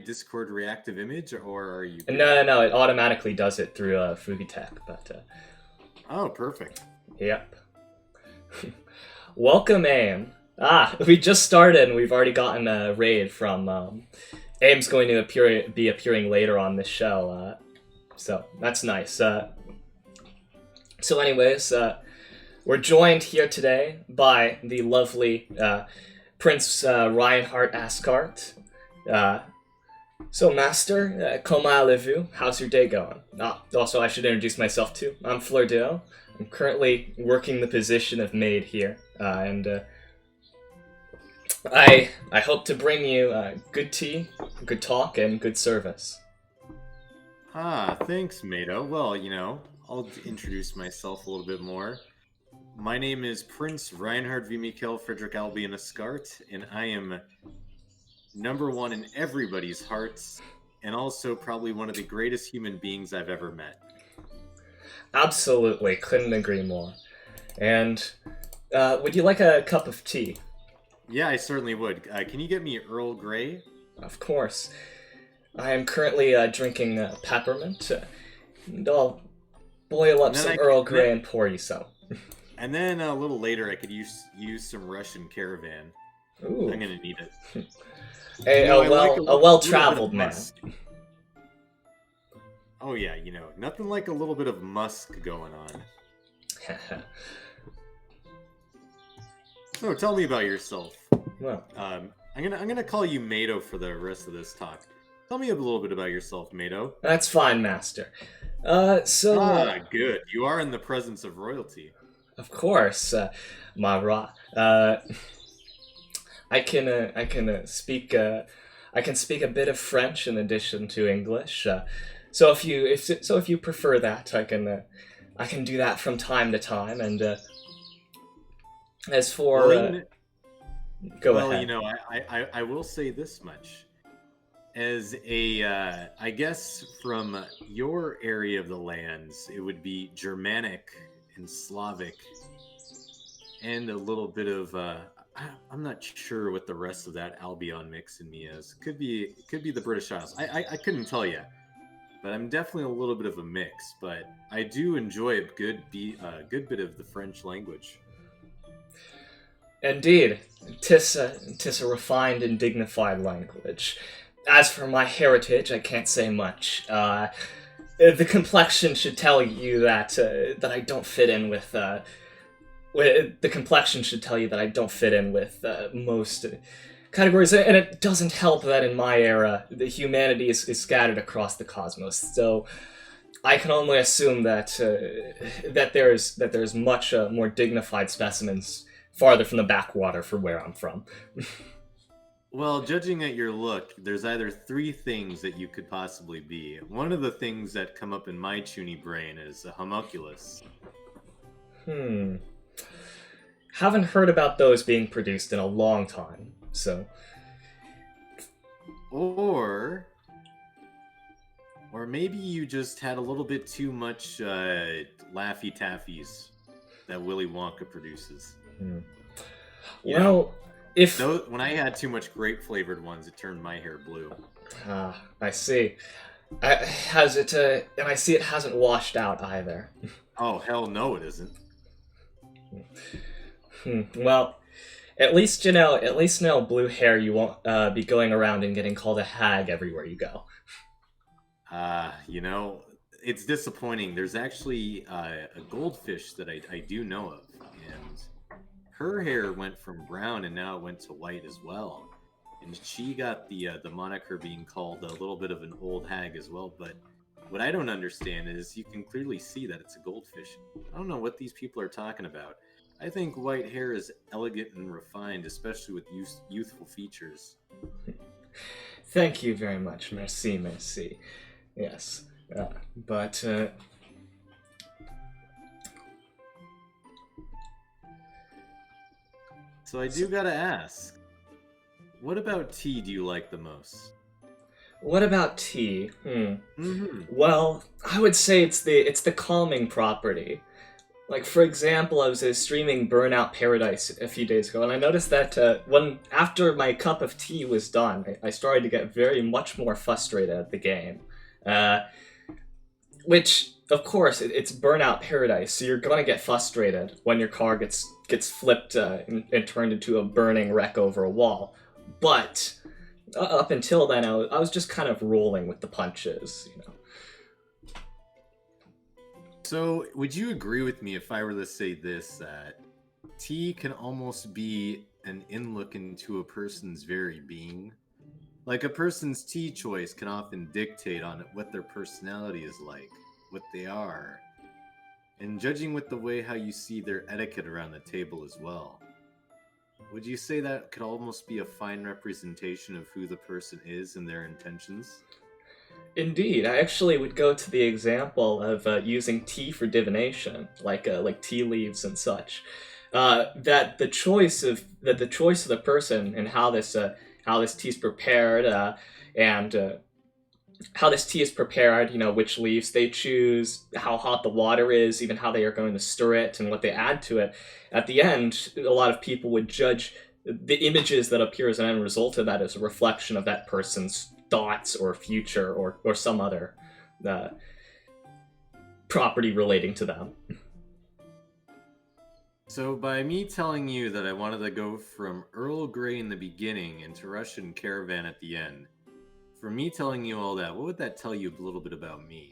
Discord reactive image, or are you? No, it automatically does it through Fugitech, but... Oh, perfect. Yep. Welcome, Aim. We just started and we've already gotten a raid from... Aim's going to be appearing later on this show, so that's nice. So anyways, we're joined here today by the lovely Prince Reinhard Ascart. So, Master, comment allez-vous? How's your day going? Also, I should introduce myself too. I'm Fleur. I'm currently working the position of Maid here, and I hope to bring you good tea, good talk, and good service. Thanks, Mado. Well, I'll introduce myself a little bit more. My name is Prince Reinhard V. Mikhail Frederick Albion Ascart, and I am #1 in everybody's hearts, and also probably one of the greatest human beings I've ever met. Absolutely, couldn't agree more. And would you like a cup of tea? Yeah, I certainly would. Can you get me Earl Grey? Of course. I am currently drinking peppermint, and I'll boil up And then some I Earl can- Grey and pour you some. And then a little later, I could use some Russian Caravan. Ooh, I'm gonna need it. a little well-traveled bit of man. musk. Oh yeah, nothing like a little bit of musk going on. So tell me about yourself. Well, I'm gonna call you Mado for the rest of this talk. Tell me a little bit about yourself, Mado. that's fine, Master. Good. You are in the presence of royalty. Of course, Mara. I can speak a bit of French in addition to English. So if you prefer that, I can do that from time to time. And as for go ahead. I will say this much. As I guess from your area of the lands, it would be Germanic and Slavic, and a little bit of I'm not sure what the rest of that Albion mix in me is. Could be the British Isles. I couldn't tell you, but I'm definitely a little bit of a mix. But I do enjoy a good bit of the French language. Indeed, 'tis a refined and dignified language. As for my heritage, I can't say much. The complexion should tell you that I don't fit in with. The complexion should tell you that I don't fit in with most categories, and it doesn't help that in my era, the humanity is scattered across the cosmos. So I can only assume that there's much more dignified specimens farther from the backwater for where I'm from. Well, judging at your look, there's either three things that you could possibly be. One of the things that come up in my chuny brain is a homunculus. Haven't heard about those being produced in a long time, so... Or maybe you just had a little bit too much Laffy Taffies that Willy Wonka produces. Well, when I had too much grape-flavored ones, it turned my hair blue. I see. Has it? And I see it hasn't washed out either. Oh hell no, it isn't. Well, at least now blue hair you won't be going around and getting called a hag everywhere you go. It's disappointing. There's actually a goldfish that I do know of, and her hair went from brown and now it went to white as well. And she got the moniker being called a little bit of an old hag as well. But what I don't understand is you can clearly see that it's a goldfish. I don't know what these people are talking about. I think white hair is elegant and refined, especially with youthful features. Thank you very much. Merci. Yes. But So I do gotta ask, what about tea do you like the most? What about tea? Well, I would say it's the calming property. Like, for example, I was streaming Burnout Paradise a few days ago, and I noticed that after my cup of tea was done, I started to get much more frustrated at the game. Which, of course, it's Burnout Paradise, so you're gonna get frustrated when your car gets flipped and turned into a burning wreck over a wall. But up until then, I was just kind of rolling with the punches, So, would you agree with me if I were to say this, that tea can almost be an in-look into a person's very being? Like, a person's tea choice can often dictate on what their personality is like, what they are, and judging with the way how you see their etiquette around the table as well. Would you say that could almost be a fine representation of who the person is and their intentions? Indeed, I actually would go to the example of using tea for divination, like tea leaves and such. That the choice of the person and how this tea's prepared, and how this tea is prepared, which leaves they choose, how hot the water is, even how they are going to stir it, and what they add to it. At the end, a lot of people would judge the images that appear as an end result of that as a reflection of that person's thoughts or future or some other uh, property relating to them. So by me telling you that I wanted to go from Earl Grey in the beginning into Russian Caravan at the end, for me telling you all that, what would that tell you a little bit about me?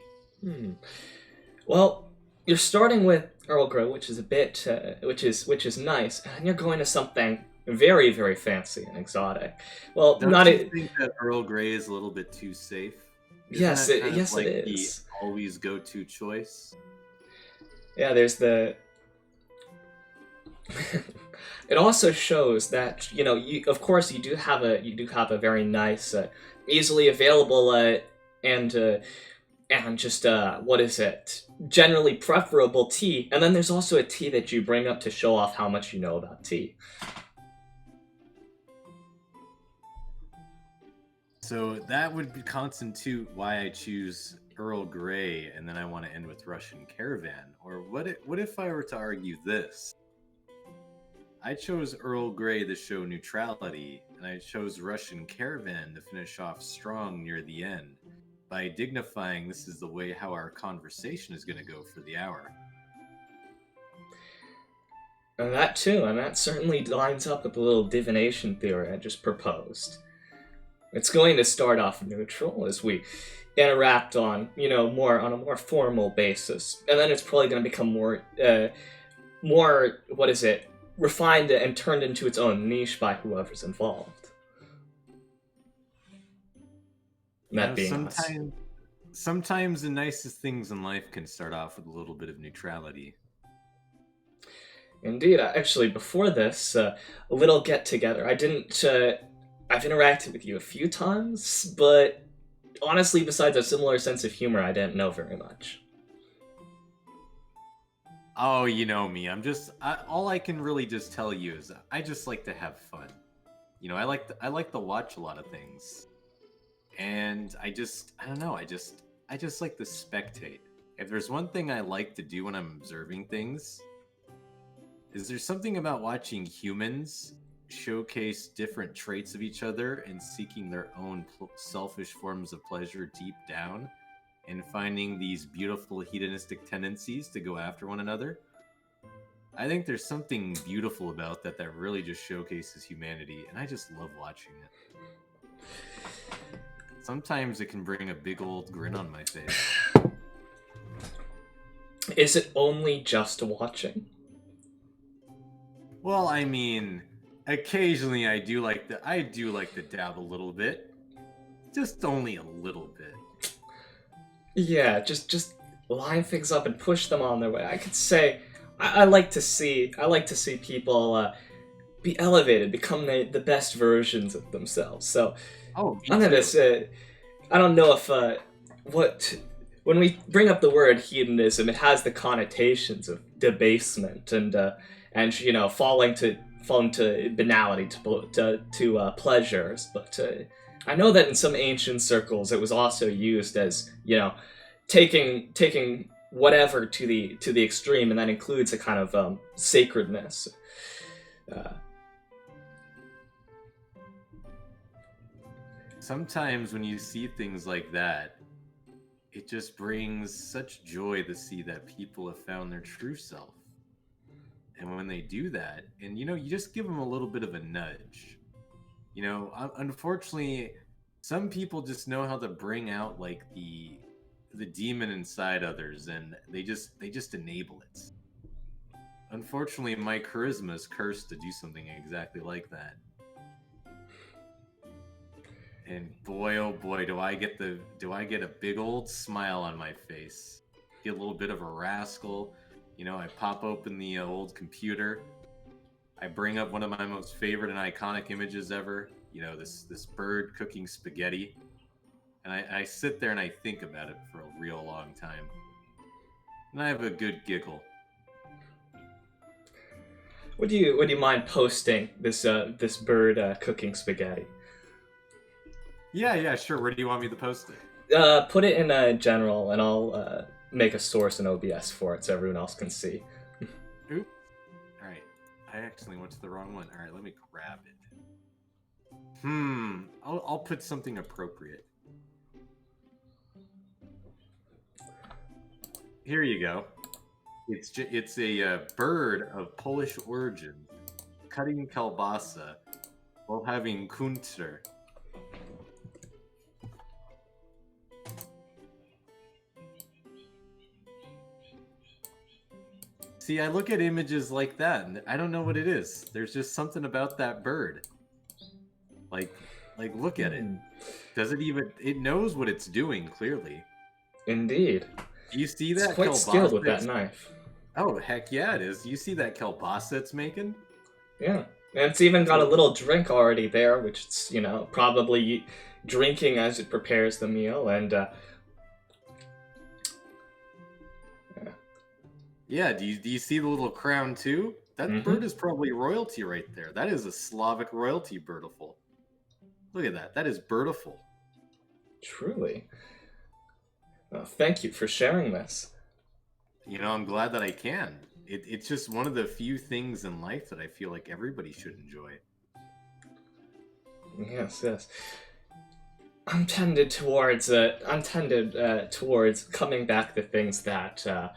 Well, you're starting with Earl Grey, which is a bit, which is nice, and you're going to something very, very fancy and exotic. Well, Don't not you it. think that Earl Grey is a little bit too safe? Yes, Isn't that kind of yes, like it the is. always go-to choice? Yeah, there's the. It also shows that of course, you do have a very nice, easily available, and just what is it? Generally preferable tea, and then there's also a tea that you bring up to show off how much you know about tea. So that would constitute why I choose Earl Grey, and then I want to end with Russian Caravan. Or what if I were to argue this? I chose Earl Grey to show neutrality, and I chose Russian Caravan to finish off strong near the end, by dignifying this is the way how our conversation is going to go for the hour. And that too, and that certainly lines up with the little divination theory I just proposed. It's going to start off neutral as we interact on, more on a more formal basis, and then it's probably going to become more, what is it, refined and turned into its own niche by whoever's involved. That being us. Sometimes the nicest things in life can start off with a little bit of neutrality. Indeed, actually, before this, a little get together. I've interacted with you a few times, but honestly, besides a similar sense of humor, I didn't know very much. Oh, you know me. All I can really just tell you is I just like to have fun. I like to watch a lot of things. And I don't know, I just like to spectate. If there's one thing I like to do when I'm observing things, is there something about watching humans showcase different traits of each other and seeking their own selfish forms of pleasure deep down, and finding these beautiful hedonistic tendencies to go after one another. I think there's something beautiful about that really just showcases humanity, and I just love watching it. Sometimes it can bring a big old grin on my face. Is it only just watching? Well, I mean, occasionally I do like to dab a little bit. Just only a little bit. Yeah, just line things up and push them on their way. I could say I like to see people be elevated, become the best versions of themselves. So Oh, I'm gonna say, I don't know if when we bring up the word hedonism, it has the connotations of debasement and falling to banality, to pleasures, but I know that in some ancient circles it was also used as taking whatever to the extreme, and that includes a kind of sacredness. Sometimes when you see things like that, it just brings such joy to see that people have found their true self. And when they do that, and you just give them a little bit of a nudge. Unfortunately, some people just know how to bring out like the demon inside others, and they just enable it. Unfortunately, my charisma is cursed to do something exactly like that. And boy, oh boy, do I get a big old smile on my face. Get a little bit of a rascal. I pop open the old computer. I bring up one of my most favorite and iconic images ever. This bird cooking spaghetti. And I sit there and I think about it for a real long time. And I have a good giggle. Would you mind posting this bird cooking spaghetti? Yeah, sure. Where do you want me to post it? Put it in a general, and I'll make a source in OBS for it so everyone else can see. Oop. All right. I actually went to the wrong one. All right, let me grab it. I'll put something appropriate. Here you go. It's a bird of Polish origin, cutting kielbasa while having kunter. See, I look at images like that, and I don't know what it is. There's just something about that bird. Like, look at it. Does it even? It knows what it's doing clearly. Indeed. Do you see that? It's quite skilled with that knife. Oh heck yeah, it is. You see that kielbasa it's making? Yeah, and it's even got a little drink already there, which it's probably drinking as it prepares the meal, and yeah. Do you see the little crown too? That bird is probably royalty right there. That is a Slavic royalty birdiful. Look at that. That is birdiful. Truly. Well, thank you for sharing this. I'm glad that I can. It's just one of the few things in life that I feel like everybody should enjoy. Yes. I'm tended towards coming back to things that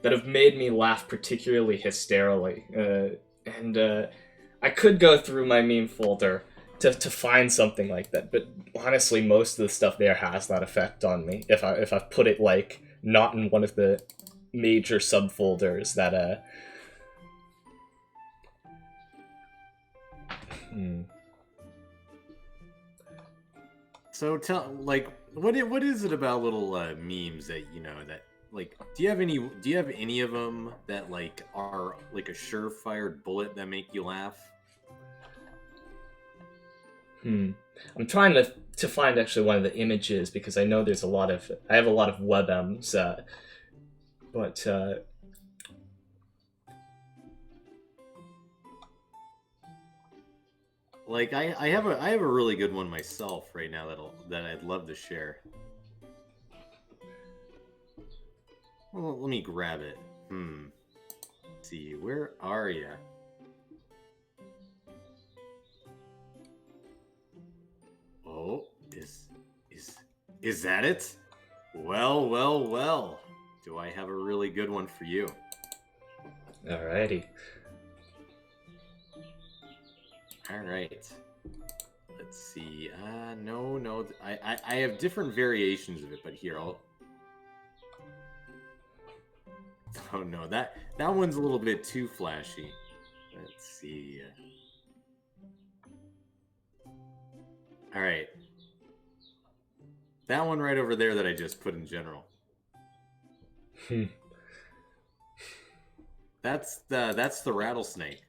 have made me laugh particularly hysterically. And I could go through my meme folder to find something like that, but honestly, most of the stuff there has that effect on me. If I put it like not in one of the major subfolders that So what is it about little memes that that do you have any of them that are like a surefire bullet that make you laugh? I'm trying to find actually one of the images because I know there's I have a lot of webms, but I have a really good one myself right now that I'd love to share. Well, let me grab it. Let's see, where are ya? Oh, is that it? Well. Do I have a really good one for you? Alrighty. All right. Let's see. No. I have different variations of it, but here I'll. Oh no, that one's a little bit too flashy. Let's see. All right. That one right over there that I just put in general. That's the rattlesnake.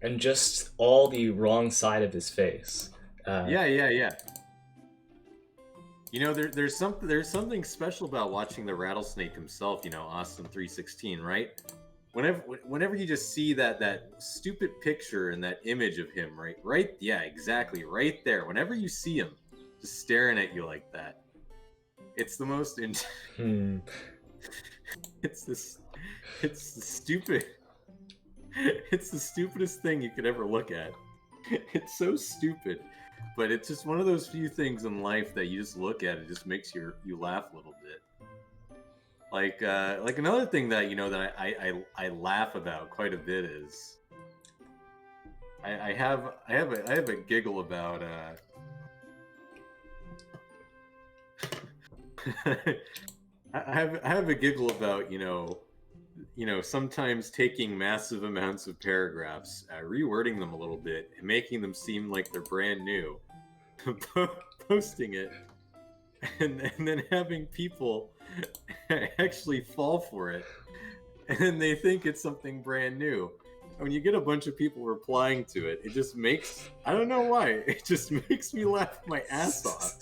And just all the wrong side of his face. Yeah. There's something special about watching the rattlesnake himself. Austin 316, right? Whenever you just see that stupid picture and that image of him, right, yeah, exactly, right there. Whenever you see him, just staring at you like that, it's the most. It's the stupidest thing you could ever look at. It's so stupid, but it's just one of those few things in life that you just look at, it just makes you laugh a little bit. Like another thing that that I laugh about quite a bit is I have a giggle about I have a giggle about sometimes taking massive amounts of paragraphs, rewording them a little bit, and making them seem like they're brand new, posting it, and then having people actually fall for it, and they think it's something brand new. When you get a bunch of people replying to it, it just makes, I don't know why, it just makes me laugh my ass off.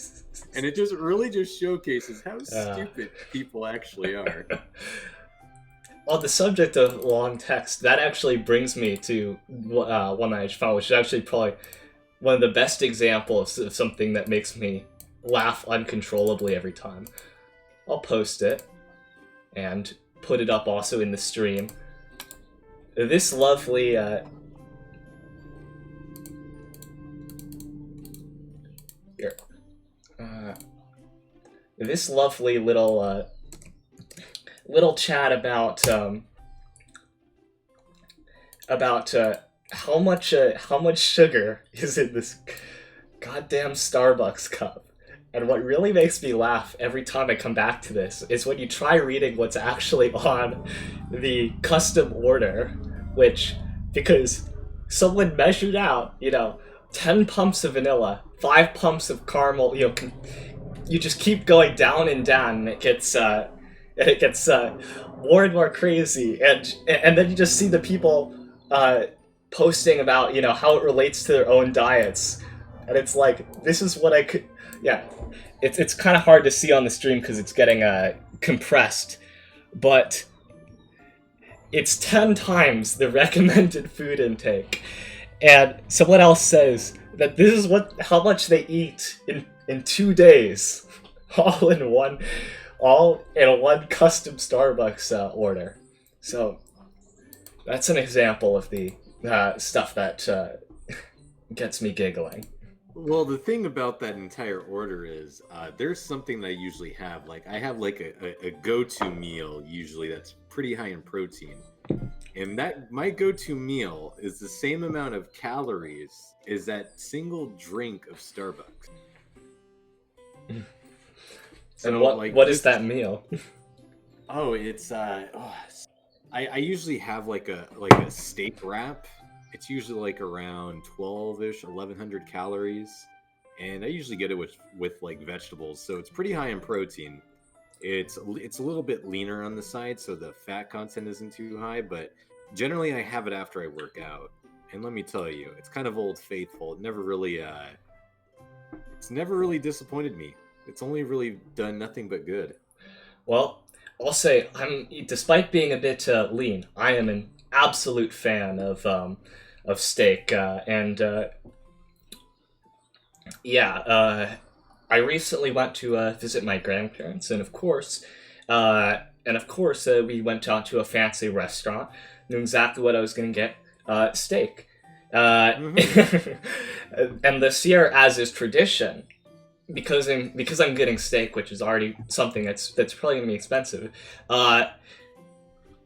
And it just really just showcases how stupid people actually are. On the subject of long text, that actually brings me to one I found, which is actually probably one of the best examples of something that makes me laugh uncontrollably every time. I'll post it and put it up also in the stream. This lovely here. This lovely little little chat about how much sugar is in this goddamn Starbucks cup. And what really makes me laugh every time I come back to this is when you try reading what's actually on the custom order, which, because someone measured out, 10 pumps of vanilla, 5 pumps of caramel, you just keep going down and down, and it gets more and more crazy, and then you just see the people posting about how it relates to their own diets, and it's like, this is what I could, yeah, it's kind of hard to see on the stream because it's getting compressed, but it's 10 times the recommended food intake, and someone else says that this is how much they eat in 2 days, all in one custom Starbucks order. So that's an example of the stuff that gets me giggling. Well, the thing about that entire order is there's something that I usually have. Like, I have like a go-to meal usually that's pretty high in protein. And my go-to meal is the same amount of calories as that single drink of Starbucks. So, and what is that meal? Oh, it's I usually have like a steak wrap. It's usually like around 12-ish, 1100 calories, and I usually get it with like vegetables, so it's pretty high in protein. It's a little bit leaner on the side, so the fat content isn't too high, but generally I have it after I work out. And let me tell you, it's kind of old faithful. It's never really disappointed me. It's only really done nothing but good. Well, I'll say despite being a bit lean, I am an absolute fan of steak, I recently went to visit my grandparents, and of course, we went out to a fancy restaurant. Knew exactly what I was going to get: steak. And this year, as is tradition, because I'm getting steak, which is already something that's probably going to be expensive.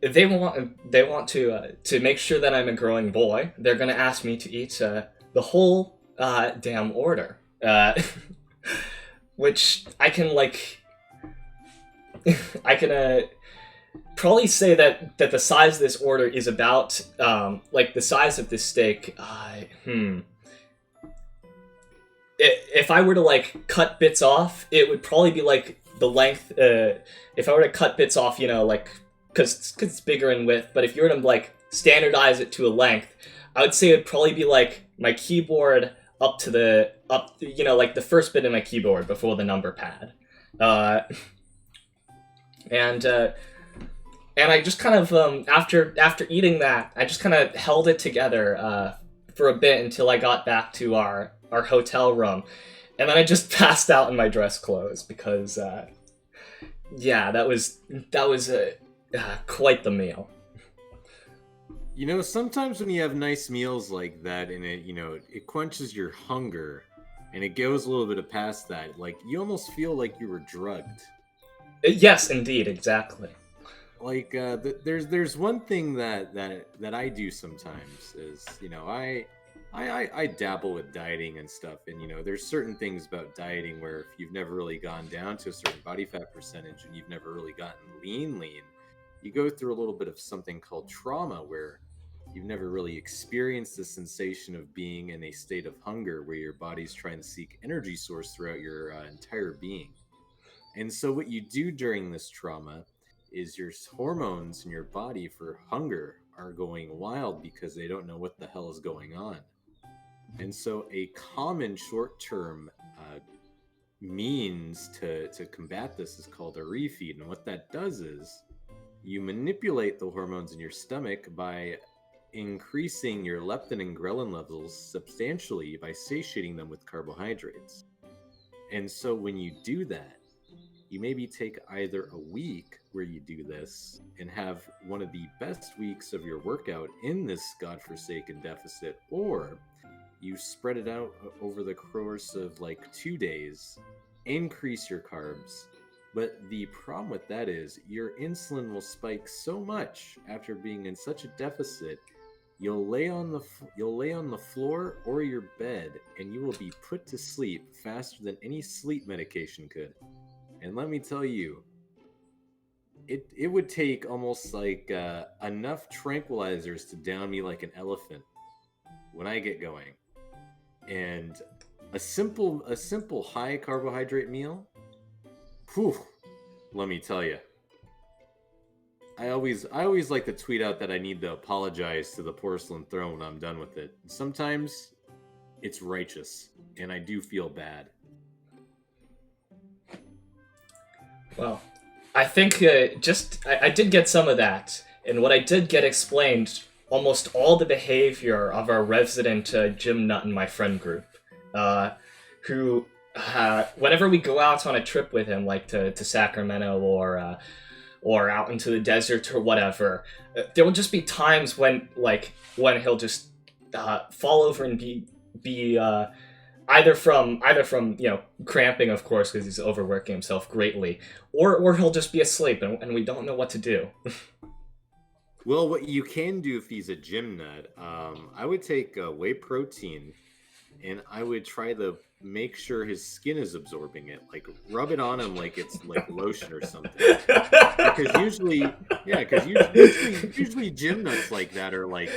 They want to make sure that I'm a growing boy. They're gonna ask me to eat the whole damn order, which I can probably say that the size of this order is about the size of this steak. If I were to cut bits off, it would probably be like the length. If I were to cut bits off, because it's bigger in width, but if you were to standardize it to a length, I would say it'd probably be like my keyboard up to the first bit of my keyboard before the number pad, and I just kind of after eating that, I just kind of held it together for a bit until I got back to our hotel room, and then I just passed out in my dress clothes because that was quite the meal. Sometimes when you have nice meals like that, and it quenches your hunger, and it goes a little bit past that, you almost feel like you were drugged. Yes, indeed, exactly. There's one thing that I do sometimes is, I dabble with dieting and stuff, and there's certain things about dieting where if you've never really gone down to a certain body fat percentage and you've never really gotten lean, you go through a little bit of something called trauma where you've never really experienced the sensation of being in a state of hunger where your body's trying to seek energy source throughout your entire being. And so what you do during this trauma is your hormones in your body for hunger are going wild because they don't know what the hell is going on. And so a common short-term means to combat this is called a refeed. And what that does is you manipulate the hormones in your stomach by increasing your leptin and ghrelin levels substantially by satiating them with carbohydrates. And so when you do that, you maybe take either a week where you do this and have one of the best weeks of your workout in this godforsaken deficit, or you spread it out over the course of like 2 days, increase your carbs. But the problem with that is your insulin will spike so much after being in such a deficit. You'll lay on the floor or your bed, and you will be put to sleep faster than any sleep medication could. And let me tell you, it would take almost like enough tranquilizers to down me like an elephant when I get going. And a simple high carbohydrate meal, whew, let me tell you. I always like to tweet out that I need to apologize to the porcelain throne when I'm done with it. Sometimes it's righteous, and I do feel bad. Well, I think I did get some of that, and what I did get explained, almost all the behavior of our resident gym nut in my friend group, who, whenever we go out on a trip with him, like to Sacramento or out into the desert or whatever, there will just be times when he'll just fall over and be either from cramping, of course, because he's overworking himself greatly, or he'll just be asleep and we don't know what to do. Well, what you can do if he's a gym nut, I would take whey protein, and I would try to make sure his skin is absorbing it. Like, rub it on him like it's like lotion or something. Because usually gym nuts like that are like,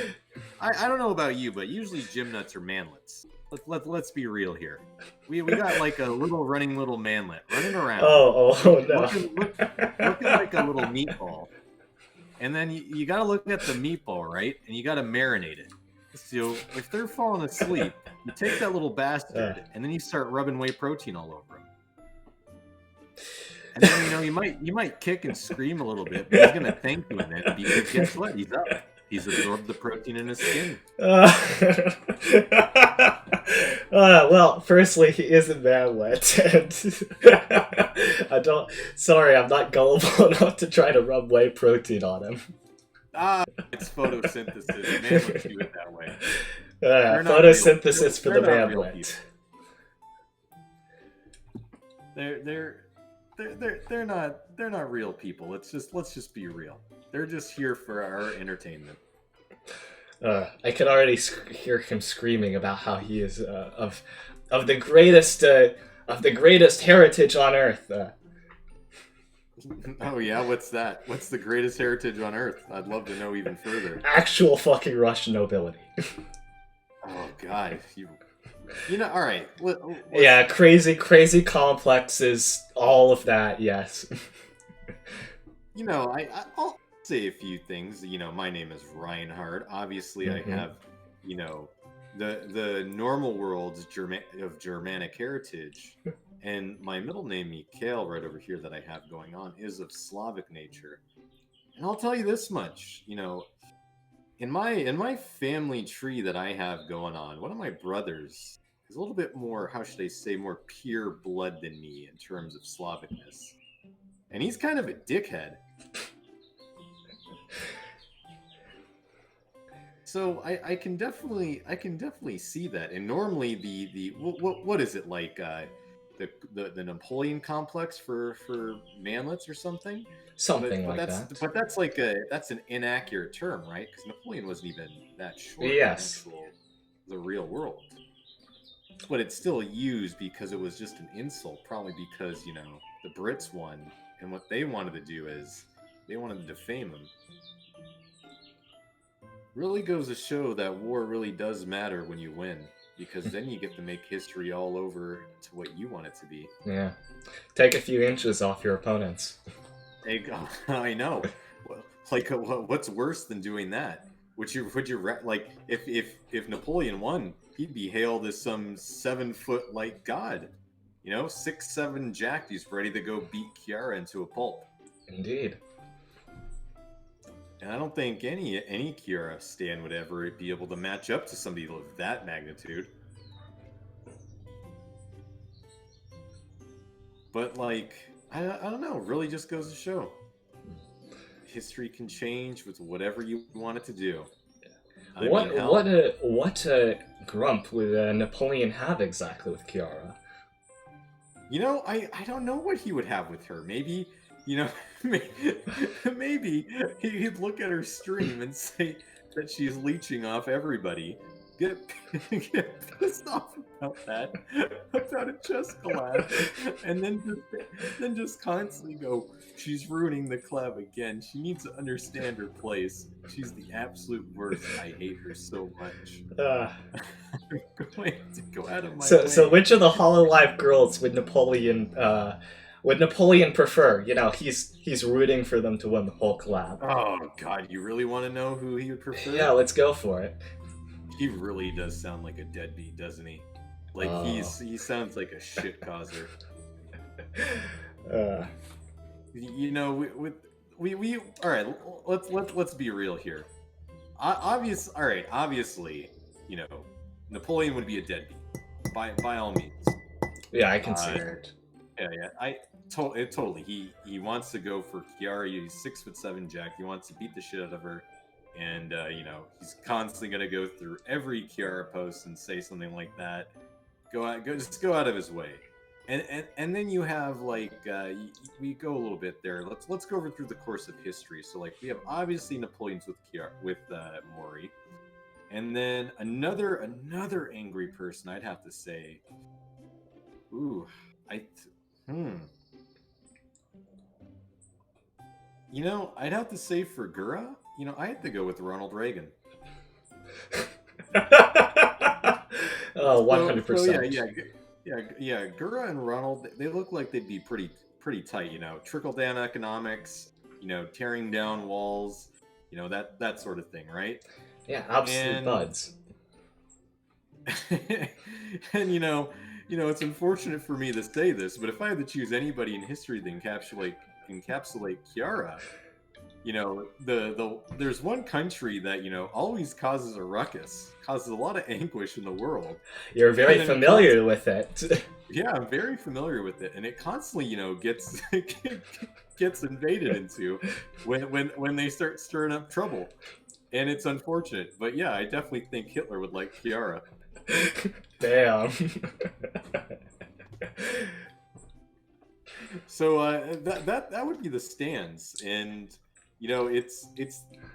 I don't know about you, but usually gym nuts are manlets. Let's be real here. We got like a little manlet running around. Oh no. Looking like a little meatball. And then you got to look at the meatball, right? And you got to marinate it. So if they're falling asleep, you take that little bastard and then you start rubbing whey protein all over him. And then you might kick and scream a little bit, but he's gonna thank you in it because guess what? He's up. He's absorbed the protein in his skin. Well, firstly, he is a manlet, and I'm not gullible enough to try to rub whey protein on him. It's photosynthesis. Manlets do it that way. Photosynthesis for the manlet. They're not real people. Let's just be real. They're just here for our entertainment. I can already hear him screaming about how he is of the greatest heritage on Earth. Oh yeah, what's that? What's the greatest heritage on Earth? I'd love to know even further. Actual fucking Russian nobility. Oh god, you know. All right. Yeah, crazy complexes, all of that. Yes. I'll say a few things. My name is Reinhard. Obviously, Mm-hmm. I have, the normal world's of Germanic heritage. And my middle name, Mikhail, right over here that I have going on, is of Slavic nature. And I'll tell you this much, in my family tree that I have going on, one of my brothers is a little bit more, how should I say, more pure blood than me in terms of Slavicness. And he's kind of a dickhead. So I can definitely see that. And normally the what is it like? The Napoleon complex for manlets or something. But that's an inaccurate term, right? Because Napoleon wasn't even that short. Yes. The real world. But it's still used because it was just an insult. Probably because the Brits won, and what they wanted to do is they wanted to defame him. Really goes to show that war really does matter when you win. Because then you get to make history all over to what you want it to be. Yeah. Take a few inches off your opponents. I know. Like, what's worse than doing that? Would you like if Napoleon won, he'd be hailed as some 7-foot like god, 6'7" jacked, who's ready to go beat Kiara into a pulp. Indeed. And I don't think any Kiara stan would ever be able to match up to somebody of that magnitude. But like, I don't know. Really, just goes to show history can change with whatever you want it to do. I mean, hell. What grump would Napoleon have exactly with Kiara? I don't know what he would have with her. Maybe, maybe he'd look at her stream and say that she's leeching off everybody. Get, get pissed off about a chess collapse, and then just constantly go, she's ruining the club again. She needs to understand her place. She's the absolute worst. I hate her so much. Uh, I'm going to go out of my so way. so which of the Hololive girls would Napoleon prefer? He's rooting for them to win the whole collab. Oh God, you really want to know who he would prefer? Yeah, let's go for it. He really does sound like a deadbeat, doesn't he? Like he sounds like a shit causer. We all right. Let's be real here. Obviously, Napoleon would be a deadbeat by all means. Yeah, I can see it. Yeah. Totally. He wants to go for Kiara. He's 6'7" Jack. He wants to beat the shit out of her. And he's constantly gonna go through every Kiara post and say something like that. Just go out of his way. And then you have we go a little bit there. Let's go over through the course of history. So we have obviously Napoleon's with Mori, and then another angry person. I'd have to say, I'd have to say for Gura, I have to go with Ronald Reagan. 100%. Yeah. Gura and Ronald, they look like they'd be pretty tight. Trickle down economics. Tearing down walls. That sort of thing, right? Yeah, absolute buds. And it's unfortunate for me to say this, but if I had to choose anybody in history to encapsulate Kiara, there's one country that always causes a ruckus, causes a lot of anguish in the world. You're very familiar with it. Yeah, I'm very familiar with it, and it constantly gets gets invaded into when they start stirring up trouble, and it's unfortunate. But yeah, I definitely think Hitler would like Kiara. Damn. So that would be the stands, and it's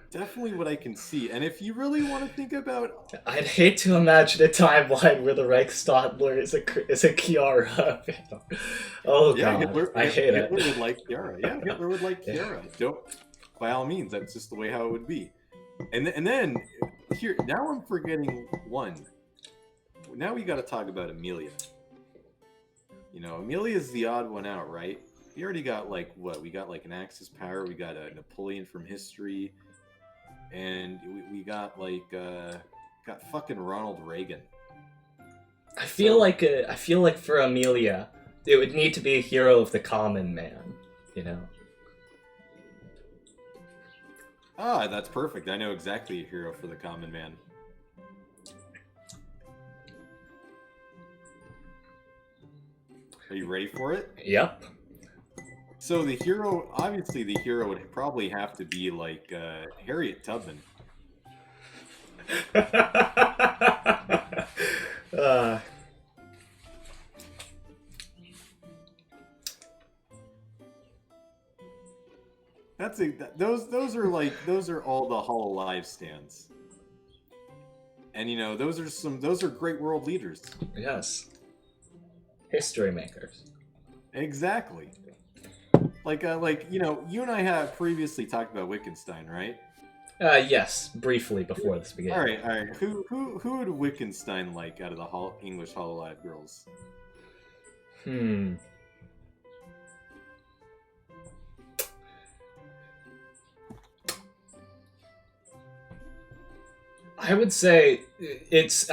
definitely what I can see. And if you really want to think about, I'd hate to imagine a timeline where the Reichsstadler is a Kiara. Oh yeah, God, I hate it. Hitler would like Kiara. Yeah, Hitler would like Kiara. Don't, by all means, that's just the way how it would be. And then here, now I'm forgetting one. Now we got to talk about Amelia. Amelia's the odd one out, right? We already got what? We got an Axis power. We got a Napoleon from history, and we got got fucking Ronald Reagan. I feel like for Amelia, it would need to be a hero of the common man. Ah, that's perfect. I know exactly a hero for the common man. Are you ready for it? Yep. So the hero would probably have to be Harriet Tubman. Those are all the Hololive stands. And those are great world leaders. Yes. History makers. Exactly. You and I have previously talked about Wittgenstein, right? Yes, briefly before this began. All right. Who would Wittgenstein like out of the English Hololive girls? I would say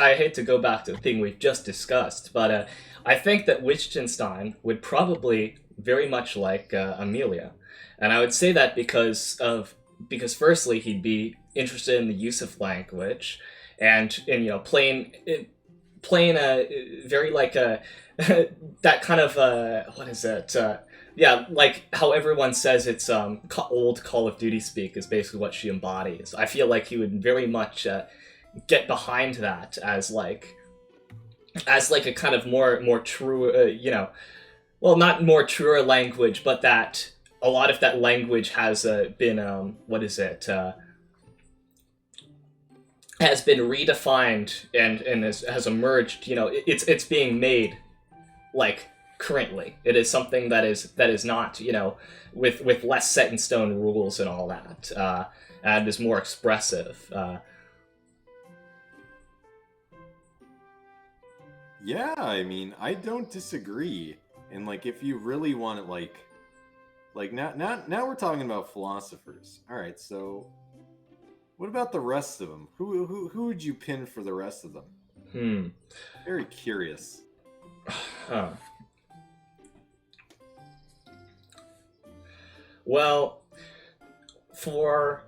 I hate to go back to the thing we've just discussed, but I think that Wittgenstein would probably very much like Amelia. And I would say that because firstly, he'd be interested in the use of language and playing playing a very like a that kind of what is it? Yeah, like how everyone says it's old Call of Duty speak is basically what she embodies. I feel like he would very much get behind that as like a kind of more true, well, not more truer language, but that a lot of that language has been what is it? Has been redefined and has emerged. It's being made like currently. It is something that is not with less set in stone rules and all that, and is more expressive. Yeah, I mean, I don't disagree. And like, if you really want it, like now we're talking about philosophers. All right, so what about the rest of them? Who would you pin for the rest of them? Very curious. Huh. Well, for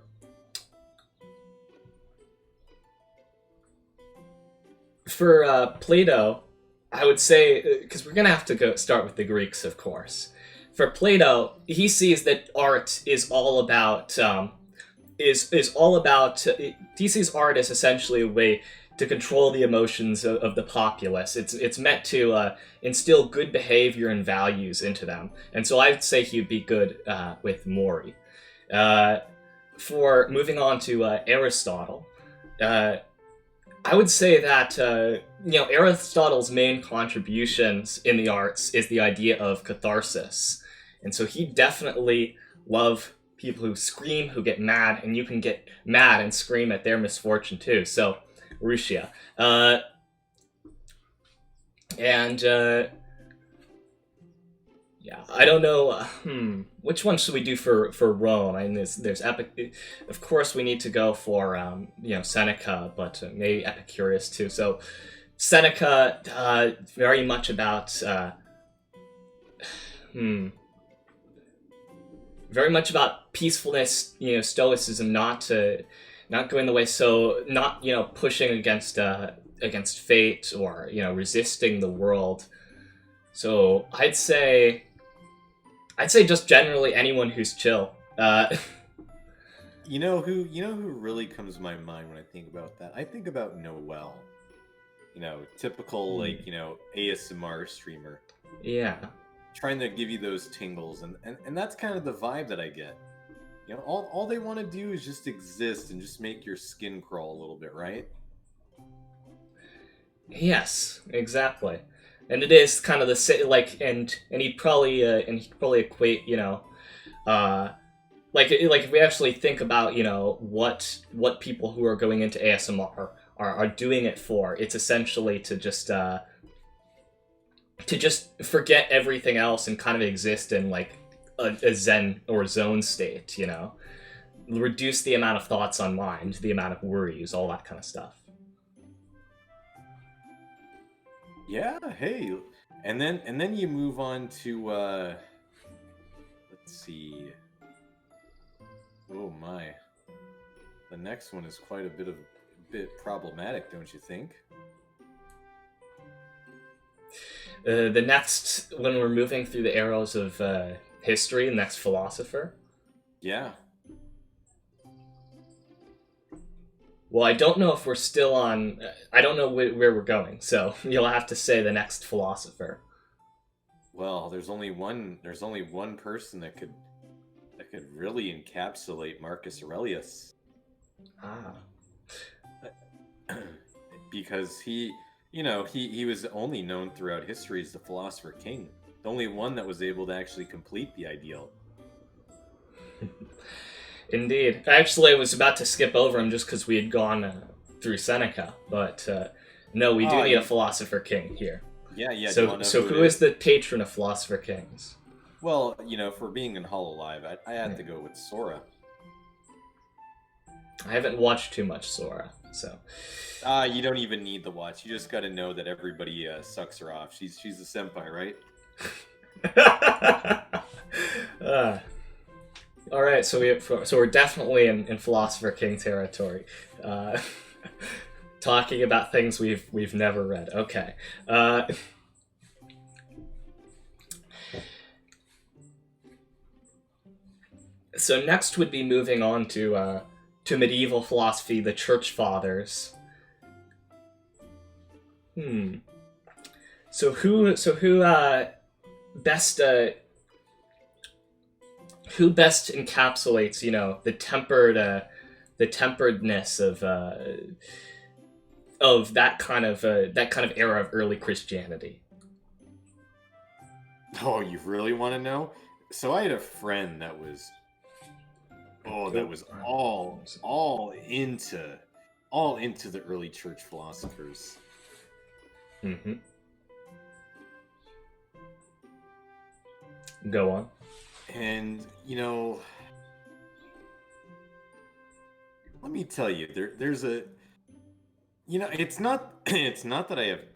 Plato, I would say, because we're gonna have to start with the Greeks, of course. For Plato, he sees that art is all about he sees art as essentially a way to control the emotions of the populace. It's meant to instill good behavior and values into them, and so I'd say he'd be good with Mori. For moving on to Aristotle, I would say that Aristotle's main contributions in the arts is the idea of catharsis, and so he definitely loved people who scream, who get mad, and you can get mad and scream at their misfortune too. So, Russia. Yeah, I don't know. Which one should we do for Rome? I mean, there's Epic. Of course, we need to go for Seneca, but maybe Epicurus too. So, Seneca, very much about very much about peacefulness. Stoicism, not going the way. So, not pushing against fate or resisting the world. So I'd say just generally anyone who's chill. You know who really comes to my mind when I think about that? I think about Noel. Typical ASMR streamer. Yeah. Trying to give you those tingles, and that's kind of the vibe that I get. All they want to do is just exist and just make your skin crawl a little bit, right? Yes, exactly. And it is kind of the and he'd probably equate like if we actually think about what people who are going into ASMR are doing it for, it's essentially to just forget everything else and kind of exist in like a zen or zone state, reduce the amount of thoughts on mind, the amount of worries, all that kind of stuff. Yeah, hey, and then you move on to let's see. Oh my, the next one is quite a bit problematic, don't you think? The next, when we're moving through the arrows of history, the next philosopher. Yeah. Well, I don't know if we're still on. I don't know where we're going, so you'll have to say the next philosopher. Well, there's only one person that could really encapsulate Marcus Aurelius. Ah. Because he was only known throughout history as the philosopher king, the only one that was able to actually complete the ideal. Indeed. Actually, I was about to skip over him just because we had gone through Seneca, but no, we do need a philosopher king here. Yeah. So who is the patron of philosopher kings? Well, for being in Hololive, I had to go with Sora. I haven't watched too much Sora, so. You don't even need to watch. You just got to know that everybody sucks her off. She's a senpai, right? All right, so we're definitely in philosopher king territory. Talking about things we've never read. Okay. So next would be moving on to medieval philosophy, the Church Fathers. So who best who best encapsulates, the temperedness of that kind of era of early Christianity? Oh, you really want to know? So I had a friend that was all into the early church philosophers. Mm-hmm. Go on. And let me tell you, there's a it's not that I have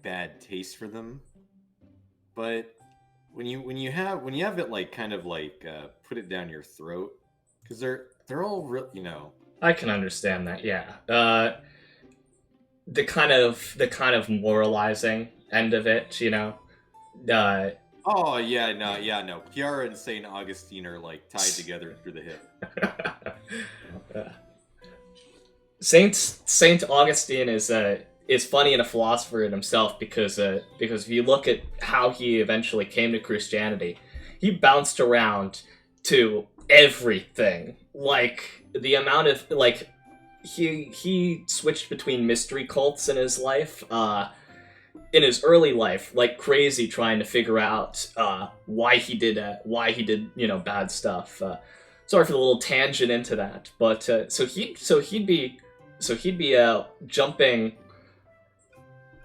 bad taste for them, but when you have it like kind of like put it down your throat, because they're all real, I can understand that. Yeah. The kind of moralizing end of it, Oh yeah, no. Chiara and Saint Augustine are like tied together through the hip. Saint Augustine is funny and a philosopher in himself because if you look at how he eventually came to Christianity, he bounced around to everything. Like the amount of he switched between mystery cults in his life. In his early life, like crazy, trying to figure out why he did bad stuff. Sorry for the little tangent into that, but so he'd be jumping.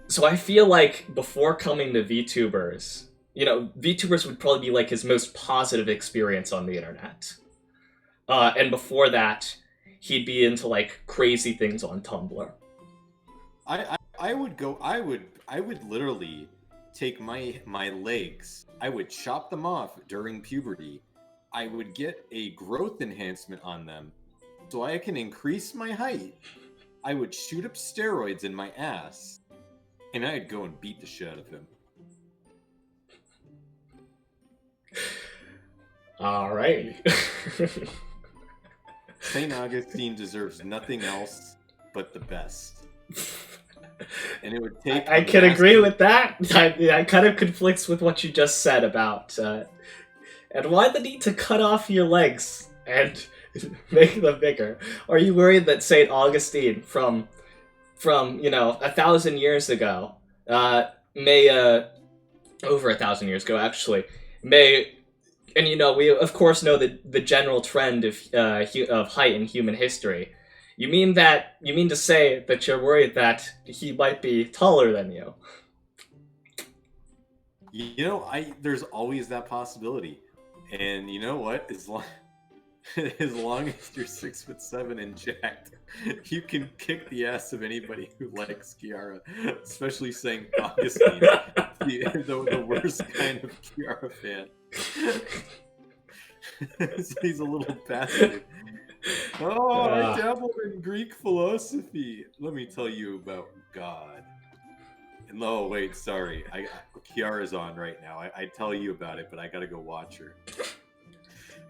So I feel like before coming to VTubers, VTubers would probably be like his most positive experience on the internet, and before that, he'd be into like crazy things on Tumblr. I would literally take my legs. I would chop them off during puberty. I would get a growth enhancement on them so I can increase my height. I would shoot up steroids in my ass, and I'd go and beat the shit out of him. All right. St. Augustine deserves nothing else but the best. And it would take. I can agree with that. I kind of conflicts with what you just said about, and why the need to cut off your legs and make them bigger? Are you worried that Saint Augustine from 1,000 years ago, may over 1,000 years ago actually, may, and we of course know the general trend of height in human history. You mean to say that you're worried that he might be taller than you? There's always that possibility, and you know what? As long as you're 6'7" and jacked, you can kick the ass of anybody who likes Chiara, especially Saint Augustine, the worst kind of Chiara fan. He's a little bastard. Oh, I dabbled in Greek philosophy. Let me tell you about God. And oh, wait, sorry. Chiara's on right now. I tell you about it, but I gotta go watch her.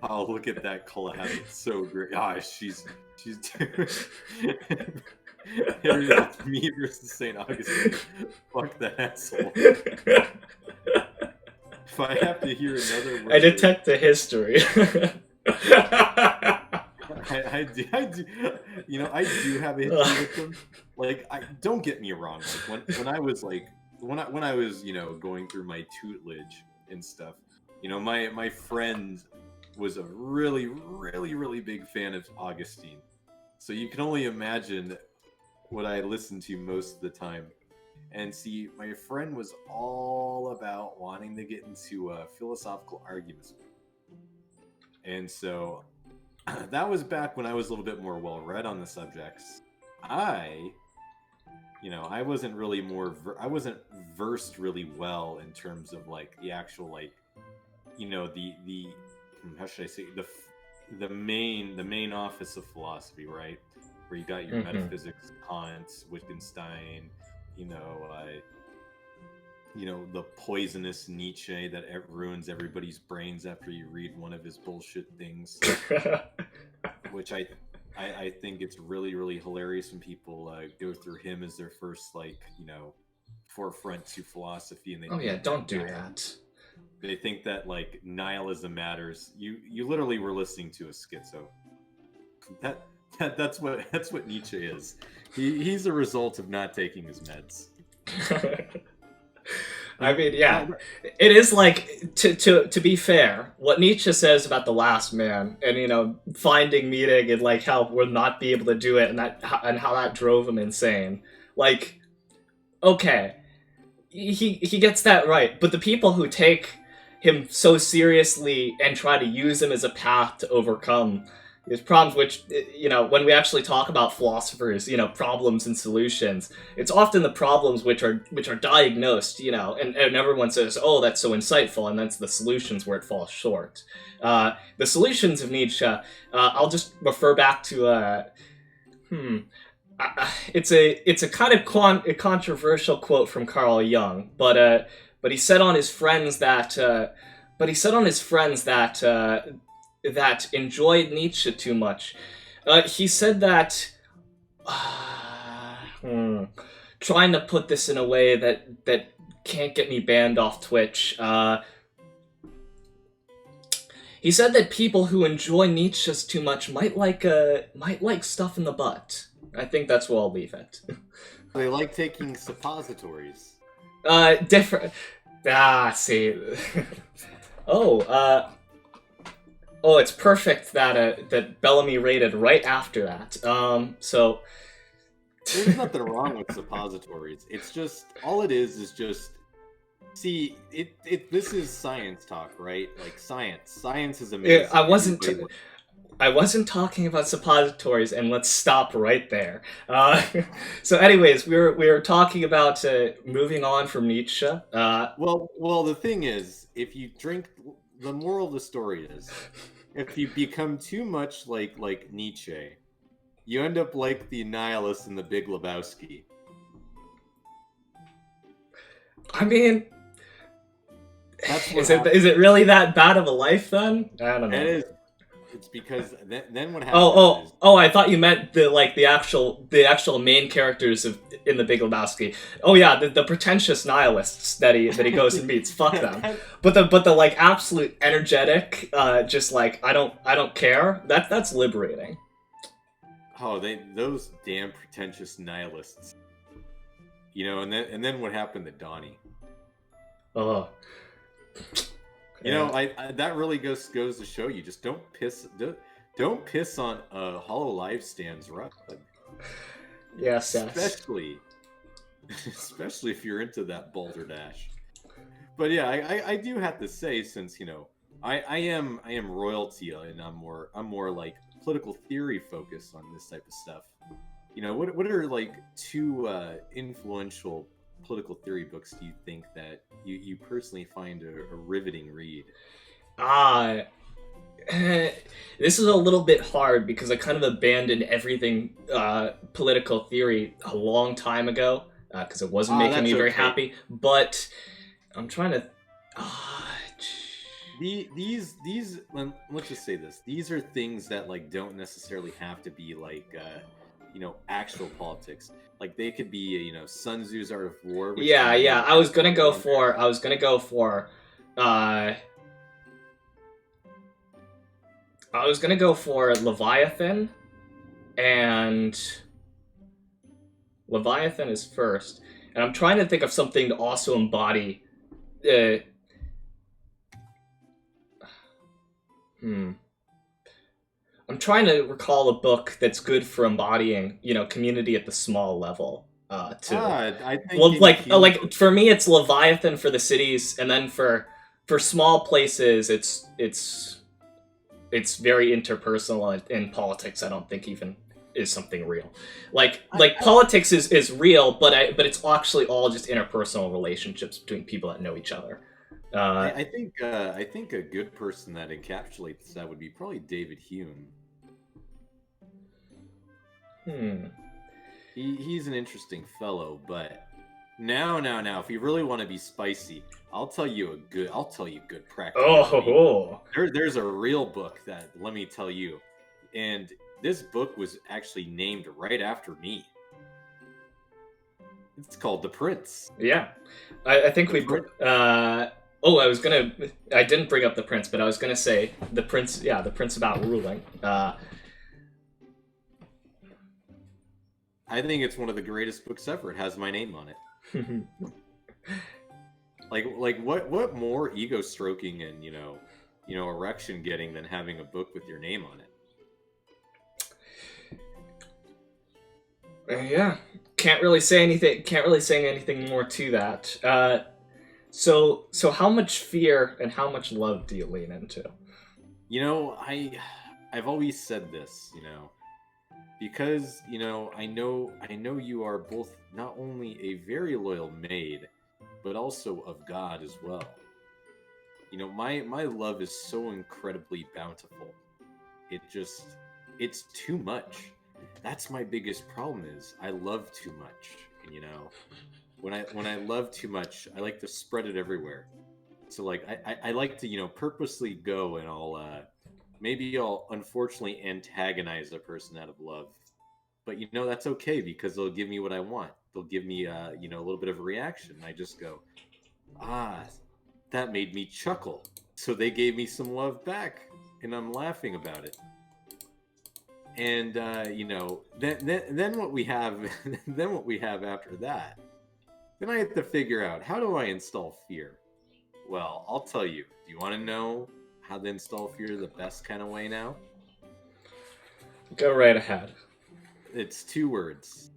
Oh, look at that collab. It's so great. Ah, she's doing... Here it is. It's me versus St. Augustine. Fuck the asshole. If I have to hear another word... I detect the history. I do. I do have a history with them. Like, don't get me wrong. Like when I was going through my tutelage and stuff, my friend was a really, really, really big fan of Augustine. So you can only imagine what I listened to most of the time. And see, my friend was all about wanting to get into philosophical arguments. And so that was back when I was a little bit more well-read on the subjects. I wasn't really I wasn't versed really well in terms of like the actual how should I say, the main office of philosophy, right? where you got your Mm-hmm. metaphysics, Kant, Wittgenstein, you know, the poisonous Nietzsche that ruins everybody's brains after you read one of his bullshit things, which I think it's really, really hilarious when people go through him as their first, like, forefront to philosophy, and they Oh yeah, think don't do that. they think that like nihilism matters. You literally were listening to a schizo. That's what Nietzsche is. He's a result of not taking his meds. I mean, yeah, it is like to be fair. What Nietzsche says about the last man, and finding meaning, and like how we'll not be able to do it, and how that drove him insane. Like, okay, he gets that right, but the people who take him so seriously and try to use him as a path to overcome his problems, which, when we actually talk about philosophers, problems and solutions, it's often the problems which are diagnosed, and everyone says, oh, that's so insightful, and that's the solutions where it falls short. The solutions of Nietzsche, I'll just refer back to it's a kind of a controversial quote from Carl Jung, but he said on his friends that that enjoyed Nietzsche too much. He said that trying to put this in a way that can't get me banned off Twitch. He said that people who enjoy Nietzsche's too much might like stuff in the butt. I think that's where I'll leave it. They like taking suppositories. Different. See. Oh, it's perfect that Bellamy rated right after that. So there's nothing wrong with suppositories. It's just all it is just see this is science talk, right? Like science is amazing. I wasn't talking about suppositories, and let's stop right there. So anyways, we were talking about moving on from Nietzsche. Well, the thing is, if you drink, the moral of the story is, if you become too much like Nietzsche, you end up like the nihilist in The Big Lebowski. I mean, is it really that bad of a life then? I don't know. It is. It's because then what happens? I thought you meant the actual main characters in The Big Lebowski. Oh yeah, the pretentious nihilists that he goes and meets. Fuck them. But the like absolute energetic, just like I don't care. That's liberating. Oh, those damn pretentious nihilists. And then what happened to Donnie? Oh. That really goes to show you, just don't piss on a Hollow Life stand's rug. Yes. Especially if you're into that balderdash. But yeah, I do have to say, since I am royalty, and I'm more like political theory focused on this type of stuff. What are like two influential political theory books do you think that you personally find a riveting read? This is a little bit hard because I kind of abandoned everything political theory a long time ago because it wasn't making me very happy. But I'm trying to. These let's just say this. These are things that like don't necessarily have to be like actual politics. Like they could be Sun Tzu's Art of War. Yeah. I was gonna go for Leviathan, and Leviathan is first. And I'm trying to think of something to also embody. I'm trying to recall a book that's good for embodying, community at the small level. Too. I think like for me, it's Leviathan for the cities, and then for small places, it's very interpersonal, and politics. I don't think even is something real. Like politics is real, but it's actually all just interpersonal relationships between people that know each other. I think a good person that encapsulates that would be probably David Hume. Hmm. He's an interesting fellow, but now, if you really want to be spicy, I'll tell you good practicality. Oh. There's a real book that, let me tell you, and this book was actually named right after me. It's called The Prince. Yeah. I think The we. Prince. Oh, I didn't bring up the prince, but I was gonna say the prince. Yeah, the prince about ruling. I think it's one of the greatest books ever. It has my name on it. Like what more ego stroking and erection getting than having a book with your name on it? Yeah, can't really say anything. Can't really say anything more to that. So how much fear and how much love do you lean into? I've always said this, because I know you are both not only a very loyal maid, but also of God as well. My love is so incredibly bountiful. It's too much. That's my biggest problem is I love too much. And when I love too much, I like to spread it everywhere. So like I like to, purposely go and maybe I'll unfortunately antagonize a person out of love. But that's okay because they'll give me what I want. They'll give me a little bit of a reaction. And I just go, ah, that made me chuckle. So they gave me some love back, and I'm laughing about it. And then what we have, then what we have after that, then I have to figure out how do I install fear. Well, I'll tell you. Do you want to know how to install fear the best kind of way now? Go right ahead. It's 2 words: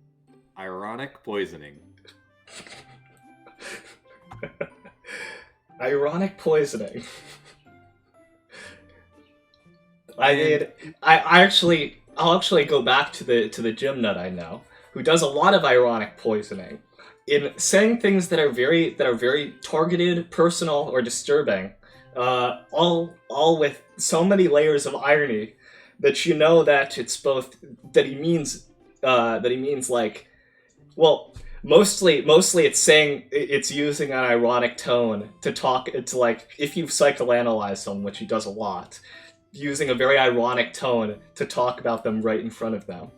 ironic poisoning. Ironic poisoning. I'll actually go back to the gym nut I know, who does a lot of ironic poisoning, in saying things that are very targeted, personal, or disturbing, all with so many layers of irony that you know that it's both that he means like, well, mostly it's using an ironic tone to talk. It's like if you psychoanalyze someone, which he does a lot, using a very ironic tone to talk about them right in front of them.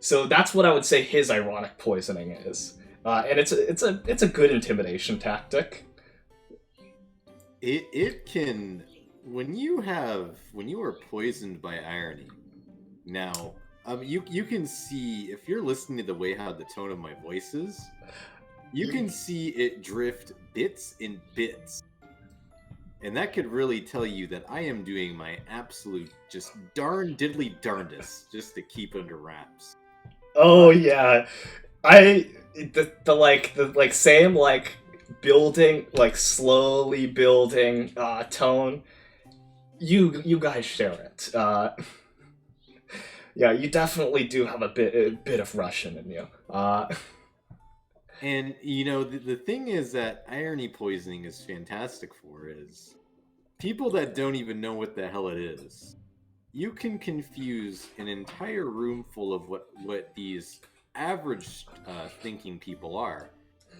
So that's what I would say his ironic poisoning is, and it's a good intimidation tactic. It can, when you are poisoned by irony. Now, you can see, if you're listening to the way how the tone of my voice is, you can see it drift bits and bits. And that could really tell you that I am doing my absolute just darn diddly darndest just to keep under wraps. Oh yeah, the same like building, like slowly building tone. You guys share it. Yeah, you definitely do have a bit of Russian in you. And the thing is that irony poisoning is fantastic for is people that don't even know what the hell it is. You can confuse an entire room full of what these average thinking people are.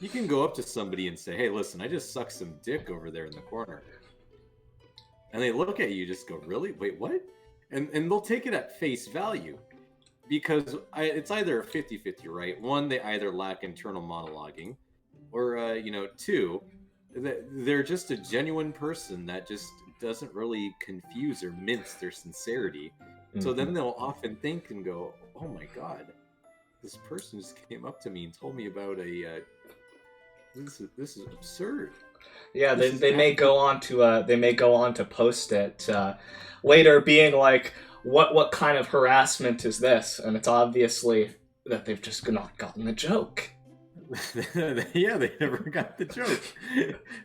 You can go up to somebody and say, "Hey, listen, I just sucked some dick over there in the corner," and they look at you, just go, "Really? Wait, what?" And they'll take it at face value. Because it's either a 50-50, right? One, they either lack internal monologuing, or 2, they're just a genuine person that just doesn't really confuse or mince their sincerity. So then they'll often think and go, "Oh my god, this person just came up to me and told me about this is absurd." Yeah, they may go on to post it later, being like, what kind of harassment is this? And it's obviously that they've just not gotten the joke. Yeah, they never got the joke.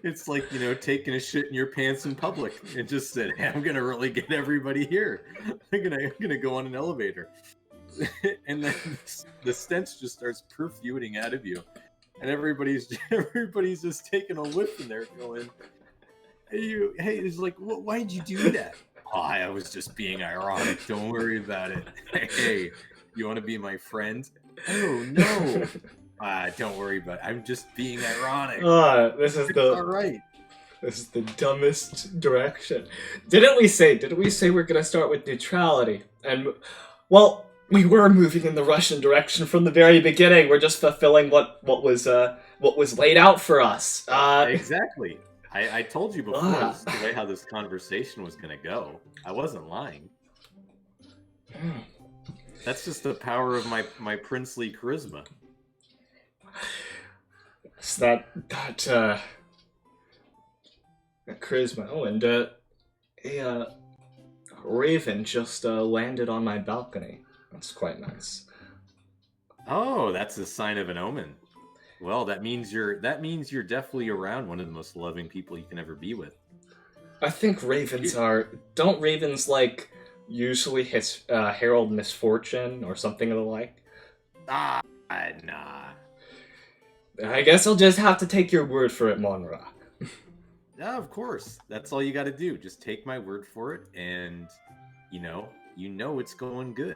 It's like, taking a shit in your pants in public and just said, "Hey, I'm gonna really get everybody here. I'm gonna go on an elevator." And then the stench just starts perfuming out of you. And everybody's just taking a whiff in there going, hey, it's like, why'd you do that? "Oh, I was just being ironic. Don't worry about it." Hey, You want to be my friend? Oh no. Don't worry about it. I'm just being ironic. This is It's all right. This is the dumbest direction. Didn't we say we're gonna start with neutrality? And, well, we were moving in the Russian direction from the very beginning. We're just fulfilling what was laid out for us. Exactly. I told you before this is the way how this conversation was gonna go. I wasn't lying. That's just the power of my princely charisma. It's that charisma. Oh, and a raven just landed on my balcony. That's quite nice. Oh, that's a sign of an omen. Well, that means you're definitely around one of the most loving people you can ever be with. I think ravens don't ravens like usually herald misfortune or something of the like? Nah. I guess I'll just have to take your word for it, Monra. Yeah, of course. That's all you got to do. Just take my word for it, and you know it's going good,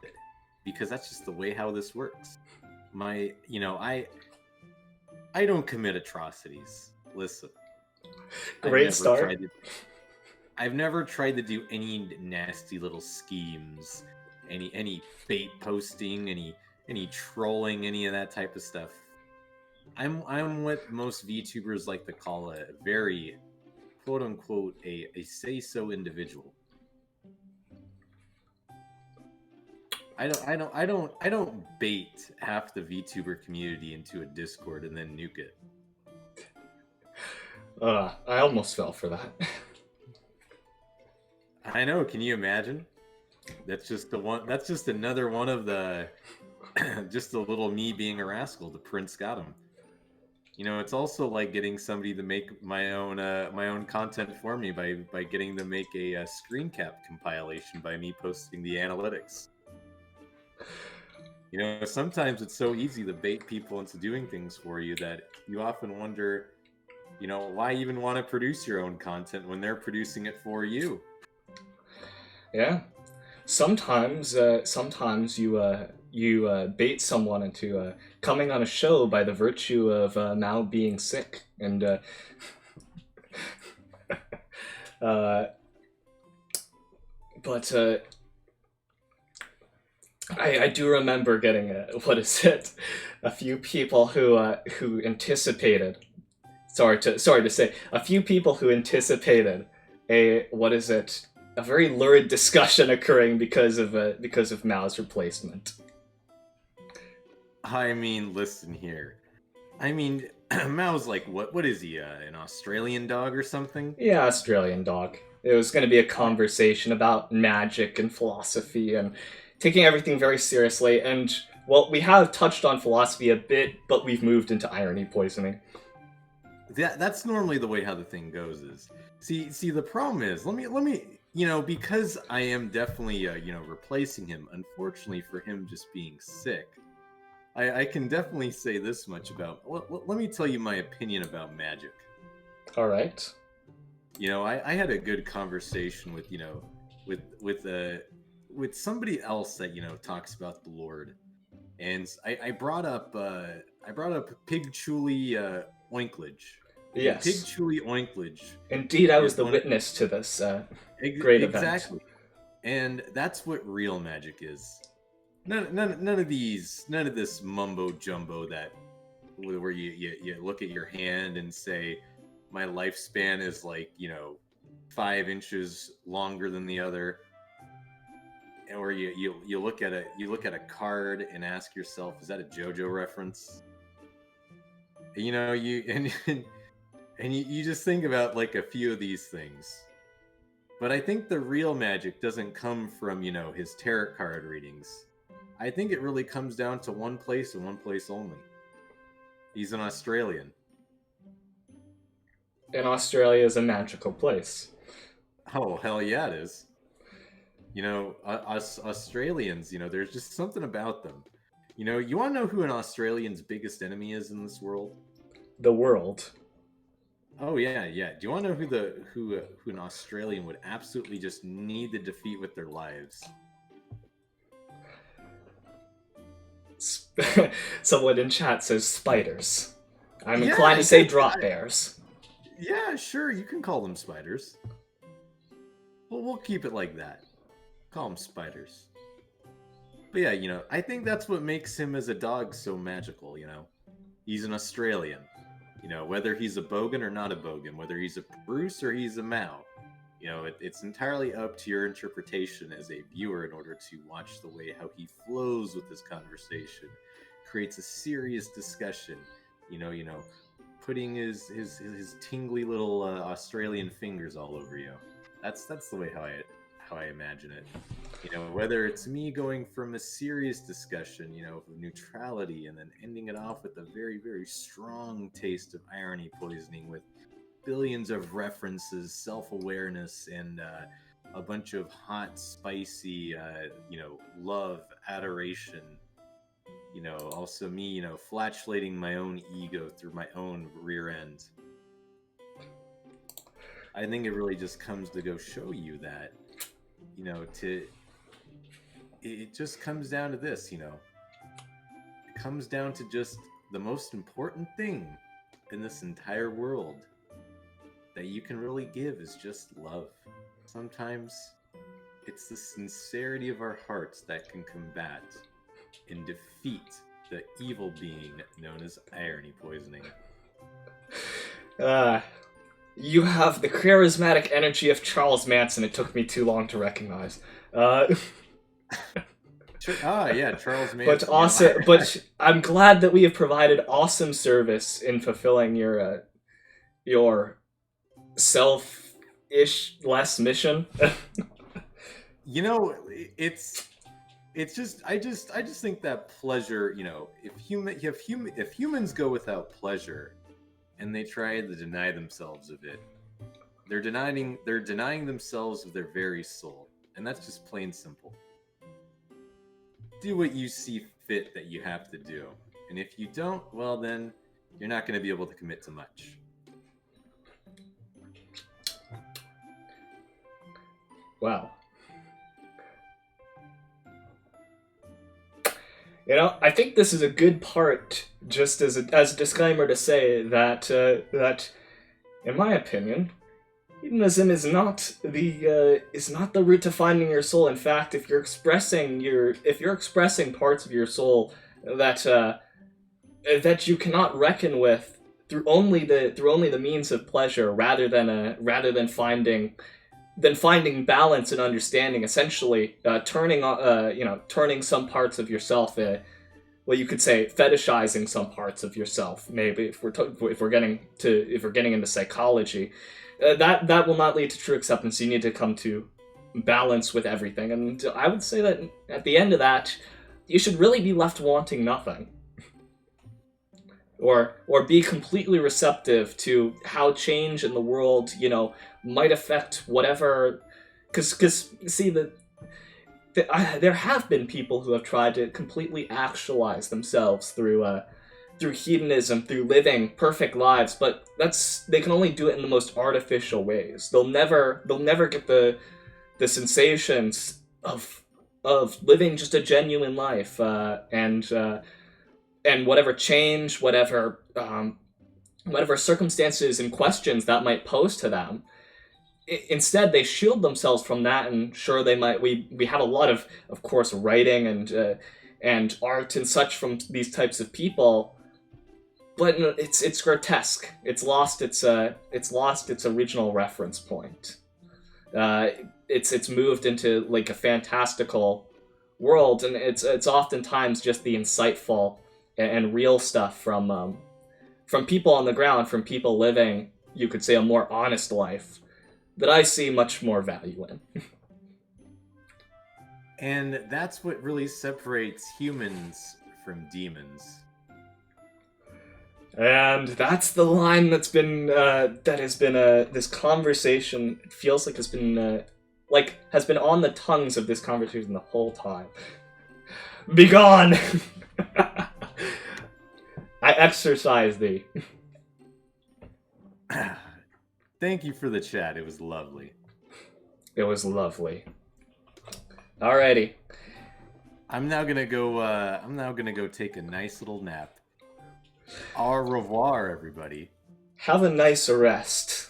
because that's just the way how this works. I don't commit atrocities. Listen, Great start. I've never tried to do any nasty little schemes, any bait posting, any trolling, any of that type of stuff. I'm what most VTubers like to call a very, quote unquote, a say-so individual. I don't bait half the VTuber community into a Discord and then nuke it. I almost fell for that. I know. Can you imagine? That's just another one of the, just a little me being a rascal. The prince got him. It's also like getting somebody to make my own content for me by getting them to make a screen cap compilation by me posting the analytics. Sometimes it's so easy to bait people into doing things for you that you often wonder, why even want to produce your own content when they're producing it for you? Yeah. Sometimes you bait someone into coming on a show by the virtue of now being sick, and but I do remember getting a few people who anticipated. Sorry to say, a few people who anticipated a very lurid discussion occurring because of Mao's replacement. I mean, listen here. I mean, Mao's like, what is he, an Australian dog or something? Yeah, Australian dog. It was going to be a conversation about magic and philosophy and taking everything very seriously. And, well, we have touched on philosophy a bit, but we've moved into irony poisoning. That's normally the way how the thing goes is. See, the problem is, let me, because I am definitely, replacing him, unfortunately for him just being sick, I can definitely say this much about, let me tell you my opinion about magic. All right. I had a good conversation with, with somebody else that, talks about the Lord. And I brought up Pig Chuli Oinklage. Yes. Pig Chuli Oinklage. Indeed, I was the witness to this great event. Exactly. And that's what real magic is. None of this mumbo jumbo where you look at your hand and say, my lifespan is 5 inches longer than the other. Or you look at a card and ask yourself, is that a JoJo reference? You just think about a few of these things. But I think the real magic doesn't come from, his tarot card readings. I think it really comes down to one place and one place only. He's an Australian. And Australia is a magical place. Oh, hell yeah, it is. Us Australians, there's just something about them. You want to know who an Australian's biggest enemy is in this world? The world. Oh yeah. Do you want to know who an Australian would absolutely just need to defeat with their lives? Someone in chat says spiders. I'm Yeah, inclined to I say guess drop bears. Yeah, sure, you can call them spiders. Well, we'll keep it like that. Call them spiders. But yeah, I think that's what makes him as a dog so magical, He's an Australian. Whether he's a bogan or not a bogan, whether he's a Bruce or he's a Mao, it's entirely up to your interpretation as a viewer in order to watch the way how he flows with this conversation, creates a serious discussion, putting his tingly little Australian fingers all over you. That's the way how I imagine it. Whether it's me going from a serious discussion, of neutrality, and then ending it off with a very, very strong taste of irony poisoning with billions of references, self-awareness, and a bunch of hot, spicy, love, adoration. Also me, flatulating my own ego through my own rear end. I think it really just comes to go show you that, it just comes down to this, it comes down to just the most important thing in this entire world that you can really give is just love. Sometimes it's the sincerity of our hearts that can combat and defeat the evil being known as irony poisoning. You have the charismatic energy of Charles Manson. It took me too long to recognize. Yeah, Charles Manson. But also, but I'm glad that we have provided awesome service in fulfilling your self-ish less mission. It's just I just think that pleasure, if humans go without pleasure and they try to deny themselves of it, they're denying themselves of their very soul. And that's just plain simple. Do what you see fit that you have to do. And if you don't, well then you're not going to be able to commit to much. Wow. I think this is a good part, just as a disclaimer, to say that that, in my opinion, hedonism is not the route to finding your soul. In fact, if you're expressing parts of your soul that you cannot reckon with through only the means of pleasure, rather than finding balance and understanding, essentially turning some parts of yourself, well, you could say fetishizing some parts of yourself, maybe, if we're getting into psychology, that will not lead to true acceptance. You need to come to balance with everything, and I would say that at the end of that, you should really be left wanting nothing. Or be completely receptive to how change in the world, might affect whatever. Because see, there have been people who have tried to completely actualize themselves through hedonism, through living perfect lives, but they can only do it in the most artificial ways. They'll never get the sensations of living just a genuine life, and whatever change, whatever circumstances and questions that might pose to them. Instead, they shield themselves from that, and sure, they might. We have a lot of course, writing and art and such from these types of people, but it's grotesque. It's lost its original reference point. It's moved into like a fantastical world, and it's oftentimes just the insightful and real stuff from people on the ground, from people living, you could say, a more honest life, that I see much more value in. And that's what really separates humans from demons. And that's the line that's been this conversation. It feels like has been on the tongues of this conversation the whole time. Begone! I exercise thee. Thank you for the chat. It was lovely. It was lovely. Alrighty. I'm now gonna go. I'm now gonna go take a nice little nap. Au revoir, everybody. Have a nice rest.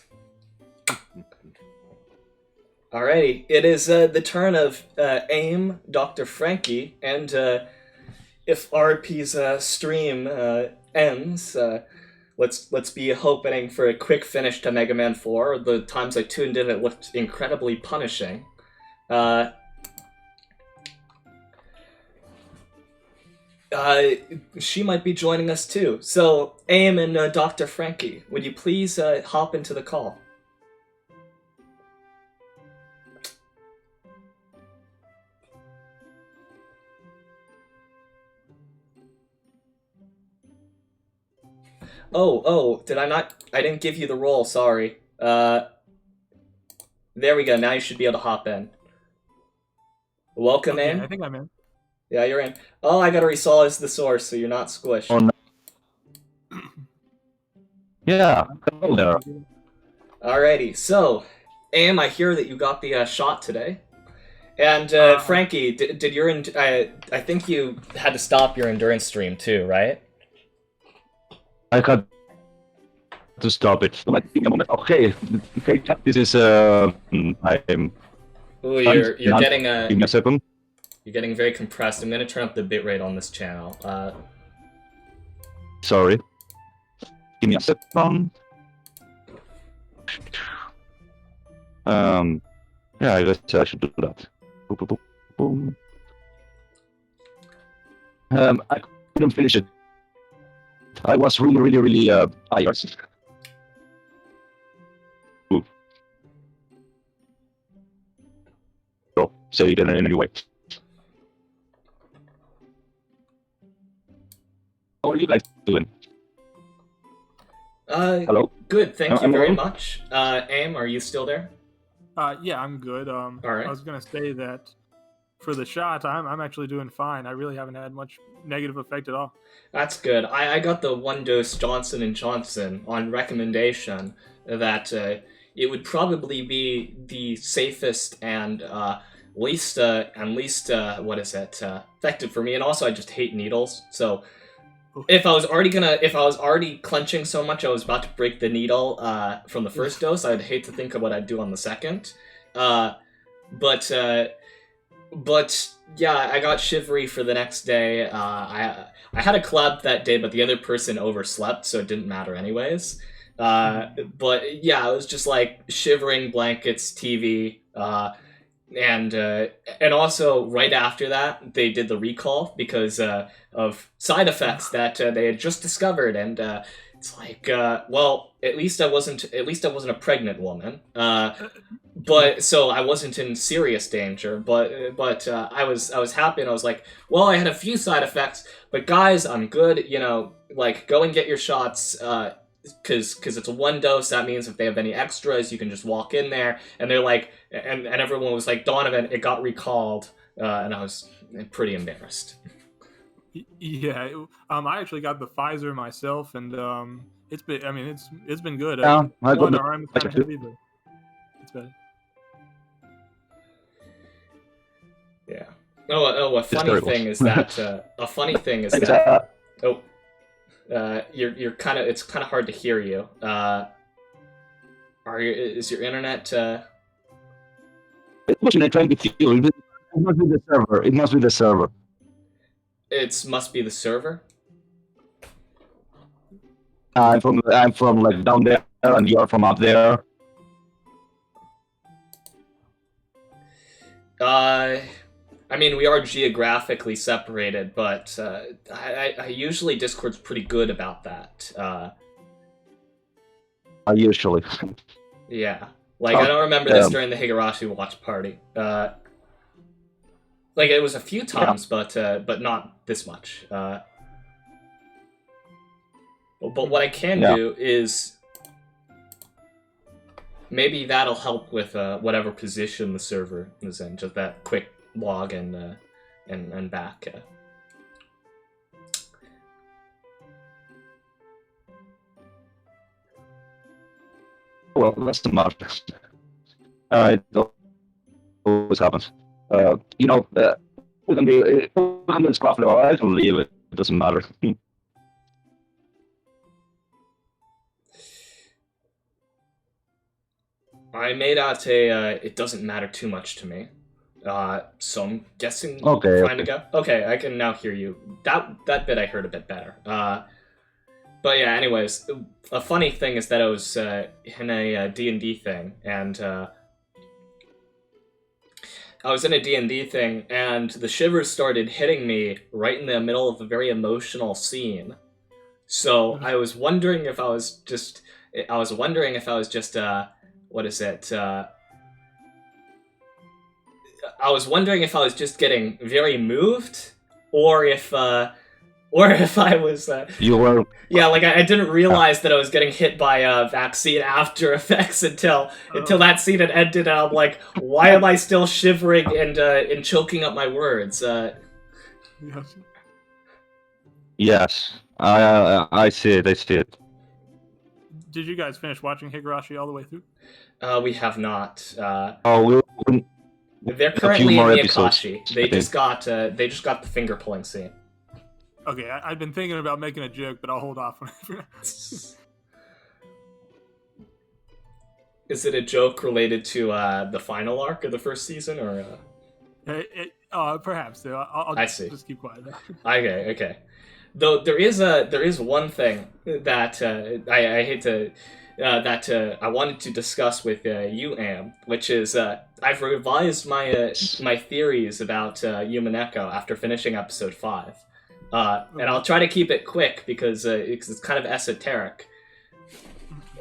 Alrighty, it is the turn of Dr. Frankey, and if RP's stream ends, let's be hoping for a quick finish to Mega Man 4. The times I tuned in, it looked incredibly punishing. She might be joining us too. So, Aim and Dr. Frankey, would you please hop into the call? Oh, did I not? I didn't give you the role, sorry. There we go, now you should be able to hop in. Welcome, Okay, Aim. I think I'm in. Yeah, you're in. Oh, I gotta resolize the source so you're not squished. Oh, no. Yeah, hello there. Alrighty, so, Aim, I hear that you got the shot today. And, Frankey, did your... I think you had to stop your endurance stream too, right? I had to stop it. Like, a moment. Okay, this is I'm. Ooh, you're getting Give me a second. You're getting very compressed. I'm gonna turn up the bitrate on this channel. Sorry. Give me a second. Yeah, I guess I should do that. Boom, boom, boom, boom. I couldn't finish it. I was really tired. Ooh. So, say it in any way. How are you guys doing? Hello? Good, thank you I'm very alone? much. Aim, are you still there? Yeah, I'm good. Alright. I was gonna say that for the shot, I'm actually doing fine. I really haven't had much negative effect at all. That's good. I got the one-dose Johnson & Johnson on recommendation that it would probably be the safest and least effective for me. And also, I just hate needles. So if I was already clenching so much I was about to break the needle from the first dose, I'd hate to think of what I'd do on the second. But yeah, I got shivery for the next day. I had a collab that day, but the other person overslept, so it didn't matter anyways. But yeah, I was just like shivering, blankets, TV, and also right after that they did the recall because of side effects that they had just discovered, and it's like, well, at least I wasn't a pregnant woman. But so I wasn't in serious danger, but I was happy, and I was like, well, I had a few side effects, but guys, I'm good. You know, like, go and get your shots, because it's a one dose. That means if they have any extras, you can just walk in there. And they're like, and everyone was like, Donovan, it got recalled, and I was pretty embarrassed. Yeah, I actually got the Pfizer myself, and it's been good. Yeah, I got One the arm is kind of Pfizer too. heavy, but it's better. Yeah. Oh, a funny terrible. thing is that you're kind of, it's kind of hard to hear you. Is your internet? It wasn't trying to feel. It must be the server. It must be the server. It must be the server. I'm from like down there, and you're from up there. I mean, we are geographically separated, but I usually Discord's pretty good about that. Usually. Yeah. Like, I don't remember this during the Higurashi watch party. Like, it was a few times, but not this much. But what I can do is maybe that'll help with whatever position the server is in. Just that quick log and back. Well, that's the matter. It always happens. You know, It's profitable. I can leave it. It doesn't matter. I made out a, it doesn't matter too much to me. So I'm guessing Okay, trying to go. Okay, I can now hear you. That bit I heard a bit better. But yeah, anyways, a funny thing is that I was in a D&D thing, and I was in a D&D thing, and the shivers started hitting me right in the middle of a very emotional scene. So I was wondering if I was just, what is it? I was wondering if I was just getting very moved, or if I was. You were. Yeah, like I didn't realize that I was getting hit by vaccine after effects until that scene had ended, and I'm like, why am I still shivering and choking up my words? Yes, I see it. I see it. Did you guys finish watching Higurashi all the way through? We have not. They're A few currently in more the episodes, Akashi. I They think. just got the finger pulling scene. Okay, I've been thinking about making a joke, but I'll hold off. Is it a joke related to the final arc of the first season, or? Perhaps. I'll I see. just keep quiet. Okay. Though there is one thing that I hate to that I wanted to discuss with you, Am, which is I've revised my theories about Yumaneko after finishing episode 5, and I'll try to keep it quick because it's kind of esoteric.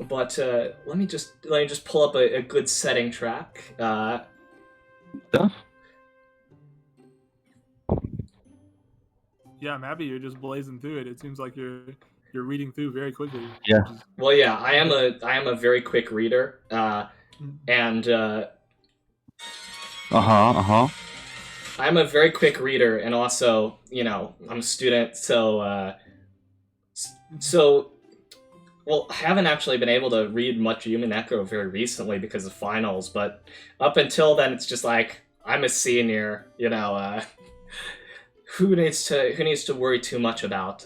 But let me just pull up a good setting track. Yeah. Yeah, I'm happy you're just blazing through it. It seems like you're reading through very quickly. Yeah. Well, yeah, I am a very quick reader, and I'm a very quick reader, and also, I'm a student, so well, I haven't actually been able to read much Yumaneko very recently because of finals, but up until then, it's just like, I'm a senior, who needs to worry too much about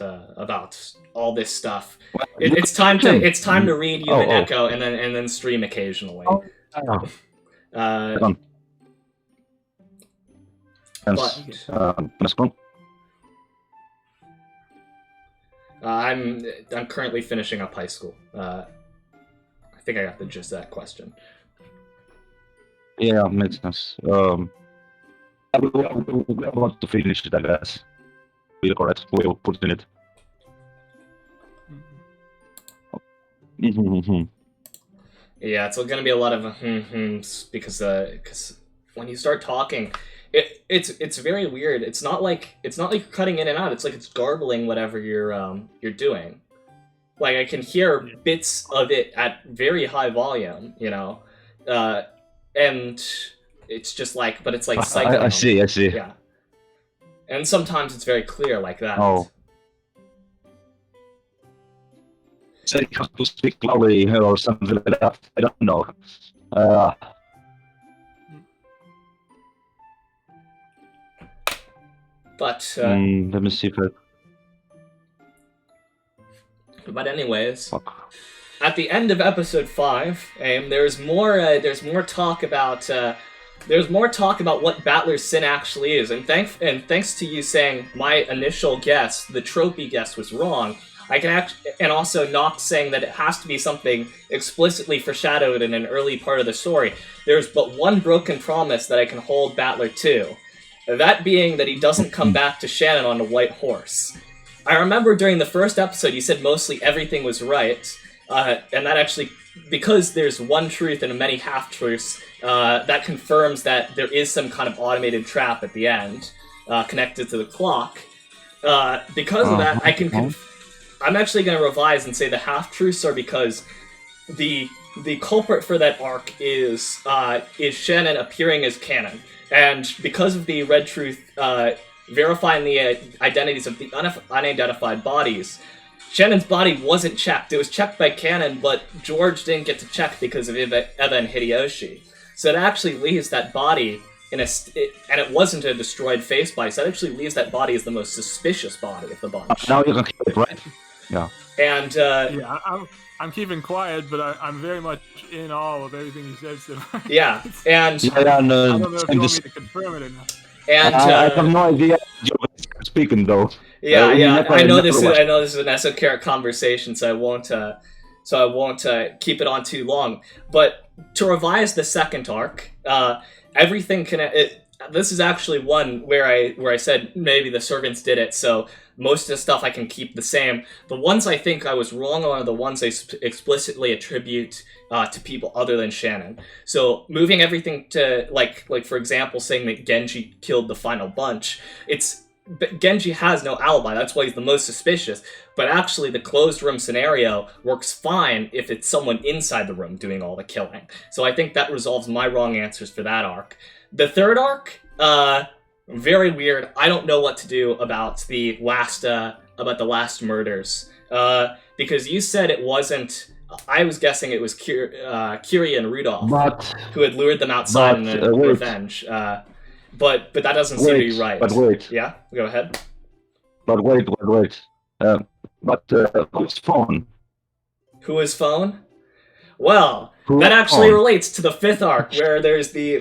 all this stuff? It's time to read Yumaneko and then stream occasionally. I'm currently finishing up high school. I think I got the gist of that question. Yeah, makes sense. I want to finish it, I guess. We're correct. We'll put in it. Yeah, it's gonna be a lot of because when you start talking, it's very weird. It's not like you're cutting in and out. It's like it's garbling whatever you're doing. Like I can hear bits of it at very high volume, and it's just like, but it's like cycling. I see. Yeah, and sometimes it's very clear like that. Oh. So you have to speak loudly or something like that. I don't know. But let me see if I... But anyways, Fuck. At the end of episode 5, there's more talk about what Battler's sin actually is, and thanks to you saying my initial guess, the tropey guess, was wrong. I can and also Nox saying that it has to be something explicitly foreshadowed in an early part of the story. There's but one broken promise that I can hold Battler to. That being that he doesn't come back to Shannon on a white horse. I remember during the first episode you said mostly everything was right, and that actually, because there's one truth and many half-truths, that confirms that there is some kind of automated trap at the end, connected to the clock. Because of that, I can I'm actually going to revise and say the half-truths are because the culprit for that arc is Shannon appearing as canon. And because of the red truth verifying the identities of the unidentified bodies, Shannon's body wasn't checked. It was checked by canon, but George didn't get to check because of Eva and Hideyoshi. So it actually leaves that body and it wasn't a destroyed face body, so that actually leaves that body as the most suspicious body of the bunch. Now you can kill it, right? Yeah. And Yeah, I'm keeping quiet, but I'm very much in awe of everything you said. So yeah, and Yeah, I don't know if and you want me to confirm it or not. and I have no idea you're speaking though. yeah, Never- I know never this is watched- an esoteric conversation, so I won't keep it on too long. But to revise the second arc, everything this is actually one where I said maybe the servants did it, so most of the stuff I can keep the same. The ones I think I was wrong on are the ones I explicitly attribute to people other than Shannon. So moving everything to like for example, saying that Genji killed the final bunch. But Genji has no alibi, that's why he's the most suspicious. But actually, the closed room scenario works fine if it's someone inside the room doing all the killing. So I think that resolves my wrong answers for that arc. The third arc, very weird. I don't know what to do about the last murders. Because you said it wasn't. I was guessing it was Kiri and Rudolph who had lured them outside in revenge. But that doesn't seem to be right. But wait. Yeah, go ahead. But wait. Whose phone? Who is phone? Well, Who that actually phone? relates to the fifth arc, where there's the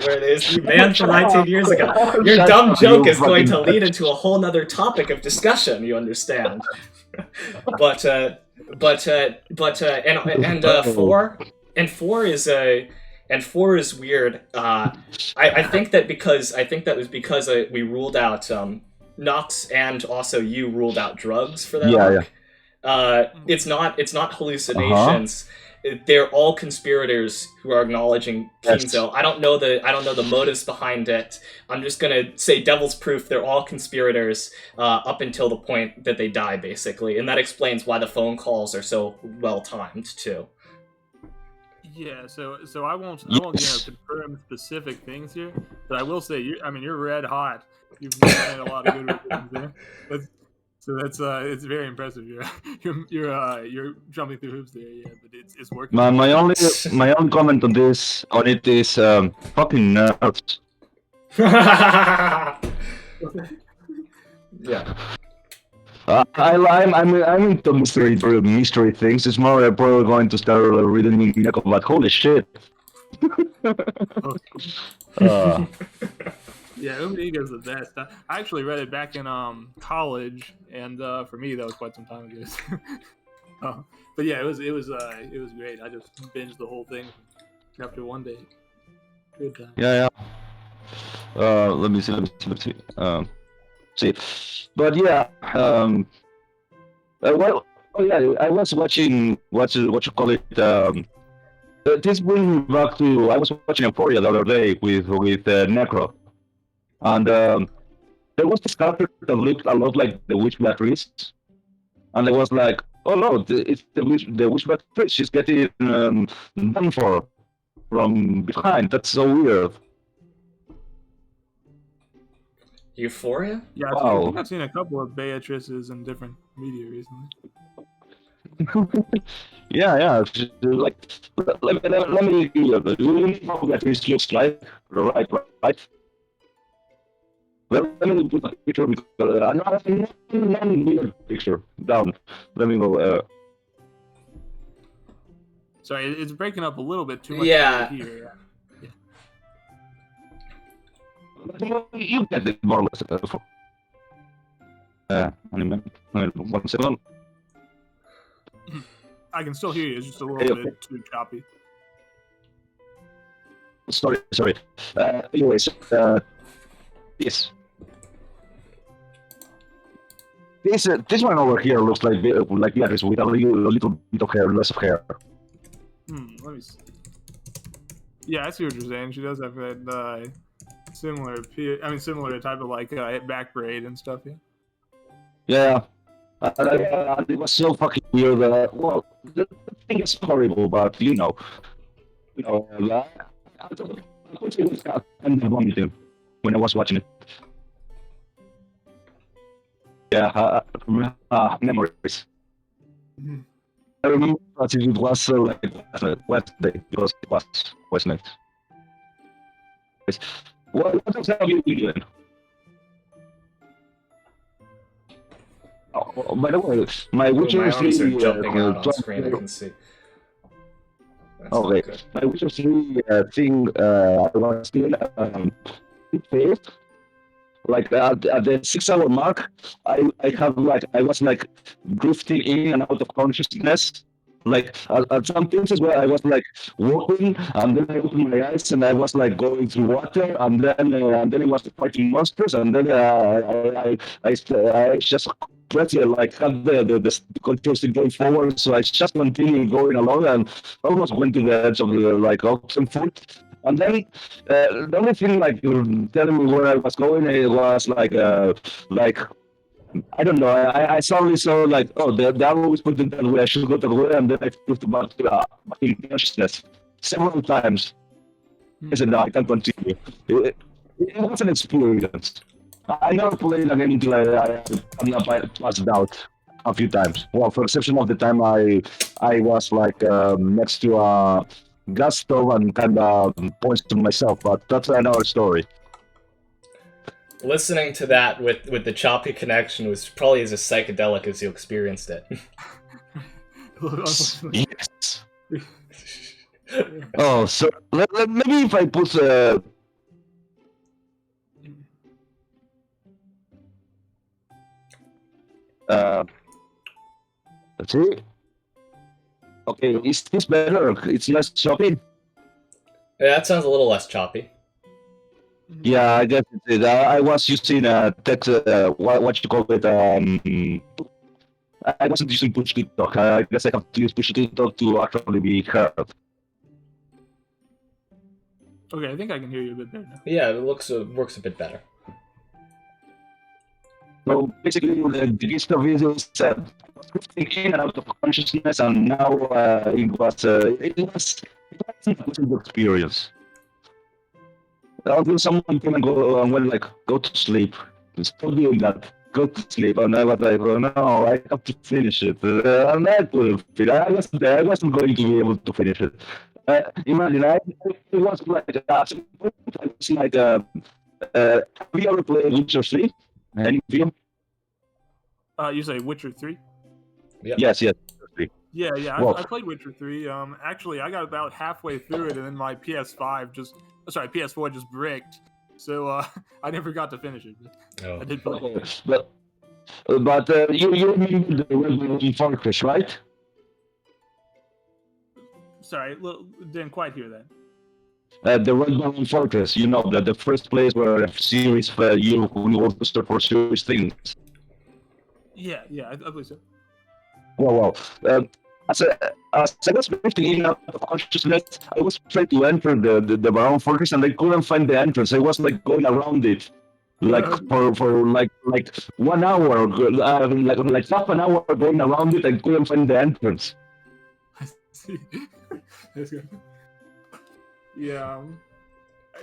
man from 19 years ago. Your Shut dumb up, joke you is going to fucking- lead into a whole nother topic of discussion. You understand? But four is weird. I think that was because we ruled out Nox, and also you ruled out drugs for that arc. It's not hallucinations. They're all conspirators who are acknowledging Kinzo. I don't know the motives behind it. I'm just gonna say devil's proof. They're all conspirators up until the point that they die, basically, and that explains why the phone calls are so well timed too. Yeah, so I won't confirm specific things here, but I will say you're red hot. You've made a lot of good revisions there. It's very impressive. You're jumping through hoops there, yeah, but it's working. My only comment on it is fucking nerds. Yeah. I'm into mystery things. It's more probably going to start reading Minako, but holy shit. Yeah, Umniga's the best. I actually read it back in college, and for me that was quite some time ago. But yeah, it was great. I just binged the whole thing after one day. Good time. Yeah. Let me see. See. But yeah, I was watching what you call it. This brings me back to I was watching Euphoria the other day with Necro, and there was this character that looked a lot like the witch Beatrice, and I was like, oh no, it's the witch Beatrice. She's getting done for from behind. That's so weird. Euphoria? Yeah, Wow. I've seen a couple of Beatrices in different media recently. Yeah. Like, let me you know what Beatrice looks like, right? Well, let me put a picture because not weird picture down. Let me go. Sorry, it's breaking up a little bit too much. Yeah. Here. You get it more or less. One second. I can still hear you. It's just a little Okay. bit too choppy. Sorry. Anyways, this one over here looks like Beatrice with a little bit of hair, less of hair. Let me see. Yeah, I see what you're saying. She does have that similar type of like back braid and stuff. Yeah. Yeah. It was so fucking weird. Well, the thing is horrible, but you know, I ended up vomiting when I was watching it. Yeah, memories. I remember that it was like Wednesday because it was night. what else have you been doing? Oh, by the way, my Oh, Witcher my arms are 3 jumping out on screen. I can see. That's not okay, good. my Witcher 3 thing, I was still phased. Like at the 6 hour mark, I was like drifting in and out of consciousness. Like at some places where I was like walking, and then I opened my eyes and I was like going through water, and then it was fighting monsters, and then I just pretty like had the control stick going forward, so I just continued going along and almost went to the edge of the like oxen foot. And then the only thing like telling me where I was going, it was like I don't know. I suddenly saw like, oh, the arrow was pointing that way. I should go that way, and then I flipped back in consciousness several times. I said, no, I can't continue. It was an experience. I never played again until I passed out a few times. Well, for exception of the time I was like next to a gas stove and kind of poisoned myself, but that's another story. Listening to that with the choppy connection was probably as psychedelic as you experienced it. Yes. Oh, so maybe if I put let's see. Okay, is this better? It's less choppy. Yeah, that sounds a little less choppy. Yeah, I guess it is. I was using text. What you call it? I wasn't using push to talk. I guess I have to use push to talk to actually be heard. Okay, I think I can hear you a bit better now. Yeah, it works a bit better. So basically, the gist of it is drifting in and out of consciousness, and now it was a pleasant experience. Until someone came and went like, go to sleep. Stop doing that. Go to sleep. And I was like, oh no, I have to finish it. And I couldn't finish. I wasn't going to be able to finish it. Imagine, it was like, I was like, have you ever played Witcher 3? Any of you? You say Witcher 3? Yep. Yes. Yeah, Well- I played Witcher 3. Actually, I got about halfway through it, and then my PS4 just bricked. So I never got to finish it. Oh. I did play. But you remember the Red Fortress, right? Sorry, didn't quite hear that. The Red Baron Fortress, you know, the first place where series you want to start for serious things. Yeah, I believe so. Well. As I was drifting in and out of consciousness, I was trying to enter the Baron Fortress, and I couldn't find the entrance. I was like going around it, like for like 1 hour, like half an hour going around it. I couldn't find the entrance. I see. That's good. Yeah.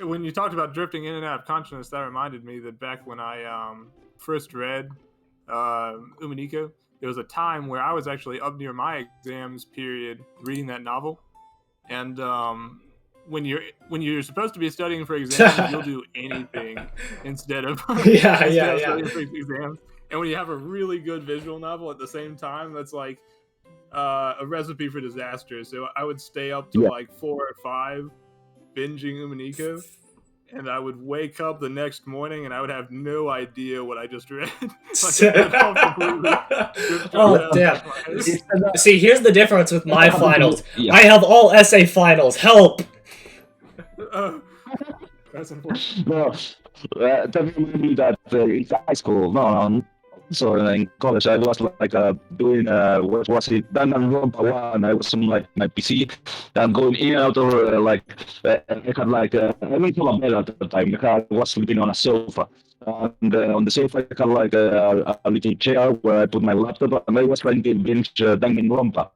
When you talked about drifting in and out of consciousness, that reminded me that back when I first read Umineko, there was a time where I was actually up near my exams period reading that novel, and when you're supposed to be studying for exams, you'll do anything instead of studying for exams. And when you have a really good visual novel at the same time, that's like a recipe for disaster. So I would stay up to like 4 or 5 binging Umineko, and I would wake up the next morning and I would have no idea what I just read. Oh, damn. See, here's the difference with my finals. I have all essay finals. Help! That's unfortunate. No, that reminded me that in high school, so in college, I was like doing what was it? Danganronpa 1. I was on like my PC and going in and out of I had like I went to a bed at the time. I was sleeping on a sofa. And on the sofa, I had like a little chair where I put my laptop, and I was trying to binge Danganronpa.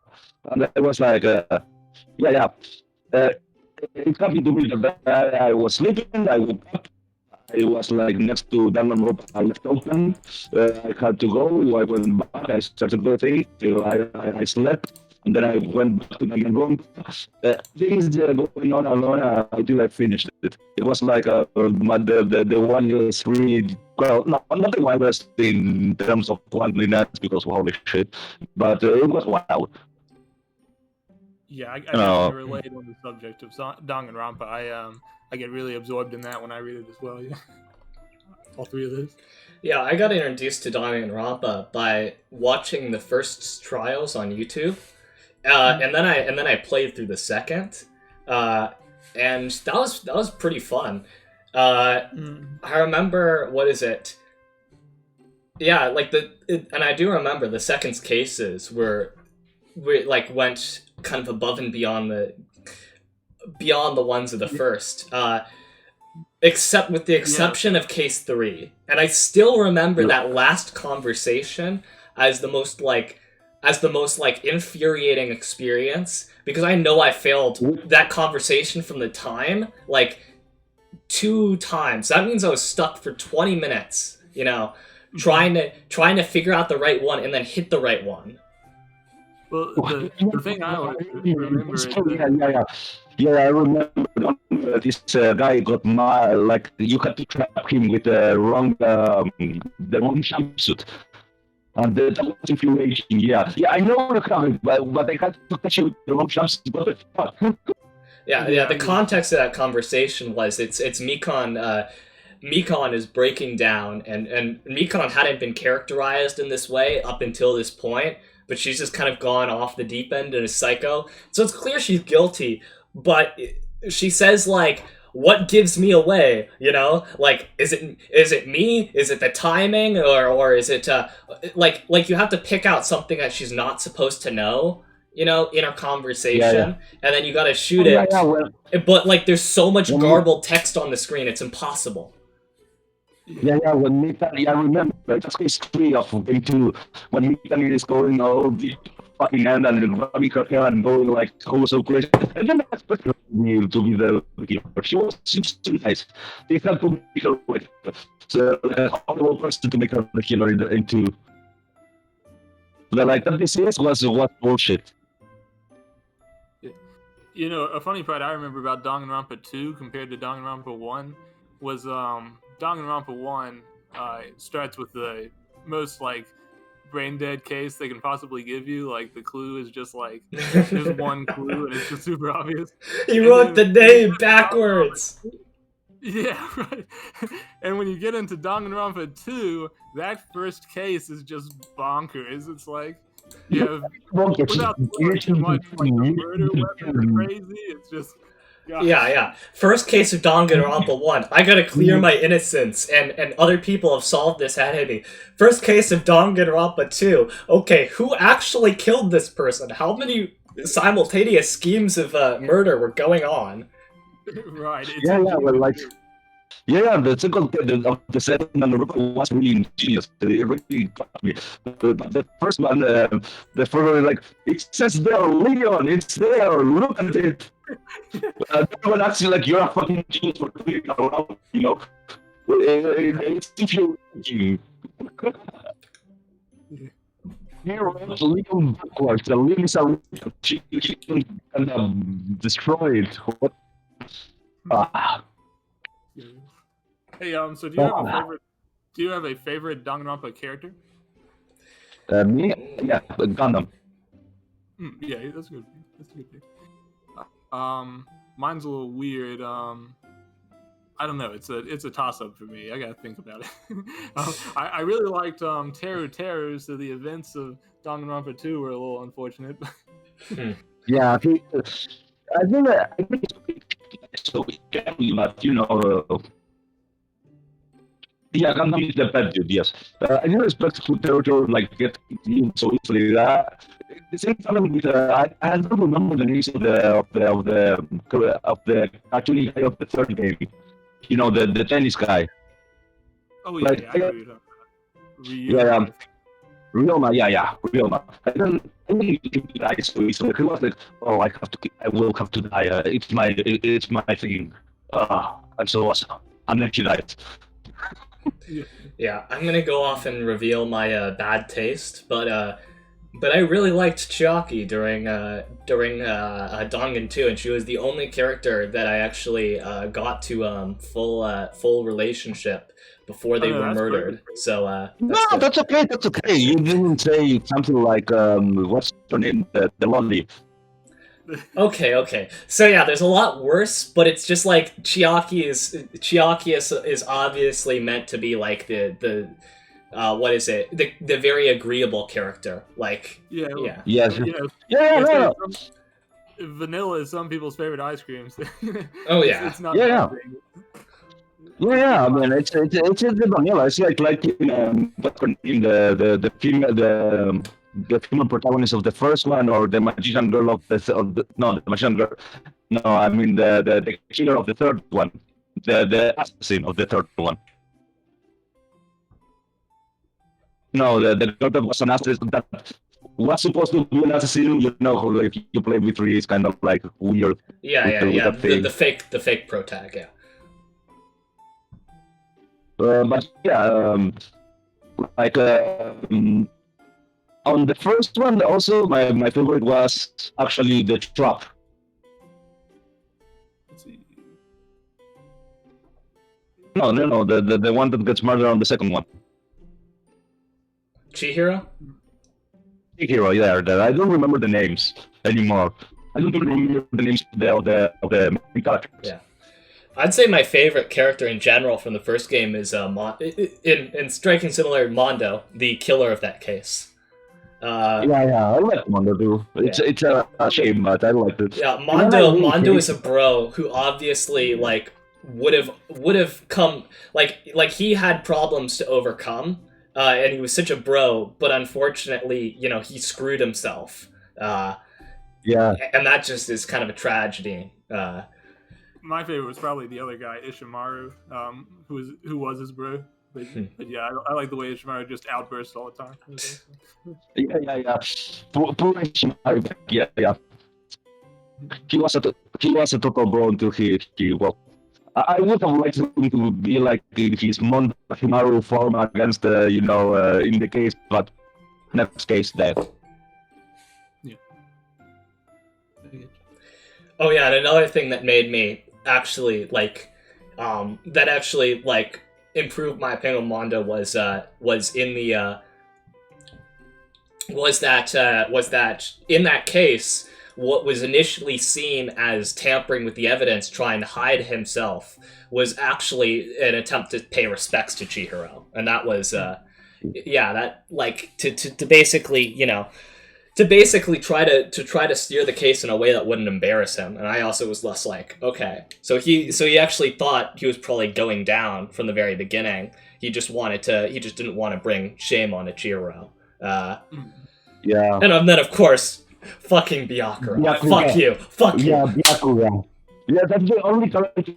And I was like, it happened to me that I was sleeping. I woke up. It was like next to Danganronpa. I left open. I had to go. I went back. I started the thing till I slept. and then I went back to my room. Things going on alone until I finished it. It was like the one was really well, not the wildest in terms of cleanliness because holy shit, but it was wild. Yeah, I definitely relate on the subject of Danganronpa. I get really absorbed in that when I read it as well. Yeah, all three of those. Yeah, I got introduced to Danganronpa by watching the first trials on YouTube, and then I played through the second, and that was pretty fun. I remember, what is it? Yeah, like and I do remember the second's cases like went kind of above and beyond the ones of the first. Except with the exception of case 3. And I still remember that last conversation as the most infuriating experience, because I know I failed that conversation from the time like 2 times. That means I was stuck for 20 minutes, you know, trying to figure out the right one and then hit the right one. Well, the thing I always remember is that... Yeah, I remember this guy got mad. Like you had to trap him with the wrong jumpsuit, and that was infuriating. Yeah, I know the comic, but I had to catch you with the wrong jumpsuit. Yeah. The context of that conversation was it's Mikon. Mikon is breaking down, and Mikon hadn't been characterized in this way up until this point, but she's just kind of gone off the deep end and is psycho. So it's clear she's guilty. But she says, like, what gives me away, you know? Like, is it me? Is it the timing? Or is it, like you have to pick out something that she's not supposed to know, you know, in her conversation, and then you gotta shoot it. But, like, there's so much garbled text on the screen, it's impossible. When Nathan, I remember, that's case 3 of game 2, when Nathan is going all the fucking end and grabbing her hair and going like, oh, so crazy. And then I expected me to be the killer. She was so nice. They had to make her with so a horrible person to make her the killer in 2. But like, that this was bullshit. You know, a funny part I remember about Danganronpa 2 compared to Danganronpa 1 was Danganronpa 1 starts with the most like brain dead case they can possibly give you. Like the clue is just like there's one clue and it's just super obvious. He wrote the name backwards. Yeah, right. And when you get into Danganronpa 2, that first case is just bonkers. It's like you have without too much like the murder weapon crazy. It's just Yeah. First case of Danganronpa 1. I gotta clear my innocence, and other people have solved this ahead of me. First case of Danganronpa 2. Okay, who actually killed this person? How many simultaneous schemes of murder were going on? Right. The second of the second and the was really ingenious. It really got me. The first one, the first one, like, it says there, Leon, it's there, look at it. Everyone acts like you're a fucking genius for doing it around, you know. It's infuriating. Here, Leon backwards, the Leon is a she can destroy it. What? Hey, so do you have a favorite? Do you have a favorite Danganronpa character? Me? Yeah, Gundam. Yeah, that's good. That's a good pick. Mine's a little weird. I don't know. It's a toss up for me. I gotta think about it. I really liked Teru, so the events of Danganronpa 2 were a little unfortunate. Yeah, I think it's so scary, but you know. Yeah, Gundam is the bad dude, yes. I didn't expect to Teru like get you so easily. The same time with I don't remember the names of the actually guy of the third game. You know, the tennis guy. Oh yeah, like, I know you're talking about. Ryoma, Ryoma. I didn't die so easily. He was like, oh, I will have to die. It's my thing. I'm so awesome. And then she died. Yeah, I'm gonna go off and reveal my bad taste, but But I really liked Chiaki during Dangan 2, and she was the only character that I actually got to full relationship before they Oh, no, were that's murdered. perfect. So No, that's good. that's okay. That's okay. You didn't say something like what's her name? The lolly. Okay. So yeah, there's a lot worse, but it's just like Chiaki is obviously meant to be like the what is it? The very agreeable character. Like Yeah, yeah. Yes. you know, Yeah, they say no, vanilla is some people's favorite ice creams. Oh, yeah. It's not Yeah, a yeah. bad thing. yeah. I mean, it's the vanilla. It's like in the female the female protagonist of the first one, or the magician girl of the no, the magician girl. No, I mean the killer of the third one, the assassin of the third one. No, the girl that was an assassin that was supposed to be an assassin. You know, who, if you play with three, it's kind of like weird with that thing. The fake protag, yeah. But yeah, like on the first one, also my favorite was actually the trap. Let's see. No, the one that gets murdered on the second one. Chihiro? Big hero, yeah, that I don't remember the names anymore. I don't even remember the names of the main characters. Yeah. I'd say my favorite character in general from the first game is in striking similar Mondo, the killer of that case. Yeah, I like Mondo too. It's a shame, but I liked it. Yeah, And then I really Mondo is hate- a bro who obviously like would have come like he had problems to overcome, and he was such a bro, but unfortunately, you know, he screwed himself, Yeah, and that just is kind of a tragedy. My favorite was probably the other guy, Ishimaru, who was his bro. But yeah, I like the way Ishimaru just outbursts all the time. yeah. Poor Ishimari, yeah. He was a total bro until he well. I would have liked him to be like his Mondo Himaru form against the in the case, but next case death. Oh yeah, and another thing that made me actually that actually improved my opinion of Mondo was in the was that in that case, what was initially seen as tampering with the evidence, trying to hide himself, was actually an attempt to pay respects to Chihiro, and that was that to basically try to steer the case in a way that wouldn't embarrass him. And I also was less like, okay, so he actually thought he was probably going down from the very beginning. He just didn't want to bring shame on Chihiro. Yeah. And then of course, fucking Byakuya. Byakuya. Fuck you. Yeah, Byakuya. Yeah, that's the only character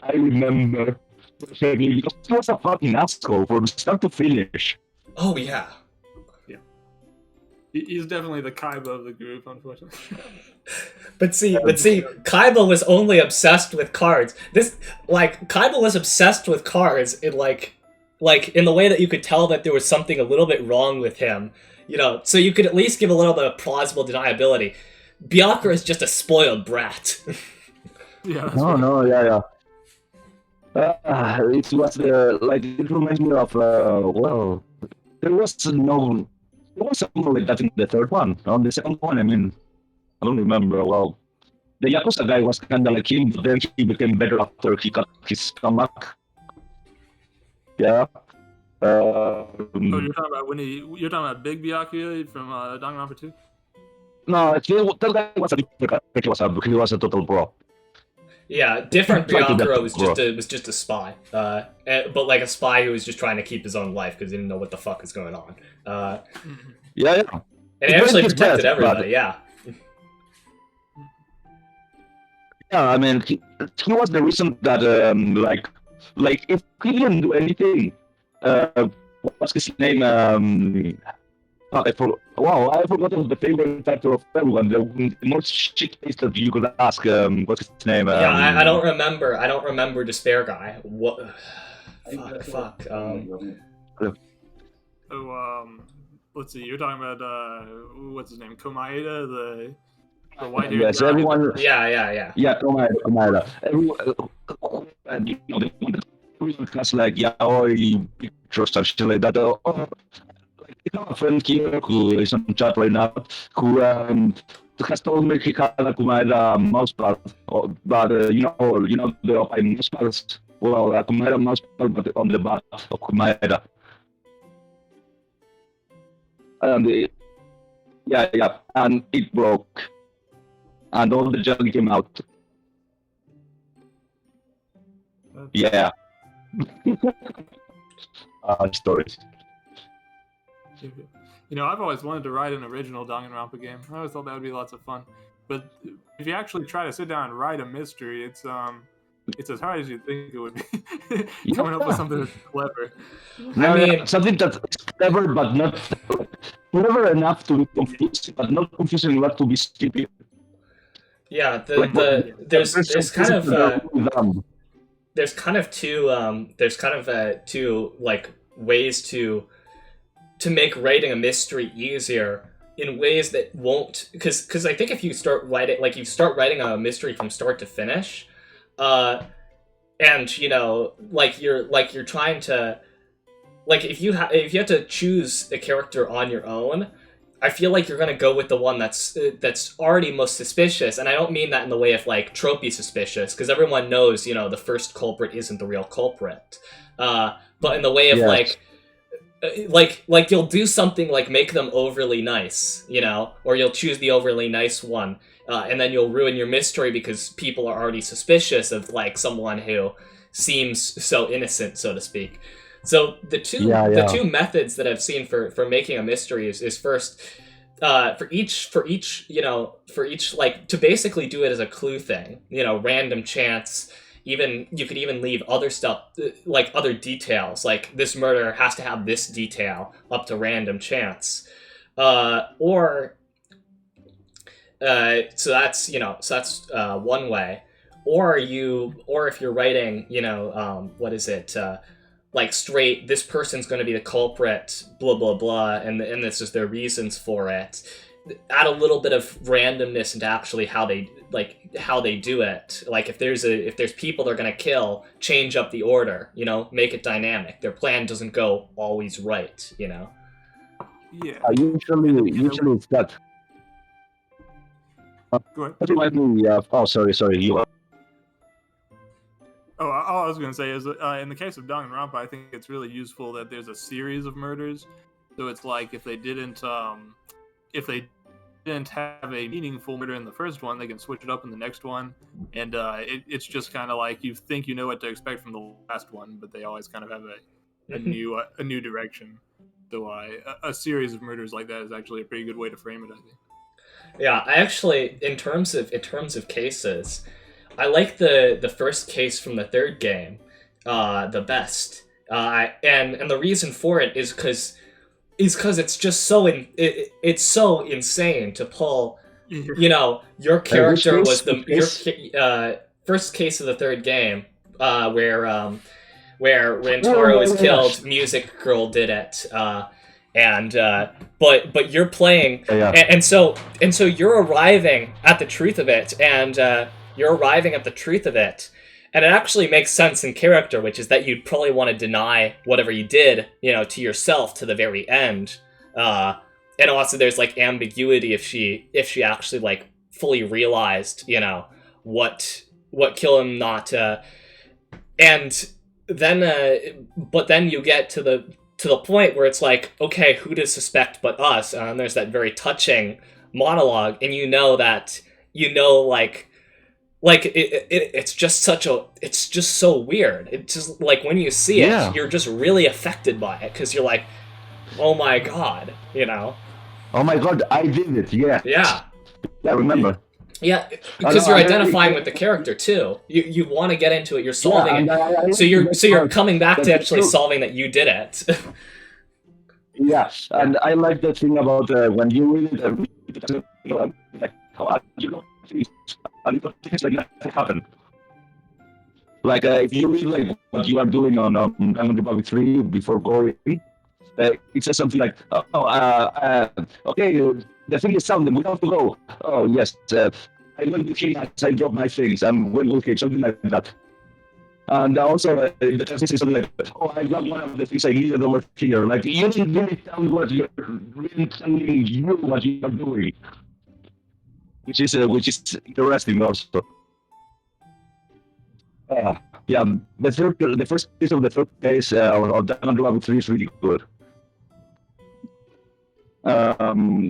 I remember. He was a fucking asshole from start to finish. Oh yeah. He's definitely the Kaiba of the group, unfortunately. But see, Kaiba was only obsessed with cards. Kaiba was obsessed with cards in in the way that you could tell that there was something a little bit wrong with him. So you could at least give a little bit of plausible deniability. Byakuya is just a spoiled brat. Yeah. Yeah. It was it reminds me of there was something like that in the third one. On the second one, I mean, I don't remember. Well, the Yakuza guy was kind of like him, but then he became better after he got his stomach. Yeah. Oh, you're talking about Big Byakuya from Danganronpa 2? No, that guy was a different guy. He was a total bro. Yeah, different Byakuya was just a spy, but like a spy who was just trying to keep his own life because he didn't know what the fuck is going on. Yeah. And he actually protected everybody. Yeah. Yeah, I mean, he was the reason that if he didn't do anything, what's his name? I forgot the favorite factor of everyone. The most shit face that you could ask. What's his name? Yeah, I don't remember. I don't remember Despair Guy. What? Fuck. let's see, you're talking about what's his name, Komaeda, the white-haired Yes, guy. everyone. Yeah. Yeah, Komaeda. Everyone, and the one that everyone has like yaoi pictures and shit like that. Like, a friend here who is on chat right now who has told me he had a Kumaeda mousepad, but the Opai mousepads. Well, a Kumaeda mousepad, but on the back of Kumaeda. And and it broke, and all the jelly came out. Yeah. Stories. I've always wanted to write an original Danganronpa game. I always thought that would be lots of fun. But if you actually try to sit down and write a mystery, it's as hard as you think it would be. Coming up with something that's clever. I mean, something that's clever but not clever enough to be confusing, but not confusing enough to be stupid. Yeah, there's kind of two like ways to make writing a mystery easier in ways that won't, because I think if you start writing a mystery from start to finish, and you're trying to, like, if you have to choose a character on your own, I feel like you're gonna go with the one that's already most suspicious, and I don't mean that in the way of like tropey suspicious, because everyone knows the first culprit isn't the real culprit, but in the way of like you'll do something like make them overly nice, or you'll choose the overly nice one, and then you'll ruin your mystery because people are already suspicious of like someone who seems so innocent, so to speak. So the two methods that I've seen for making a mystery is first, for each like to basically do it as a clue thing, random chance. Even you could even leave other stuff, like other details, like this murder has to have this detail up to random chance, so that's one way. Or if you're writing, like straight, this person's going to be the culprit, blah blah blah, and this is their reasons for it. Add a little bit of randomness into actually how they do it. Like if there's people they're gonna kill, change up the order. Make it dynamic. Their plan doesn't go always right. Yeah. Usually it's that. Go ahead. That reminds me of. Oh, sorry. You. Oh, all I was going to say is, in the case of Danganronpa, I think it's really useful that there's a series of murders. So it's like if they didn't have a meaningful murder in the first one, they can switch it up in the next one, and it's just kind of like you think you know what to expect from the last one, but they always kind of have a new direction. So a series of murders like that is actually a pretty good way to frame it, I think. Yeah, I actually, in terms of cases, I like the first case from the third game the best, and the reason for it is because it's just so it's so insane to pull. Your character was your first case of the third game, where Rentaro was killed. Music Girl did it, but you're playing, and so you're arriving at the truth of it, and it actually makes sense in character, which is that you'd probably want to deny whatever you did, to yourself to the very end. And also there's like ambiguity if she actually like fully realized, what killed him, not. And then, but then you get to the point where it's like, okay, who to suspect but us? And there's that very touching monologue, and it's just so weird. It's just like when you see it, you're just really affected by it because you're like, oh my god, Oh my god, I did it. Yeah. Yeah. I remember. Yeah, because you're identifying with the character too. You want to get into it. You're solving it. So you're coming back to actually solving that you did it. Yeah, and I like the thing about when you read it, like how things like that happen. Like if you read like what you are doing on Diamond Republic 3 before going, it says something like, okay, the thing is sounding, we have to go. Oh, yes, I will be here as I drop my things. I'm well okay, something like that. And also, the transition is something like, oh, I got one of the things I needed over here. Like, you didn't really tell what you're really telling you what you're doing, which is interesting also. Uh, yeah, the first piece of the third case of Diamond Dragon 3 is really good.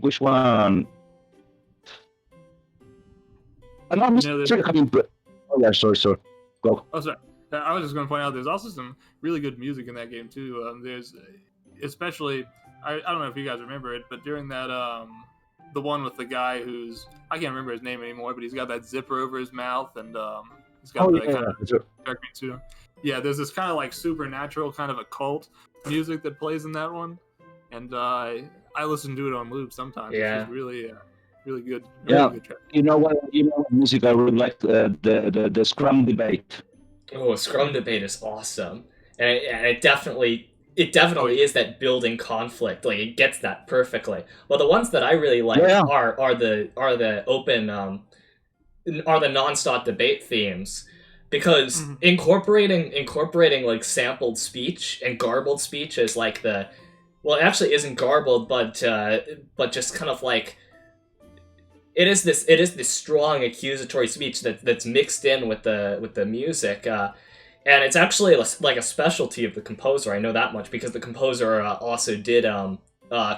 Which one? I'm not necessarily having. Oh yeah, sorry. Go. Oh, sorry. I was just going to point out there's also some really good music in that game too. There's especially I don't know if you guys remember it, but during that the one with the guy who's I can't remember his name anymore, but he's got that zipper over his mouth and he's got sure. Yeah, there's this kind of like supernatural kind of occult music that plays in that one, and I listen to it on loop sometimes. Yeah. It's just really really good. Yeah, good track. You know what music I really like? The Scrum debate. Oh, Scrum debate is awesome, and it definitely is that building conflict. Like it gets that perfectly. Well, the ones that I really like are the open are the nonstop debate themes, because incorporating like sampled speech and garbled speech is like it actually isn't garbled, but just kind of like. It is this strong accusatory speech that's mixed in with the music, and it's actually like a specialty of the composer. I know that much because the composer also did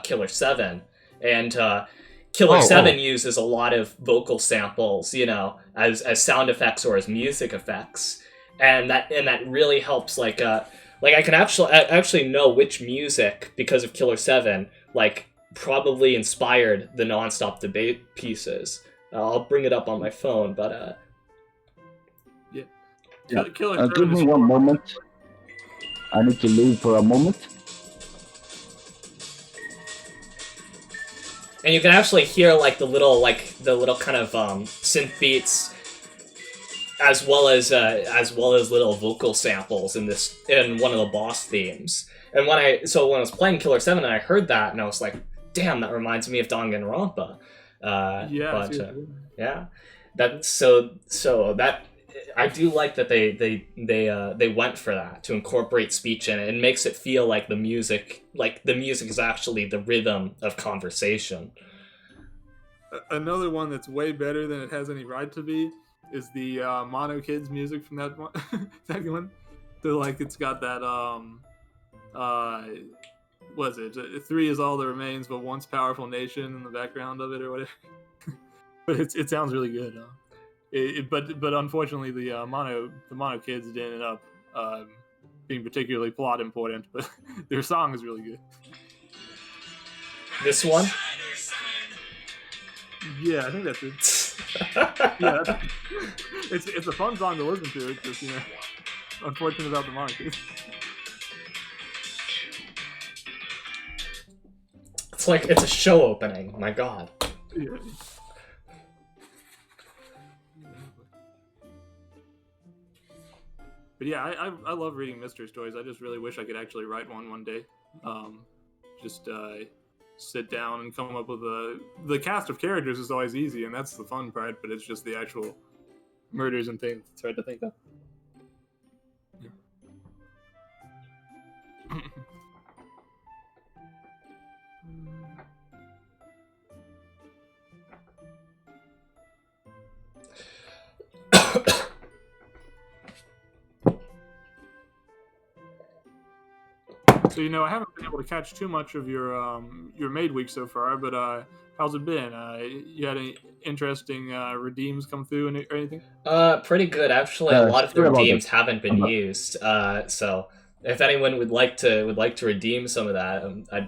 Killer 7, and Killer 7 uses a lot of vocal samples, as sound effects or as music effects, and that really helps. Like I can actually know which music because of Killer 7 probably inspired the nonstop debate pieces. I'll bring it up on my phone, but yeah. Give me one moment. I need to leave for a moment. And you can actually hear the little kind of synth beats, as well as little vocal samples in one of the boss themes. And when I was playing Killer 7 and I heard that, and I was like, damn, that reminds me of Danganronpa. That I do like that they went for that, to incorporate speech in it. It makes it feel like the music is actually the rhythm of conversation. Another one that's way better than it has any right to be is the Mono Kids music from that one. Second one. So it's got that was it 3 is all that remains but once powerful nation in the background of it or whatever. But it sounds really good. But unfortunately the Mono Kids didn't end up being particularly plot important, but their song is really good. This one? Yeah, I think that's it. Yeah, it's a fun song to listen to. It's just unfortunate about the Mono Kids. It's a show opening. My God. Yeah. But yeah, I love reading mystery stories. I just really wish I could actually write one day. Just sit down and come up with the cast of characters is always easy, and that's the fun part. But it's just the actual murders and things it's hard to think of. Yeah. So I haven't been able to catch too much of your Maid week so far, but how's it been? You had any interesting redeems come through or anything? Pretty good actually. A lot of the redeems haven't been used. So if anyone would like to redeem some of that, I'd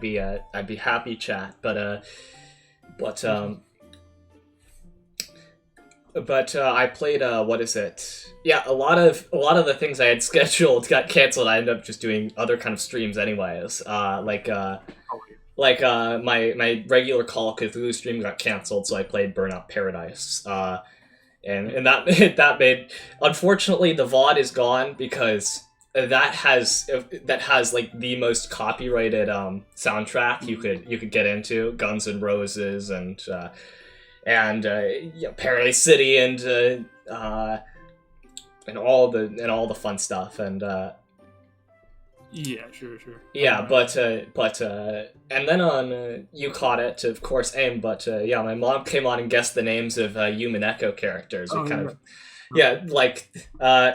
be happy chat. But I played what is it? Yeah, a lot of the things I had scheduled got canceled. I ended up just doing other kind of streams anyways. My regular Call of Cthulhu stream got canceled, so I played Burnout Paradise. And that made, unfortunately, the VOD is gone because that has like the most copyrighted soundtrack you could get into, Guns N' Roses and Paradise City and all the fun stuff and Yeah, sure. yeah, but and then on You Caught It, of course, AIM, but yeah, my mom came on and guessed the names of Human Echo characters. Oh, kind yeah. of, yeah, like,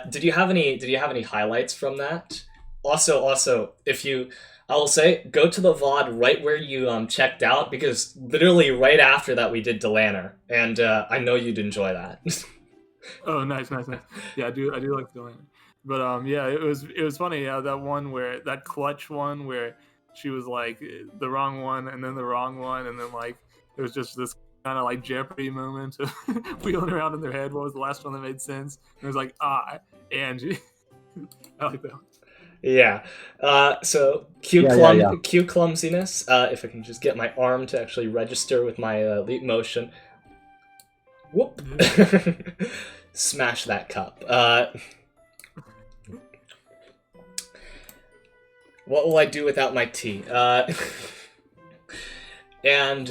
did you have any highlights from that? Also, I will say, go to the VOD right where you checked out, because literally right after that we did Delanner, and I know you'd enjoy that. Oh, nice. Yeah, I do like Delaney. But yeah, it was funny. That one where that clutch one where she was like the wrong one and then the wrong one, and then like it was just this kind of like Jeopardy moment of wheeling around in their head. What was the last one that made sense? And it was like Angie. I like that one. Yeah. So cue clumsiness. If I can just get my arm to actually register with my leap motion. Whoop. Smash that cup. What will I do without my tea? And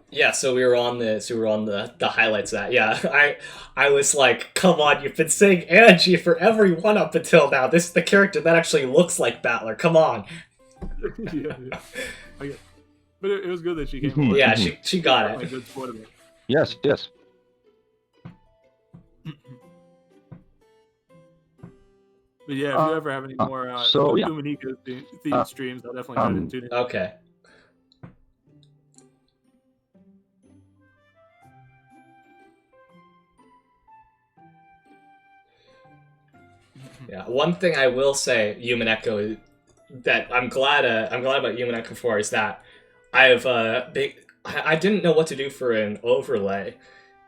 yeah, so we were on the highlights of that. Yeah, I was like, come on, you've been saying Angie for everyone up until now. This is the character that actually looks like Battler. Come on. Yeah. Okay. But it was good that she came. Yeah, she got it. Like, good sport of it. Yes. But yeah, if you ever have any more Umanika theme streams, I'll definitely tune in. Okay. Yeah, one thing I will say, Human Echo, is that I'm glad about Human Echo 4 is that I didn't know what to do for an overlay,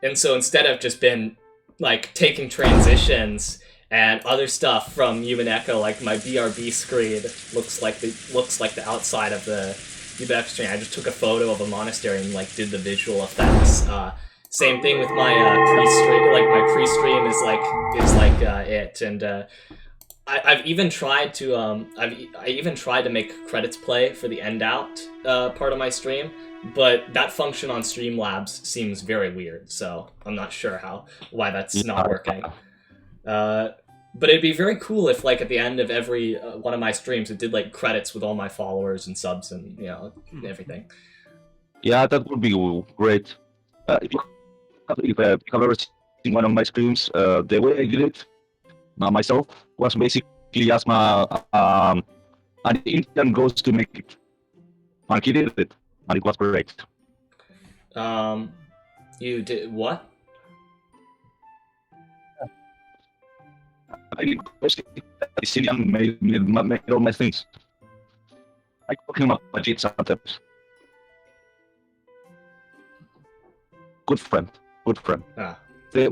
and so instead of just been like taking transitions and other stuff from Human Echo, like my BRB screen looks like the outside of the Human Echo screen. I just took a photo of a monastery and like did the visual effects. Same thing with my pre-stream. Like my pre-stream is like it, and I've even tried to I even tried to make credits play for the end out part of my stream, but that function on Streamlabs seems very weird. So I'm not sure why that's not working. But it'd be very cool if, like, at the end of every one of my streams, it did like credits with all my followers and subs and everything. Yeah, that would be great. If you have ever seen one of my streams, the way I did it myself was basically as an intern goes to make it. And he did it, and it was great. You did what? I made all my things. I took him up my cheats sometimes. Good friend. Ah. But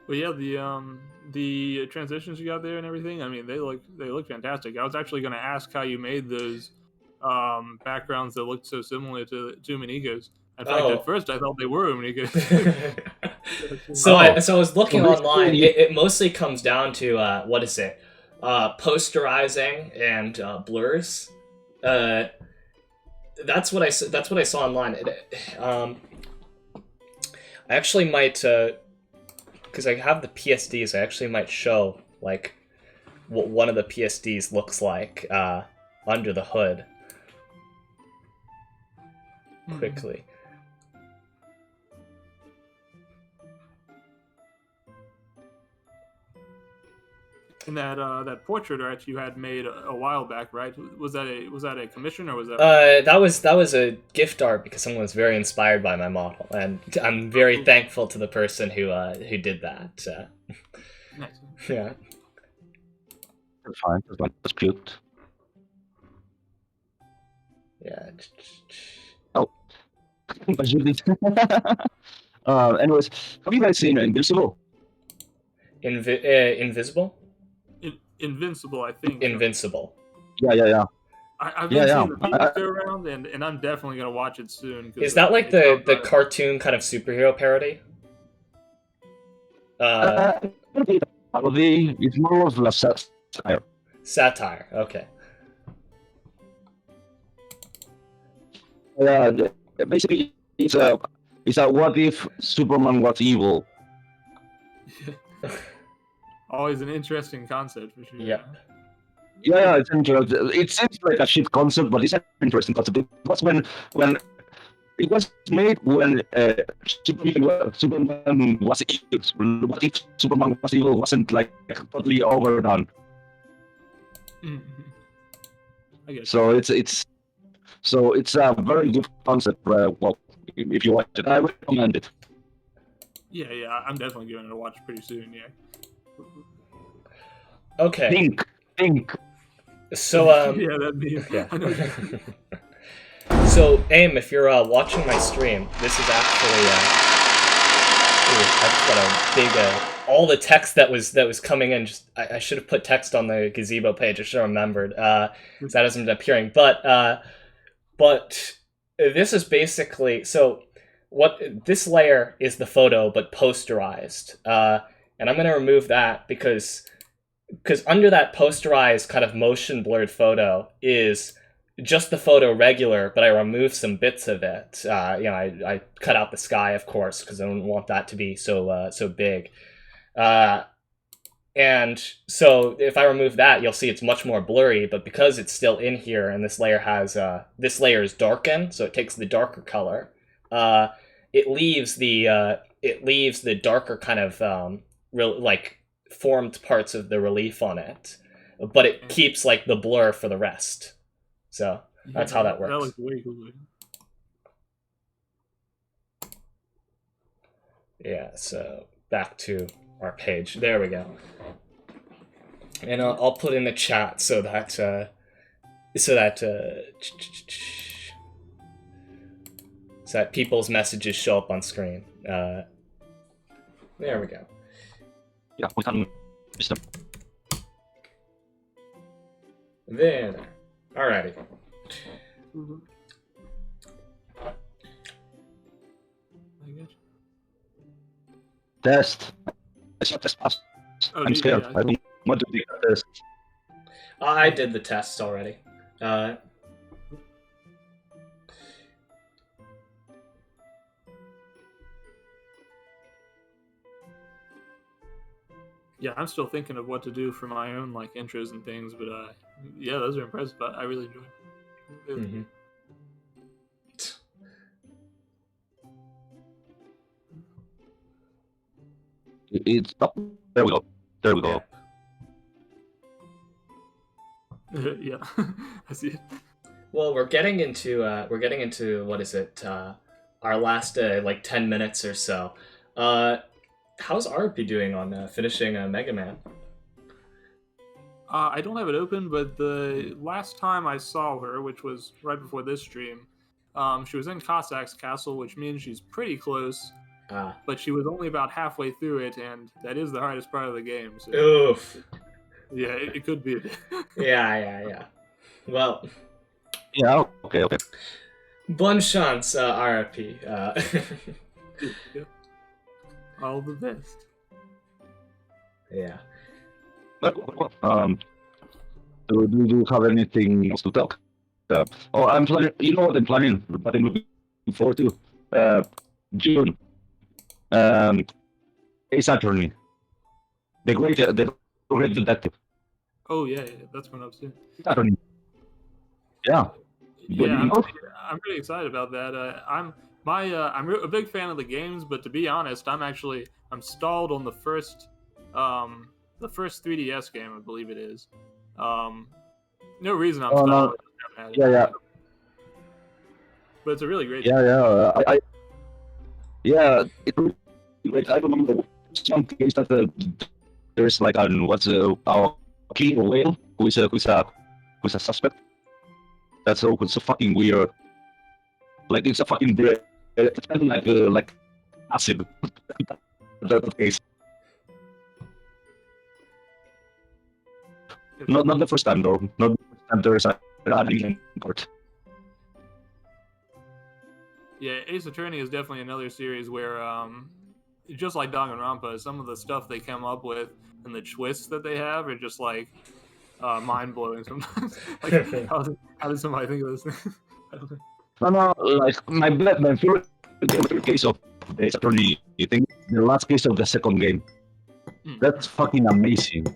yeah, the transitions you got there and everything, I mean, they look fantastic. I was actually going to ask how you made those backgrounds that looked so similar to Umanikos. In fact, at first I thought they were Umanikos. So I was looking online. It mostly comes down to what is it? Posterizing and blurs. That's what I saw online. I actually might, because I have the PSDs. I actually might show like what one of the PSDs looks like under the hood quickly. And that portrait art you had made a while back, right? Was that a commission or was that? That was a gift art because someone was very inspired by my model, and I'm very thankful to the person who did that. Nice. Yeah. That's fine. That's cute. Yeah. Oh. Anyways, have you guys seen Invincible? Invisible? Invincible, I think. Invincible. Yeah. I've Yeah, been yeah. seeing the memes go around, and I'm definitely gonna watch it soon. 'Cause, Is that like it's the so good. cartoon kind of superhero parody? Probably it's more of a satire. Satire. Okay. Basically, it's a what if Superman was evil. Always an interesting concept for sure. Yeah. Yeah, it's interesting. It seems like a shit concept, but it's an interesting concept. It was when it was made when Superman was evil. What if Superman was evil wasn't like totally overdone? Mhm. I guess. So it's a very good concept. Well, if you watch it, I recommend it. Yeah, I'm definitely giving it a watch pretty soon. Yeah. Okay. Think. So Yeah, that'd be. Yeah. I know. So Aim, if you're watching my stream, this is actually I've got a big all the text that was coming in. Just I should have put text on the gazebo page. I should have remembered. That hasn't been appearing, but this is basically so. What this layer is the photo, but posterized, and I'm gonna remove that because under that posterized kind of motion blurred photo is just the photo regular, but I removed some bits of it. I cut out the sky, of course, because I don't want that to be so big. And so if I remove that, you'll see it's much more blurry. But because it's still in here, and this layer has this layer is darkened, so it takes the darker color. It leaves the darker kind of like formed parts of the relief on it, but it keeps like the blur for the rest. So that's how that works. That looks way cooler. Yeah. So back to our page. There we go. And I'll put in the chat so that people's messages show up on screen. There we go. Yeah, we can. There. Alrighty. Mm-hmm. I guess. Test. It's not test pass. Oh, I'm scared. yeah. I don't want to do a test. I did the tests already. Yeah, I'm still thinking of what to do for my own like intros and things, but yeah, those are impressive. I really enjoyed it. Mm-hmm. It's up. There we go. There we go. Yeah, I see it. Well, we're getting into what is it? Our last like 10 minutes or so. How's RP doing on finishing Mega Man? I don't have it open, but the last time I saw her, which was right before this stream, she was in Cossack's castle, which means she's pretty close. But she was only about halfway through it, and that is the hardest part of the game. So, Oof. yeah, it could be. Yeah. Well. Yeah. Okay. Bonne chance, RP. Yeah. All the best. Yeah. Do you have anything else to talk? I'm planning. You know what I'm planning? But I'm looking forward to June. Ace Attorney, the great detective. Oh yeah, that's coming up soon. Ace Attorney. Yeah. Yeah, I'm pretty excited about that. I'm a big fan of the games, but to be honest, I'm stalled on the first 3DS game, I believe it is. No reason I'm stalled. No. Yeah. But it's a really great. Yeah. I remember some case that there's like our king or whale who's a suspect. It's so fucking weird. Like it's a fucking bread. It's kind of like acid. That case. Not the first time though. Not the first time there's court. Yeah, Ace Attorney is definitely another series where, just like Danganronpa, some of the stuff they come up with and the twists that they have are just like mind blowing sometimes. Like, how did somebody think of this thing? I don't know. No, like my favorite case of Ace Attorney, I think the last case of the second game. That's fucking amazing.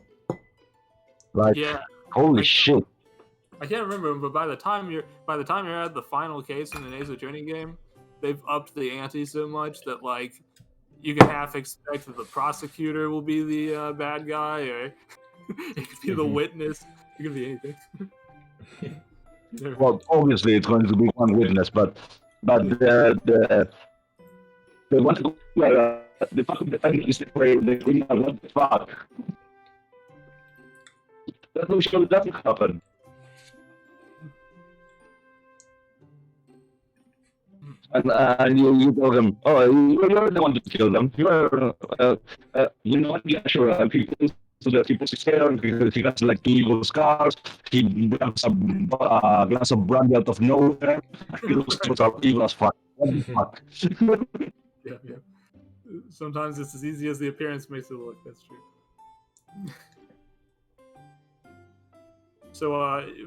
Like, Yeah, holy shit. I can't remember, but by the time you're at the final case in an Ace Attorney game, they've upped the ante so much that like you can half expect that the prosecutor will be the bad guy, or it could be the witness. It could be anything. Well, obviously it's going to be one witness, but the one the fucking defendant is where they really what the fuck. That no show doesn't happen. And you tell them, oh, you're the one to kill them. You know what? Yeah, sure. So that people scared because he got like 2 evil scars. He grabs a glass of brandy out of nowhere. He looks evil as fuck. What the fuck? Yeah. Sometimes it's as easy as the appearance makes it look. That's true. So,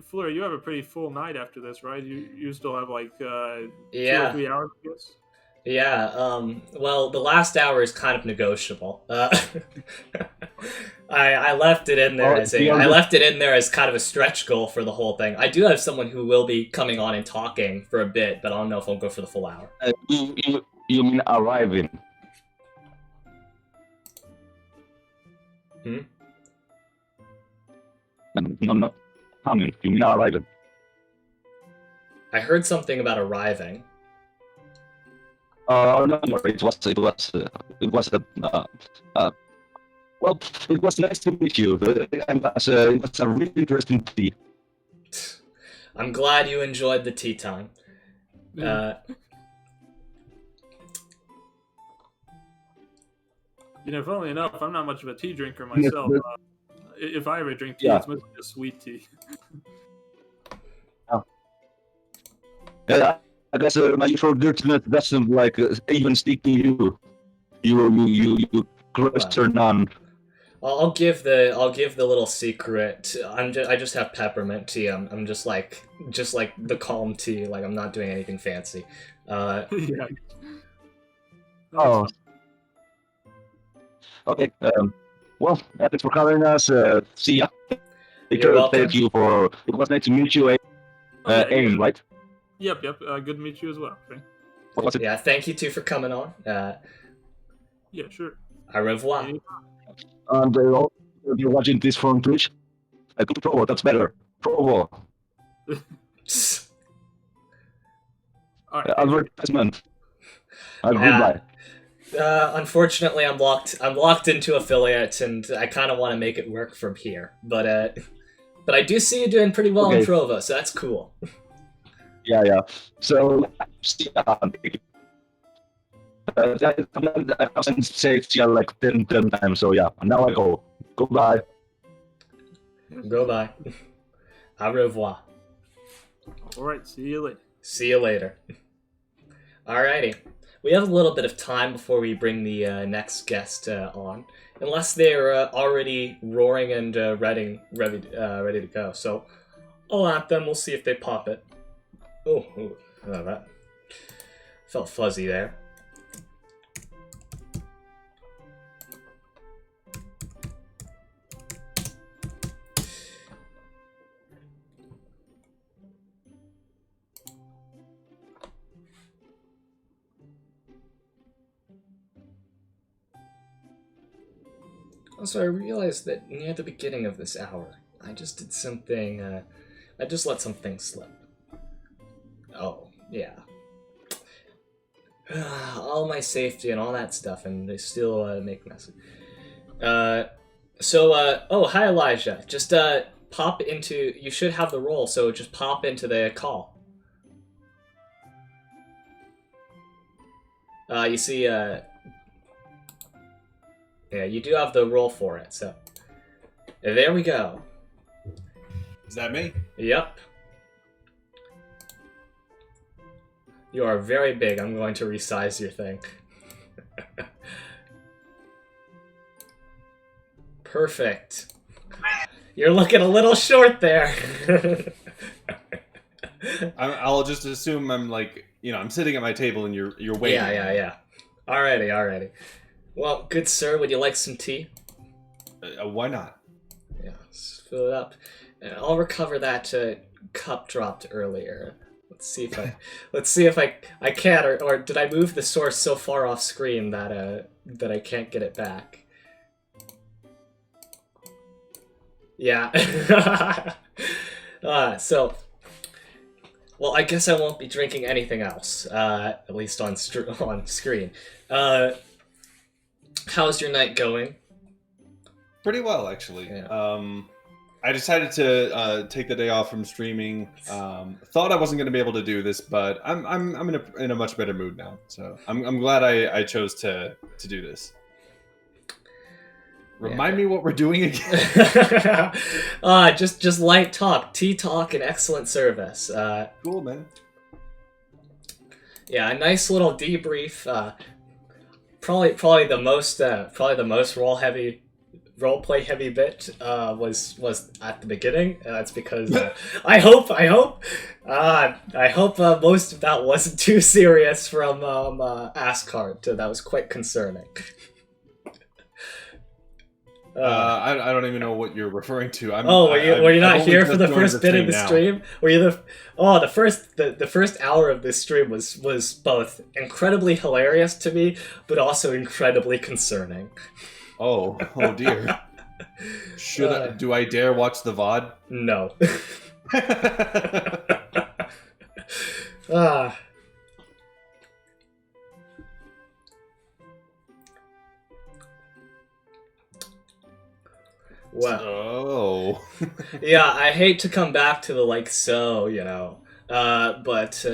Fleur, you have a pretty full night after this, right? You still have like 2 or 3 hours, I guess? Yeah, well, the last hour is kind of negotiable. I left it in there as kind of a stretch goal for the whole thing. I do have someone who will be coming on and talking for a bit, but I don't know if I'll go for the full hour. You mean arriving? No. Coming. You mean arriving? I heard something about arriving. No, it was nice to meet you. It was a really interesting tea. I'm glad you enjoyed the tea time. Funnily enough, I'm not much of a tea drinker myself. If I ever drink tea, it's mostly a sweet tea. I guess my usual dirtiness doesn't like even stick to you. You Christian nun. I'll give the little secret. I just have peppermint tea. I'm just like the calm tea. Like I'm not doing anything fancy. Yeah. Oh. Okay. Well, thanks for calling us. See ya. You're welcome. Thank you for. It was nice to meet you. Aim, right? Yep. Good to meet you as well. Okay. What was it? Yeah. Thank you too for coming on. Yeah, sure. Au revoir. And you're watching this from Twitch. Provo, that's better. Provo. All right. Advertisement. Goodbye. Unfortunately, I'm locked into affiliate, and I kind of want to make it work from here. But I do see you doing pretty well in Provo, so that's cool. Yeah. So, I haven't said yeah like 10 times. So yeah, now I go. Goodbye. Goodbye. Au revoir. All right. See you later. See you later. Alrighty. We have a little bit of time before we bring the next guest on, unless they're already roaring and ready to go. So I'll at them. We'll see if they pop it. Oh, that felt fuzzy there. Also, I realized that near the beginning of this hour, I just did something, I just let something slip. Oh, yeah. All my safety and all that stuff, and they still make messes. Oh, hi Elijah. Just pop into, you should have the role, so just pop into the call. You see, yeah, you do have the role for it, so. There we go. Is that me? Yep. You are very big. I'm going to resize your thing. Perfect. You're looking a little short there. I'll just assume I'm like, I'm sitting at my table and you're waiting. Yeah. Alrighty. Well, good sir, would you like some tea? Why not? Yeah, let's fill it up. I'll recover that cup dropped earlier. Let's see if I can, or did I move the source so far off screen that that I can't get it back? Yeah. Well, I guess I won't be drinking anything else, at least on screen. How's your night going? Pretty well, actually. Yeah. I decided to take the day off from streaming. Thought I wasn't going to be able to do this, but I'm in a much better mood now. So I'm glad I chose to do this. Remind me what we're doing again. Just light talk, tea talk, and excellent service. Cool, man. Yeah, a nice little debrief. Probably the most roleplay heavy bit was at the beginning. That's because I hope most of that wasn't too serious from Ascart. That was quite concerning. I don't even know what you're referring to. Were you not here for the first bit of the stream? Were you the first hour of this stream was both incredibly hilarious to me, but also incredibly concerning. Oh dear. Do I dare watch the VOD? No. Well. Oh. Yeah, I hate to come back to the but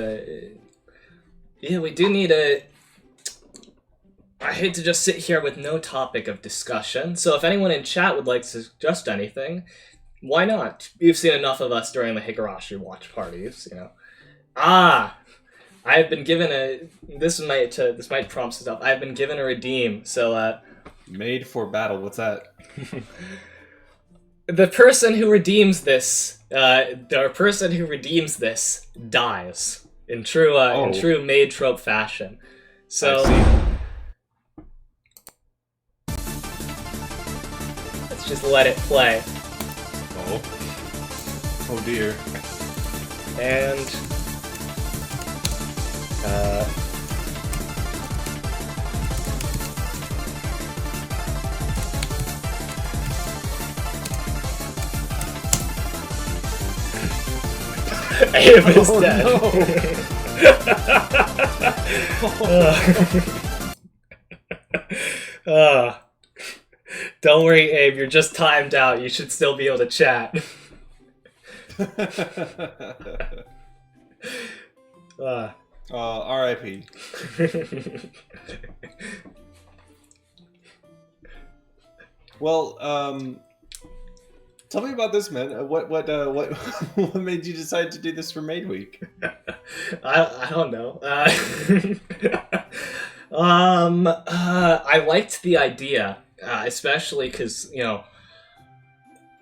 yeah, we do need I hate to just sit here with no topic of discussion, so if anyone in chat would like to suggest anything, why not? You've seen enough of us during the Higurashi watch parties, I've been given this might prompt stuff. I've been given a redeem, so Made for battle, what's that? The person who redeems this, dies in true Maid trope fashion. So let's just let it play. Oh dear. And Aim is dead. No. Don't worry, Abe. You're just timed out. You should still be able to chat. R.I.P. Well, tell me about this, man. What made you decide to do this for Maid Week? I don't know. I liked the idea, especially because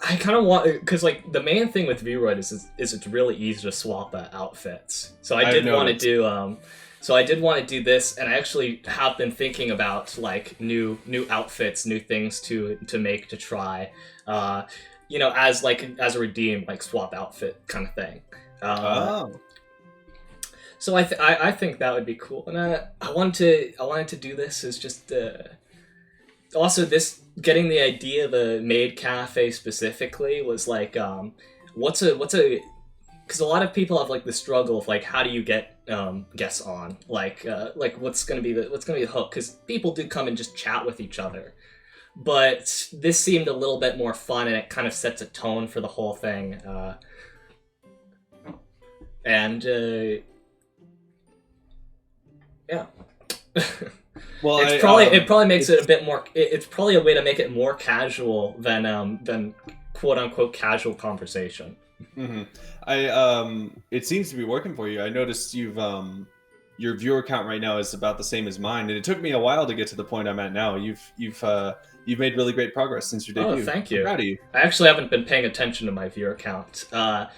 I kind of want, because the main thing with VRoid is it's really easy to swap outfits. So I did want to do this, and I actually have been thinking about new outfits, new things to make to try. As a redeem, swap outfit kind of thing. So I think that would be cool, and I wanted to do this as just also this getting the idea of a Maid cafe specifically was what's a because a lot of people have the struggle of how do you get guests on what's gonna be the hook, because people do come and just chat with each other. But this seemed a little bit more fun, and it kind of sets a tone for the whole thing. Yeah. Well, it probably makes it a bit more. It's probably a way to make it more casual than quote unquote casual conversation. Mm-hmm. It seems to be working for you. I noticed you've your viewer count right now is about the same as mine, and it took me a while to get to the point I'm at now. You've made really great progress since your debut. Oh, thank I'm you. proud of you. I actually haven't been paying attention to my viewer count. Well,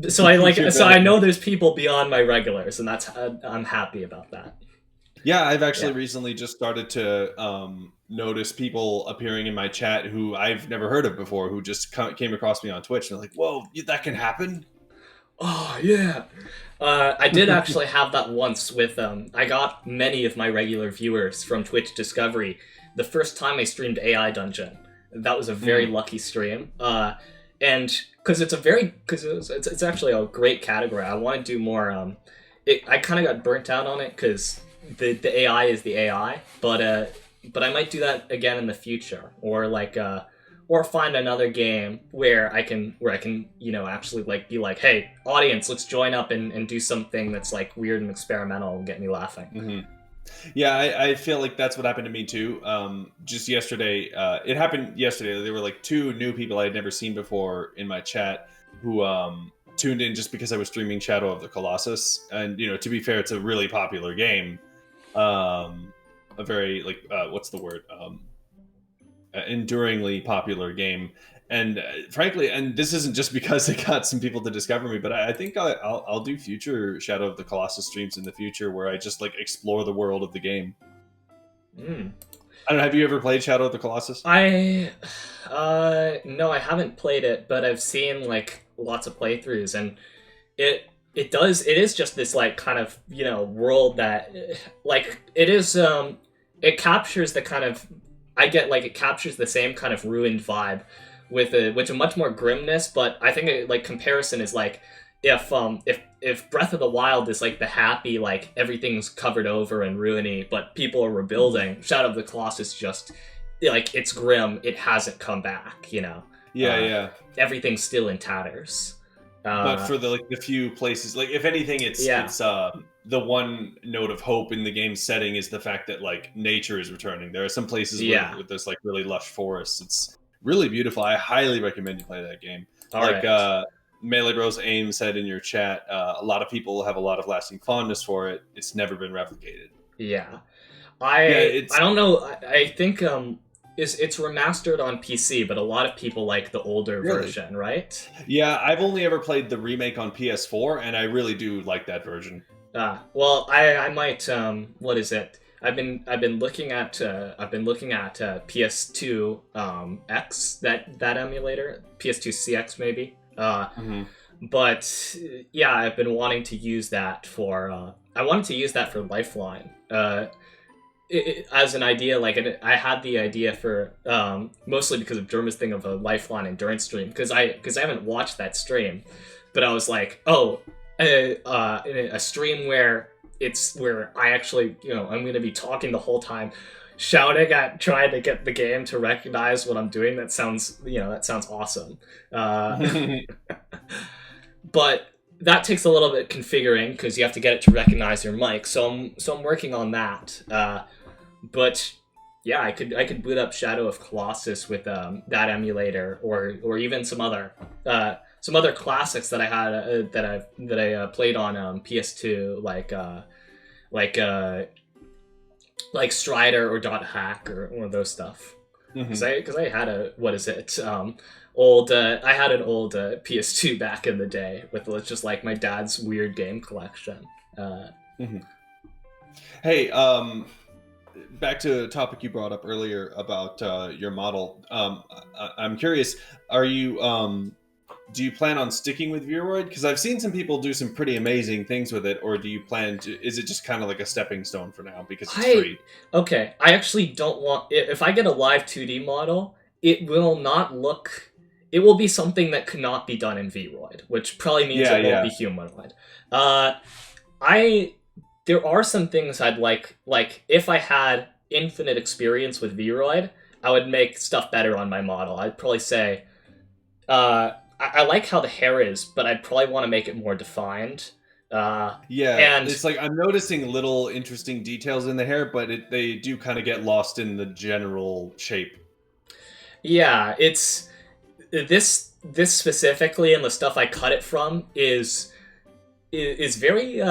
So I know there's people beyond my regulars, and I'm happy about that. Yeah, I've actually recently just started to notice people appearing in my chat who I've never heard of before, who just came across me on Twitch, and they're like, "Whoa, that can happen." Oh yeah, I did actually have that once with I got many of my regular viewers from Twitch Discovery the first time I streamed AI Dungeon. That was a very lucky stream, and because it's actually a great category. I want to do more. I kind of got burnt out on it because the AI is the AI, but I might do that again in the future, or or find another game where I can actually be like, hey, audience, let's join up and do something that's like weird and experimental and get me laughing. Mm-hmm. Yeah, I feel like that's what happened to me too. Just yesterday, it happened yesterday. There were like 2 new people I had never seen before in my chat who tuned in just because I was streaming Shadow of the Colossus. And to be fair, it's a really popular game. A very what's the word? Enduringly popular game. And frankly, and this isn't just because it got some people to discover me, but I think I'll do future Shadow of the Colossus streams in the future where I just explore the world of the game. I don't know. Have you ever played Shadow of the Colossus? No, I haven't played it, but I've seen lots of playthroughs, and it is just this kind of world that it is it captures the kind of it captures the same kind of ruined vibe with a much more grimness, but I think comparison is if Breath of the Wild is the happy everything's covered over and ruiny but people are rebuilding, Shadow of the Colossus just it's grim, it hasn't come back, Yeah. Everything's still in tatters. But for the few places, if anything, it's the one note of hope in the game's setting is the fact that nature is returning. There are some places with this really lush forests. It's really beautiful. I highly recommend you play that game. MeleeBros Aim said in your chat, a lot of people have a lot of lasting fondness for it. It's never been replicated. Yeah, I don't know. I think it's remastered on PC, but a lot of people like the older version, right? Yeah, I've only ever played the remake on PS4, and I really do like that version. Well, I might. What is it? I've been looking at PS2 X, that emulator, PS2 CX maybe. But yeah, I've been wanting to use that for. I wanted to use that for Lifeline. As an idea, I had the idea for mostly because of Derma's thing of a Lifeline endurance stream, because I haven't watched that stream, but I was like, a stream where I actually I'm going to be talking the whole time, shouting at trying to get the game to recognize what I'm doing. That sounds awesome. But that takes a little bit configuring because you have to get it to recognize your mic. So I'm working on that. But yeah, I could boot up Shadow of Colossus with that emulator, or even some other classics that I had that I played on PS2, like Strider or Dot Hack or one of those stuff. Because I had an old PS2 back in the day with just my dad's weird game collection. Hey, back to a topic you brought up earlier about your model. I'm curious, are you do you plan on sticking with Viroid? Because I've seen some people do some pretty amazing things with it, or do you plan to? Is it just kind of like a stepping stone for now because it's free? Okay, I actually don't want. If I get a live 2D model, it will not look. It will be something that could not be done in Vroid, which probably means it won't be humanoid. There are some things I'd like if I had infinite experience with Vroid, I would make stuff better on my model. I'd probably say, I like how the hair is, but I'd probably want to make it more defined. And it's I'm noticing little interesting details in the hair, but they do kind of get lost in the general shape. Yeah, it's this specifically, and the stuff I cut it from is very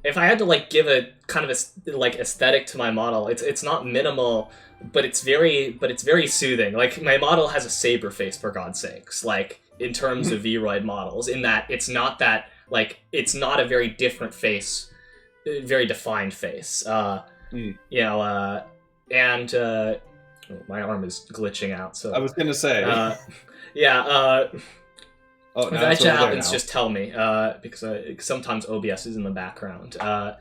if I had to like give a kind of a like aesthetic to my model, it's not minimal, but it's very soothing. Like my model has a saber face, for God's sakes. Like in terms of Vroid models, in that it's not that like it's not a very different face, very defined face. You know, and oh, my arm is glitching out. So I was gonna say, yeah. Oh, if that happens, just tell me, because sometimes OBS is in the background. And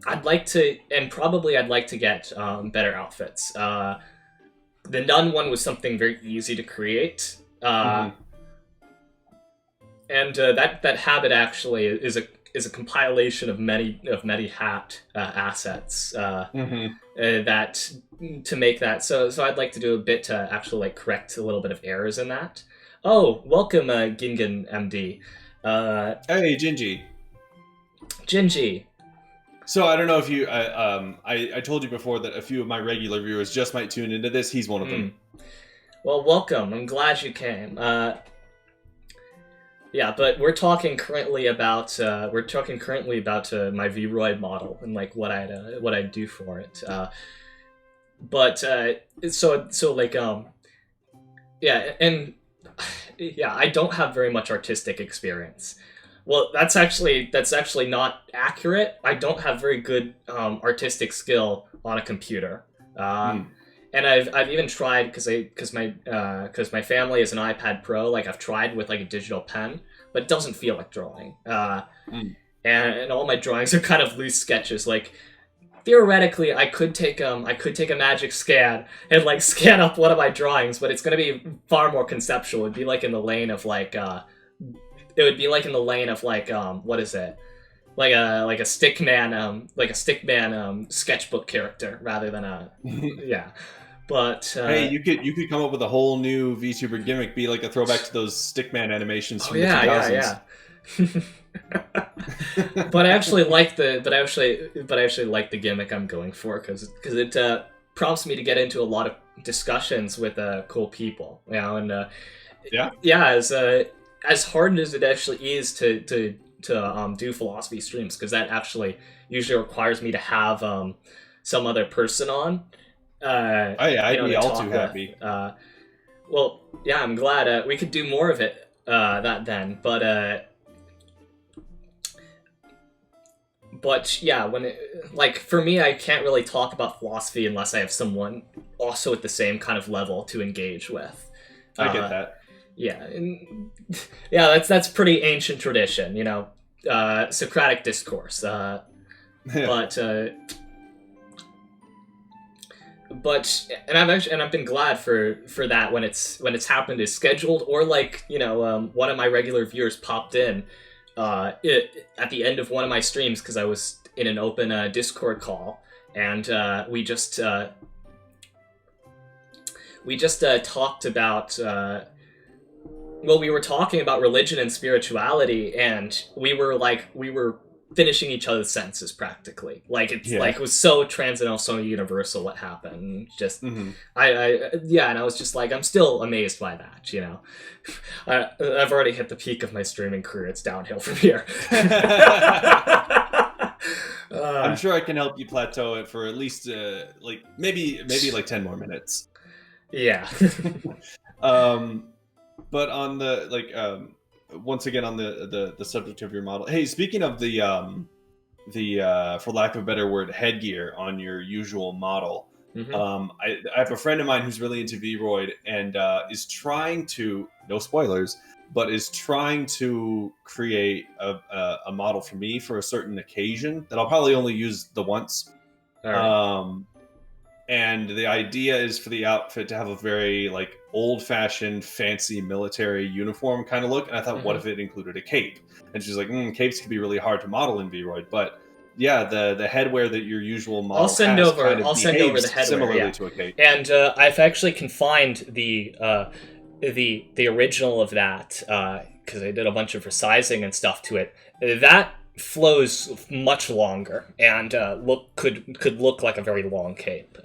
I'd like to, and probably I'd like to get better outfits. The nun one was something very easy to create, and that habit actually is a compilation of many hat assets that to make that. So I'd like to do a bit to actually like correct a little bit of errors in that. Oh, welcome, Gingan MD. Hey, Gingy. So I don't know if you, I told you before that a few of my regular viewers just might tune into this. He's one of them. Well, welcome. I'm glad you came. Yeah, but we're talking currently about my Vroid model and like what I'd do for it. I don't have very much artistic experience. Well, that's actually not accurate. I don't have very good artistic skill on a computer. And I've even tried because my family is an iPad Pro. Like I've tried with like a digital pen, but it doesn't feel like drawing. And all my drawings are kind of loose sketches. Like theoretically, I could take a magic scan and like scan up one of my drawings, but it's gonna be far more conceptual. It'd be like in the lane of like what is it? Like a stickman sketchbook character rather than a yeah. But hey, you could come up with a whole new VTuber gimmick, be like a throwback to those stickman animations from the 2000s. Yeah. But I actually like the gimmick I'm going for because it prompts me to get into a lot of discussions with cool people, you know, and as hard as it actually is to do philosophy streams, because that actually usually requires me to have some other person on. I'd be all too happy. Well, yeah, I'm glad we could do more of it then. But yeah, for me, I can't really talk about philosophy unless I have someone also at the same kind of level to engage with. I get that. Yeah, that's pretty ancient tradition, you know, Socratic discourse. But I've been glad for that when it's happened as scheduled, or like, you know, one of my regular viewers popped in at the end of one of my streams because I was in an open Discord call, and we just talked about we were talking about religion and spirituality, and we were finishing each other's senses practically. Like it was so transcendental, so universal what happened. Just and I was just like, I'm still amazed by that, you know. I've already hit the peak of my streaming career. It's downhill from here. I'm sure I can help you plateau it for at least like maybe like 10 more minutes. Yeah. But on the once again on the subject of your model. Hey, speaking of the for lack of a better word, headgear on your usual model. I have a friend of mine who's really into Vroid and is trying to, no spoilers, but is trying to create a model for me for a certain occasion that I'll probably only use the once. All right. And the idea is for the outfit to have a very like old-fashioned, fancy military uniform kind of look. And I thought, what if it included a cape? And she's like, capes can be really hard to model in Vroid, but yeah, the headwear that your usual model I'll send over the headwear similarly to a cape. And I've actually confined the original of that because I did a bunch of resizing and stuff to it. That flows much longer and could look like a very long cape.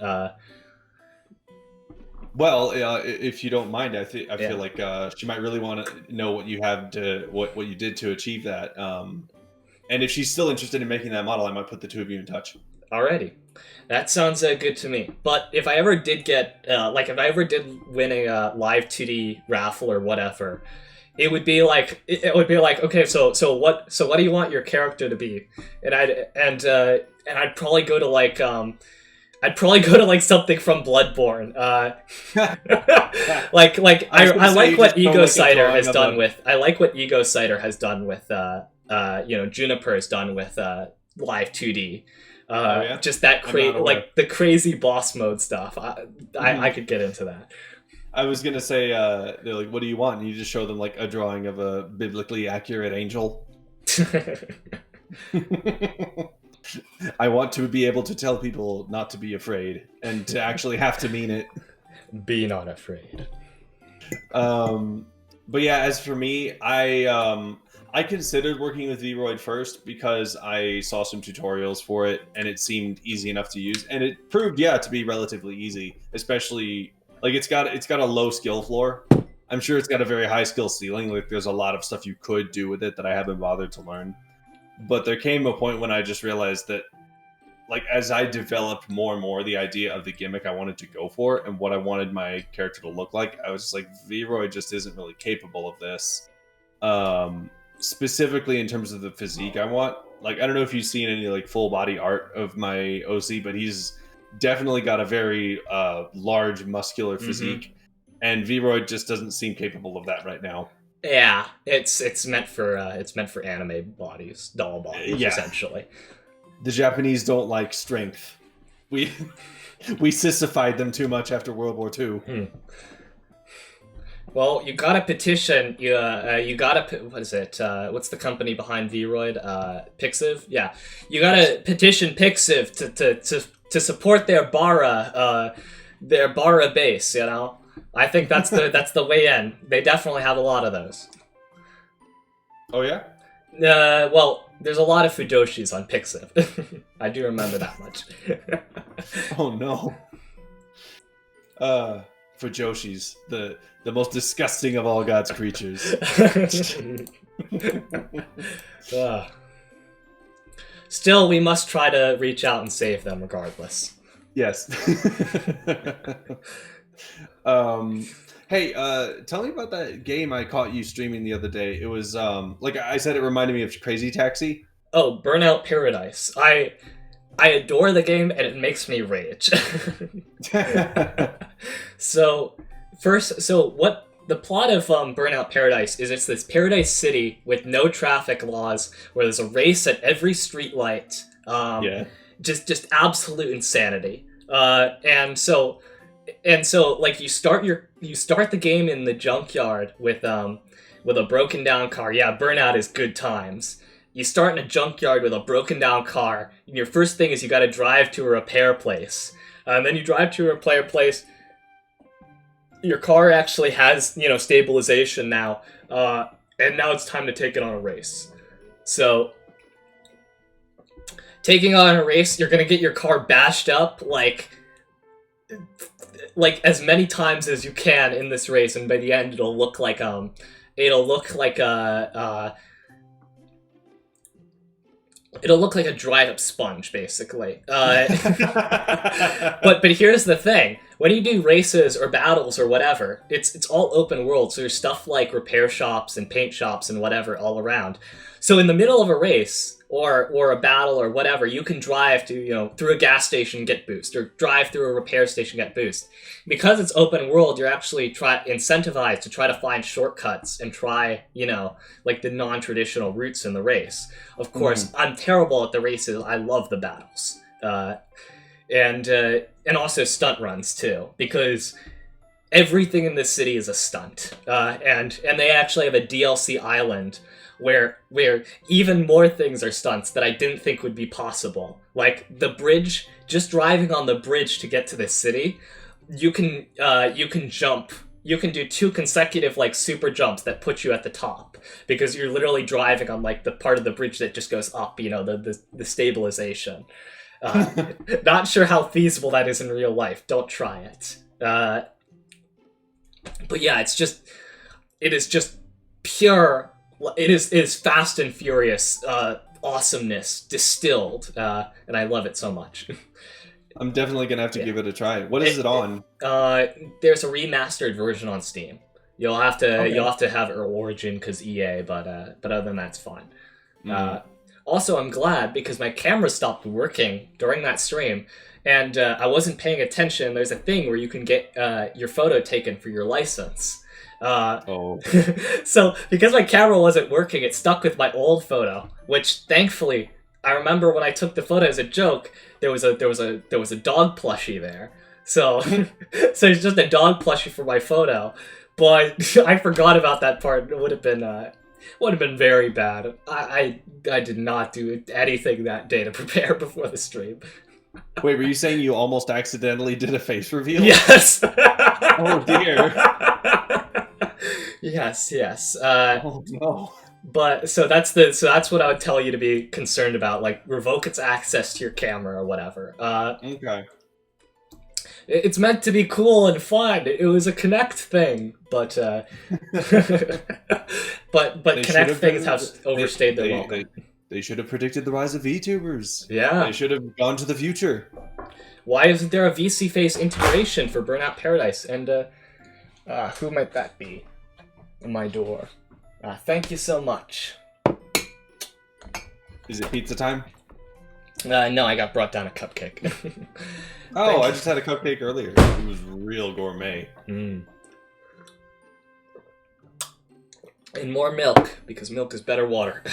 Well, if you don't mind, I feel like she might really want to know what you have to what you did to achieve that. And if she's still interested in making that model, I might put the two of you in touch. Alrighty, that sounds good to me. But if I ever did get if I ever did win a live 2D raffle or whatever, it would be like okay, so what do you want your character to be? And I'd probably go to like something from Bloodborne. I like what Ego Cider has done with Juniper has done with live 2D. Just that the crazy boss mode stuff. I could get into that. I was gonna say, they're like, "What do you want?" And you just show them like a drawing of a biblically accurate angel. I want to be able to tell people not to be afraid and to actually have to mean it. Be not afraid. But yeah, as for me, I considered working with Vroid first because I saw some tutorials for it and it seemed easy enough to use, and it proved to be relatively easy, especially like it's got a low skill floor. I'm sure it's got a very high skill ceiling. Like there's a lot of stuff you could do with it that I haven't bothered to learn. But there came a point when I just realized that, like, as I developed more and more the idea of the gimmick I wanted to go for and what I wanted my character to look like, I was just like, Vroid just isn't really capable of this. Specifically in terms of the physique I want. Like, I don't know if you've seen any like full body art of my OC, but he's definitely got a very large muscular physique, and Vroid just doesn't seem capable of that right now. Yeah, it's meant for anime bodies, doll bodies, essentially. The Japanese don't like strength. We sissified them too much after World War II. Well, you gotta petition. You gotta. What is it? What's the company behind Vroid? Pixiv. Yeah, you gotta petition Pixiv to support their Bara base. You know, I think that's the way in. They definitely have a lot of those. Oh yeah. Well, there's a lot of Fujoshis on Pixiv. I do remember that much. Oh no. Fujoshis, the most disgusting of all God's creatures. Still, we must try to reach out and save them regardless. Yes. Hey, tell me about that game I caught you streaming the other day. It was, like I said, it reminded me of Crazy Taxi. Oh, Burnout Paradise. I adore the game, and it makes me rage. So what the plot of Burnout Paradise is, it's this paradise city with no traffic laws, where there's a race at every street light. Just absolute insanity. And so like you start the game in the junkyard with a broken down car. Yeah, Burnout is good times. You start in a junkyard with a broken down car, and your first thing is you gotta drive to a repair place. And then you drive to a repair place, your car actually has, stabilization now, and now it's time to take it on a race. So, taking on a race, you're gonna get your car bashed up, like as many times as you can in this race, and by the end it'll look like a dried up sponge, basically. But here's the thing: when you do races or battles or whatever, it's all open world. So there's stuff like repair shops and paint shops and whatever all around. So in the middle of a race or a battle or whatever, you can drive to through a gas station, get boost, or drive through a repair station, get boost. Because it's open world, you're actually incentivized to try to find shortcuts and try like the non-traditional routes in the race. Of course, I'm terrible at the races. I love the battles, and also stunt runs too, because everything in this city is a stunt. And they actually have a DLC island where even more things are stunts that I didn't think would be possible. Like the bridge, just driving on the bridge to get to the city, you can jump. You can do 2 consecutive super jumps that put you at the top, because you're literally driving on the part of the bridge that just goes up, the stabilization. Not sure how feasible that is in real life. Don't try it. But yeah, it is just pure. It is Fast and Furious awesomeness distilled, and I love it so much. I'm definitely gonna have to give it a try. What is it on? There's a remastered version on Steam. You'll have to have Origin because EA, but other than that, it's fine. Also, I'm glad because my camera stopped working during that stream, and I wasn't paying attention. There's a thing where you can get your photo taken for your license. So because my camera wasn't working, it stuck with my old photo, which thankfully I remember when I took the photo as a joke. There was a dog plushie there, so so it's just a dog plushie for my photo. But I forgot about that part. It would have been very bad. I did not do anything that day to prepare before the stream. Wait, were you saying you almost accidentally did a face reveal? Yes. Oh dear. Yes. Oh no. But so that's what I would tell you to be concerned about, like revoke its access to your camera or whatever. Okay. It's meant to be cool and fun. It was a Kinect thing, but Kinect things have overstayed their welcome. They should have predicted the rise of VTubers. Yeah. They should have gone to the future. Why isn't there a VC Face integration for Burnout Paradise? And who might that be? In my door. Thank you so much. Is it pizza time? No, I got brought down a cupcake. Oh, I just had a cupcake earlier. It was real gourmet. And more milk, because milk is better water.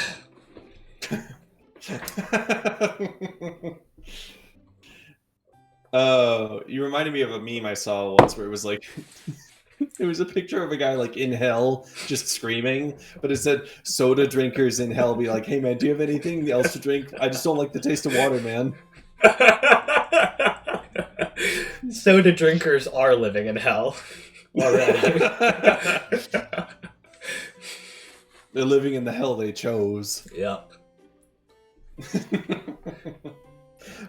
You reminded me of a meme I saw once where it was like... It was a picture of a guy like in hell just screaming, but it said soda drinkers in hell be like, hey man, do you have anything else to drink? I just don't like the taste of water, man. Soda drinkers are living in hell already. They're living in the hell they chose. Yep.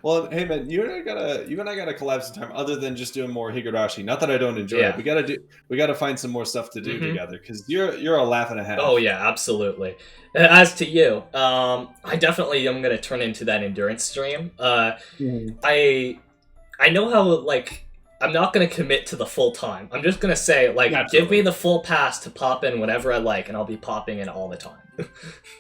Well, hey man, you and I gotta collab sometime other than just doing more Higurashi. Not that I don't enjoy it. We gotta find some more stuff to do together because you're a laugh and a half. Oh yeah, absolutely. As to you, I definitely am gonna turn into that endurance stream. I know how like I'm not gonna commit to the full time. I'm just gonna say like give me the full pass to pop in whenever I like, and I'll be popping in all the time.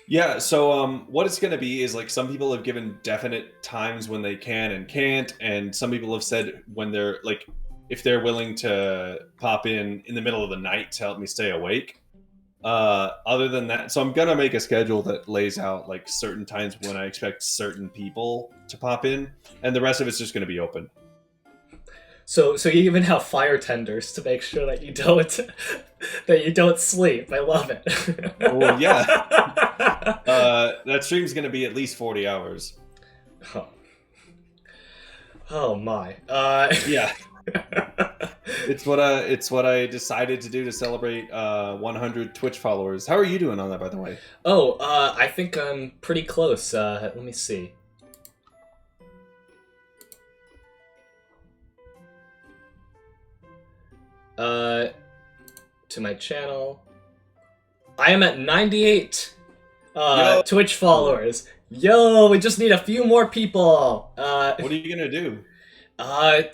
Yeah, so what it's going to be is like some people have given definite times when they can and can't, and some people have said when they're like if they're willing to pop in the middle of the night to help me stay awake. Other than that, so I'm going to make a schedule that lays out like certain times when I expect certain people to pop in, and the rest of it's just going to be open. So you even have fire tenders to make sure that you don't sleep. I love it. Oh yeah. That stream's gonna be at least 40 hours. Oh my. Yeah. It's what I decided to do to celebrate 100 Twitch followers. How are you doing on that, by the way? Oh, I think I'm pretty close. Let me see. To my channel. I am at 98 Twitch followers. Yo, we just need a few more people. What are you gonna do? I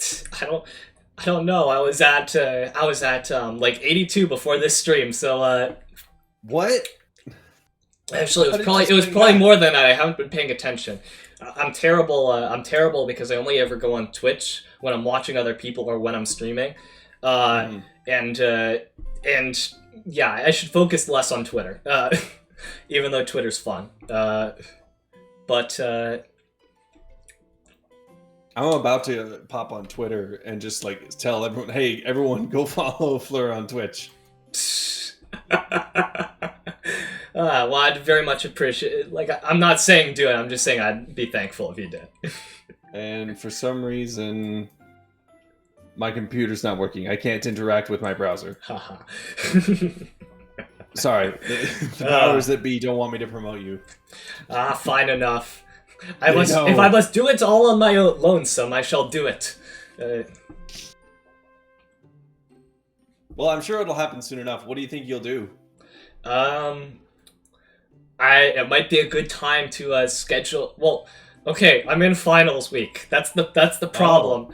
don't know. I was at like 82 before this stream. So what? Actually, it was probably more than that. I haven't been paying attention. I'm terrible. I'm terrible because I only ever go on Twitch when I'm watching other people or when I'm streaming. And yeah, I should focus less on Twitter, even though Twitter's fun. But I'm about to pop on Twitter and just like tell everyone, hey, everyone, go follow Fleur on Twitch. Well, I'd very much appreciate it. Like, I'm not saying do it. I'm just saying I'd be thankful if you did. And for some reason, my computer's not working. I can't interact with my browser. Haha. Sorry. The powers that be don't want me to promote you. Fine enough. If I must do it all on my own lonesome, I shall do it. Well, I'm sure it'll happen soon enough. What do you think you'll do? It might be a good time to schedule. Well, okay, I'm in finals week. That's the problem. Oh.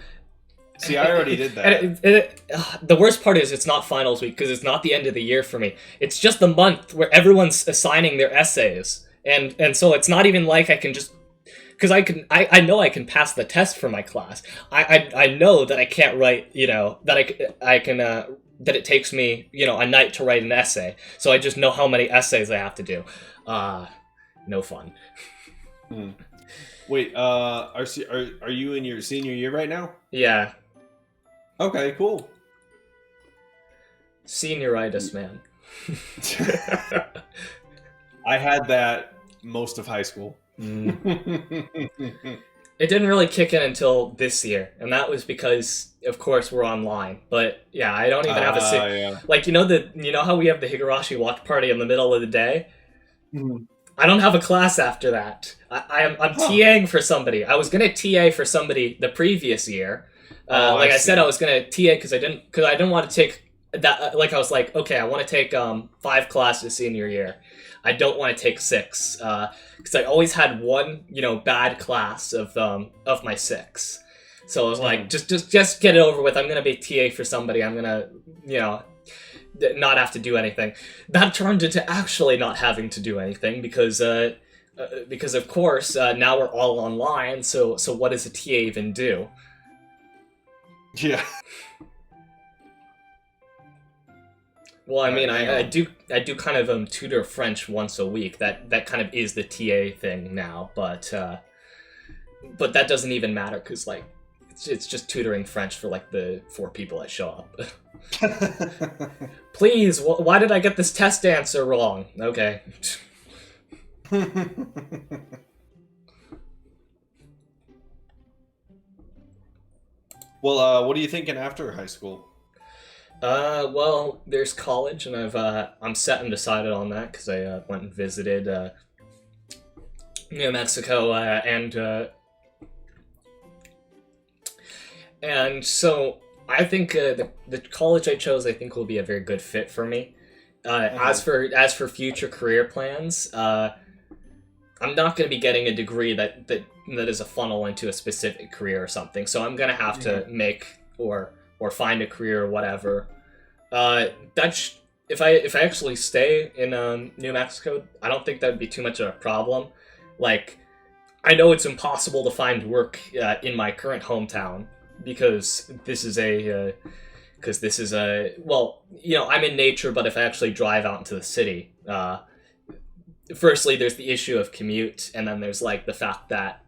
See, I already did that. The worst part is it's not finals week because it's not the end of the year for me. It's just the month where everyone's assigning their essays, and so it's not even like I can just. Because I know I can pass the test for my class. I know that I can't write, that I can, that it takes me, a night to write an essay. So I just know how many essays I have to do. No fun. Wait, are you in your senior year right now? Yeah. Okay, cool. Senioritis, man. I had that most of high school. It didn't really kick in until this year, and that was because, of course, we're online. But yeah, I don't even have like how we have the Higurashi watch party in the middle of the day. I don't have a class after that. I'm TAing for somebody. I was gonna TA for somebody the previous year. I said, I was gonna TA because I didn't want to take that. I was like, okay, I want to take 5 classes senior year. I don't want to take 6 because I always had one, bad class of my 6. So I was like, just get it over with. I'm gonna be TA for somebody. I'm gonna, not have to do anything. That turned into actually not having to do anything because of course now we're all online. So what does a TA even do? Yeah. Well, I mean, I do kind of tutor French once a week. That kind of is the TA thing now, but that doesn't even matter because it's just tutoring French for the 4 people that show up. Please, why did I get this test answer wrong? Okay. Well, what are you thinking after high school? Well, there's college, and I'm set and decided on that because I went and visited New Mexico, and so I think the college I chose, I think, will be a very good fit for me. As for future career plans, I'm not going to be getting a degree that is a funnel into a specific career or something. So I'm going to have to make or find a career or whatever. If I actually stay in New Mexico, I don't think that would be too much of a problem. I know it's impossible to find work in my current hometown because this is I'm in nature, but if I actually drive out into the city, firstly, there's the issue of commute, and then there's the fact that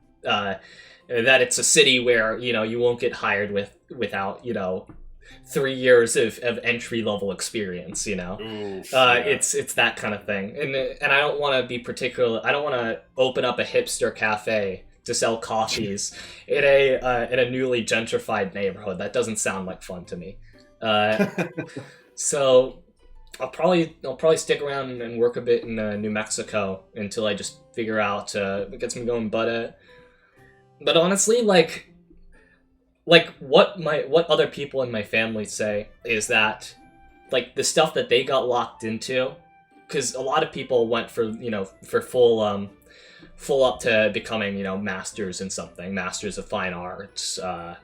it's a city where you won't get hired without 3 years of entry level experience. Oof, it's that kind of thing, and I don't want to be particular. I don't want to open up a hipster cafe to sell coffees in a newly gentrified neighborhood. That doesn't sound like fun to me. So I'll probably stick around and work a bit in New Mexico until I just figure out what gets me going. But honestly, what other people in my family say is that the stuff that they got locked into, because a lot of people went for full up to becoming masters in something, masters of fine arts.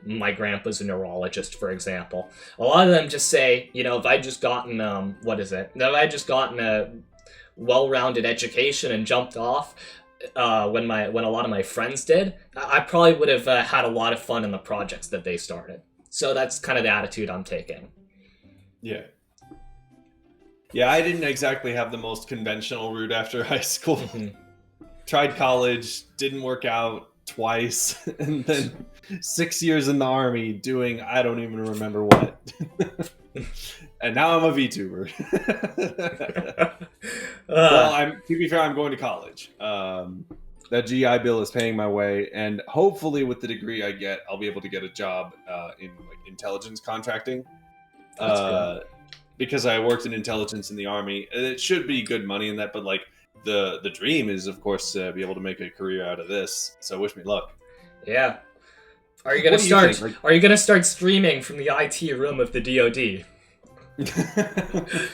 My grandpa's a neurologist, for example. A lot of them just say, if I just gotten if I just gotten a well-rounded education and jumped off when a lot of my friends did, I probably would have had a lot of fun in the projects that they started. So that's kind of the attitude I'm taking. Yeah. Yeah, I didn't exactly have the most conventional route after high school. Tried college, didn't work out twice, and then 6 years in the army doing I don't even remember what. And now I'm a VTuber. Well, to be fair, I'm going to college. That GI Bill is paying my way, and hopefully with the degree I get, I'll be able to get a job in intelligence contracting. That's good. Because I worked in intelligence in the army. It should be good money in that, but the dream is, of course, to be able to make a career out of this. So wish me luck. Yeah. Are you gonna start streaming from the IT room of the DoD?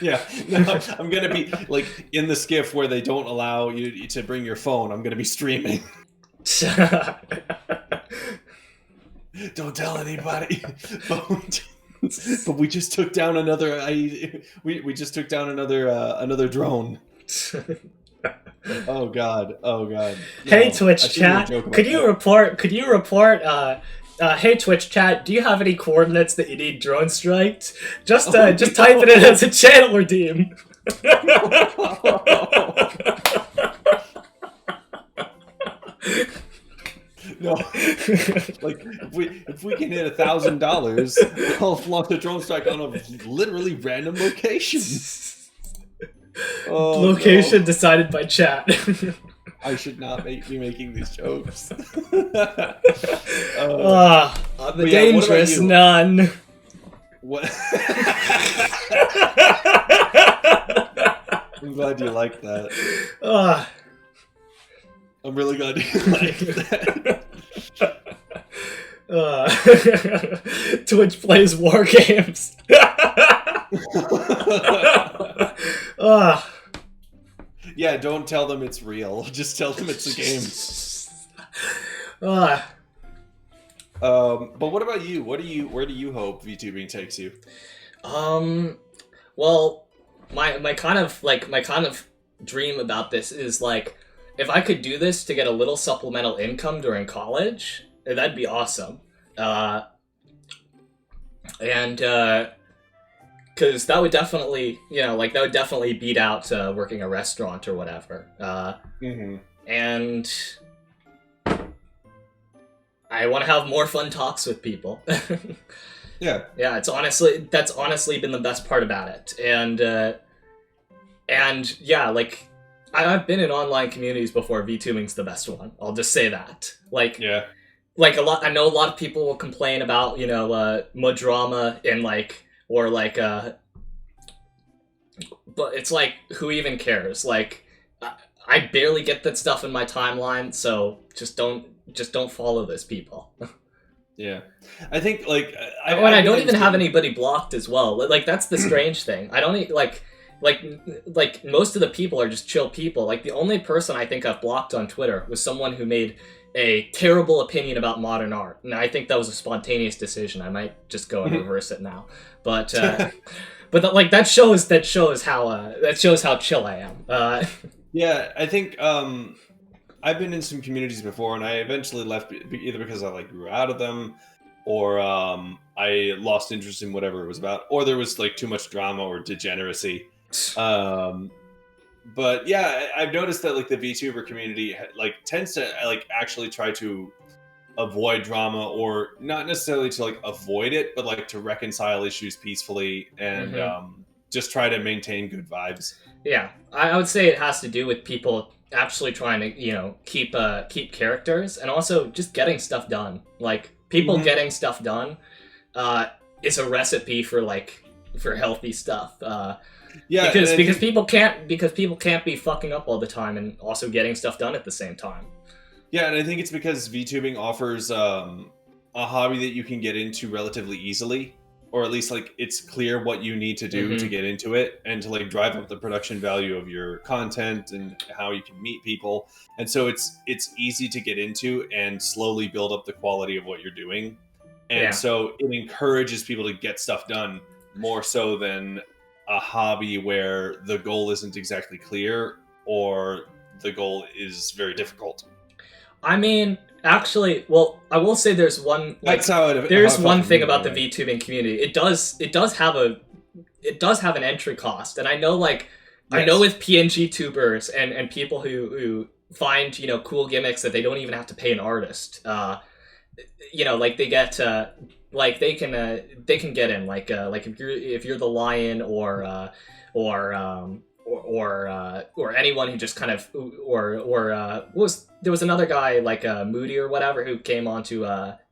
Yeah, no, I'm gonna be like in the skiff where they don't allow you to bring your phone. I'm gonna be streaming. Don't tell anybody. But we just took down another. We just took down another drone. Oh god. Hey Twitch chat, could you report? Hey Twitch chat, do you have any coordinates that you need drone striked? Just type it in as a channel redeem. No, like if we can hit $1,000, I'll launch a drone strike on a literally random location. Oh, location decided by chat. I should not be making these jokes. The dangerous nun. What? I'm glad you like that. I'm really glad you like that. Twitch plays war games. Yeah, don't tell them it's real. Just tell them it's a game. But what about you? Where do you hope VTubing takes you? Well, my kind of dream about this is like, if I could do this to get a little supplemental income during college, that'd be awesome. Because that would definitely, beat out working a restaurant or whatever. And I want to have more fun talks with people. Yeah. Yeah, that's honestly been the best part about it. And yeah, like, I've been in online communities before. VTubing's the best one. I'll just say that. Like, yeah. Like I know a lot of people will complain about, mud drama and but it's like, who even cares? Like, I barely get that stuff in my timeline, so just don't follow those people. Yeah, I think I don't even have anybody blocked as well. Like that's the strange thing. I don't like most of the people are just chill people. Like the only person I think I've blocked on Twitter was someone who made a terrible opinion about modern art, and I think that was a spontaneous decision. I might just go and reverse it now, but that shows how chill I am. Yeah, I think I've been in some communities before, and I eventually left either because I grew out of them, or I lost interest in whatever it was about, or there was too much drama or degeneracy. But yeah, I've noticed that the VTuber community tends to actually try to avoid drama, or not necessarily to avoid it, but to reconcile issues peacefully and just try to maintain good vibes. Yeah, I would say it has to do with people actually trying to keep characters, and also just getting stuff done. Like people getting stuff done is a recipe for healthy stuff. Yeah, because people can't be fucking up all the time and also getting stuff done at the same time. Yeah, and I think it's because VTubing offers a hobby that you can get into relatively easily, or at least it's clear what you need to do to get into it, and to drive up the production value of your content and how you can meet people. And so it's easy to get into and slowly build up the quality of what you're doing. And so it encourages people to get stuff done more so than a hobby where the goal isn't exactly clear or the goal is very difficult. I mean, actually, well, I will say there's one. There's one thing about the VTubing community. It does have an entry cost, and I know I know with PNG tubers and people who find cool gimmicks that they don't even have to pay an artist. They get they can get in if you're the lion or anyone who just kind of there was another guy Moody or whatever who came onto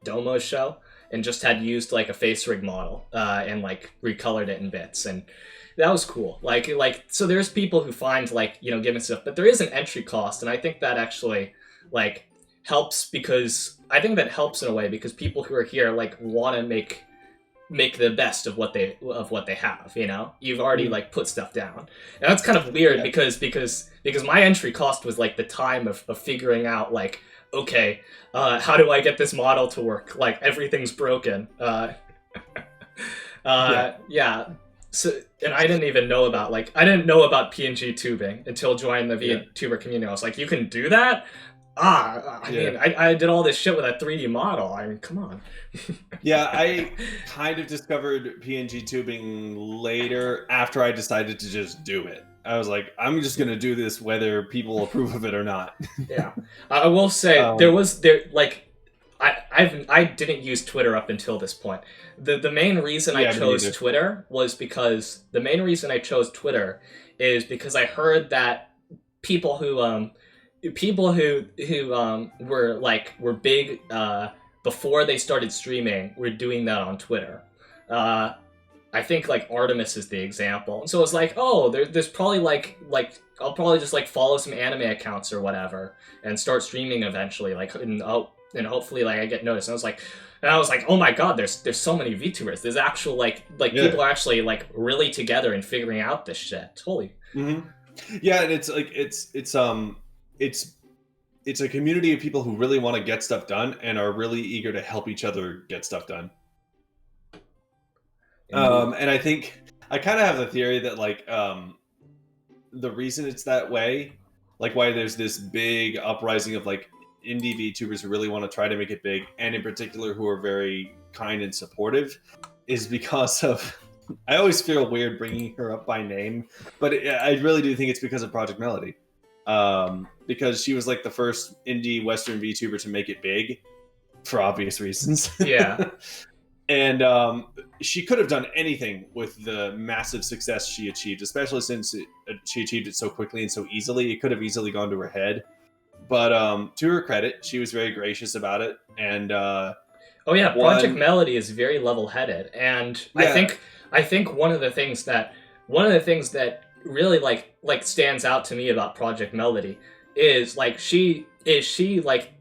Domo's show and just had used a face rig model and recolored it in bits, and that was cool. So there's people who find gimmicks stuff, but there is an entry cost, and I think that actually helps, because I think that helps in a way because people who are here want to make make the best of what they have. You know, you've already like put stuff down, and that's kind of weird because my entry cost was like the time of figuring out like, okay, how do I get this model to work? Like everything's broken. Yeah. So, and I didn't even know about PNG tubing until joining the VTuber community. I was like, you can do that? I mean, I did all this shit with a 3D model. I mean, come on. Yeah, I kind of discovered PNG tubing later after I decided to just do it. I was like, I'm just gonna do this whether people approve of it or not. Yeah, I will say I didn't use Twitter up until this point. The main reason I chose Twitter was because I heard that people who were big before they started streaming were doing that on Twitter. I think like Artemis is the example. And so it's like, oh, there's probably like I'll probably just like follow some anime accounts or whatever and start streaming eventually, like and hopefully like I get noticed. And I was like, oh my god, there's so many VTubers. There's actual people are actually like really together and figuring out this shit. Holy. Mm-hmm. Yeah, and it's like it's a community of people who really want to get stuff done and are really eager to help each other get stuff done. And I think I kind of have the theory that like the reason it's that way, like why there's this big uprising of like indie VTubers who really want to try to make it big, and in particular who are very kind and supportive, is because of I always feel weird bringing her up by name, but I really do think it's because of Project Melody. Because she was like the first indie Western VTuber to make it big for obvious reasons. Yeah. And she could have done anything with the massive success she achieved, especially since she achieved it so quickly and so easily. It could have easily gone to her head. But to her credit, she was very gracious about it. And Project Melody is very level-headed, and I think one of the things that really like stands out to me about Project Melody is like she like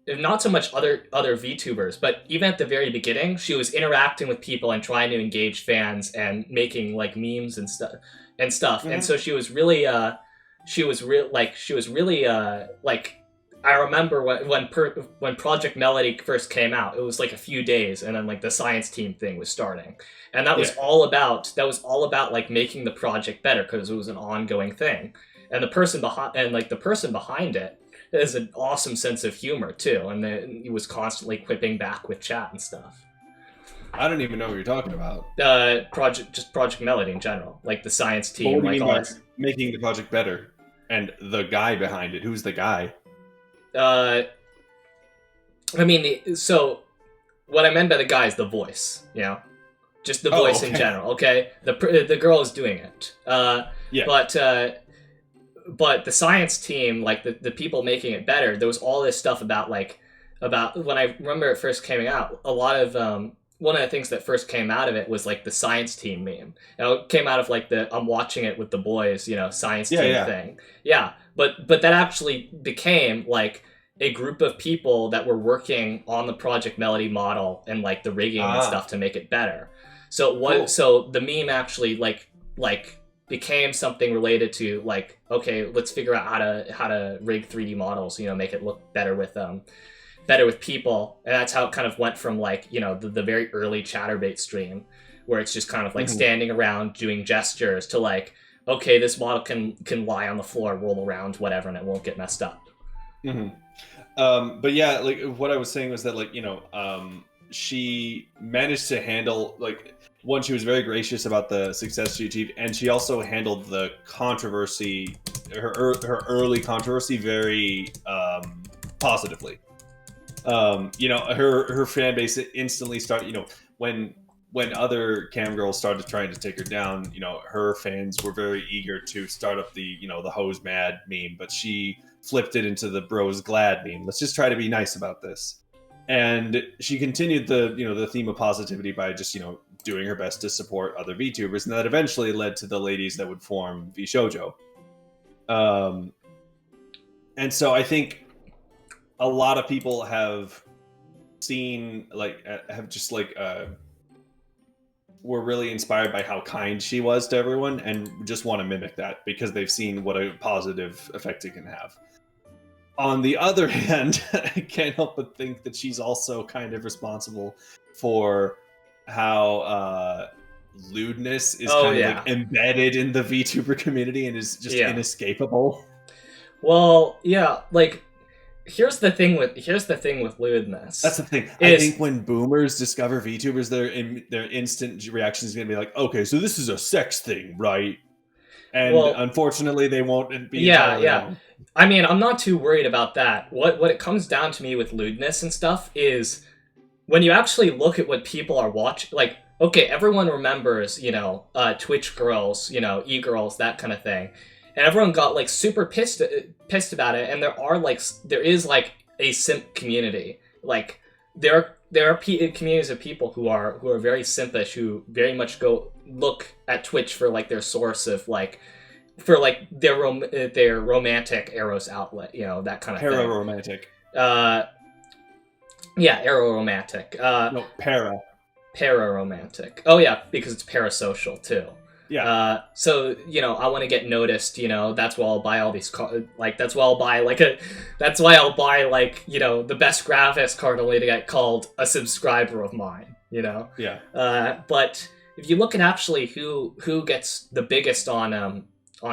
not so much other VTubers, but even at the very beginning, she was interacting with people and trying to engage fans and making like memes and stuff. Mm-hmm. And so she was really I remember when Project Melody first came out, it was like a few days, and then like the science team thing was starting, and that was all about like making the project better because it was an ongoing thing, and the person behind it has an awesome sense of humor too, and he was constantly quipping back with chat and stuff. I don't even know what you're talking about. Project Melody in general, like the science team, like all making the project better, and the guy behind it. Who's the guy? I mean, so what I meant by the guy is the voice, you know, just the voice in general. Okay, the girl is doing it. But the science team, like the people making it better, there was all this stuff about when I remember it first coming out. A lot of one of the things that first came out of it was like the science team meme. It came out of like the I'm watching it with the boys, you know, science team thing. Yeah, but that actually became like a group of people that were working on the Project Melody model and like the rigging and stuff to make it better. So the meme actually like became something related to like, okay, let's figure out how to rig 3D models, you know, make it look better with people. And that's how it kind of went from like, you know, the very early Chatterbait stream where it's just kind of like standing around doing gestures to like, okay, this model can lie on the floor, roll around, whatever, and it won't get messed up. Mm-hmm. But yeah, like what I was saying was that like, you know, she managed to handle like, one, she was very gracious about the success she achieved, and she also handled the controversy, her early controversy, very positively. You know, her fan base instantly started. You know, when other cam girls started trying to take her down, you know, her fans were very eager to start up the hose mad meme, but she flipped it into the bros glad meme. Let's just try to be nice about this. And she continued the theme of positivity by just, you know, doing her best to support other VTubers, and that eventually led to the ladies that would form VShojo. And so I think a lot of people have seen have just were really inspired by how kind she was to everyone and just want to mimic that because they've seen what a positive effect it can have. On the other hand, I can't help but think that she's also kind of responsible for how lewdness is kind of like embedded in the VTuber community and is just inescapable. Well, yeah, like here's the thing with lewdness. That's the thing. I think when boomers discover VTubers, their instant reaction is going to be like, okay, so this is a sex thing, right? And unfortunately, they won't be. Yeah. I mean, I'm not too worried about that. What it comes down to me with lewdness and stuff is when you actually look at what people are watching. Like, okay, everyone remembers, Twitch girls, e-girls, that kind of thing, and everyone got like super pissed about it. And there is like a simp community. Like there are communities of people who are very simpish, who very much go look at Twitch for like their source of like. For like their romantic Eros outlet, that kind of thing. Para-romantic. Aero-romantic. No, Para-romantic. Oh yeah, because it's parasocial too. Yeah. So I want to get noticed. That's why I'll buy all these. That's why I'll buy the best graphics card only to get called a subscriber of mine. Yeah. But if you look at actually who gets the biggest on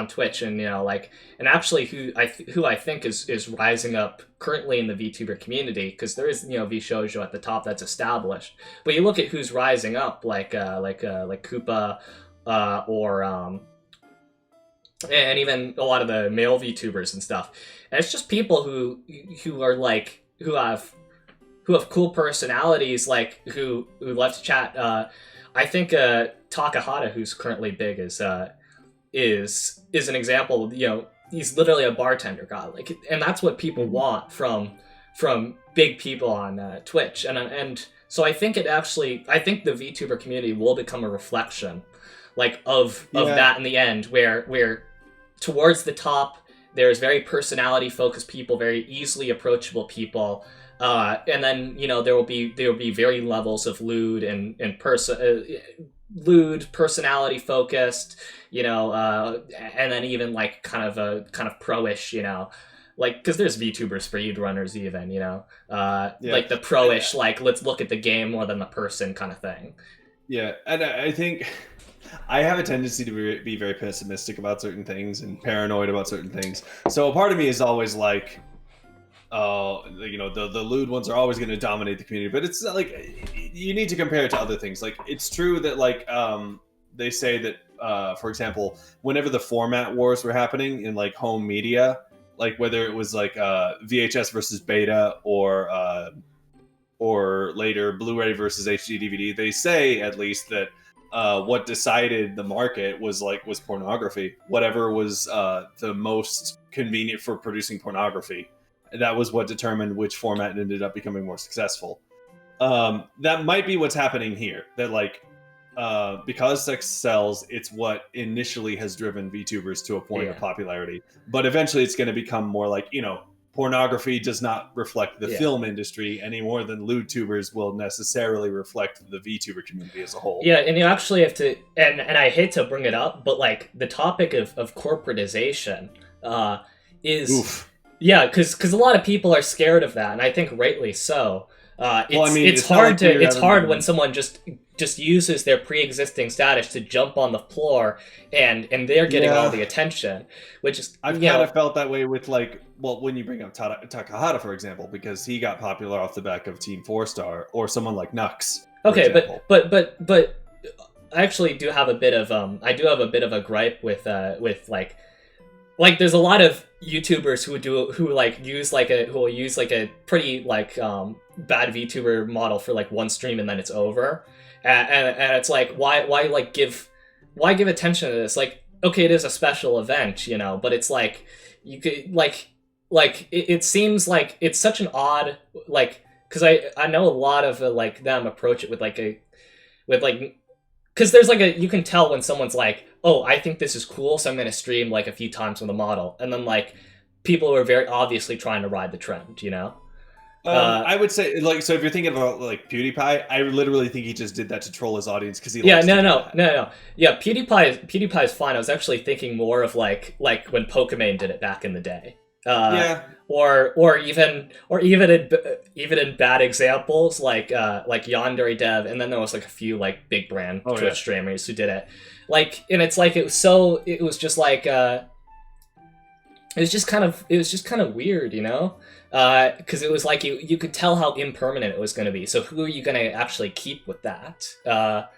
Twitch and actually who I think is rising up currently in the VTuber community, because there is VShoujo at the top that's established, but you look at who's rising up like Koopa or and even a lot of the male VTubers and stuff, and it's just people who have cool personalities, like who love to chat. I think Takahata, who's currently big, is an example. He's literally a bartender guy, and that's what people want from big people on Twitch, and so I think the VTuber community will become a reflection of that in the end, where towards the top there's very personality focused people, very easily approachable people, and then there will be very levels of lewd and lewd, personality focused, and then even kind of pro-ish, because there's VTubers speedrunners even, like the pro-ish, let's look at the game more than the person kind of thing. Yeah, and I think I have a tendency to be very pessimistic about certain things and paranoid about certain things. So a part of me is always like, the lewd ones are always going to dominate the community, but it's like you need to compare it to other things. Like it's true that they say that for example, whenever the format wars were happening in home media, whether it was VHS versus beta or later Blu-ray versus HD DVD, they say at least that what decided the market was pornography. Whatever was the most convenient for producing pornography. That was what determined which format ended up becoming more successful. That might be what's happening here. That because sex sells, it's what initially has driven VTubers to a point of popularity. But eventually it's going to become more pornography does not reflect the film industry any more than lewd tubers will necessarily reflect the VTuber community as a whole. Yeah, and you actually have to, and I hate to bring it up, but the topic of corporatization is... Oof. Yeah, because a lot of people are scared of that, and I think rightly so. It's hard when someone just uses their pre-existing status to jump on the floor, and they're getting all the attention, which is I've kind of felt that way with when you bring up Takahata, for example, because he got popular off the back of Team 4-Star, or someone like Nux. Okay, but I actually do have a bit of a gripe with there's a lot of YouTubers who will use a pretty bad VTuber model for one stream and then it's over, and it's why give attention to this? Okay, it is a special event, but it's you could it seems like it's such an odd because I know a lot of them approach it with because there's you can tell when someone's oh, I think this is cool, so I'm going to stream a few times with a model. And then people are very obviously trying to ride the trend, I would say, like, so if you're thinking about like PewDiePie, I literally think he just did that to troll his audience because he. Yeah, likes to do no. that. Yeah, PewDiePie is fine. I was actually thinking more of like when Pokemon did it back in the day. Yeah. Or even in bad examples like Yandere Dev, and then there was like a few like big brand Twitch streamers who did it. Like, and it's like it was just kind of weird, you know? Because it was like you could tell how impermanent it was going to be. So who are you going to actually keep with that?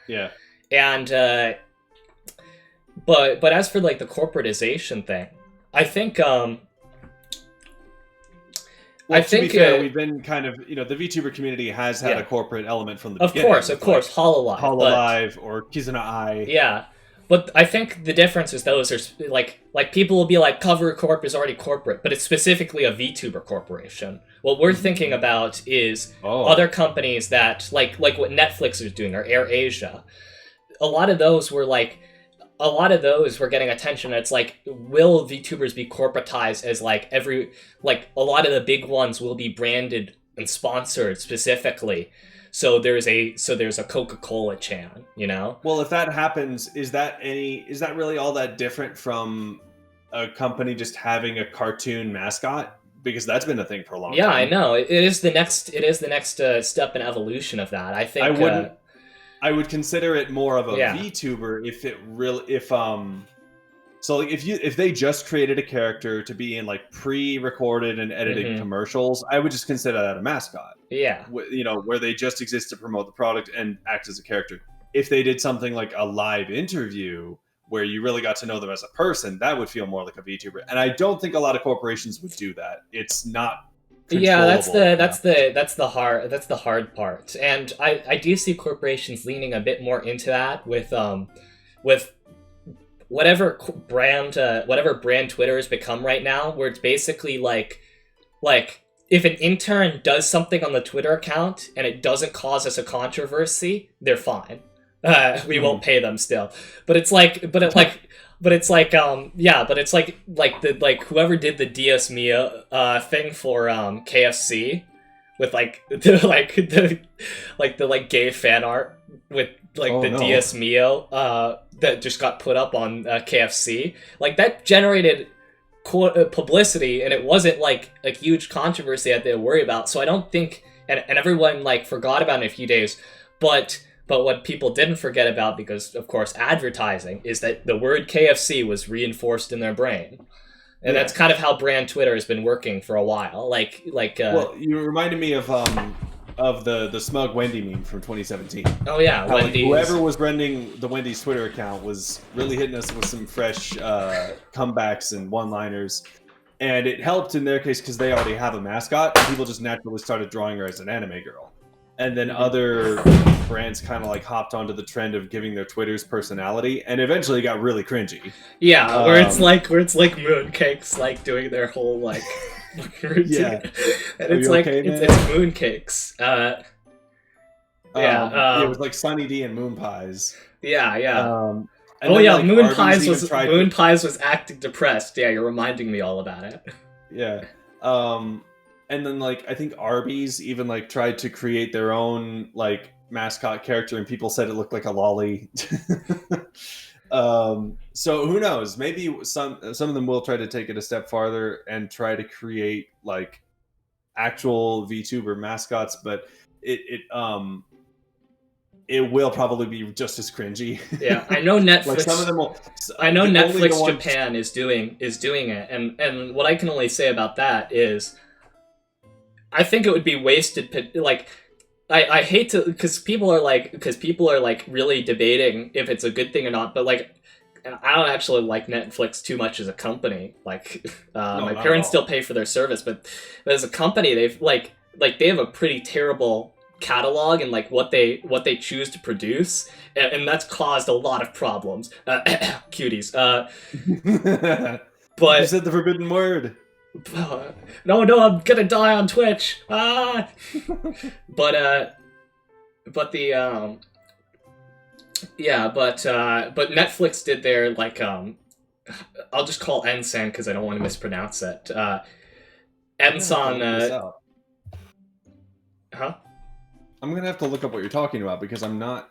Yeah. And but as for like the corporatization thing, I think Well, to be fair, we've been kind of, the VTuber community has had a corporate element from the beginning. Of course, Hololive. Hololive or Kizuna Eye. Yeah. But I think the difference is those are like people will be like Cover Corp is already corporate, but it's specifically a VTuber corporation. What we're thinking about is other companies that like what Netflix is doing or AirAsia. A lot of those were getting attention. It's like, will VTubers be corporatized as like a lot of the big ones will be branded and sponsored specifically. So there's a Coca-Cola chan, you know? Well, if that happens, is that really all that different from a company just having a cartoon mascot? Because that's been a thing for a long time. Yeah, I know. It is the next step in evolution of that. I think I would consider it more of a VTuber if they just created a character to be in like pre-recorded and edited commercials, I would just consider that a mascot. Yeah. Where they just exist to promote the product and act as a character. If they did something like a live interview where you really got to know them as a person, that would feel more like a VTuber. And I don't think a lot of corporations would do that. It's not controllable. Yeah, that's the hard part. And I do see corporations leaning a bit more into that with whatever brand Twitter has become right now, where it's basically like if an intern does something on the Twitter account and it doesn't cause us a controversy, they're fine. We won't pay them still. But it's like whoever did the Dios Mio thing for KFC with the gay fan art with Dios Mio that just got put up on KFC. Like, that generated publicity, and it wasn't like a huge controversy that they worry about. So I don't think, and everyone like forgot about it in a few days. But what people didn't forget about, because of course advertising, is that the word KFC was reinforced in their brain. And that's kind of how brand Twitter has been working for a while. Well, you reminded me of the smug Wendy meme from 2017. Oh yeah, Wendy's. Whoever was running the Wendy's Twitter account was really hitting us with some fresh comebacks and one-liners, and it helped in their case because they already have a mascot. And people just naturally started drawing her as an anime girl, and then other brands kind of like hopped onto the trend of giving their Twitters personality, and eventually got really cringy. Yeah, where it's like mooncakes like doing their whole like. Yeah, and it's like okay, it's mooncakes. It was like Sunny D and Moon Pies. Yeah. Moon Pies was acting depressed. Yeah, you're reminding me all about it. Yeah. And then like I think Arby's even like tried to create their own like mascot character, and people said it looked like a lolly. So who knows? Maybe some of them will try to take it a step farther and try to create like actual VTuber mascots, but it will probably be just as cringy. Yeah, I know Netflix. Like some of them will. I know Netflix Japan is doing it, and what I can only say about that is, I think it would be wasted. Like, I hate to, because people are like really debating if it's a good thing or not, but like, I don't actually like Netflix too much as a company. Like, my parents still pay for their service, but as a company, they've they have a pretty terrible catalog and like what they choose to produce, and that's caused a lot of problems. Cuties. But you said the forbidden word. No, I'm gonna die on Twitch. But Netflix did their like I'll just call Ensan because I don't want to mispronounce it. Ensan Huh? I'm gonna have to look up what you're talking about because I'm not.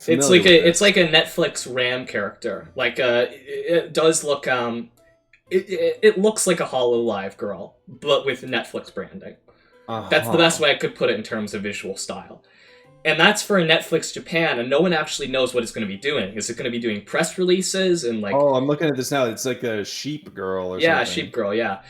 It's like a Netflix RAM character. Like it does look it looks like a HoloLive girl, but with Netflix branding. That's the best way I could put it in terms of visual style. And that's for Netflix Japan, and no one actually knows what it's going to be doing. Is it going to be doing press releases and like? Oh, I'm looking at this now. It's like a sheep girl or something. Yeah, sheep girl. Yeah.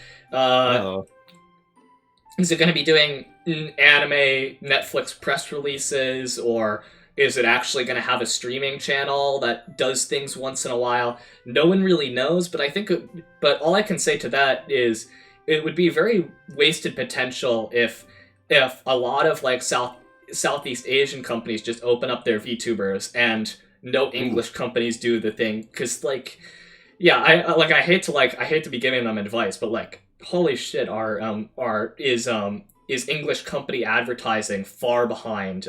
Is it going to be doing anime Netflix press releases, or is it actually going to have a streaming channel that does things once in a while? No one really knows, but I think. But all I can say to that is, it would be very wasted potential if a lot of like Southeast Asian companies just open up their VTubers and no English companies do the thing. Because like, yeah, I hate to be giving them advice, but like, holy shit, is English company advertising far behind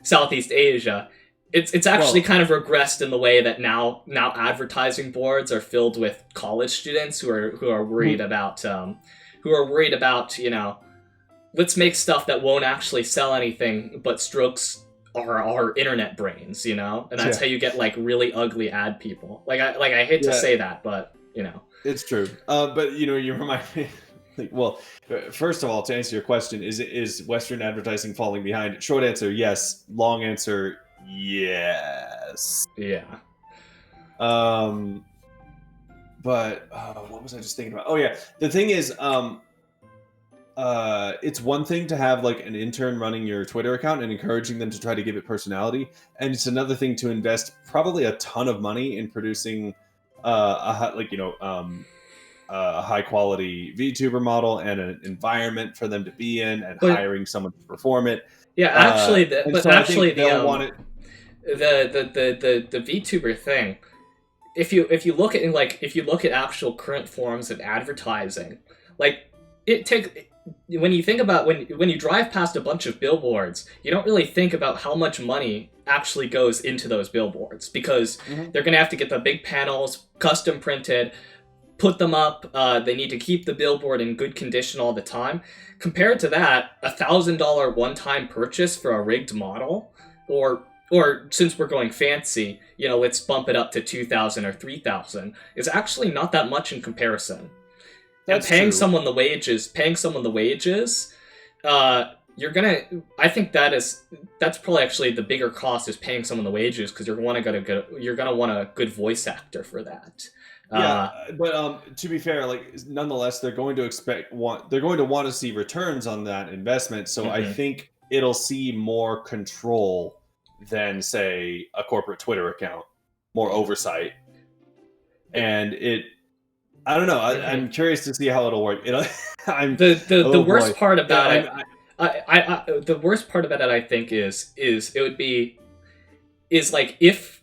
Southeast Asia. It's actually kind of regressed in the way that now advertising boards are filled with college students who are worried about let's make stuff that won't actually sell anything but strokes our internet brains, and that's how you get like really ugly ad people. I hate to say that, but it's true. But you remind me. Well, first of all, to answer your question, is Western advertising falling behind? Short answer, yes. Long answer, yes. Yeah. But what was I just thinking about? Oh yeah, the thing is, it's one thing to have like an intern running your Twitter account and encouraging them to try to give it personality, and it's another thing to invest probably a ton of money in producing a high quality VTuber model and an environment for them to be in, and hiring someone to perform it. Yeah, actually, the VTuber thing. If you look at actual current forms of advertising, like when you think about when you drive past a bunch of billboards, you don't really think about how much money actually goes into those billboards, because they're gonna have to get the big panels custom printed, put them up. They need to keep the billboard in good condition all the time. Compared to that, $1,000 one-time purchase for a rigged model, or since we're going fancy, let's bump it up to $2,000 or $3,000, is actually not that much in comparison. And paying someone the wages, you're gonna. I think that's probably actually the bigger cost, is paying someone the wages, because you're gonna want a good voice actor for that. Yeah, but to be fair, like nonetheless, they're going to want to see returns on that investment. So I think it'll see more control than, say, a corporate Twitter account, more oversight, and I don't know. I'm curious to see how it'll work. The worst part about it. The worst part about it, I think, is like if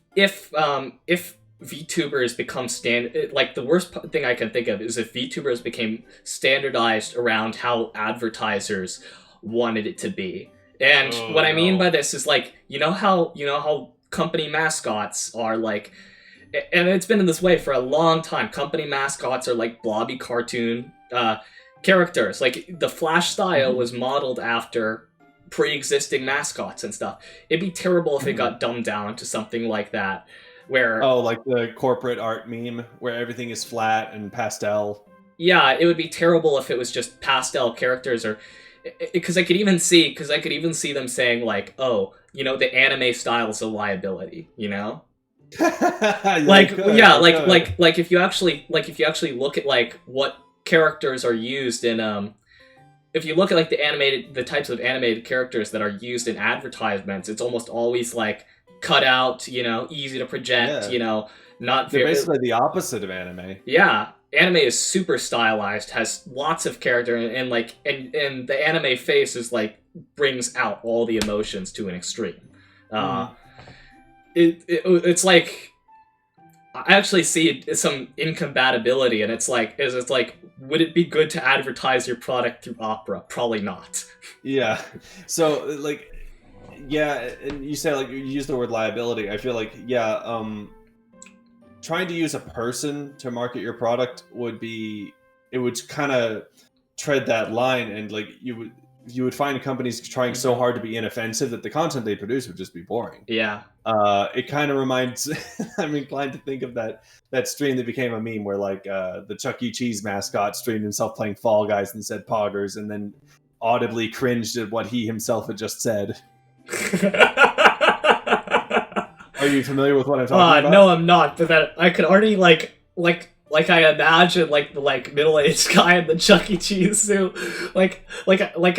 VTubers become standard. Like, the worst thing I can think of is if VTubers became standardized around how advertisers wanted it to be. And what I mean by this is, like, how company mascots are like. And it's been in this way for a long time. Company mascots are like blobby cartoon characters. Like, the Flash style was modeled after pre-existing mascots and stuff. It'd be terrible if it got dumbed down to something like that, where... Oh, like the corporate art meme, where everything is flat and pastel. Yeah, it would be terrible if it was just pastel characters, or... Because I could even see them saying, like, oh, the anime style is a liability, like if you actually look at like what characters are used in if you look at like the types of animated characters that are used in advertisements, it's almost always like cut out, easy to project, not they're basically the opposite of anime. Yeah, anime is super stylized, has lots of character, and the anime face is like brings out all the emotions to an extreme. It's like, I actually see some incompatibility, and it's like, would it be good to advertise your product through Opera? Probably not. Yeah. So, like, yeah, and you say, like, you use the word liability. I feel like, trying to use a person to market your product would kind of tread that line, and like you would find companies trying so hard to be inoffensive that the content they produce would just be boring. Yeah. It kind of reminds. I'm inclined to think of that stream that became a meme where like the Chuck E. Cheese mascot streamed himself playing Fall Guys and said "poggers" and then audibly cringed at what he himself had just said. Are you familiar with what I'm talking about? No, I'm not. But that I could already like I imagine like the middle-aged guy in the Chuck E. Cheese suit, like I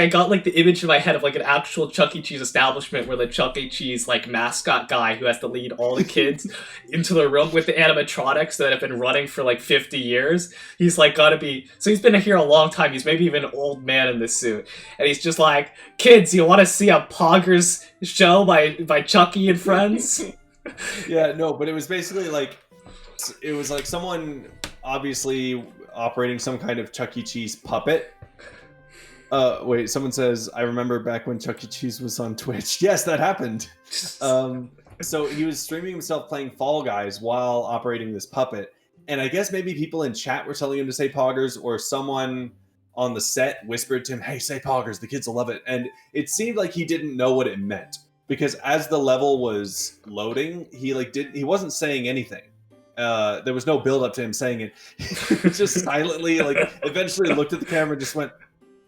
got like the image in my head of like an actual Chuck E. Cheese establishment where the Chuck E. Cheese like mascot guy who has to lead all the kids into the room with the animatronics that have been running for like 50 years. He's like gotta be he's been here a long time. He's maybe even an old man in this suit, and he's just like, kids, you want to see a Poggers show by Chucky and Friends? Yeah, no, but it was basically like. It was like someone obviously operating some kind of Chuck E. Cheese puppet. Wait, someone says, I remember back when Chuck E. Cheese was on Twitch. Yes, that happened. So he was streaming himself playing Fall Guys while operating this puppet. And I guess maybe people in chat were telling him to say poggers, or someone on the set whispered to him, hey, say poggers, the kids will love it. And it seemed like he didn't know what it meant. Because as the level was loading, he wasn't saying anything. There was no build up to him saying it. He was just silently, like, eventually looked at the camera and just went,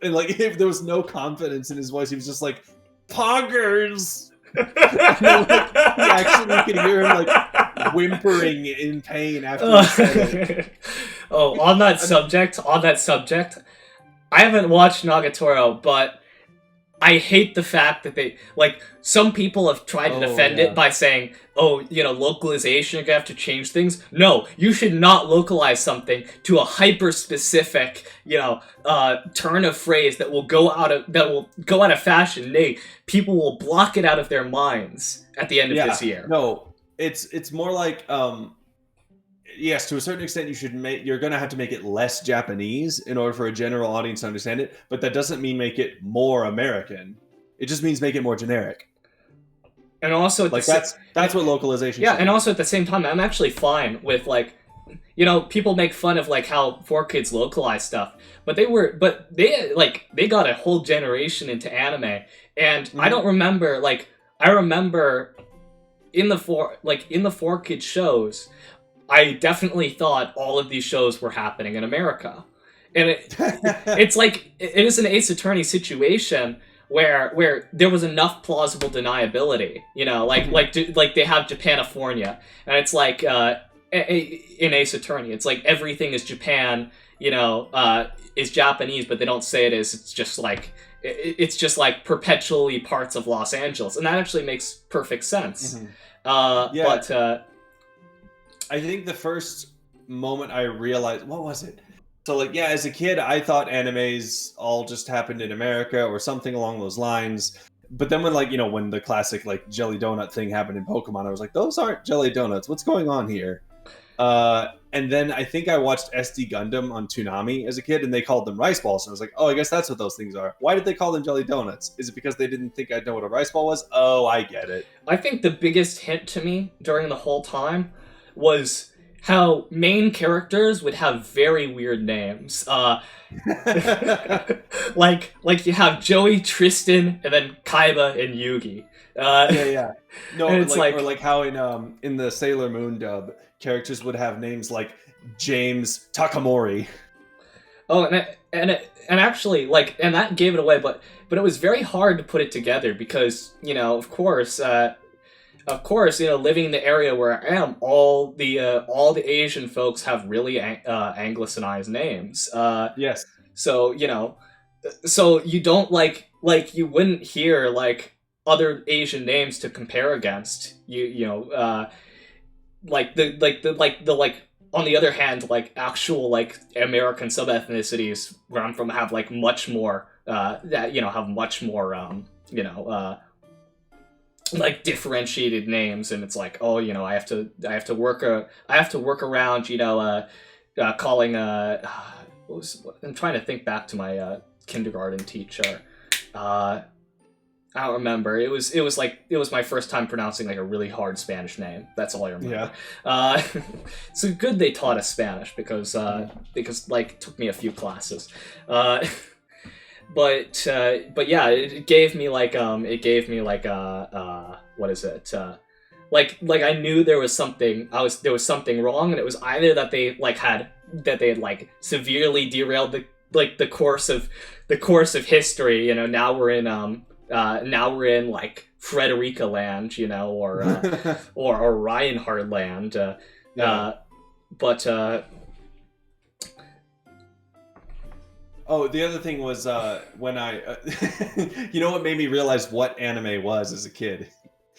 and like, if there was no confidence in his voice, he was just like, poggers! And then, like, you could hear him like whimpering in pain after he said it. Oh, on that subject, I haven't watched Nagatoro, but I hate the fact that they, like, some people have tried to defend it by saying, oh, localization, you're gonna have to change things. No, you should not localize something to a hyper-specific, turn of phrase that will go out of fashion. Nay, people will block it out of their minds at the end of this year. No, it's more like, yes, to a certain extent, you're going to have to make it less Japanese in order for a general audience to understand it, but that doesn't mean make it more American. It just means make it more generic. And also, that's what localization. Yeah, and also at the same time, I'm actually fine with people make fun of how 4Kids localize stuff, but they got a whole generation into anime, and I don't remember I remember in the 4Kids shows. I definitely thought all of these shows were happening in America. And it's like, it is an Ace Attorney situation where there was enough plausible deniability, like they have Japanifornia, and it's like, in Ace Attorney, it's like everything is Japan, is Japanese, but they don't say it is, it's just like perpetually parts of Los Angeles, and that actually makes perfect sense. But I think the first moment I realized, what was it? So as a kid, I thought animes all just happened in America or something along those lines. But then when when the classic jelly donut thing happened in Pokemon, I was like, those aren't jelly donuts. What's going on here? And then I think I watched SD Gundam on Toonami as a kid, and they called them rice balls. And I was like, oh, I guess that's what those things are. Why did they call them jelly donuts? Is it because they didn't think I'd know what a rice ball was? Oh, I get it. I think the biggest hint to me during the whole time was how main characters would have very weird names. Like you have Joey, Tristan, and then Kaiba and Yugi. No, and it's or how in the Sailor Moon dub, characters would have names like James Takamori. Oh, and actually and that gave it away, but it was very hard to put it together because of course, living in the area where I am, all the Asian folks have really Anglicized names. Yes. So so you don't you wouldn't hear other Asian names to compare against. On the other hand, actual American sub-ethnicities where I'm from have much more have much more differentiated names, and it's I have to work around calling I'm trying to think back to my kindergarten teacher. I don't remember. It was my first time pronouncing a really hard Spanish name. That's all I remember. Yeah. So good they taught us Spanish because it took me a few classes. but yeah, it gave me like what is it? Like I knew there was something wrong, and it was either that they had severely derailed the course of history. Now we're in like Frederica land, or or Reinhard land. But oh, the other thing was when I, you know what made me realize what anime was as a kid?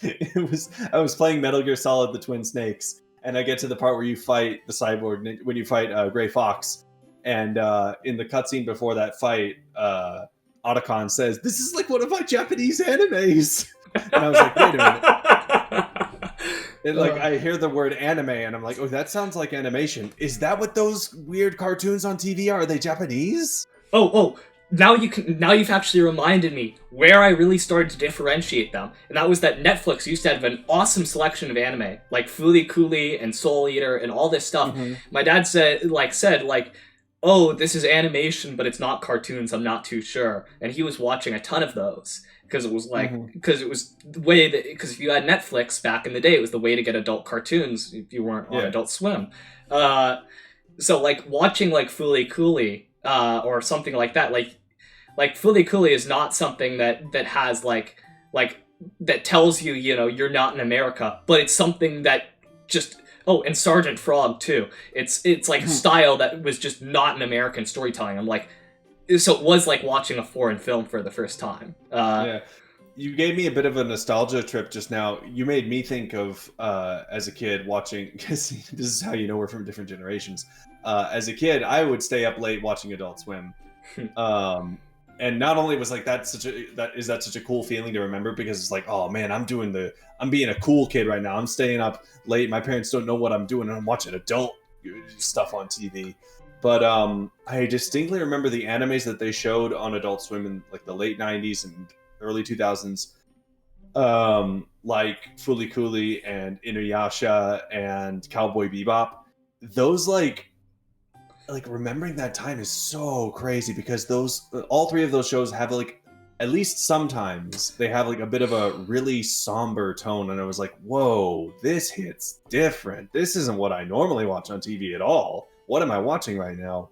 I was playing Metal Gear Solid: The Twin Snakes, and I get to the part where you fight the cyborg when you fight Gray Fox, and in the cutscene before that fight, Otacon says, "This is like one of my Japanese animes," and I was like, "Wait a minute." And I hear the word anime, and I'm like, "Oh, that sounds like animation. Is that what those weird cartoons on TV are? Are they Japanese?" Oh, now you've actually reminded me where I really started to differentiate them, and that was that Netflix used to have an awesome selection of anime, like Fooly Cooly and Soul Eater and all this stuff. Mm-hmm. My dad said, "Oh, this is animation, but it's not cartoons. I'm not too sure." And he was watching a ton of those because it was it was the way that, because if you had Netflix back in the day, it was the way to get adult cartoons if you weren't on Adult Swim. So watching Fooly Cooly. Or something like that. Like Fooly Cooly is not something that has that tells you, you're not in America, but it's something that just and Sergeant Frog too. It's like a style that was just not an American storytelling. I'm like, so it was like watching a foreign film for the first time. Yeah. You gave me a bit of a nostalgia trip just now. You made me think of as a kid watching, because this is how you know we're from different generations. As a kid, I would stay up late watching Adult Swim, and not only was that such a cool feeling to remember, because it's like, oh man, I'm being a cool kid right now. I'm staying up late. My parents don't know what I'm doing, and I'm watching adult stuff on TV. But I distinctly remember the animes that they showed on Adult Swim in the late '90s and early 2000s, like Fooly Cooly and Inuyasha and Cowboy Bebop. Those remembering that time is so crazy, because all three of those shows have at least sometimes they have a bit of a really somber tone, and I was like, whoa, this hits different. This isn't what I normally watch on TV at all. What am I watching right now?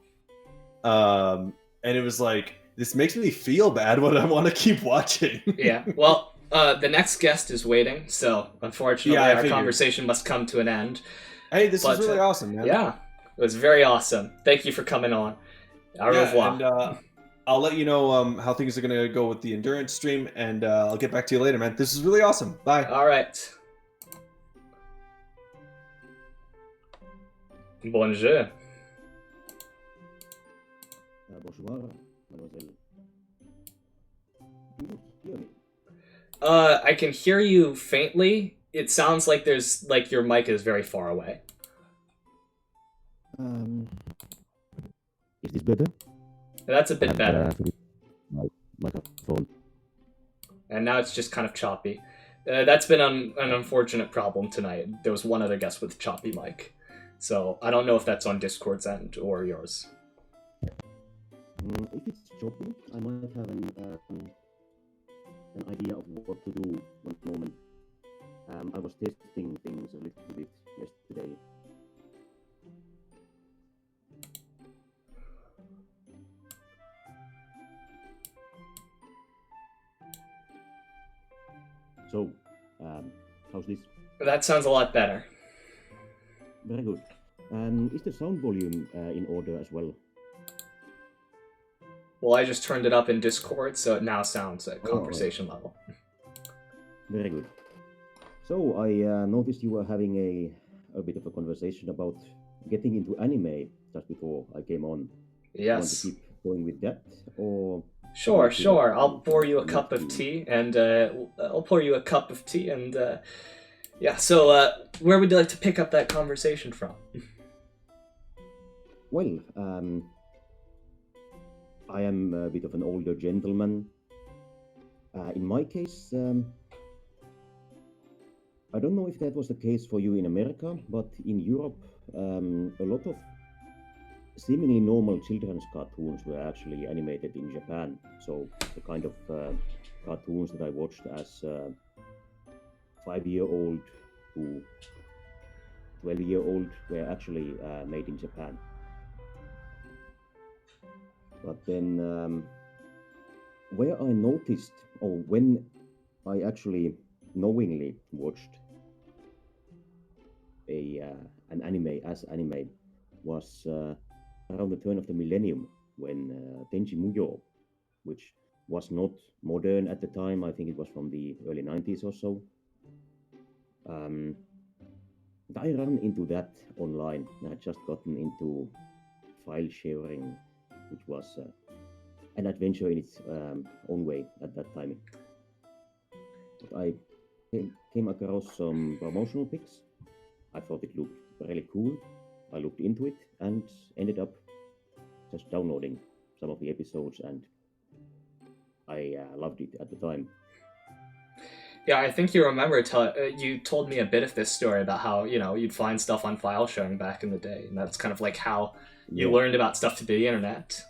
And it was like, this makes me feel bad when I want to keep watching. Yeah, well, the next guest is waiting, so unfortunately our conversation must come to an end. Hey, this was really awesome, man. Yeah, it was very awesome. Thank you for coming on. Au revoir. And I'll let you know how things are going to go with the endurance stream, and I'll get back to you later, man. This is really awesome. Bye. All right. Bonjour. Bonjour, mademoiselle. Do you hear me? I can hear you faintly. It sounds like your mic is very far away. Is this better? That's a bit better. My microphone. And now it's just kind of choppy. That's been an unfortunate problem tonight. There was one other guest with choppy mic. So I don't know if that's on Discord's end or yours. If it's choppy, I might have an idea of what to do one moment. I was testing things a little bit yesterday. So, how's this? That sounds a lot better. Very good. Is the sound volume in order as well? Well, I just turned it up in Discord, so it now sounds at conversation level. Very good. So, I noticed you were having a bit of a conversation about getting into anime just before I came on. Yes. You want to keep going with that, or? Sure. I'll pour you a cup of tea, and yeah. So, where would you like to pick up that conversation from? Well, I am a bit of an older gentleman. In my case, I don't know if that was the case for you in America, but in Europe, a lot of seemingly normal children's cartoons were actually animated in Japan. So the kind of cartoons that I watched as 5-year-old to 12-year-old were actually made in Japan. But then where I noticed, or when I actually knowingly watched an anime was around the turn of the millennium when Tenchi Muyo, which was not modern at the time, I think it was from the early 90s or so. I ran into that online. I had just gotten into file sharing, which was an adventure in its own way at that time. But I came across some promotional pics. I thought it looked really cool. I looked into it and ended up just downloading some of the episodes, and I loved it at the time. Yeah, I think you remember you told me a bit of this story about how, you'd find stuff on file sharing back in the day, and that's kind of like how you learned about stuff to the internet.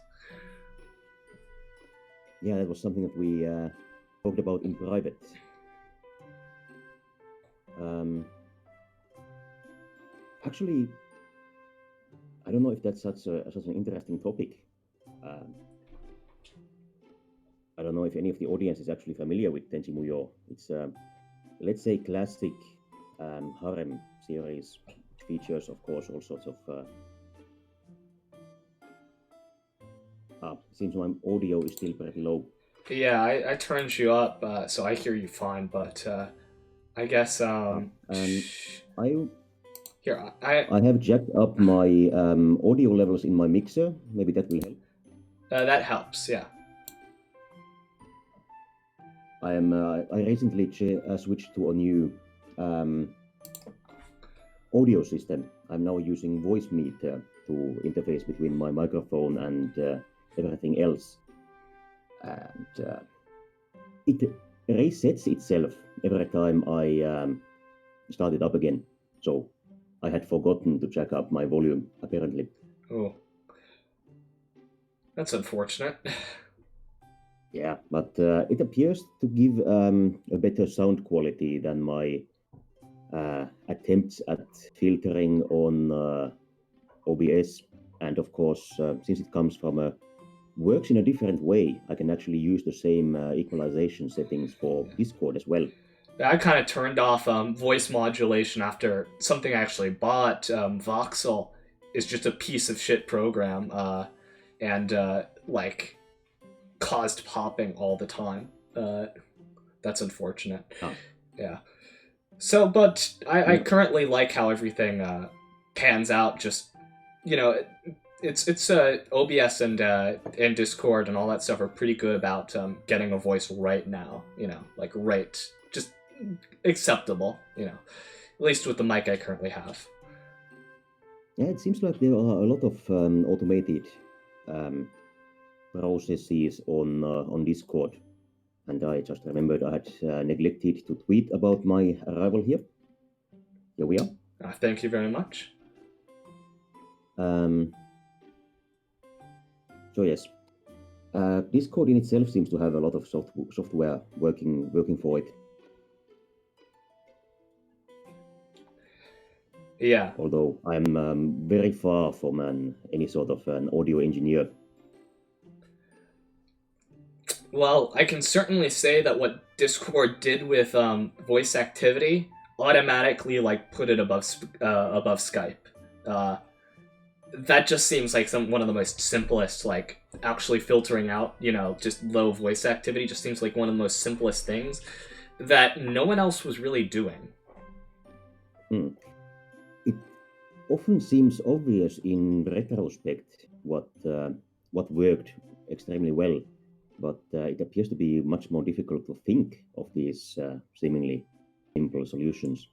Yeah, that was something that we talked about in private. Actually, I don't know if that's such an interesting topic. I don't know if any of the audience is actually familiar with Tenchi Muyo. It's let's say classic harem series, which features, of course, all sorts of. Seems my audio is still pretty low. Yeah, I turned you up, so I hear you fine. But I guess I have jacked up my audio levels in my mixer. Maybe that will help. That helps. Yeah. I recently switched to a new audio system. I'm now using voice meter to interface between my microphone and everything else, and it resets itself every time I start it up again. So I had forgotten to jack up my volume, apparently. Oh, that's unfortunate. Yeah, but it appears to give a better sound quality than my attempts at filtering on OBS. And of course, since it comes from works in a different way, I can actually use the same equalization settings for Discord as well. I kind of turned off voice modulation after something I actually bought. Voxel is just a piece of shit program, and caused popping all the time. That's unfortunate. Oh. Yeah. So, but I currently like how everything pans out. Just it's OBS and Discord and all that stuff are pretty good about getting a voice right now. Right, just acceptable. At least with the mic I currently have. Yeah, it seems like there are a lot of automated processes on Discord, and I just remembered I had neglected to tweet about my arrival here. Here we are. Thank you very much. So yes, Discord in itself seems to have a lot of software working for it. Yeah. Although I'm very far from any sort of an audio engineer. Well, I can certainly say that what Discord did with voice activity automatically put it above Skype. That just seems like one of the most simplest, actually filtering out, just low voice activity just seems like one of the most simplest things that no one else was really doing. It often seems obvious in retrospect what worked extremely well, but it appears to be much more difficult to think of these seemingly simple solutions.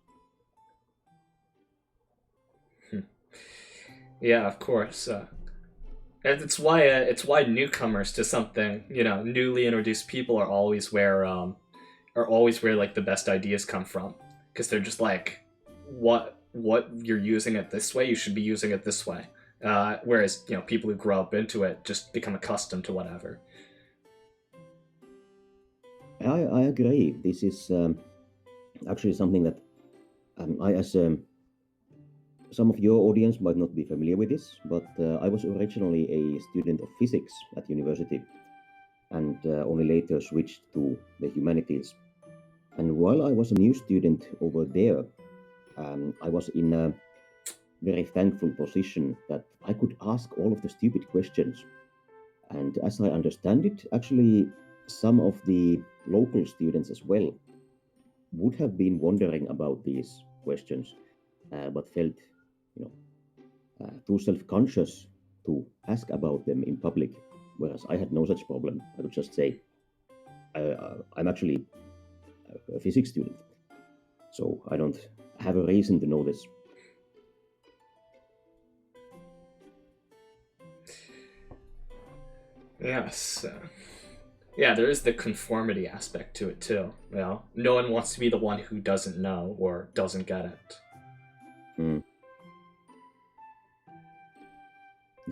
Yeah, of course. It's why newcomers to something, newly introduced people are always where the best ideas come from, because they're just what you're using it this way, you should be using it this way, Whereas, you know, people who grow up into it just become accustomed to whatever. I agree. This is actually something that some of your audience might not be familiar with this, but I was originally a student of physics at university, and only later switched to the humanities. And while I was a new student over there, I was in a very thankful position that I could ask all of the stupid questions. And as I understand it, actually, some of the local students as well would have been wondering about these questions, but felt, too self-conscious to ask about them in public. Whereas I had no such problem. I would just say, I'm actually a physics student, so I don't have a reason to know this. Yes. Yeah, there is the conformity aspect to it too. You know, no one wants to be the one who doesn't know or doesn't get it.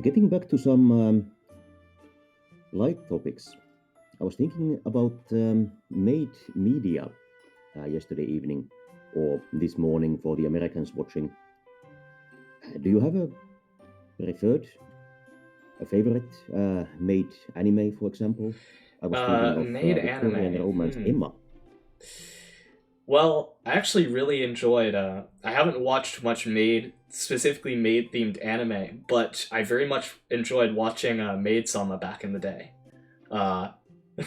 Getting back to some light topics, I was thinking about Maid media yesterday evening, or this morning for the Americans watching. Do you have a favorite Maid anime, for example? I was thinking of Maid Victorian anime. romance Emma. Well, I actually really enjoyed. I haven't watched much Maid, specifically Maid themed anime, but I very much enjoyed watching Maid Sama back in the day,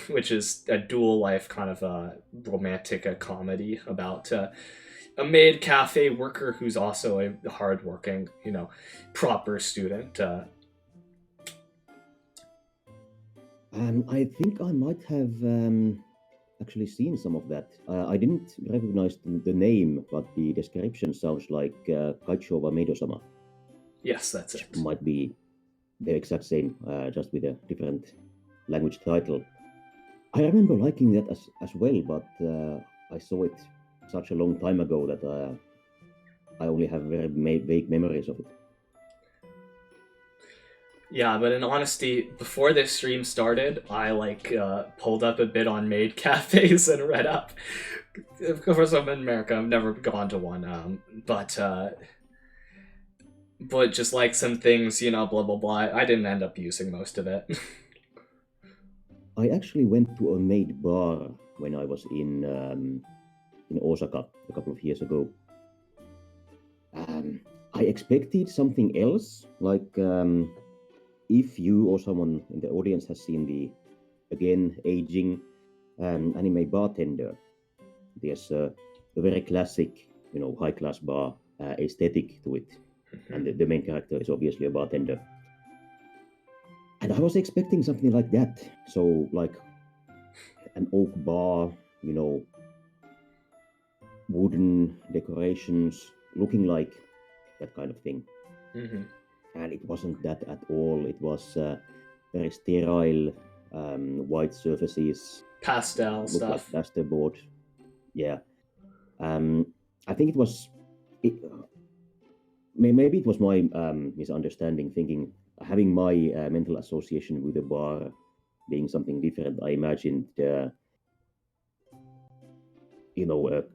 which is a dual life kind of romantic comedy about a maid cafe worker who's also a hardworking, proper student. I think I might have actually seen some of that. I didn't recognize the name, but the description sounds like Kaicho wa Meido-sama. Yes, that's it. Might be the exact same, just with a different language title. I remember liking that as well, but I saw it such a long time ago that I only have very vague memories of it. Yeah, but in honesty, before this stream started, I pulled up a bit on maid cafes and read up. Of course, I'm in America. I've never gone to one, but just like some things, blah blah blah. I didn't end up using most of it. I actually went to a maid bar when I was in Osaka a couple of years ago. I expected something else, like. If you or someone in the audience has seen the, again, aging anime Bartender, there's a very classic, high-class bar aesthetic to it. And the main character is obviously a bartender. And I was expecting something like that. So, like, an oak bar, wooden decorations, looking like that kind of thing. Mm-hmm. And it wasn't that at all. It was very sterile, white surfaces, pastel stuff, like plasterboard. Yeah, I think it was. Maybe it was my misunderstanding, thinking having my mental association with the bar being something different. I imagined, a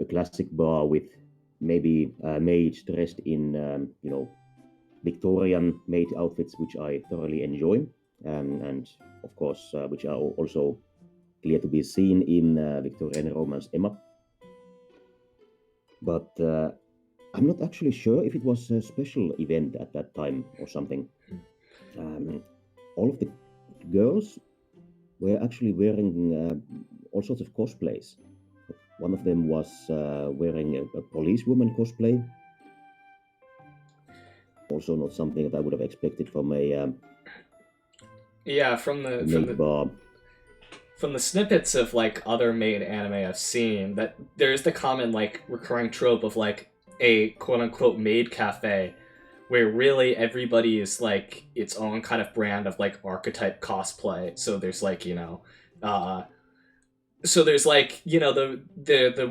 classic bar with maybe maids dressed in, Victorian maid outfits, which I thoroughly enjoy, and of course, which are also clear to be seen in Victorian romance Emma. But I'm not actually sure if it was a special event at that time or something. All of the girls were actually wearing all sorts of cosplays. One of them was wearing a policewoman cosplay. Also not something that I would have expected from a from the snippets of other maid anime I've seen, that there's the common recurring trope of a quote unquote maid cafe where really everybody is its own kind of brand of archetype cosplay. So there's the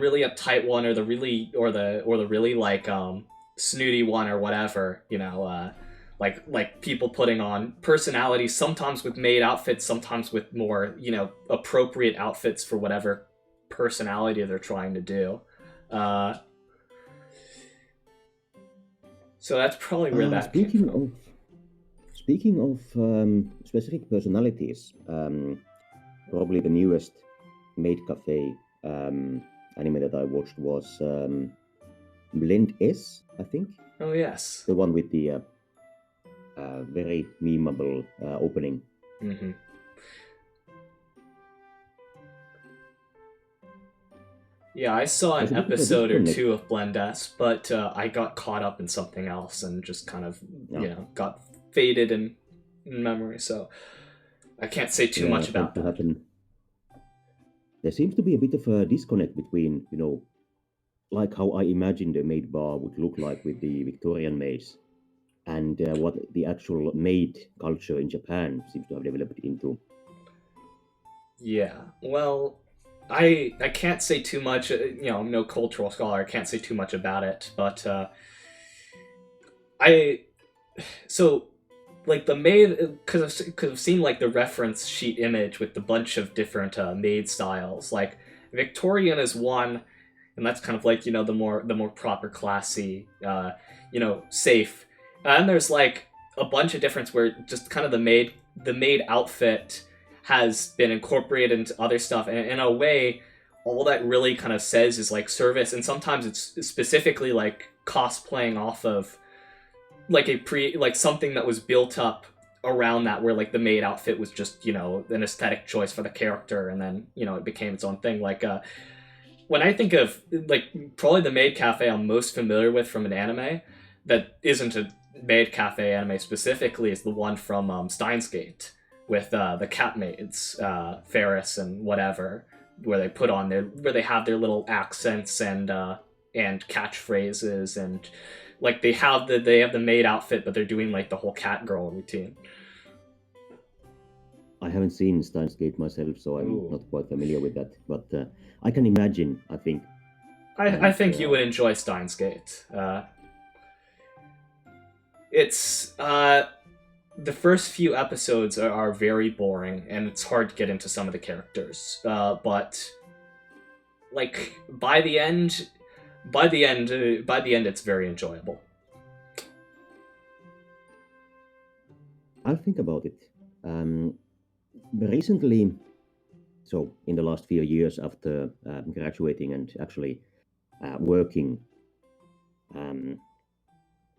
really uptight one, or the really snooty one, or whatever, like people putting on personalities, sometimes with maid outfits, sometimes with more, you know, appropriate outfits for whatever personality they're trying to do. So that's probably where that came from. Speaking of specific personalities, probably the newest Maid Cafe anime that I watched was Blend S, I think. Oh yes, the one with the very memeable opening. Mm-hmm. Yeah, I saw an episode or two of Blend S, but I got caught up in something else and just kind of, you know, got faded in memory. So I can't say too much about that. Happen. There seems to be a bit of a disconnect between, you know, like how I imagined a maid bar would look like with the Victorian maids, and what the actual maid culture in Japan seems to have developed into. Yeah, well, I can't say too much, you know, I'm no cultural scholar, I can't say too much about it, but like the maid, because I've seen like the reference sheet image with the bunch of different maid styles. Like Victorian is one, and that's kind of like, you know, the more proper, classy, you know, safe. And there's like a bunch of difference where just kind of the maid outfit has been incorporated into other stuff, and in a way, all that really kind of says is like service, and sometimes it's specifically like cosplaying off of like like something that was built up around that, where like the maid outfit was just, you know, an aesthetic choice for the character, and then, you know, it became its own thing. Like when I think of like probably the maid cafe I'm most familiar with from an anime that isn't a maid cafe anime specifically is the one from Steins Gate, with the cat maids, Ferris and whatever, where they put on where they have their little accents and catchphrases, and like they have the maid outfit, but they're doing like the whole cat girl routine. I haven't seen Steins Gate myself, so I'm not quite familiar with that, but I can imagine, I think. I think you would enjoy Steins Gate. It's the first few episodes are very boring, and it's hard to get into some of the characters. But like by the end, it's very enjoyable. I'll think about it. Recently, so in the last few years after graduating and actually working,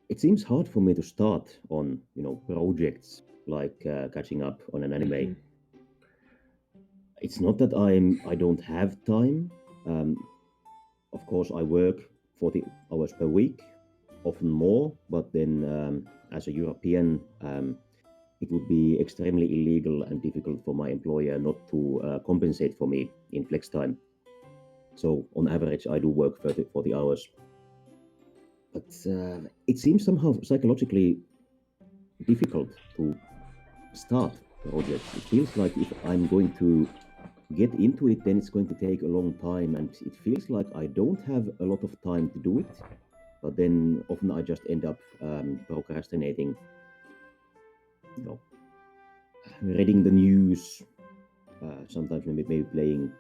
it seems hard for me to start on, you know, projects like catching up on an anime. Mm-hmm. It's not that I don't have time. Of course, I work 40 hours per week, often more, but then as a European, it would be extremely illegal and difficult for my employer not to compensate for me in flex time. So on average, I do work 40 hours. But it seems somehow psychologically difficult to start projects. It feels like if I'm going to get into it, then it's going to take a long time, and it feels like I don't have a lot of time to do it. But then often I just end up procrastinating, you know, reading the news, sometimes maybe playing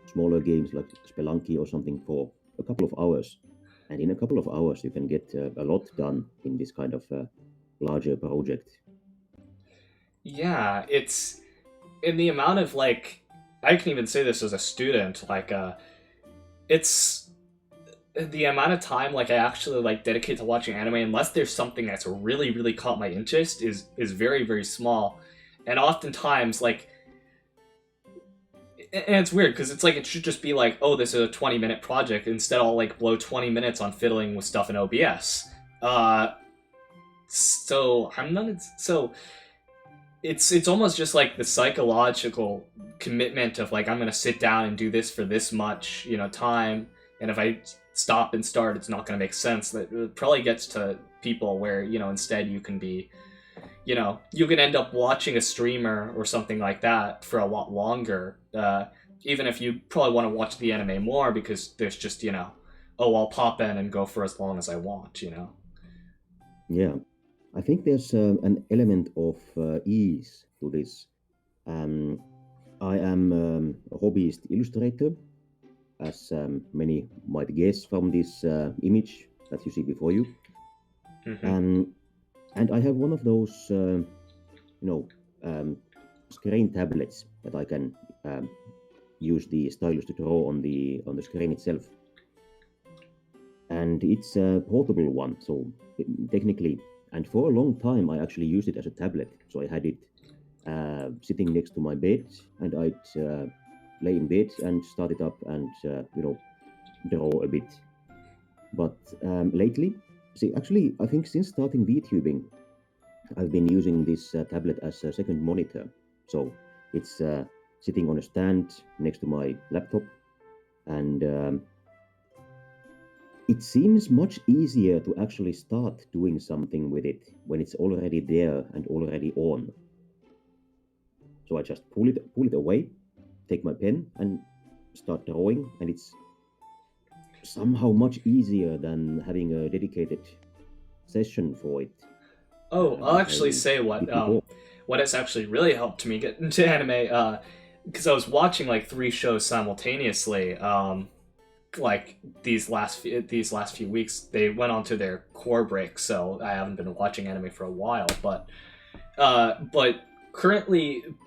smaller games like Spelunky or something for a couple of hours. And in a couple of hours, you can get a lot done in this kind of larger project. Yeah, it's in the amount of like, I can even say this as a student, like, it's the amount of time like I actually like dedicate to watching anime, unless there's something that's really, really caught my interest, is very, very small. And oftentimes, like, and it's weird because it's like it should just be like, oh, this is a 20-minute project. Instead, I'll like blow 20 minutes on fiddling with stuff in OBS. So I'm not. So it's almost just like the psychological commitment of like, I'm gonna sit down and do this for this much, you know, time. And if I stop and start, it's not gonna make sense. That it probably gets to people where, you know, instead you can be, you know, you can end up watching a streamer or something like that for a lot longer, even if you probably want to watch the anime more because there's just, you know, oh, I'll pop in and go for as long as I want, you know? Yeah, I think there's an element of ease to this. I am a hobbyist illustrator, as many might guess from this image that you see before you. Mm-hmm. And I have one of those, screen tablets that I can use the stylus to draw on the screen itself. And it's a portable one, so technically, and for a long time I actually used it as a tablet. So I had it sitting next to my bed, and I'd lay in bed and start it up and draw a bit. But lately, actually, I think since starting VTubing, I've been using this tablet as a second monitor. So it's sitting on a stand next to my laptop, and it seems much easier to actually start doing something with it when it's already there and already on. So I just pull it away, take my pen and start drawing, and it's somehow much easier than having a dedicated session for it. Oh, I'll actually say what has actually really helped me get into anime, because I was watching like 3 shows simultaneously. Like these last few weeks, they went on to their core break, so I haven't been watching anime for a while. But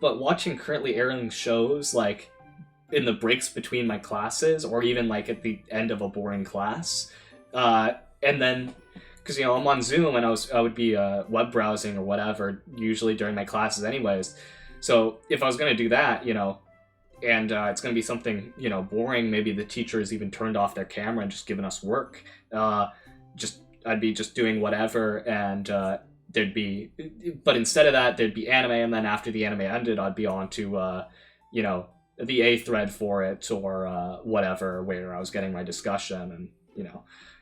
watching currently airing shows like in the breaks between my classes, or even like at the end of a boring class, and then because I'm on Zoom and I would be web browsing or whatever usually during my classes anyways. So if I was gonna do that, and it's gonna be something boring, maybe the teacher has even turned off their camera and just given us work. I'd be just doing whatever, and but instead of that, there'd be anime, and then after the anime ended, I'd be on to the A thread for it or whatever, where I was getting my discussion, and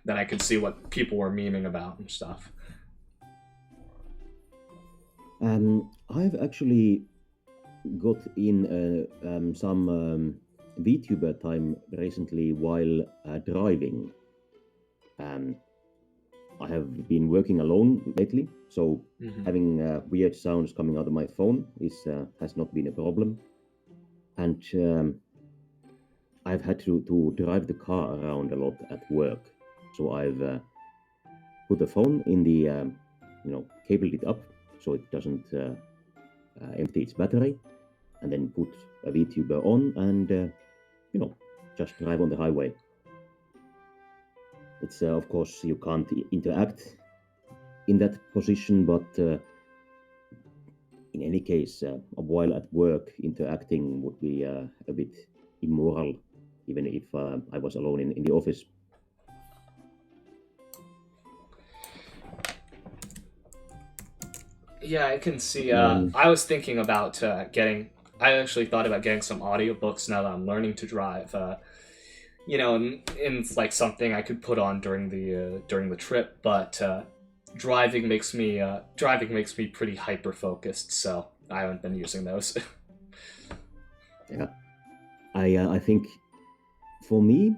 then I could see what people were memeing about and stuff. I've actually got in some VTuber time recently while driving. I have been working alone lately, so having weird sounds coming out of my phone has not been a problem. And I've had to drive the car around a lot at work. So I've put the phone in the, cabled it up so it doesn't empty its battery, and then put a VTuber on and, just drive on the highway. It's, of course, you can't interact in that position, but in any case, while at work, interacting would be a bit immoral, even if I was alone in the office. Yeah, I can see. I was thinking about I actually thought about getting some audiobooks now that I'm learning to drive. And it's like something I could put on during the trip, but driving makes me pretty hyper focused, so I haven't been using those. Yeah, I think for me,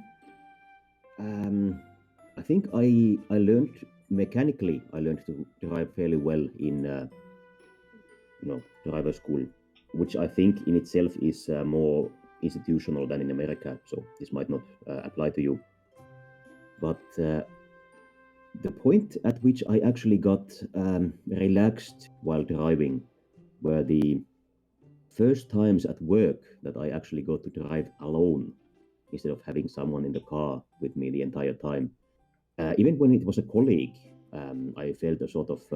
I think I learned mechanically. I learned to drive fairly well in driver school, which I think in itself is more institutional than in America. So this might not apply to you, but the point at which I actually got relaxed while driving were the first times at work that I actually got to drive alone instead of having someone in the car with me the entire time. Even when it was a colleague, I felt a sort of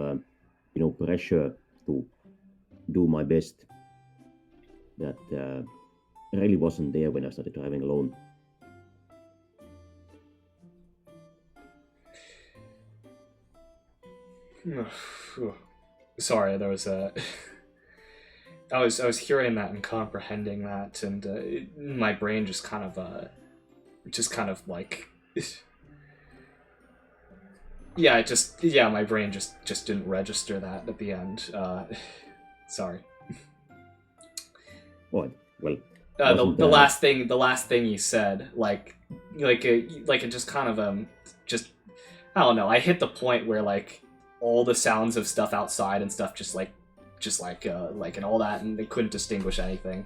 pressure to do my best that really wasn't there when I started driving alone. Sorry, there was a. I was hearing that and comprehending that, and my brain just kind of like. Yeah, my brain just didn't register that at the end. Sorry. Well, the last thing you said, like it just kind of just I don't know. I hit the point where like all the sounds of stuff outside and stuff just like and all that, and they couldn't distinguish anything.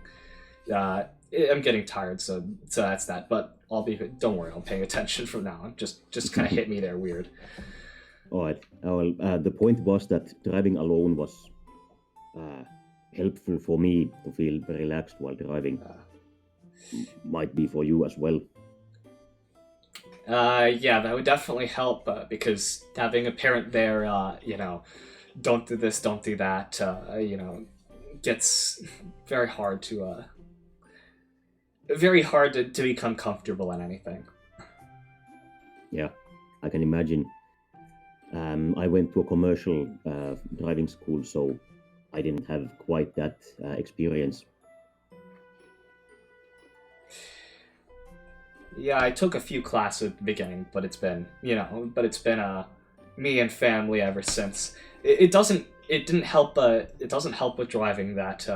I'm getting tired, so that's that. But don't worry, I'm paying attention from now on. Just kind of hit me there weird. All right. Well, the point was that driving alone was helpful for me to feel relaxed while driving. Might be for you as well. Yeah, that would definitely help because having a parent there, don't do this, don't do that, gets very hard to become comfortable in anything. Yeah, I can imagine. I went to a commercial driving school, so I didn't have quite that experience. Yeah, I took a few classes at the beginning, but it's been me and family ever since. It doesn't help with driving that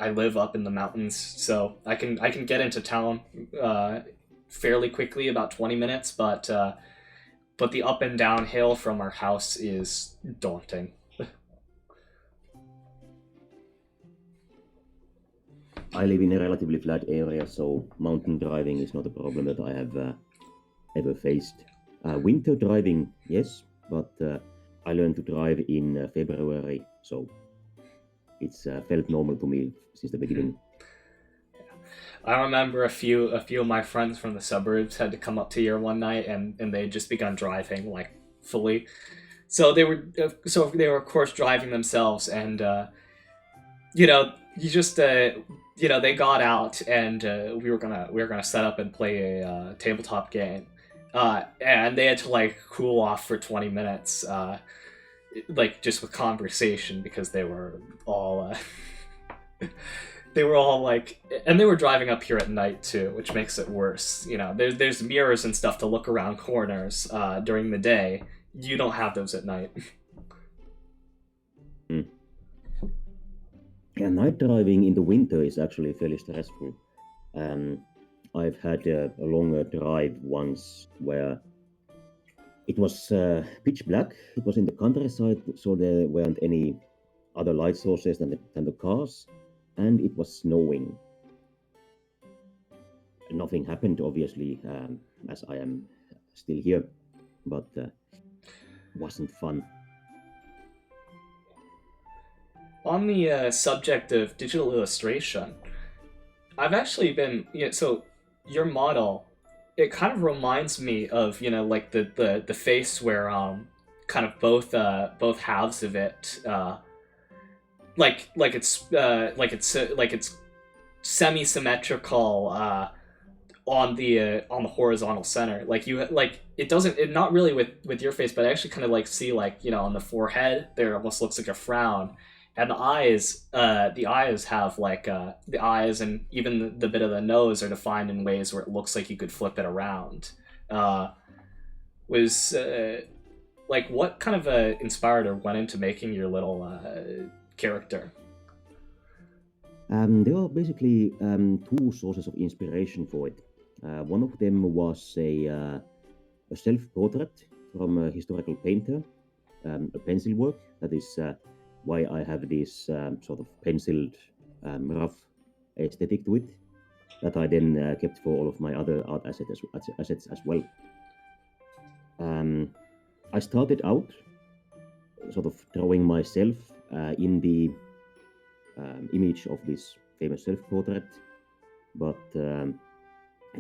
I live up in the mountains, so I can get into town fairly quickly, about 20 minutes, but the up and down hill from our house is daunting. I live in a relatively flat area, so mountain driving is not a problem that I have ever faced. Winter driving, yes, but I learned to drive in February, so it's felt normal to me since the beginning. I remember a few of my friends from the suburbs had to come up to here one night, and they had just begun driving like fully. So they were of course driving themselves, and they got out, and we were gonna set up and play a tabletop game, and they had to like cool off for 20 minutes, like just with conversation, because they were all like, and they were driving up here at night too, which makes it worse. There's mirrors and stuff to look around corners during the day. You don't have those at night. Yeah, night driving in the winter is actually fairly stressful. I've had a longer drive once where it was pitch black. It was in the countryside, so there weren't any other light sources than the cars, and it was snowing. Nothing happened, obviously, as I am still here, but wasn't fun. On the subject of digital illustration, I've actually been, so your model, it kind of reminds me of, like the face where kind of both halves of it, like it's semi-symmetrical on the horizontal center. Like it not really with your face, but I actually kind of like see, like, on the forehead there almost looks like a frown. And the eyes have like the eyes and even the bit of the nose are defined in ways where it looks like you could flip it around. Like, what kind of inspired or went into making your little character? There are basically two sources of inspiration for it. One of them was a self-portrait from a historical painter, a pencil work. That is why I have this sort of penciled, rough aesthetic to it, that I then kept for all of my other art assets as well. I started out sort of drawing myself in the image of this famous self-portrait, but I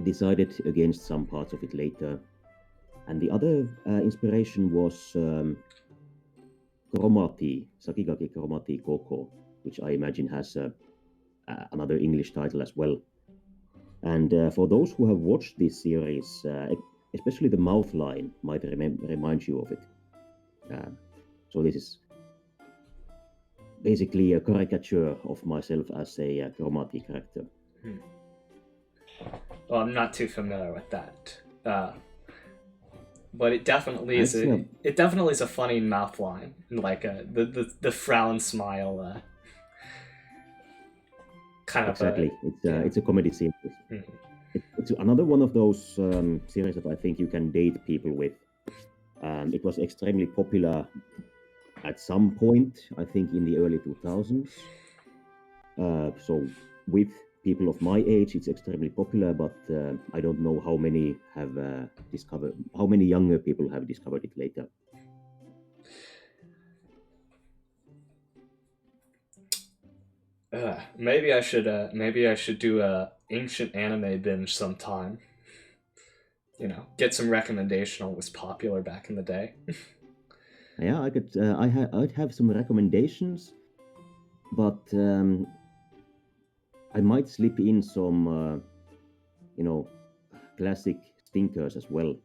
decided against some parts of it later. And the other inspiration was Chromati, Sakigake Chromati Koko, which I imagine has another English title as well. And for those who have watched this series, especially the mouth line might remind you of it. So this is basically a caricature of myself as a Chromati character. Well, I'm not too familiar with that. But it definitely is a funny mouth line, like the frown smile, kind of. Exactly, it's a comedy scene. It's another one of those series that I think you can date people with. It was extremely popular at some point, I think in the early 2000s. So with people of my age, it's extremely popular, but I don't know how many have how many younger people have discovered it later. Maybe I should do a ancient anime binge sometime. You know, get some recommendation on what was popular back in the day. Yeah, I could. I'd have some recommendations, but I might slip in some, classic stinkers as well.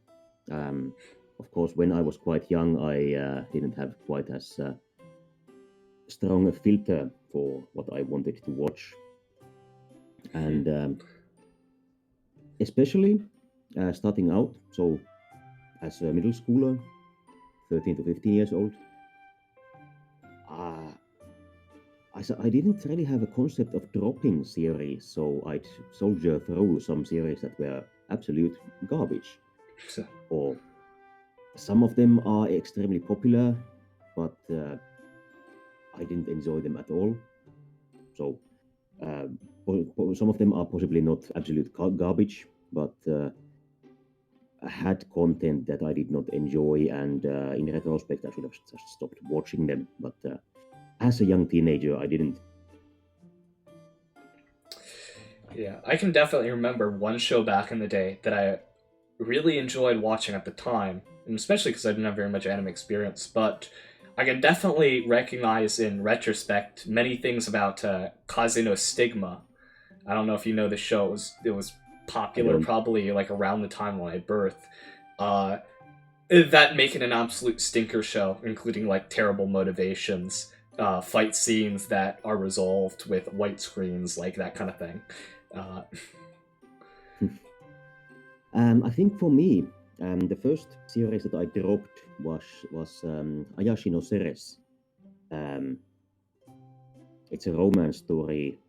Of course, when I was quite young, I didn't have quite as strong a filter for what I wanted to watch, and especially starting out. So, as a middle schooler, 13 to 15 years old, I didn't really have a concept of dropping series, so I'd soldier through some series that were absolute garbage. Or some of them are extremely popular, but I didn't enjoy them at all. So some of them are possibly not absolute garbage, but had content that I did not enjoy, and in retrospect, I should have just stopped watching them. But as a young teenager, I didn't. Yeah, I can definitely remember one show back in the day that I really enjoyed watching at the time, and especially because I didn't have very much anime experience, but I can definitely recognize in retrospect many things about Kaze no Stigma. I don't know if you know the show. It was popular probably like around the time when I had birth. That make it an absolute stinker show, including like terrible motivations, fight scenes that are resolved with white screens, like that kind of thing. I think for me, the first series that I dropped was Ayashi no Ceres. It's a romance story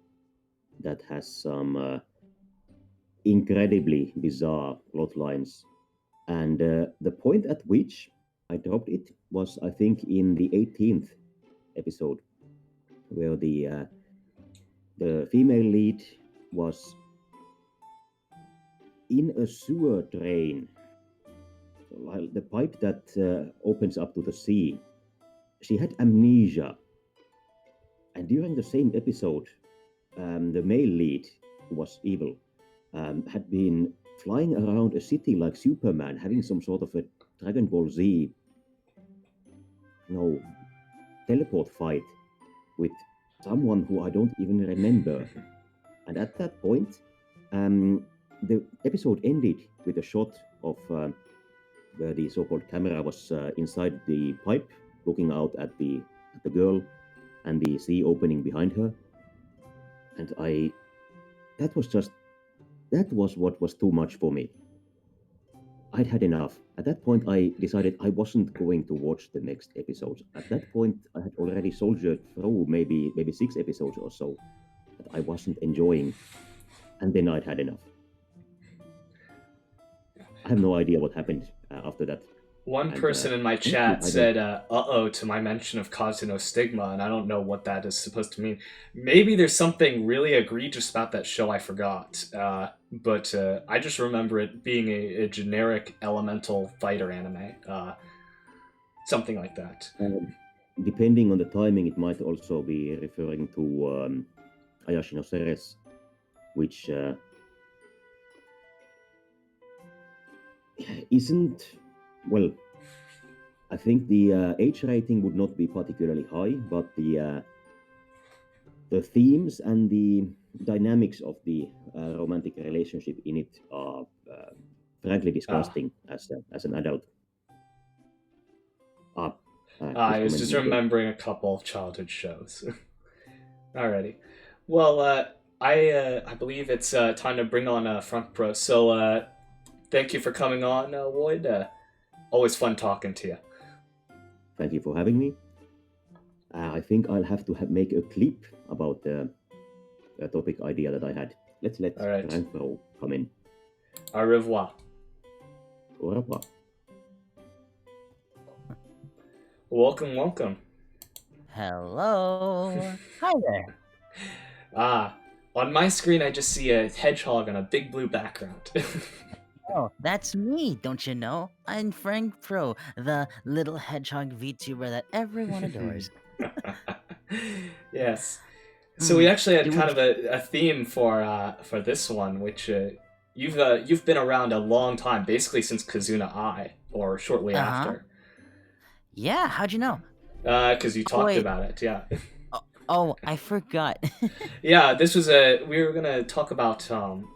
that has some incredibly bizarre plot lines. And the point at which I dropped it was, I think, in the 18th episode, where the female lead was in a sewer drain. While the pipe that opens up to the sea, she had amnesia. And during the same episode, the male lead, who was evil, had been flying around a city like Superman, having some sort of a Dragon Ball Z, teleport fight with someone who I don't even remember. And at that point, the episode ended with a shot of where the so-called camera was inside the pipe, looking out at the girl and the sea opening behind her. And that was what was too much for me. I'd had enough. At that point, I decided I wasn't going to watch the next episodes. At that point, I had already soldiered through maybe 6 episodes or so that I wasn't enjoying, and then I'd had enough. I have no idea what happened after that. One person in my chat said, uh-oh, to my mention of Kaze no Stigma, and I don't know what that is supposed to mean. Maybe there's something really egregious about that show I forgot, but I just remember it being a generic elemental fighter anime. Something like that. Depending on the timing, it might also be referring to Ayashi no Ceres, which isn't... Well, I think the age rating would not be particularly high, but the themes and the dynamics of the romantic relationship in it are frankly disgusting as an adult. I was just remembering a couple of childhood shows. Alrighty. Well, I believe it's time to bring on Front Pro. So thank you for coming on, Lloyd. Always fun talking to you. Thank you for having me. I think I'll have to make a clip about the topic idea that I had. Let's let Frank Pro come in. Au revoir. Au revoir. Welcome. Hello. Hi there. On my screen, I just see a hedgehog on a big blue background. Oh, that's me, don't you know? I'm Frank Pro, the little hedgehog VTuber that everyone adores. Yes. So we actually had You kind would- of a theme for this one, which you've been around a long time, basically since Kazuna I, or shortly after. Yeah, how'd you know? Because you talked Wait. about it, yeah. Oh, I forgot. Yeah, this was we were gonna talk about some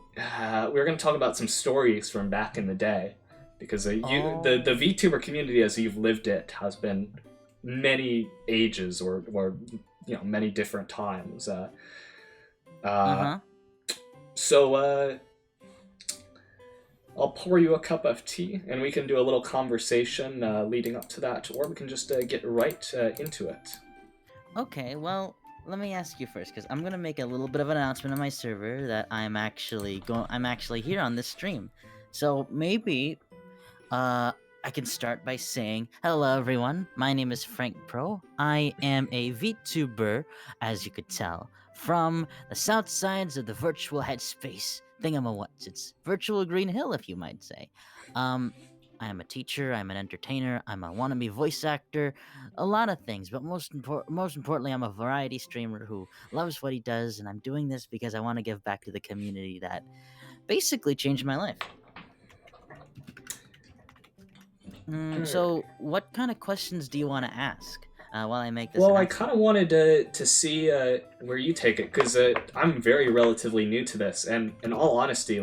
stories from back in the day, because the VTuber community as you've lived it has been many ages or many different times. So I'll pour you a cup of tea, and we can do a little conversation leading up to that, or we can just get right into it. Okay, well, let me ask you first, because I'm gonna make a little bit of an announcement on my server that I'm actually here on this stream. So maybe I can start by saying, hello everyone, my name is Frank Pro. I am a VTuber, as you could tell, from the south sides of the virtual headspace thingamawhat's. It's virtual Green Hill, if you might say. I am a teacher, I'm an entertainer, I'm a wannabe voice actor, a lot of things, but most importantly, I'm a variety streamer who loves what he does, and I'm doing this because I want to give back to the community that basically changed my life. So, what kind of questions do you want to ask while I make this? Well, I kind of wanted to see where you take it, because I'm very relatively new to this, and in all honesty,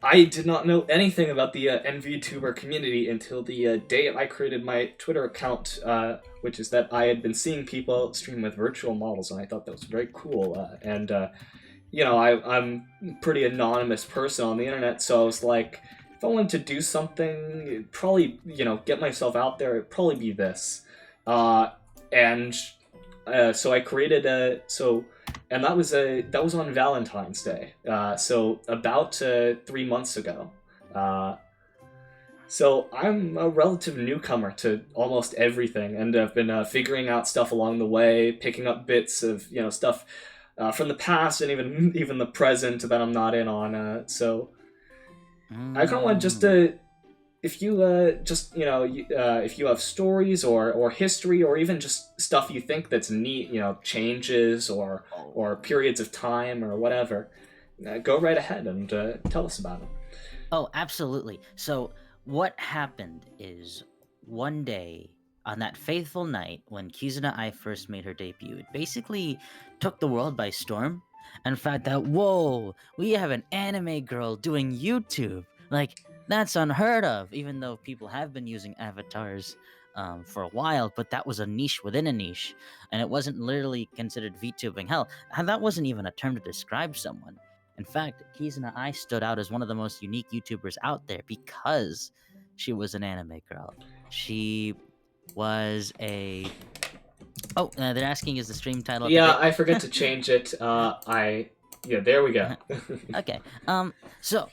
I did not know anything about the NVTuber community until the day I created my Twitter account, which is that I had been seeing people stream with virtual models, and I thought that was very cool. I'm a pretty anonymous person on the internet, so I was like, if I wanted to do something, it'd probably, get myself out there, it'd probably be this. So I created and that was on Valentine's Day. So about 3 months ago. So I'm a relative newcomer to almost everything, and I've been figuring out stuff along the way, picking up bits of stuff from the past and even the present that I'm not in on. I kind of want just to. If you if you have stories or history or even just stuff you think that's neat, changes or periods of time or whatever, go right ahead and tell us about them. Oh, absolutely. So what happened is one day on that faithful night when Kizuna Ai first made her debut, it basically took the world by storm. And fact that, whoa, we have an anime girl doing YouTube. Like, that's unheard of, even though people have been using avatars for a while, but that was a niche within a niche, and it wasn't literally considered VTubing. Hell, that wasn't even a term to describe someone. In fact, Kizuna Ai stood out as one of the most unique YouTubers out there because she was an anime girl. She was a... Oh, they're asking, is the stream title... Yeah, I forgot to change it. Yeah, there we go. Okay, so...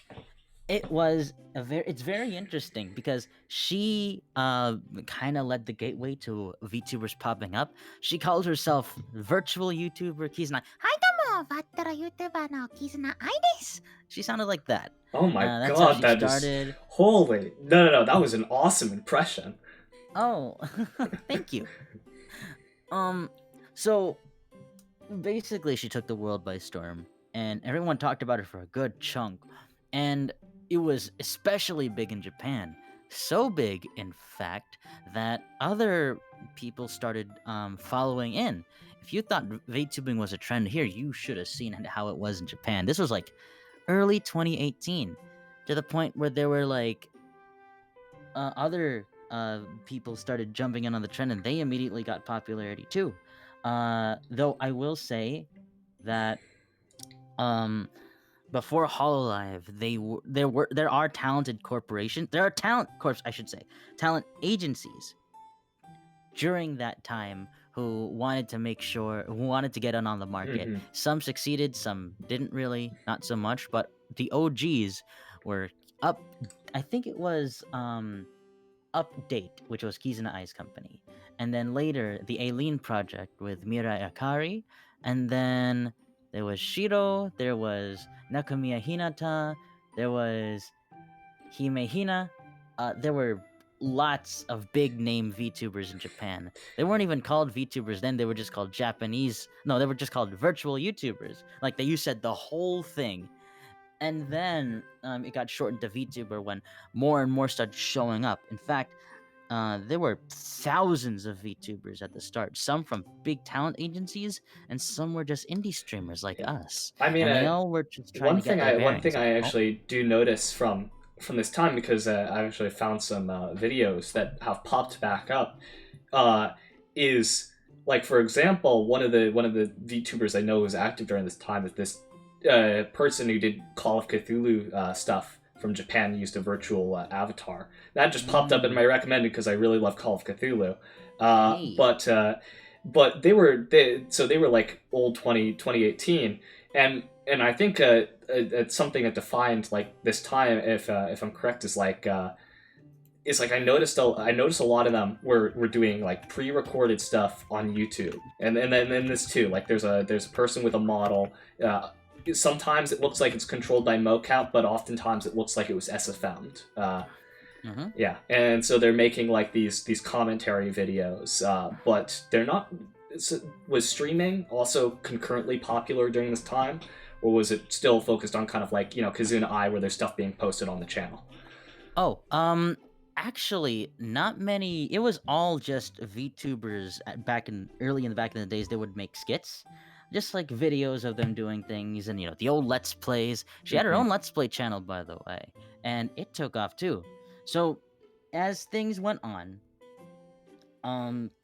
It's very interesting because she kind of led the gateway to VTubers popping up. She called herself virtual YouTuber Kizuna. Hi, domo, vattara YouTuber no Kizuna Ai desu. She sounded like that. Oh my that's god, how she that started. is... Holy... No, that was an awesome impression. Oh, thank you. So basically she took the world by storm, and everyone talked about her for a good chunk. And it was especially big in Japan. So big, in fact, that other people started following in. If you thought VTubing was a trend here, you should have seen how it was in Japan. This was like early 2018, to the point where there were like other people started jumping in on the trend, and they immediately got popularity too. Though I will say that before Hololive, there are talented corporations. There are talent agencies during that time who wanted to get in on the market. Mhm. Some succeeded, some didn't really, not so much. But the OGs were up. I think it was Update, which was Kizuna Ai's company, and then later the Aileen project with Mirai Akari, and then there was Shiro, there was Nakamiya Hinata, there was Hime Hina. There were lots of big name VTubers in Japan. They weren't even called VTubers then, they were just called Japanese. No, they were just called virtual YouTubers. Like you said, the whole thing. And then it got shortened to VTuber when more and more started showing up. In fact, there were thousands of VTubers at the start, some from big talent agencies, and some were just indie streamers like us. I mean, and they all were just trying to get their one thing I bearings. actually do notice from this time, because I actually found some videos that have popped back up, is like, for example, one of the VTubers I know who was active during this time is this person who did Call of Cthulhu stuff from Japan, used a virtual avatar. That just popped up in my recommended because I really love Call of Cthulhu. But they were like old 2018, and I think it's something that defined like this time, if I'm correct, is like it's like I noticed a lot of them were doing like pre-recorded stuff on YouTube, and then this too, like there's a person with a model. Sometimes it looks like it's controlled by mocap, but oftentimes it looks like it was SFM'd. Yeah, and so they're making like these commentary videos, but they're not. Was streaming also concurrently popular during this time, or was it still focused on kind of like, Kazuna Eye, where there's stuff being posted on the channel? Oh, actually, not many. It was all just VTubers back in the days. They would make skits, just like videos of them doing things, and the old Let's Plays. She had her own Let's Play channel, by the way, and it took off too. So, as things went on,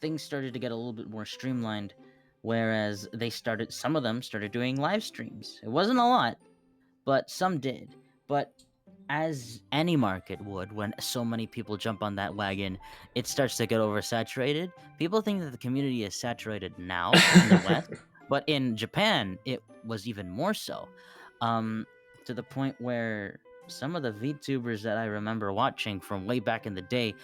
things started to get a little bit more streamlined. Whereas some of them started doing live streams. It wasn't a lot, but some did. But as any market would, when so many people jump on that wagon, it starts to get oversaturated. People think that the community is saturated now in the West, but in Japan, it was even more so. To the point where some of the VTubers that I remember watching from way back in the day,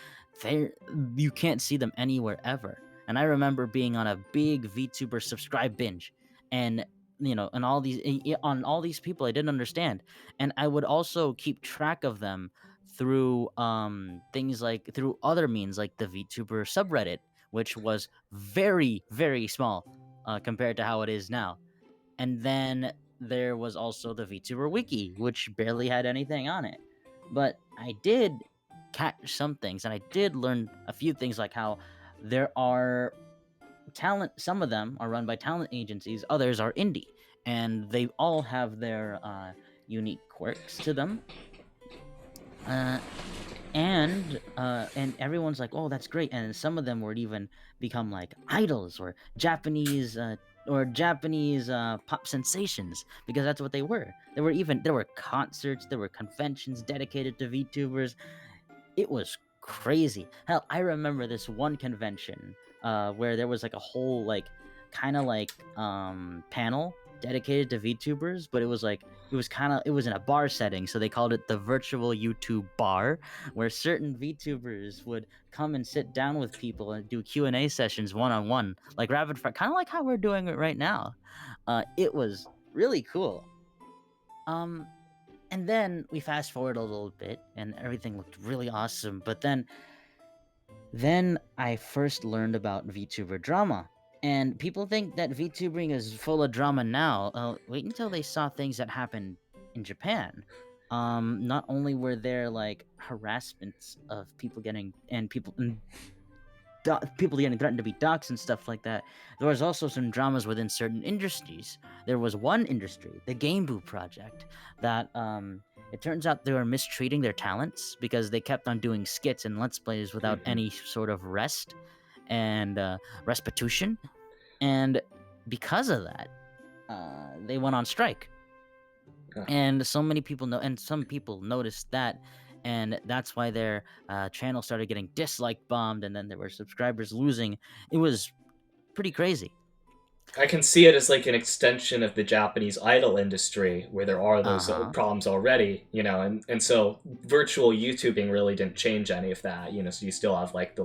you can't see them anywhere ever. And I remember being on a big VTuber subscribe binge, and and all these people I didn't understand, and I would also keep track of them through things like through other means, like the VTuber subreddit, which was very, very small compared to how it is now. And then there was also the VTuber wiki, which barely had anything on it. But I did catch some things, and I did learn a few things, like how there are some of them are run by talent agencies, others are indie, and they all have their unique quirks to them. And everyone's like, oh, that's great. And some of them would even become like idols or Japanese pop sensations, because that's what they were. There were concerts, there were conventions dedicated to VTubers. It was crazy. Hell, I remember this one convention where there was like a whole like kind of like panel dedicated to VTubers, but it was in a bar setting, so they called it the virtual YouTube bar, where certain VTubers would come and sit down with people and do Q&A sessions one-on-one, like rapid fire, kind of like how we're doing it right now. It was really cool. And then we fast forward a little bit, and everything looked really awesome. But then I first learned about VTuber drama. And people think that VTubering is full of drama now. Wait until they saw things that happened in Japan. Not only were there like harassments of people getting threatened to be doxxed and stuff like that, there was also some dramas within certain industries. There was one industry, the Game Boo project, that it turns out they were mistreating their talents because they kept on doing skits and Let's Plays without any sort of rest and restitution. And because of that, they went on strike. And some people noticed that, and that's why their channel started getting dislike bombed, and then there were subscribers losing. It was pretty crazy. I can see it as like an extension of the Japanese idol industry, where there are those problems already, and so virtual YouTubing really didn't change any of that, so you still have like the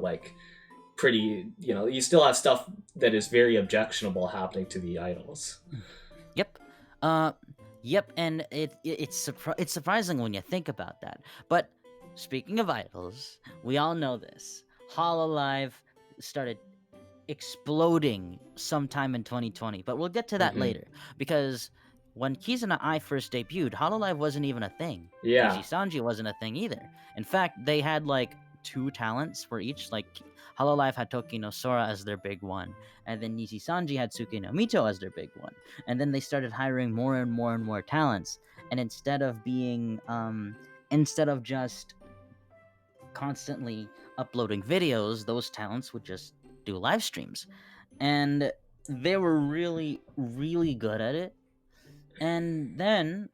pretty, you still have stuff that is very objectionable happening to the idols. Yep. Yep, and it's surprising when you think about that. But speaking of idols, we all know this. Hololive started exploding sometime in 2020, but we'll get to that later, because when Kizuna Ai first debuted, Hololive wasn't even a thing. Yeah. Sanji wasn't a thing either. In fact, they had like 2 talents for each. Like Hololive had Toki no Sora as their big one, and then Sanji had Suke no Mito as their big one. And then they started hiring more and more and more talents. And instead of just constantly uploading videos, those talents would just do live streams, and they were really, really good at it. And then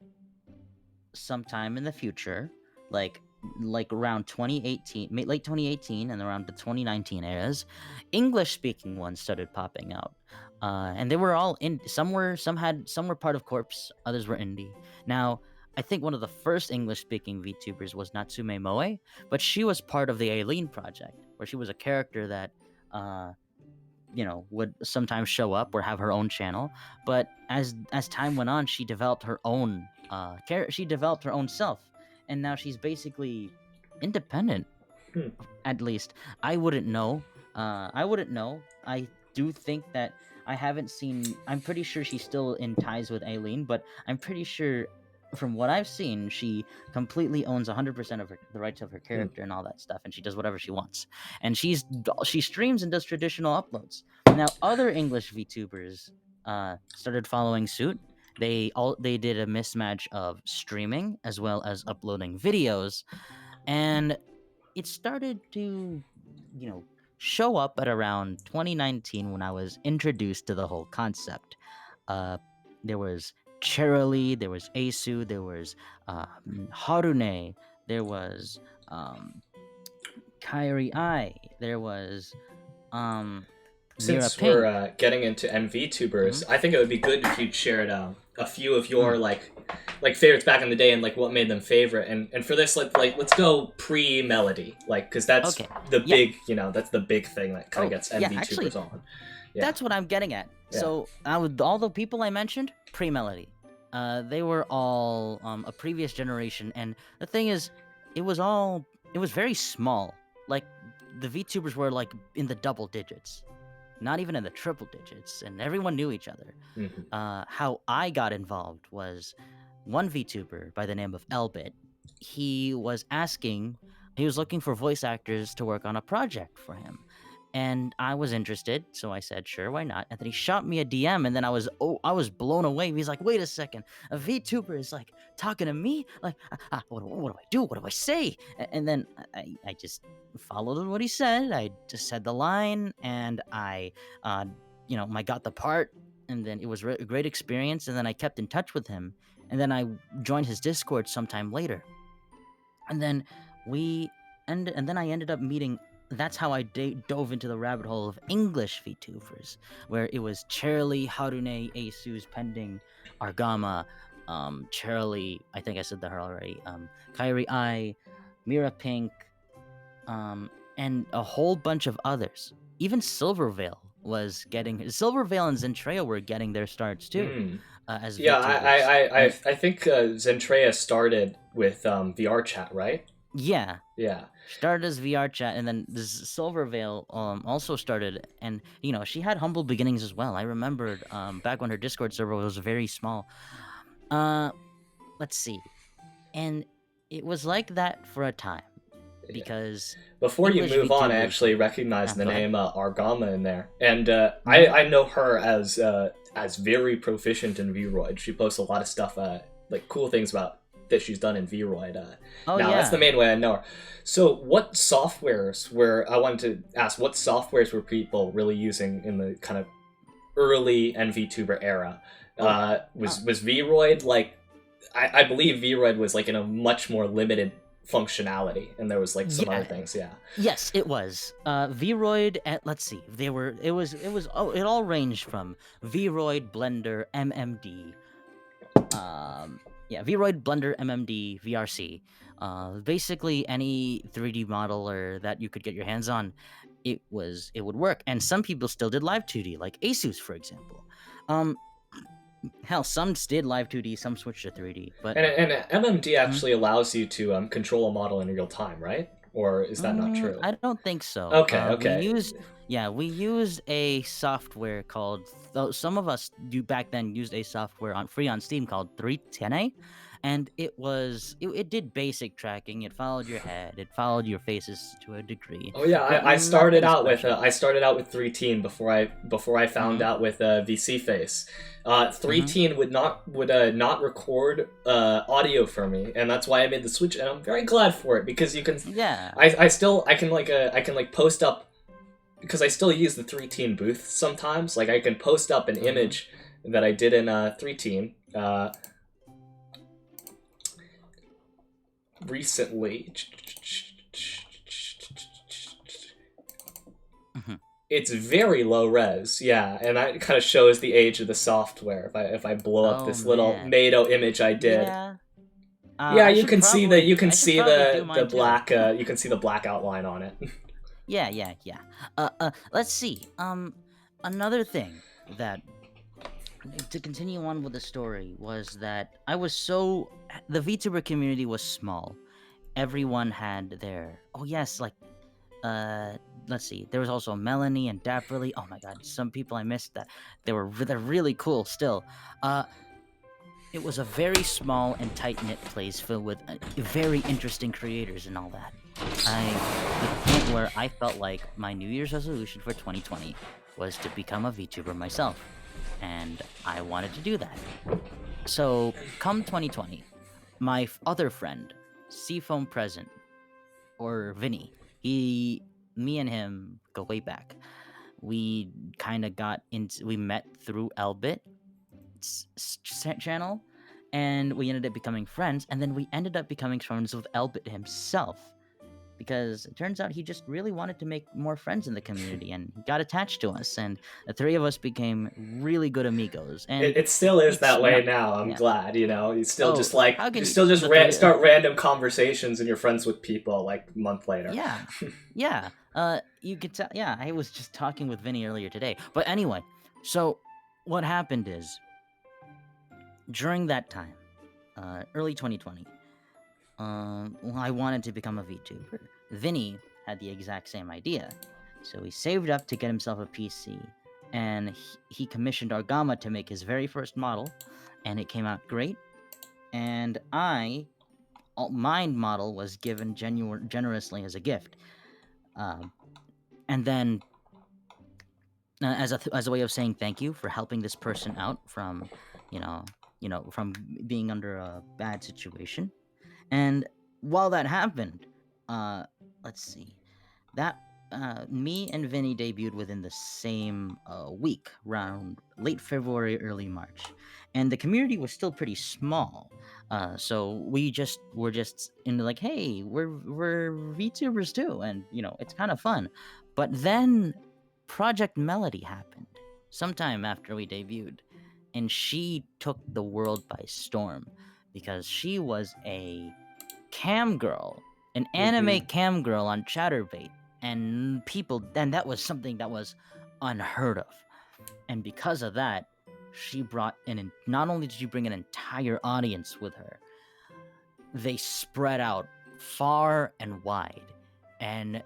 sometime in the future, like around 2018, late 2018 and around the 2019 eras, English speaking ones started popping out, and they were all in. Some were part of Corps, others were indie. Now, I think one of the first English-speaking VTubers was Natsume Moe, but she was part of the Aileen project, where she was a character that, would sometimes show up or have her own channel. But as time went on, she developed her own she developed her own self, and now she's basically independent. At least I wouldn't know. I do think that I'm pretty sure she's still in ties with Aileen, but I'm pretty sure, from what I've seen, she completely owns 100% of the rights of her character and all that stuff, and she does whatever she wants. And she streams and does traditional uploads. Now, other English VTubers started following suit. They did a mismatch of streaming as well as uploading videos, and it started to, show up at around 2019 when I was introduced to the whole concept. There was Cherylee, there was Asu, there was Harune, there was Kairi Ai, there was Since Mira Pink. we're getting into MVTubers, I think it would be good if you'd shared a few of your like favorites back in the day and like what made them favorite. And for this, let's go pre-Melody, because that's the big, that's the big thing that kind of gets MVTubers on. Yeah. That's what I'm getting at. Yeah. So all the people I mentioned, pre-Melody, they were all a previous generation, and the thing is, it was very small. Like, the VTubers were like in the double digits, not even in the triple digits, and everyone knew each other. How I got involved was one VTuber by the name of Elbit. He was looking for voice actors to work on a project for him. And I was interested, so I said, sure, why not? And then he shot me a DM, and then I was blown away. He's like, wait a second, a VTuber is like talking to me? Like, what do I do? What do I say? And then I just followed what he said. I just said the line, and I got the part, and then it was a great experience. And then I kept in touch with him, and then I joined his Discord sometime later. And then I ended up meeting. That's how I dove into the rabbit hole of English VTubers, where it was Cherylee, Harune, Asu's Pending, Argama, Cherylee, I think I said that already, Kairi Ai, Mira Pink, and a whole bunch of others. Even Silverveil and Zentreya were getting their starts too. As VTubers. I think Zentreya started with VR chat, right? Yeah. Yeah. Started as VR chat, and then this Silverveil also started, and she had humble beginnings as well. I remembered back when her Discord server was very small. Let's see, and it was like that for a time, because before English you move on, I VTubers actually recognize the name Argama in there, and I know her as very proficient in Vroid. She posts a lot of stuff, like cool things that she's done in Vroid. That's the main way I know her. So what softwares were people really using in the kind of early NVTuber era? Was Vroid, like, I believe Vroid was like in a much more limited functionality, and there was like some other things. Yes, it was Vroid. Let's see, it all ranged from Vroid, Blender, MMD, Vroid, Blender, MMD, VRC. Basically any 3D modeler that you could get your hands on. it would work. And some people still did live 2D, like Asus, for example. Hell, some did live 2D, some switched to 3D. But and MMD actually allows you to control a model in real time, right? Or is that not true? I don't think so. Okay. We used a software called. Some of us back then used a software free on Steam called 310A, and it did basic tracking. It followed your head. It followed your faces to a degree. Oh yeah, I started out with 3teen before I found out with VC Face. 3teen would not record audio for me, and that's why I made the switch, and I'm very glad for it because you can. Yeah. I can post up, because I still use the 3teen booth sometimes. Like I can post up an image that I did in 3teen. Recently, it's very low res, yeah, and that kind of shows the age of the software. If I blow up this little Maid image I did, you can see the black you can see the black outline on it. Yeah. Let's see. Another thing that, to continue on with the story, was that the VTuber community was small. Everyone had their let's see. There was also Melanie and Dapperly. Oh my god, some people I missed that. They're really cool still. It was a very small and tight-knit place filled with very interesting creators and all that. To the point where I felt like my New Year's resolution for 2020 was to become a VTuber myself. And I wanted to do that. So, come 2020, my other friend, Seafoam Present, or Vinny, me and him go way back. We kind of we met through Elbit's channel, and we ended up becoming friends, and then we ended up becoming friends with Elbit himself. Because it turns out he just really wanted to make more friends in the community, and he got attached to us, and the three of us became really good amigos. And it still is that way now. I'm glad, you still start random conversations and you're friends with people like a month later. Yeah. You could tell. Yeah, I was just talking with Vinny earlier today. But anyway, so what happened is, during that time, early 2020. I wanted to become a VTuber. Vinny had the exact same idea. So he saved up to get himself a PC, and he commissioned Argama to make his very first model, and it came out great. And my model was given generously as a gift. And then, as a way of saying thank you for helping this person out from, from being under a bad situation. And while that happened, let's see, that me and Vinny debuted within the same week, around late February, early March, and the community was still pretty small. So we were just into like, hey, we're VTubers too, and it's kind of fun. But then Project Melody happened sometime after we debuted, and she took the world by storm. Because she was a cam girl, an anime cam girl on Chatterbait, and that was something that was unheard of. And because of that, she brought in, not only did she bring an entire audience with her, they spread out far and wide, and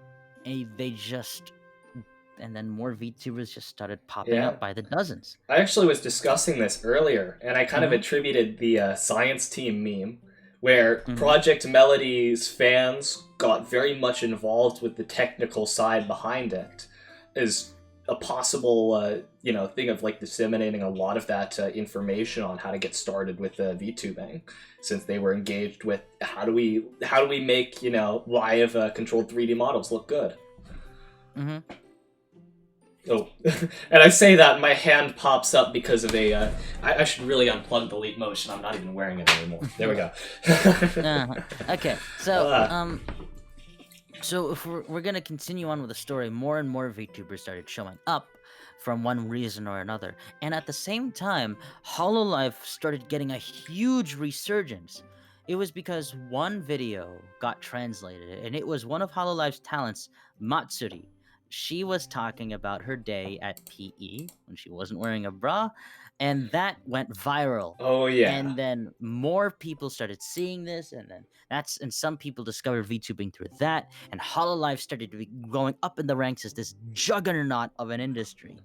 then more VTubers just started popping up by the dozens. I actually was discussing this earlier, and I kind of attributed the science team meme, where Project Melody's fans got very much involved with the technical side behind it, as a possible, thing of like disseminating a lot of that information on how to get started with VTubing, since they were engaged with how do we make live controlled 3D models look good. Oh, and I say that, and my hand pops up because of a... I should really unplug the Leap Motion. I'm not even wearing it anymore. There we go. Okay, so, so if we're going to continue on with the story, more and more VTubers started showing up from one reason or another. And at the same time, HoloLive started getting a huge resurgence. It was because one video got translated, and it was one of HoloLive's talents, Matsuri, she was talking about her day at PE when she wasn't wearing a bra, and that went viral. Oh yeah. And then more people started seeing this, and some people discovered VTubing through that, and Hololive started to be going up in the ranks as this juggernaut of an industry.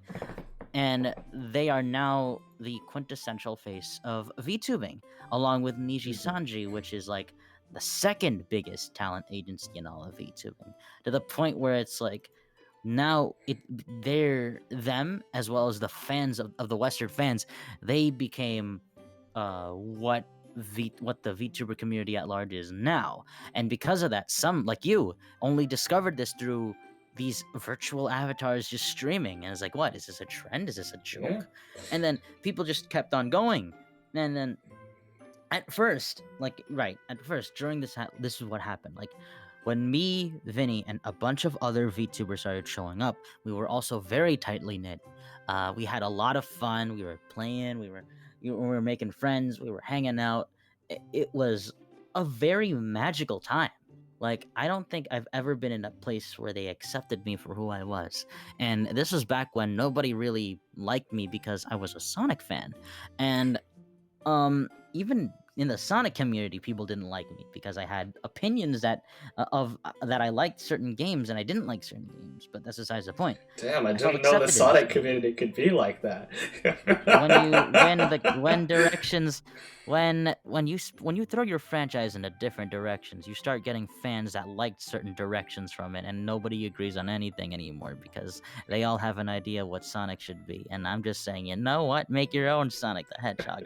And they are now the quintessential face of VTubing, along with Niji Sanji, which is like the second biggest talent agency in all of VTubing, to the point where it's like now they're them, as well as the fans of the Western fans, they became what the VTuber community at large is now. And because of that, some like you only discovered this through these virtual avatars just streaming, and it's like, what is this, a trend? Is this a joke? Yeah. And then people just kept on going, and then at first during this is what happened. Like when me, Vinny, and a bunch of other VTubers started showing up, we were also very tightly knit. We had a lot of fun. We were playing. We were making friends. We were hanging out. It was a very magical time. Like, I don't think I've ever been in a place where they accepted me for who I was. And this was back when nobody really liked me because I was a Sonic fan. And even in the Sonic community, people didn't like me because I had opinions that I liked certain games and I didn't like certain games. But that's besides the point. Damn, I didn't know the Sonic community could be like that. when you throw your franchise into different directions, you start getting fans that liked certain directions from it, and nobody agrees on anything anymore because they all have an idea what Sonic should be. And I'm just saying, you know what? Make your own Sonic the Hedgehog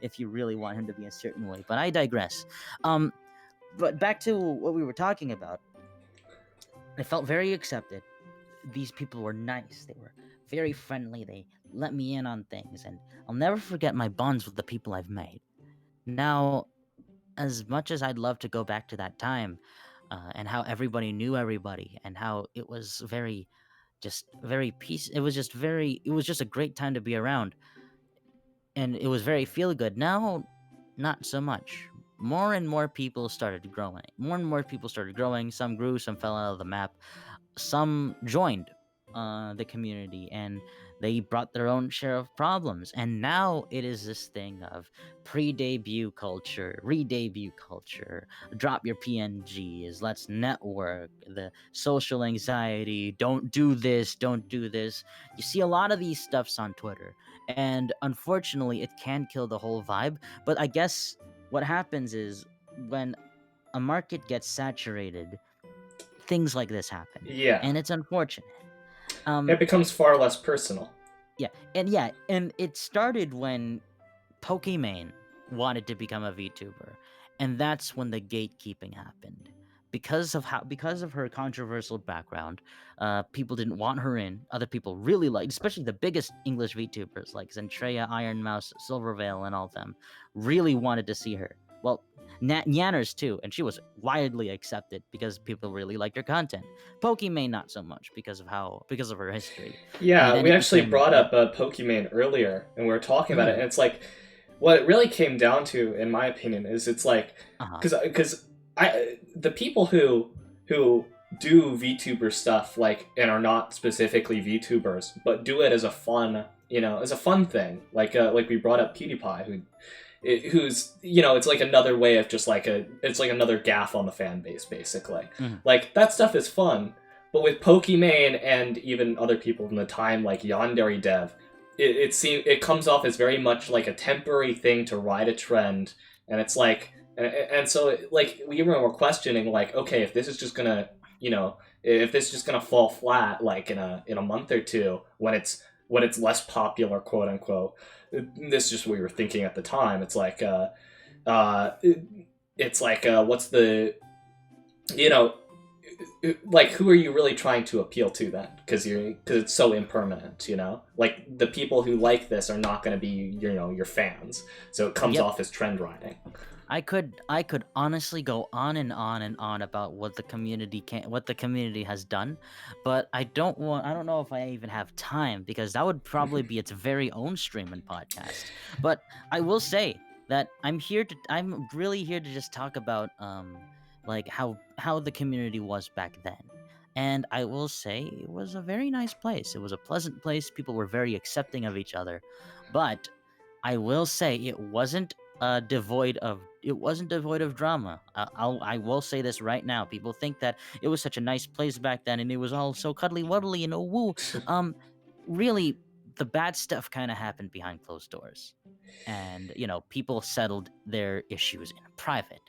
if you really want him to be a certain way. But I digress. But back to what we were talking about. I felt very accepted. These people were nice. They were very friendly. They let me in on things, and I'll never forget my bonds with the people I've made. Now, as much as I'd love to go back to that time, and how everybody knew everybody, and how it was it was just a great time to be around, and it was very feel good. Now, not so much. More and more people started growing. Some grew, some fell out of the map. Some joined the community, and they brought their own share of problems. And now it is this thing of pre-debut culture, re-debut culture, drop your PNGs, let's network, the social anxiety, don't do this. You see a lot of these stuffs on Twitter, and unfortunately it can kill the whole vibe. But I guess what happens is when a market gets saturated, things like this happen. Yeah. And it's unfortunate. It becomes far less personal. And it started when Pokimane wanted to become a VTuber, and that's when the gatekeeping happened. Because of her controversial background, people didn't want her in. Other people really liked, especially the biggest English VTubers like Zentreya, Iron Mouse, Silvervale, and all of them, really wanted to see her. Well, Nyanners too, and she was widely accepted because people really liked her content. Pokimane not so much because of her history. Yeah, we actually brought up Pokimane earlier, and we were talking about it, and it's like, what it really came down to, in my opinion, is it's like, because the people who do VTuber stuff, like, and are not specifically VTubers, but do it as a fun, as a fun thing, like we brought up PewDiePie, who's it's like another way of just it's like another gaff on the fan base, basically. Like, that stuff is fun, but with Pokimane and even other people from the time, like Yandere Dev, it comes off as very much like a temporary thing to ride a trend, and it's like, and so, like, we even were questioning, like, okay, if this is just gonna fall flat, like in a month or two, when it's less popular, quote unquote. This is just what we were thinking at the time. It's like, what's the, like, who are you really trying to appeal to then? Because it's so impermanent, Like, the people who like this are not going to be, your fans. So it comes off as trend riding. I could honestly go on and on and on about what the community has done, but I don't know if I even have time, because that would probably be its very own stream and podcast. But I will say that I'm really here to just talk about like how the community was back then. And I will say it was a very nice place. It was a pleasant place. People were very accepting of each other. But I will say it wasn't devoid of drama. I will say this right now. People think that it was such a nice place back then, and it was all so cuddly wuddly and oh woo. Really, the bad stuff kind of happened behind closed doors, and people settled their issues in private.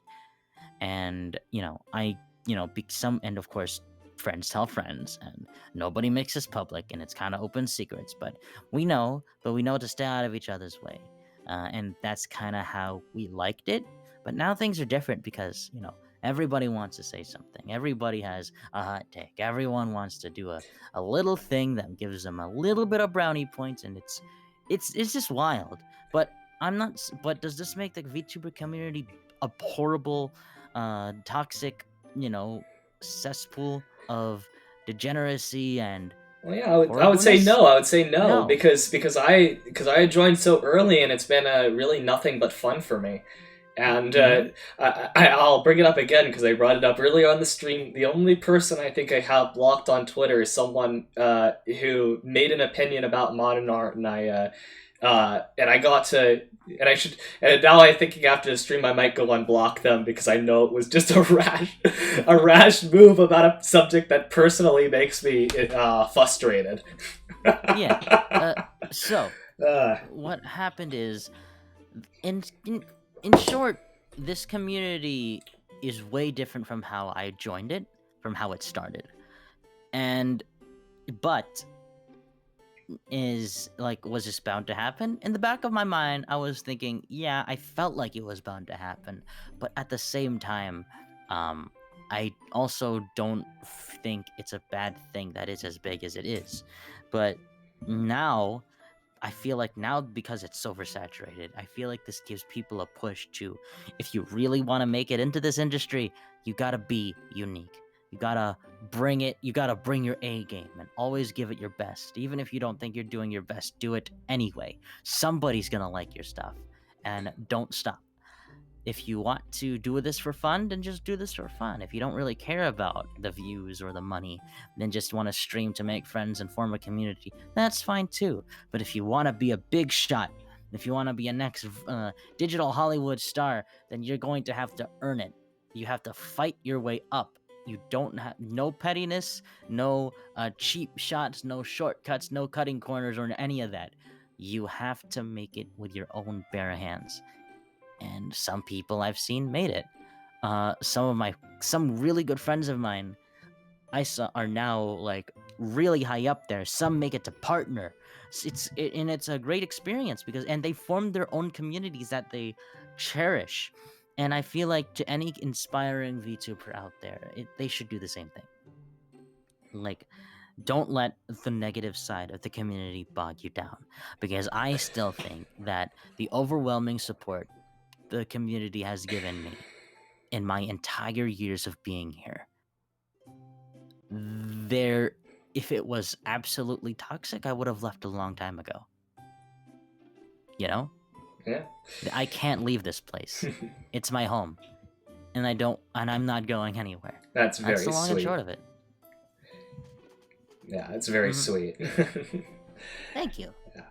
And and of course, friends tell friends, and nobody makes this public, and it's kind of open secrets. But we know to stay out of each other's way, and that's kind of how we liked it. But now things are different because everybody wants to say something. Everybody has a hot take. Everyone wants to do a little thing that gives them a little bit of brownie points, and it's just wild. But I'm not. But does this make the VTuber community a horrible, toxic, cesspool of degeneracy and? Well, yeah, I would say no. I would say no. because I joined so early, and it's been really nothing but fun for me. And I'll bring it up again because I brought it up earlier on the stream. The only person I think I have blocked on Twitter is someone who made an opinion about modern art, and I got to. And now I'm thinking after the stream I might go unblock them because I know it was just a rash move about a subject that personally makes me frustrated. Yeah. So what happened is, in short, this community is way different from how I joined it, from how it started, but. Was this bound to happen? In the back of my mind, I was thinking, yeah, I felt like it was bound to happen. But at the same time, I also don't think it's a bad thing that it's as big as it is. But now, I feel like because it's so oversaturated, I feel like this gives people a push to, if you really want to make it into this industry, you gotta be unique. You gotta bring it. You gotta bring your A game and always give it your best. Even if you don't think you're doing your best, do it anyway. Somebody's gonna like your stuff, and don't stop. If you want to do this for fun, then just do this for fun. If you don't really care about the views or the money, then just want to stream to make friends and form a community, that's fine too. But if you want to be a big shot, if you want to be a next digital Hollywood star, then you're going to have to earn it. You have to fight your way up. You don't have no pettiness, no cheap shots, no shortcuts, no cutting corners, or any of that. You have to make it with your own bare hands. And some people I've seen made it. Some really good friends of mine I saw are now like really high up there. Some make it to partner. And it's a great experience and they formed their own communities that they cherish. And I feel like to any inspiring VTuber out there, they should do the same thing. Like, don't let the negative side of the community bog you down, because I still think that the overwhelming support the community has given me in my entire years of being here, if it was absolutely toxic, I would have left a long time ago. Yeah. I can't leave this place. It's my home. And I'm not going anywhere. That's very the long sweet. And short of it. Yeah, it's very sweet. Thank you. Yeah.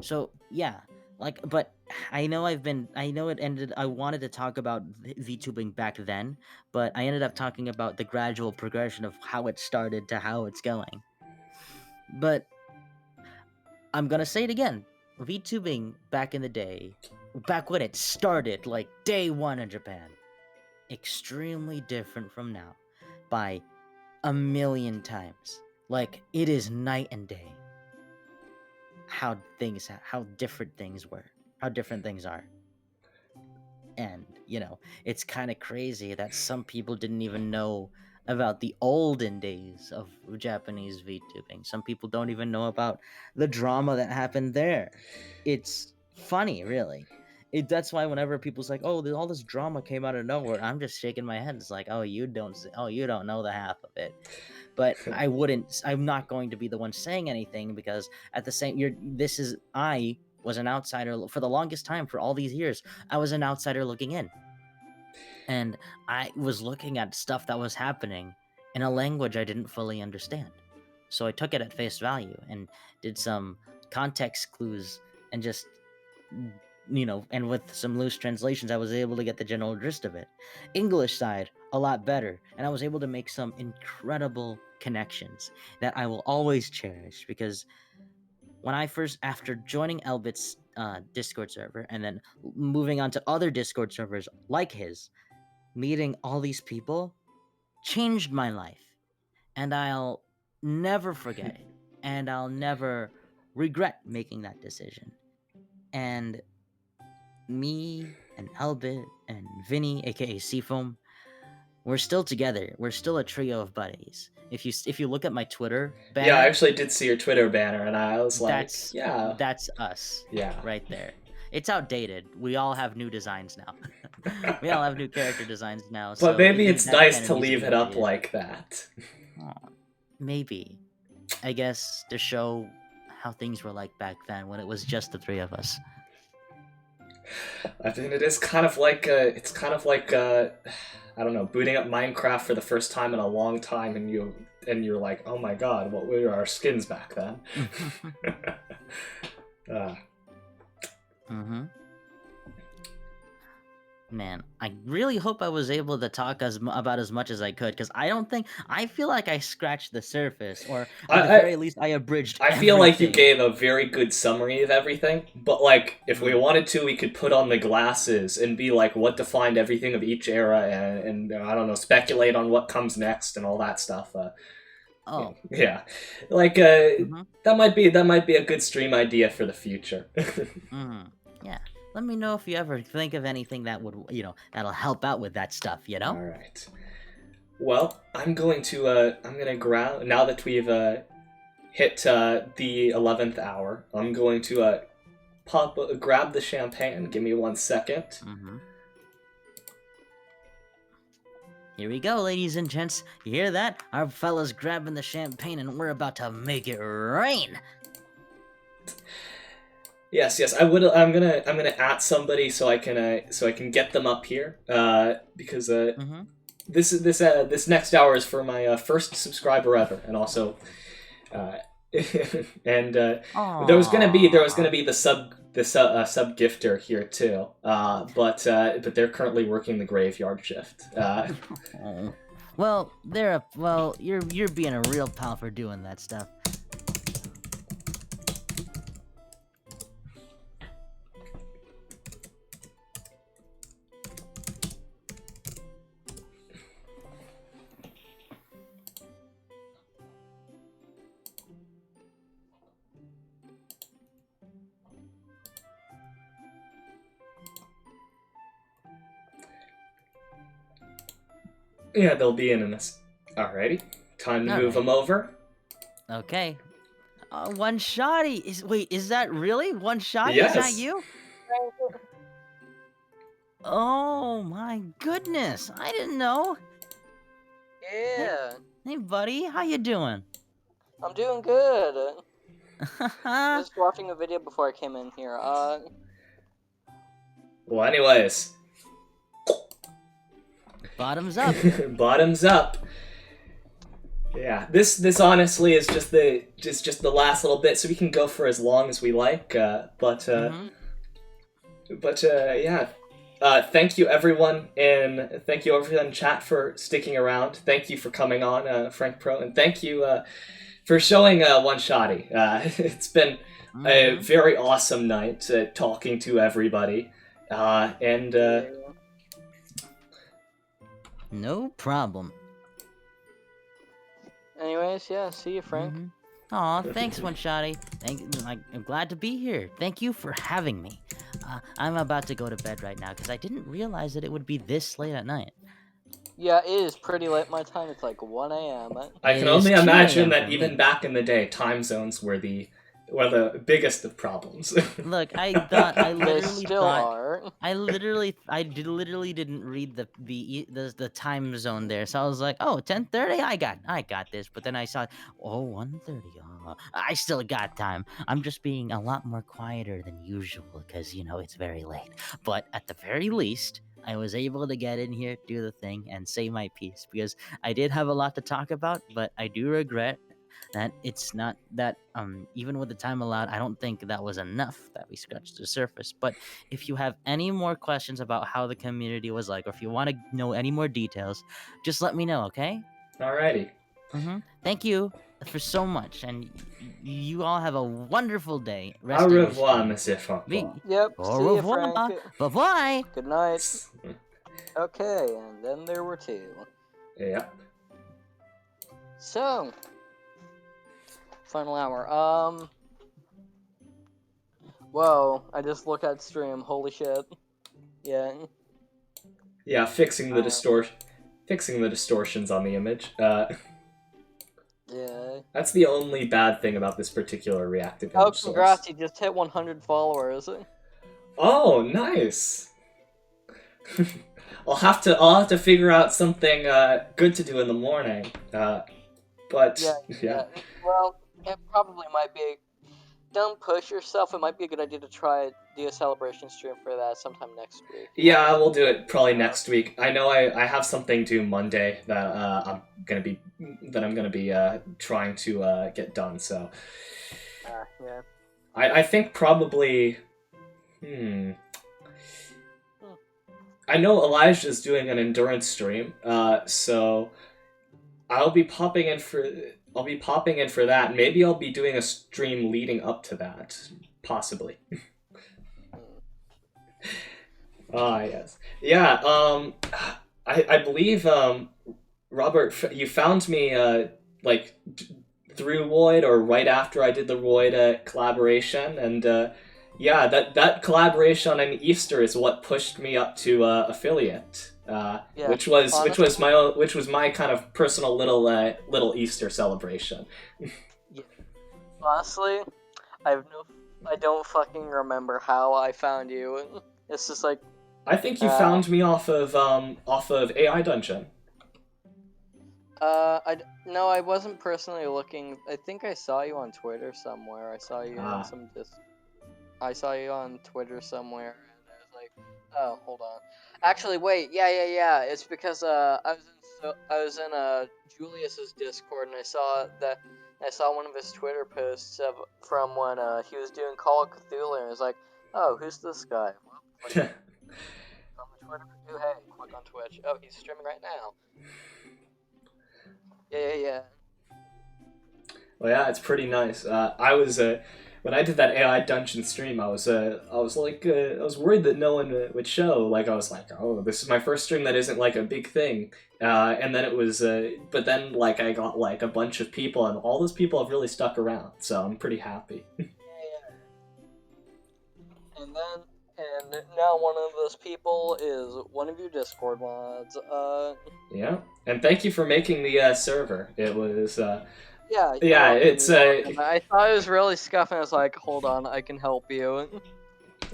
So, yeah. But I wanted to talk about VTubing back then, but I ended up talking about the gradual progression of how it started to how it's going. But I'm gonna say it again. VTubing back in the day, back when it started, like day one in Japan, extremely different from now by a million times. Like, it is night and day. How different things are. And, it's kind of crazy that some people didn't even know about the olden days of Japanese VTubing. Some people don't even know about the drama that happened there. It's funny, really. That's why whenever people's like, "Oh, all this drama came out of nowhere," I'm just shaking my head. It's like, "Oh, you don't know the half of it." But I'm not going to be the one saying anything, because at the same, I was an outsider for the longest time. For all these years, I was an outsider looking in. And I was looking at stuff that was happening in a language I didn't fully understand. So I took it at face value and did some context clues and just, and with some loose translations, I was able to get the general gist of it. English side, a lot better. And I was able to make some incredible connections that I will always cherish, because when I first, after joining Elbit's Discord server and then moving on to other Discord servers like his, meeting all these people changed my life. And I'll never forget it. And I'll never regret making that decision. And me and Elbit and Vinny, aka Seafoam, we're still together. We're still a trio of buddies. If you look at my Twitter banner, yeah, I actually did see your Twitter banner, and I was like, that's us. Yeah, right there. It's outdated. We all have new designs now. We all have new character designs now. But maybe it's nice to leave it up like that. Maybe. I guess to show how things were like back then when it was just the three of us. I mean, it is kind of like I don't know, booting up Minecraft for the first time in a long time, and you're like, oh my god, what were our skins back then? Man, I really hope I was able to talk about as much as I could, because I feel like I scratched the surface, or at the very least I abridged I feel like you gave a very good summary of everything, but like, if we wanted to, we could put on the glasses and be like, what defined everything of each era, and I don't know, speculate on what comes next and all that stuff. Yeah, like that might be a good stream idea for the future. Yeah. Let me know if you ever think of anything that would, that'll help out with that stuff, All right. Well, I'm gonna grab, now that we've hit the 11th hour, I'm going to grab the champagne. Give me 1 second. Here we go, ladies and gents. You hear that? Our fella's grabbing the champagne, and we're about to make it rain. Yes. I'm gonna at somebody so I can get them up here. Because this next hour is for my first subscriber ever, and also, and there was gonna be the sub gifter here too. But they're currently working the graveyard shift. Well, you're being a real pal for doing that stuff. Yeah, they'll be in this. Alrighty, time to move them over. Okay. One shotty. Is that really one shotty? Yes. Is that you? Oh my goodness! I didn't know. Yeah. Hey, buddy, how you doing? I'm doing good. Just watching a video before I came in here. Well, anyways. Bottoms up. Bottoms up. Yeah, this honestly is just the last little bit, so we can go for as long as we like. But yeah. Thank you everyone, and thank you everyone in chat for sticking around. Thank you for coming on, Frank Pro, and thank you for showing One Shotty. It's been a very awesome night talking to everybody, and no problem. Anyways, yeah, see you, Frank. Aw, thanks, One Shotty. I'm glad to be here. Thank you for having me. I'm about to go to bed right now because I didn't realize that it would be this late at night. Yeah, it is pretty late my time. It's like 1 a.m. I can only imagine that even back in the day, time zones were the biggest of problems. Look, I literally didn't read the time zone there, so I was like, oh, 10:30, I got this. But then I saw, 1:30. I still got time. I'm just being a lot more quieter than usual because it's very late. But at the very least, I was able to get in here, do the thing, and say my piece because I did have a lot to talk about, but I do regret that it's not that even with the time allowed, I don't think that was enough that we scratched the surface. But if you have any more questions about how the community was like, or if you want to know any more details, just let me know, okay? Alrighty. Thank you for so much, and you all have a wonderful day. Au revoir, Monsieur Francois. Yep. Au See you, revoir. Frank. Bye-bye. Good night. Okay, and then there were two. Yep. So, final hour. Whoa! I just look at stream. Holy shit! Yeah. Yeah, fixing the distortions on the image. Yeah. That's the only bad thing about this particular reactive Oh, image congrats! source. You just hit 100 followers. Oh, nice. I'll have to figure out something good to do in the morning. But yeah. Well, it probably might be. Don't push yourself. It might be a good idea to try do a celebration stream for that sometime next week. Yeah, we'll do it probably next week. I know I have something due Monday that I'm gonna be trying to get done. So yeah. I think probably. I know Elijah's doing an endurance stream, so I'll be popping in for that. Maybe I'll be doing a stream leading up to that, possibly. Yes. Yeah, I believe, Robert, you found me, through Void, or right after I did the Void collaboration, and, yeah, that collaboration on Easter is what pushed me up to affiliate, which was my kind of personal little Easter celebration. Yeah. Honestly, I don't fucking remember how I found you. It's just like I think you found me off of AI Dungeon. No, I wasn't personally looking. I think I saw you on Twitter somewhere. I saw you in some I saw you on Twitter somewhere, and I was like, oh, hold on. Actually, wait, yeah. It's because I was in Julius's Discord, and I saw one of his Twitter posts from when he was doing Call of Cthulhu, and I was like, oh, who's this guy? Well, click on the Twitter. Oh, hey, click on Twitch. Oh, he's streaming right now. Yeah. Well, yeah, it's pretty nice. I was when I did that AI Dungeon stream, I was worried that no one would show. Like, I was like, oh, this is my first stream that isn't like a big thing. And then it was, but then like I got like a bunch of people, and all those people have really stuck around. So I'm pretty happy. Yeah. And now one of those people is one of your Discord mods. Yeah, and thank you for making the server. It was Yeah, it's I thought it was really scuffing. I was like, hold on, I can help you.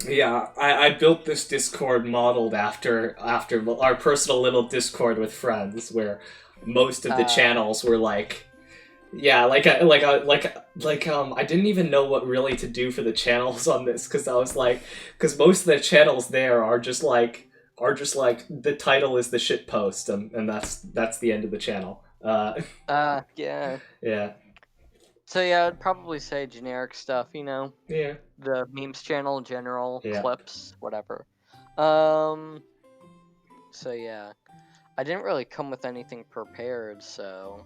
Yeah, I built this Discord modeled after our personal little Discord with friends, where most of the channels were like, yeah, I didn't even know what really to do for the channels on this, because most of the channels there are just like the title is the shit post, and that's the end of the channel. Yeah. Yeah. So yeah, I'd probably say generic stuff, you know? Yeah. The memes channel, general, Yeah. clips, whatever. So yeah. I didn't really come with anything prepared, so...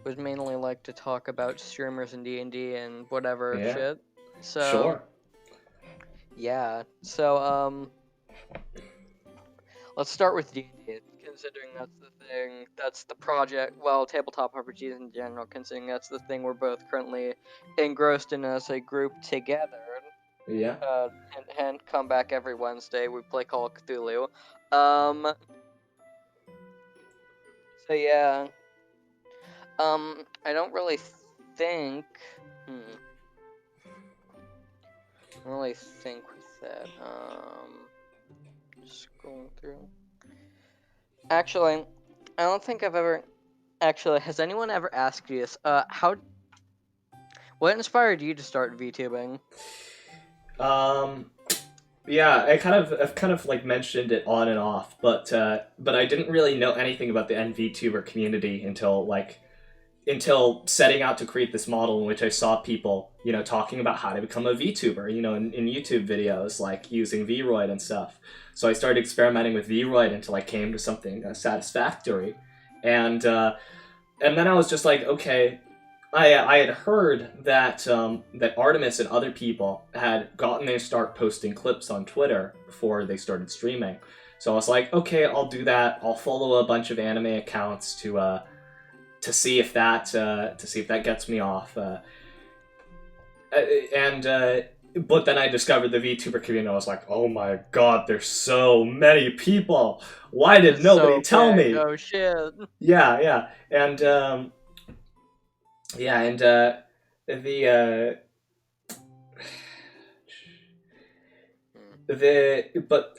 would mainly like to talk about streamers in D&D and whatever shit. So... Sure. Yeah, so, let's start with D&D, considering that's the thing, that's the project, well, tabletop RPGs in general, considering that's the thing we're both currently engrossed in as a group together. Yeah. And come back every Wednesday, we play Call of Cthulhu. So yeah. I don't really think... I don't really think with that. Just scrolling through. Actually, I don't think I've ever... Actually, has anyone ever asked you this? What inspired you to start VTubing? Yeah, I've kind of like mentioned it on and off, but I didn't really know anything about the VTuber community until setting out to create this model in which I saw people, talking about how to become a VTuber, in YouTube videos, like using Vroid and stuff. So I started experimenting with Vroid until I came to something satisfactory, and then I was just like, okay. I had heard that that Artemis and other people had gotten their start posting clips on Twitter before they started streaming. So I was like, okay, I'll do that. I'll follow a bunch of anime accounts to see if that gets me off. But then I discovered the VTuber community. And I was like, oh my god, there's so many people. Why did nobody tell me? Oh shit. Yeah, and. But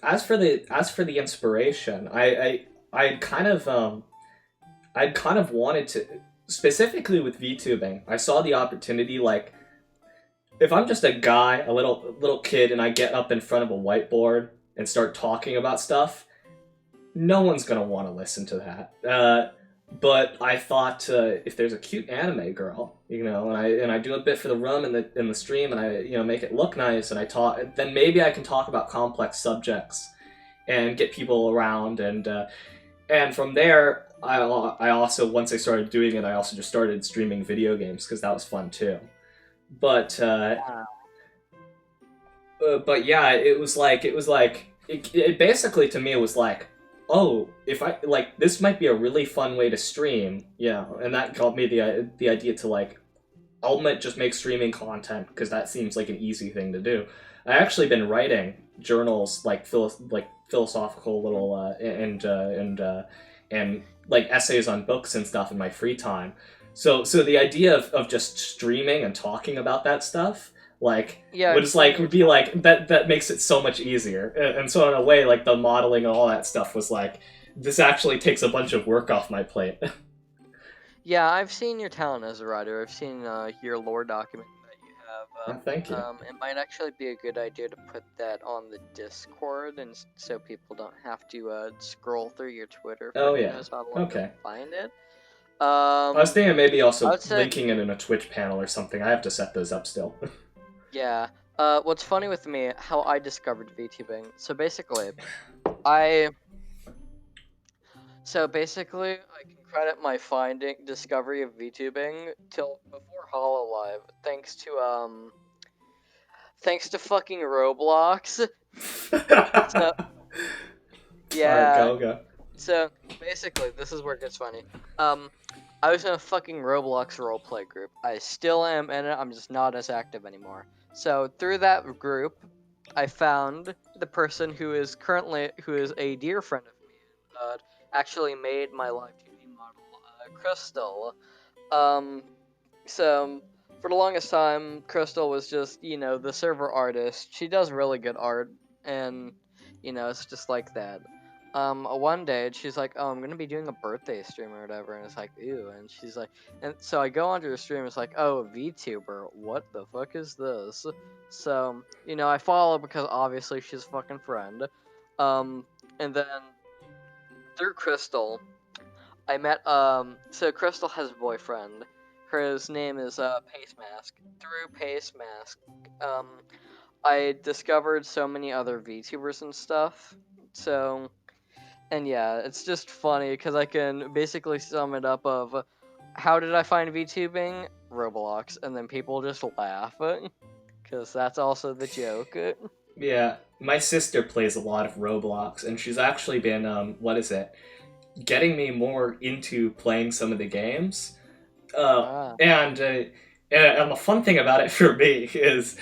as for the inspiration, I'd kind of wanted to, specifically with VTubing, I saw the opportunity, like, if I'm just a guy, a little kid, and I get up in front of a whiteboard and start talking about stuff, no one's gonna want to listen to that. But I thought, if there's a cute anime girl, and I do a bit for the room in the stream, and I make it look nice, and I talk, then maybe I can talk about complex subjects, and get people around, and from there, I also, once I started doing it, I also just started streaming video games because that was fun too. But yeah, it basically, to me, it was like, oh, if I, like, this might be a really fun way to stream, and that got me the idea to, like, I'll just make streaming content, because that seems like an easy thing to do. I actually been writing journals, like, philosophical little, and like, essays on books and stuff in my free time. So the idea of just streaming and talking about that stuff, like, would be like, that makes it so much easier. And so in a way, like, the modeling and all that stuff was like, this actually takes a bunch of work off my plate. Yeah, I've seen your talent as a writer. I've seen your lore document that you have. Thank you. It might actually be a good idea to put that on the Discord, and so people don't have to scroll through your Twitter. Oh, yeah. To find it. I was thinking maybe also linking it in a Twitch panel or something. I have to set those up still. Yeah. What's funny with me, how I discovered VTubing. So basically, I can credit my discovery of VTubing till before HoloLive, thanks to fucking Roblox. So, yeah. Right, go. So basically, this is where it gets funny. I was in a fucking Roblox roleplay group. I still am in it. I'm just not as active anymore. So through that group, I found the person who is a dear friend of me, actually made my live TV model, Crystal. So for the longest time, Crystal was just, the server artist. She does really good art, and it's just like that. One day, she's like, oh, I'm gonna be doing a birthday stream or whatever, and it's like, ew, and she's like, and so I go onto her stream, it's like, oh, VTuber, what the fuck is this? So, I follow because obviously she's a fucking friend, and then, through Crystal, I met, so Crystal has a boyfriend, his name is, Pace Mask. Through Pace Mask, I discovered so many other VTubers and stuff, so... And yeah, it's just funny because I can basically sum it up of how did I find VTubing? Roblox, and then people just laugh because that's also the joke. Yeah, my sister plays a lot of Roblox, and she's actually been getting me more into playing some of the games. And the fun thing about it for me is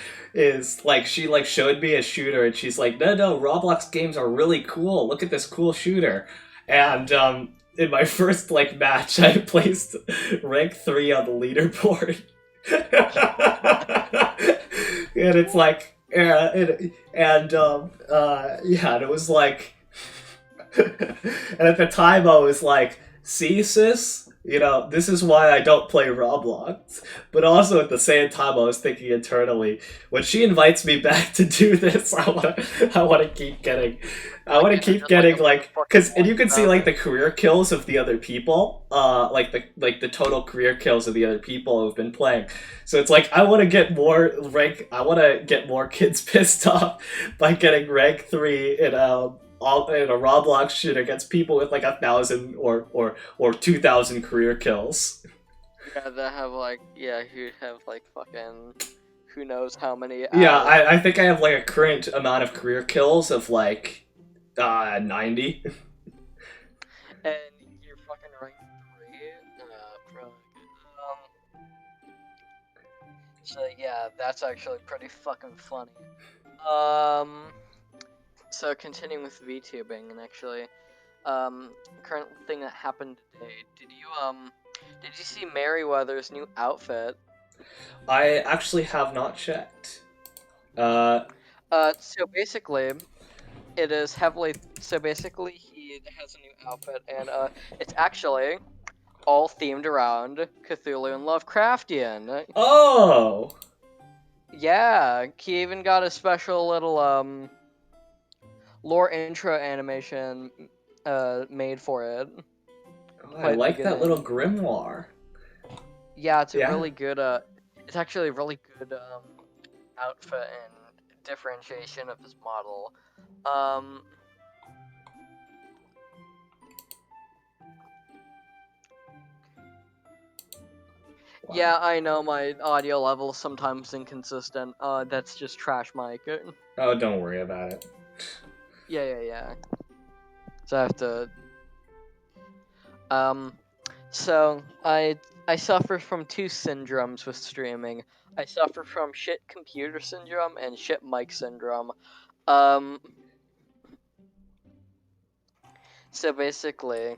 like she like showed me a shooter and she's like, no, Roblox games are really cool. Look at this cool shooter. And in my first like match, I placed rank 3 on the leaderboard. And it's like, and it was like, and at the time I was like, see, sis, You know, this is why I don't play Roblox. But also at the same time, I was thinking internally, when she invites me back to do this, I want to keep getting, because and you can see like the career kills of the other people, like the total career kills of the other people who've been playing. So it's like I want to get more rank. I want to get more kids pissed off by getting rank 3 in a Roblox shooter against people with like 1,000 or 2,000 career kills. Yeah, that have like who have like fucking who knows how many. Yeah, I think I have like a current amount of career kills of like 90. And you're fucking rank 3. So yeah, that's actually pretty fucking funny. So continuing with VTubing, and actually, current thing that happened today. Did you see Merryweather's new outfit? I actually have not checked. So basically, it is heavily. So basically, he has a new outfit, and it's actually all themed around Cthulhu and Lovecraftian. Oh. Yeah, he even got a special little lore intro animation made for it. Oh, I like that little grimoire. Yeah, it's a really good it's actually a really good outfit and differentiation of his model. Wow. Yeah, I know my audio level is sometimes inconsistent. That's just trash mic. Oh, don't worry about it. Yeah. So I have to. So I suffer from 2 syndromes with streaming. I suffer from shit computer syndrome and shit mic syndrome. So basically,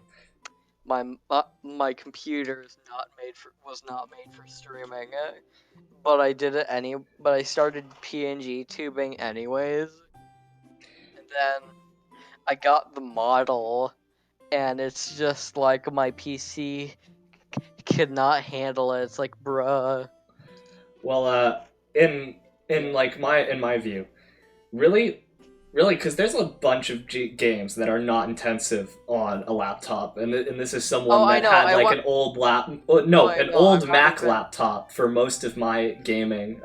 my computer was not made for streaming, but I started PNG tubing anyways, and then I got the model, and it's just like my PC could not handle it. It's like, bruh. Well, in my view, really, because there's a bunch of games that are not intensive on a laptop, and this is someone that had like an old old Mac laptop for most of my gaming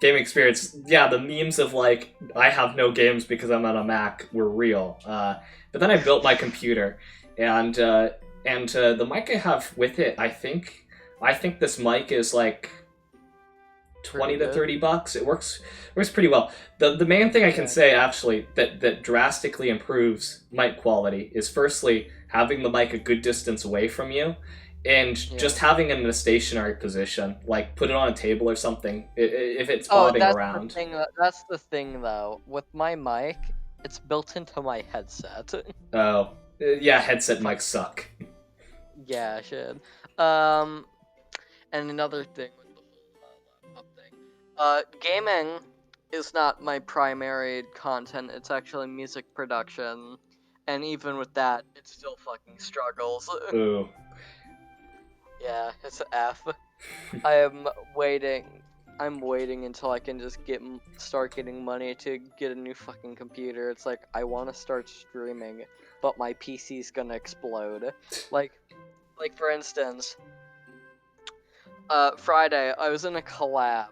experience. Yeah, the memes of like I have no games because I'm on a Mac were real. But then I built my computer, and the mic I have with it, I think this mic is like $20 to $30. It works pretty well. The main thing I can say actually that drastically improves mic quality is firstly having the mic a good distance away from you, and just having it in a stationary position, like put it on a table or something if it's bobbing around. That's the thing though. With my mic, it's built into my headset. Oh, yeah, headset mics suck. Yeah, shit. And another thing with the whole laptop thing. Gaming is not my primary content. It's actually music production, and even with that, it still fucking struggles. Ooh. Yeah, it's an F. I'm waiting until I can just start getting money to get a new fucking computer. It's like, I want to start streaming, but my PC's gonna explode. Like for instance, Friday, I was in a collab.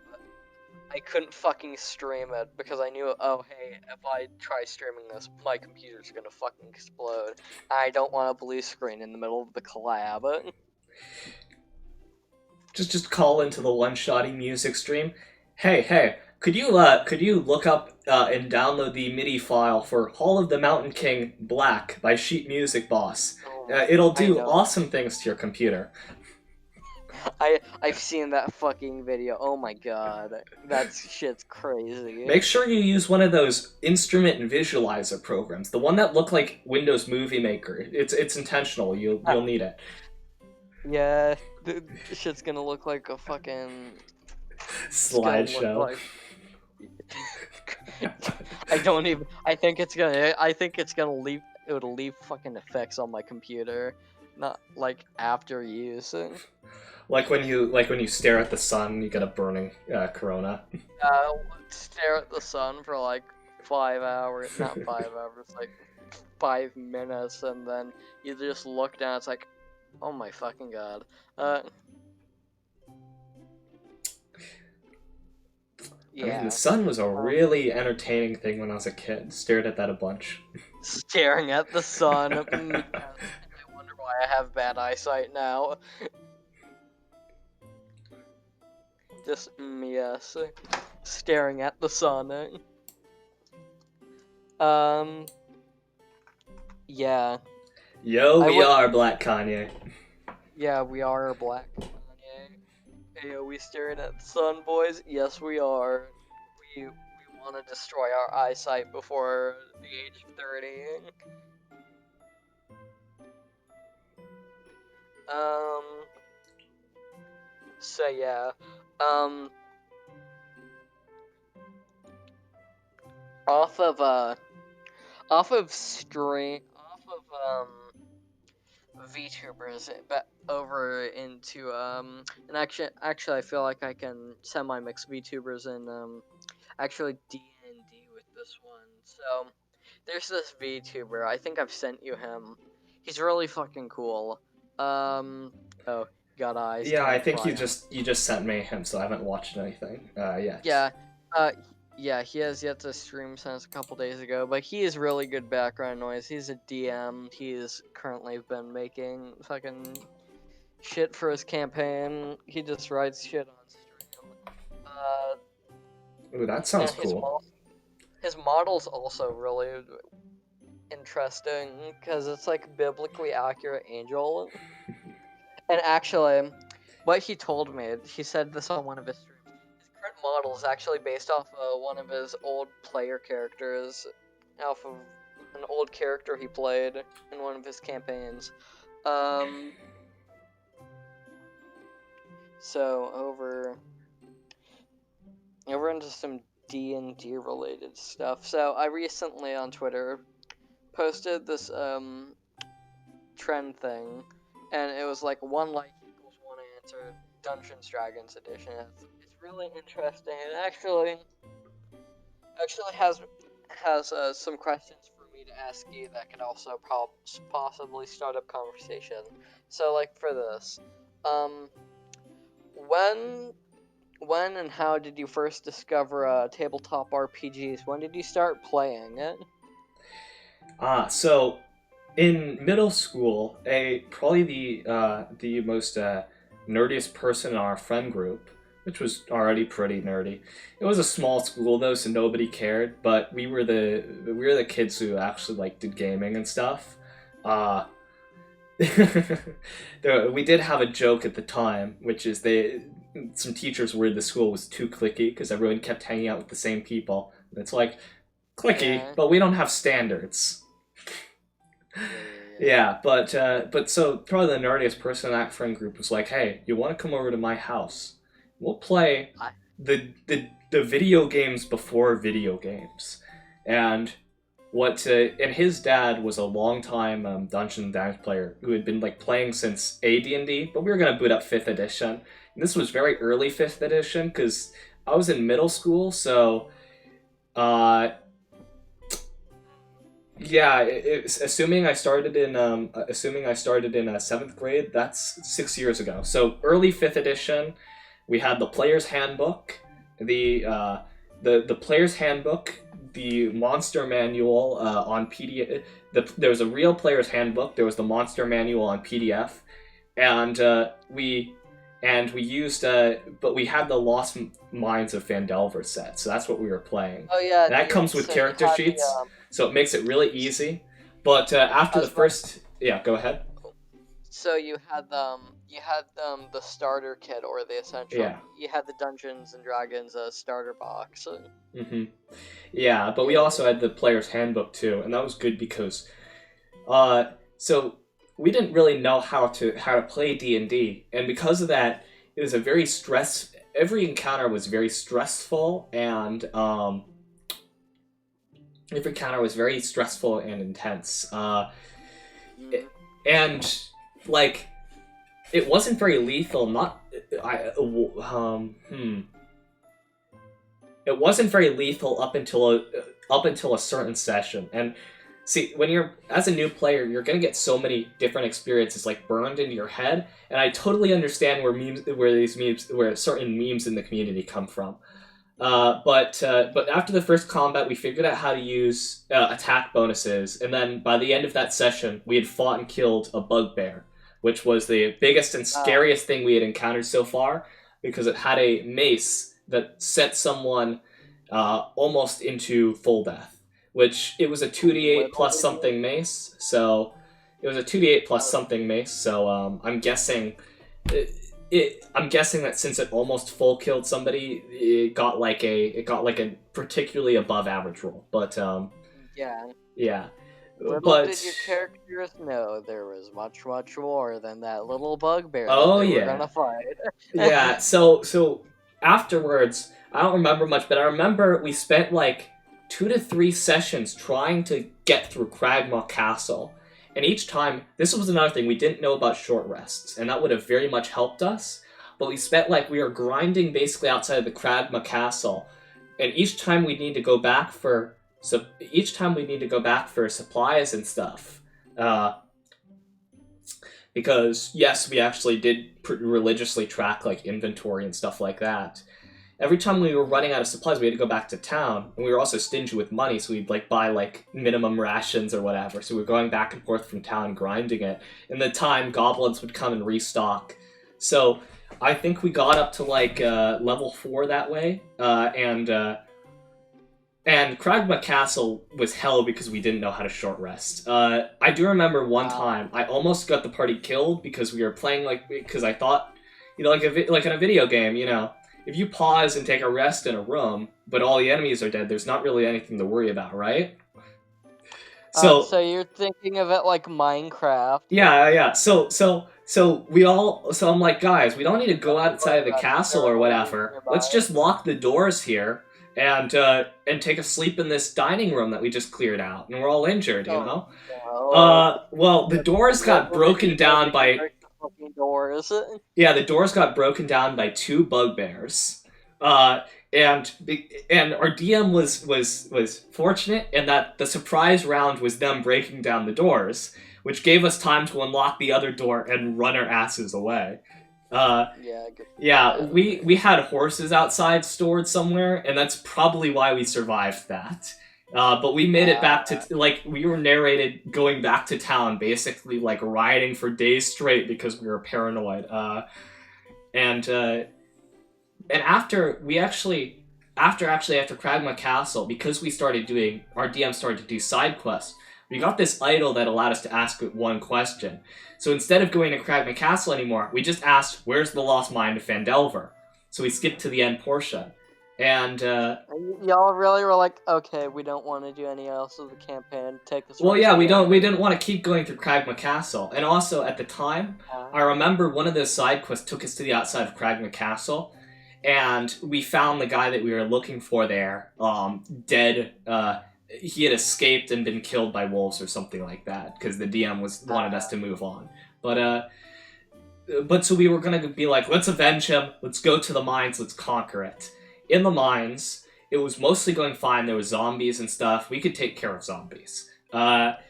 I couldn't fucking stream it because I knew, oh hey, if I try streaming this, my computer's gonna fucking explode. I don't want a blue screen in the middle of the collab. Just call into the one-shotty music stream. Hey, could you look up and download the MIDI file for Hall of the Mountain King Black by Sheet Music Boss? It'll do awesome things to your computer. I've seen that fucking video. Oh my god, that shit's crazy. Make sure you use one of those instrument and visualizer programs. The one that look like Windows Movie Maker. It's intentional. You'll need it. Yeah, the shit's gonna look like a fucking slideshow. I think it's gonna leave. It'll leave fucking effects on my computer. not like after using. Like when you stare at the sun, you get a burning corona. Stare at the sun for like 5 hours, not 5 hours, like 5 minutes, and then you just look down. It's like, oh my fucking god. Yeah. I mean, the sun was a really entertaining thing when I was a kid. Stared at that a bunch. Staring at the sun. Yes. And I wonder why I have bad eyesight now. Just, yes. Staring at the sun. Yeah. Yo, we are Black Kanye. Yeah, we are Black Kanye. Hey, we staring at the sun, boys? Yes, we are. We want to destroy our eyesight before the age of 30. So yeah. Off of VTubers, but over into and actually I feel like I can semi-mix VTubers and actually D&D with this one. So there's this VTuber. I think I've sent you him. He's really fucking cool. Oh, got eyes. Yeah, I think you just sent me him, so I haven't watched anything yet. Yeah. Yeah, he has yet to stream since a couple days ago, but he is really good background noise. He's a DM. He's currently been making fucking shit for his campaign. He just writes shit on stream. Ooh, that sounds cool. His model's also really interesting, because it's like biblically accurate angel. And actually, what he told me, he said this on one of his streams. Model is actually based off one of his old player characters, off of an old character he played in one of his campaigns. So over into some D&D related stuff. So I recently on Twitter posted this trend thing, and it was like 1 like equals 1 answer, Dungeons Dragons edition. It's really interesting. It actually has some questions for me to ask you that could also possibly start up conversation. So like for this, when and how did you first discover tabletop RPGs? When did you start playing it? So in middle school, probably the most nerdiest person in our friend group, which was already pretty nerdy. It was a small school though, so nobody cared. But we were the kids who actually like did gaming and stuff. We did have a joke at the time, which is some teachers worried the school was too cliquey because everyone kept hanging out with the same people. And it's like cliquey, but we don't have standards. Yeah, but so probably the nerdiest person in that friend group was like, "Hey, you want to come over to my house? We'll play the video games before video games." And and his dad was a long-time Dungeons & Dragons player who had been like playing since AD&D, but we were gonna boot up 5th edition. And this was very early 5th edition because I was in middle school, so yeah, assuming I started in 7th grade, that's 6 years ago. So early 5th edition, we had the player's handbook, the player's handbook, the monster manual on PDF. There was a real player's handbook. There was the monster manual on PDF, and we used but we had the Lost Minds of Phandelver set, so that's what we were playing. Oh yeah, and that comes with character sheets. So it makes it really easy. But after the first... Yeah, go ahead. So you had the starter kit, or the essential... Yeah. You had the Dungeons & Dragons starter box. Mm-hmm. Yeah, but we also had the player's handbook too, and that was good because... So we didn't really know how to play D&D, and because of that, it was a very every encounter was very stressful, and... Every encounter was very stressful and intense. And like, it wasn't very lethal. It wasn't very lethal up until a certain session. And see, when you're as a new player, you're gonna get so many different experiences like burned into your head. And I totally understand where certain memes in the community come from. But after the first combat, we figured out how to use attack bonuses, and then by the end of that session, we had fought and killed a bugbear, which was the biggest and scariest thing we had encountered so far, because it had a mace that set someone almost into full death, which it was a 2d8 plus something mace, so it was a 2d8 plus something mace, so I'm guessing... I'm guessing that since it almost full killed somebody, it got like a particularly above average roll. But yeah. Little did your characters know there was much more than that little bugbear. Oh that they yeah. were gonna fight. Yeah. So afterwards, I don't remember much, but I remember we spent like 2 to 3 sessions trying to get through Cragmaw Castle. And each time, this was another thing, we didn't know about short rests, and that would have very much helped us. But we spent we were grinding basically outside of the Cragma Castle, and each time we need to go back for supplies and stuff. Because yes, we actually did religiously track inventory and stuff like that. Every time we were running out of supplies, we had to go back to town, and we were also stingy with money, so we'd buy minimum rations or whatever. So we were going back and forth from town, grinding it. In the time, goblins would come and restock. So I think we got up to level 4 that way, and Cragma Castle was hell because we didn't know how to short rest. I do remember one time I almost got the party killed because we were playing because I thought, like in a video game, if you pause and take a rest in a room, but all the enemies are dead, there's not really anything to worry about, right? So you're thinking of it like Minecraft. Yeah. So I'm like, guys, we don't need to go outside of the castle or whatever. Let's just lock the doors here and take a sleep in this dining room that we just cleared out, and we're all injured, you know? Well, the doors got broken down by... Doors. Yeah, the doors got broken down by 2 bugbears, and our DM was fortunate in that the surprise round was them breaking down the doors, which gave us time to unlock the other door and run our asses away. We had horses outside stored somewhere, and that's probably why we survived that. But we made it back to, we were narrated going back to town, basically, riding for days straight because we were paranoid. And after Cragma Castle, because our DM started to do side quests, we got this idol that allowed us to ask it one question. So instead of going to Cragma Castle anymore, we just asked, where's the lost mine of Phandelver? So we skipped to the end portion. And y'all really were like, okay, we don't want to do any else of the campaign. Take this. Well, yeah, we didn't want to keep going through Cragma Castle. And also at the time, I remember one of those side quests took us to the outside of Cragma Castle, and we found the guy that we were looking for there, dead. He had escaped and been killed by wolves or something like that, because the DM wanted us to move on. But so we were gonna be like, let's avenge him. Let's go to the mines. Let's conquer it. In the mines, it was mostly going fine. There was zombies and stuff. We could take care of zombies. But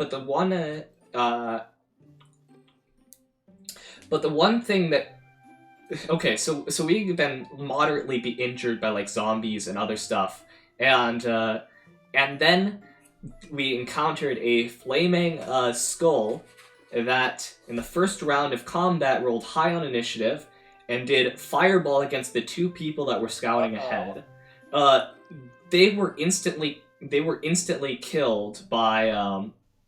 the one thing that... Okay, so we've been moderately be injured by zombies and other stuff, and then we encountered a flaming skull that in the first round of combat rolled high on initiative and did fireball against the 2 people that were scouting ahead. They were instantly killed by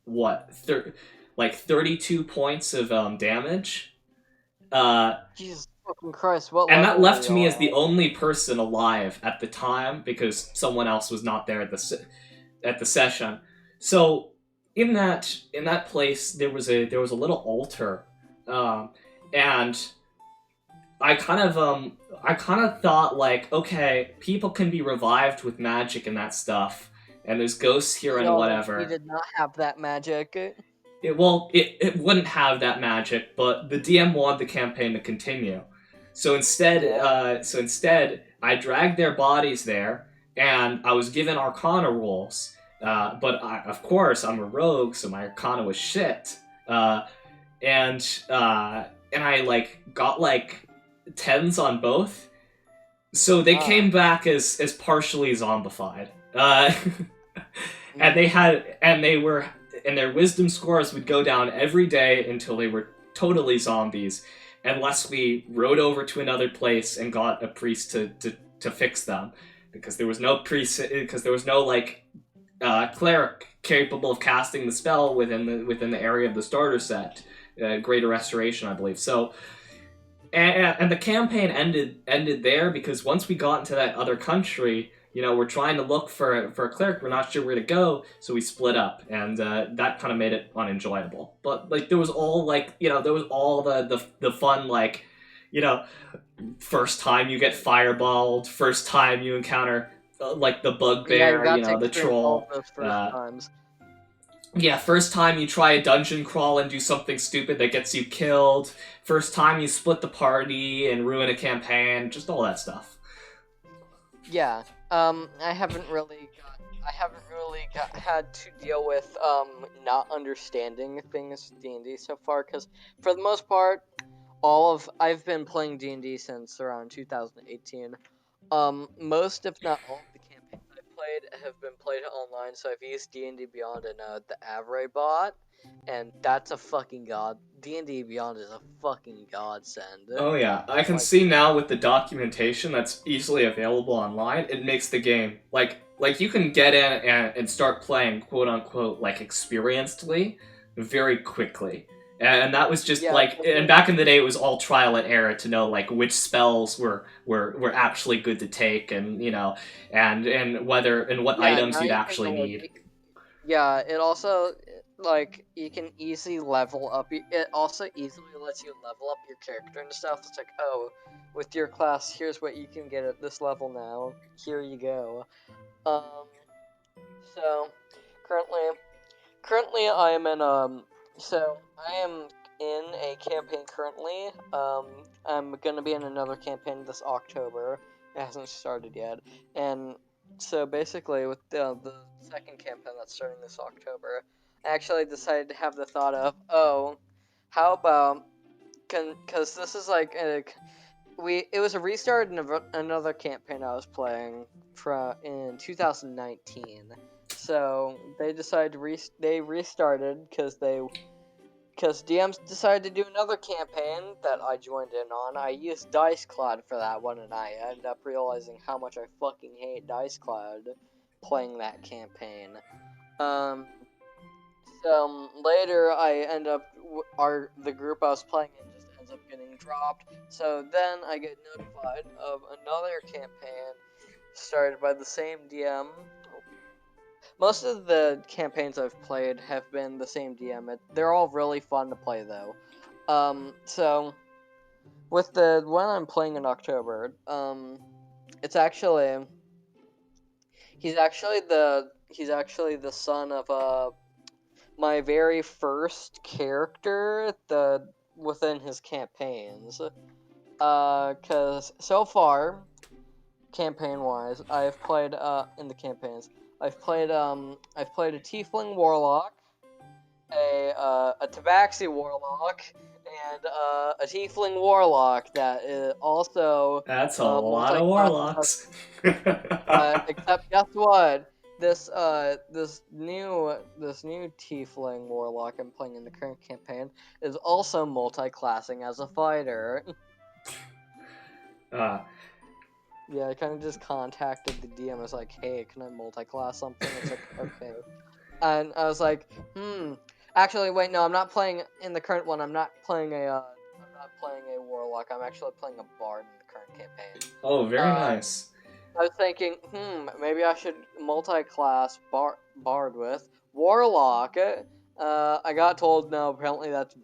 32 points of damage. Jesus fucking Christ! What? And that left me as the only person alive at the time because someone else was not there at the session. So in that place there was a little altar, and I kind of thought okay, people can be revived with magic and that stuff, and there's ghosts here and No, whatever. he did not have that magic. It wouldn't have that magic, but the DM wanted the campaign to continue. So instead, I dragged their bodies there, and I was given Arcana rolls. But of course, I'm a rogue, so my Arcana was shit. And I like got like 10s on both. So they came back as partially zombified. And their wisdom scores would go down every day until they were totally zombies, unless we rode over to another place and got a priest to fix them, because there was no priest, because there was no like cleric capable of casting the spell within the area of the starter set, Greater Restoration, I believe. So, and the campaign ended there, because once we got into that other country, we're trying to look for a cleric. We're not sure where to go, so we split up, and that kind of made it unenjoyable. But like, there was all like, there was all the fun, like, first time you get fireballed, first time you encounter like the bugbear, the troll. Yeah, first time you try a dungeon crawl and do something stupid that gets you killed. First time you split the party and ruin a campaign, just all that stuff. Yeah. I haven't really had to deal with not understanding things D&D so far, because for the most part, I've been playing D&D since around 2018. Most, if not all, of the campaigns I've played have been played online. So I've used D&D Beyond and the Avray bot, and that's a fucking god. D&D Beyond is a fucking godsend. Oh yeah, I can see now with the documentation that's easily available online, it makes the game like you can get in and start playing quote unquote like experiencedly very quickly. And that was just and back in the day, it was all trial and error to know like which spells were actually good to take, and and what items you'd actually need. Yeah, it also like you can easily level up. It also easily lets you level up your character and stuff. It's like, oh, with your class, here's what you can get at this level now. Here you go. So currently I am in So I am in a campaign currently. I'm gonna be in another campaign this October. It hasn't started yet, and so basically with the second campaign that's starting this October, I actually decided to have the thought of, oh, how about because this is like it was a restart in another campaign I was playing in 2019. So they decided they restarted because DMs decided to do another campaign that I joined in on. I used Dice Cloud for that one, and I ended up realizing how much I fucking hate Dice Cloud playing that campaign. So later I end up the group I was playing in just ends up getting dropped. So then I get notified of another campaign started by the same DM. Most of the campaigns I've played have been the same DM. They're all really fun to play though. So with the one I'm playing in October, he's actually the son of my very first character within his campaigns. Cause so far, campaign-wise, I've played in the campaigns. I've played a Tiefling Warlock, a Tabaxi Warlock, and a Tiefling Warlock that is also. That's a lot of warlocks. Except guess what? This new Tiefling Warlock I'm playing in the current campaign is also multi-classing as a fighter. Yeah, I kind of just contacted the DM. I was like, hey, can I multi-class something? It's like, okay. And I was like, actually, wait, no, I'm not playing, in the current one, I'm not playing a warlock. I'm actually playing a bard in the current campaign. Oh, very nice. I was thinking, maybe I should multi-class bard with warlock. I got told, no, apparently that's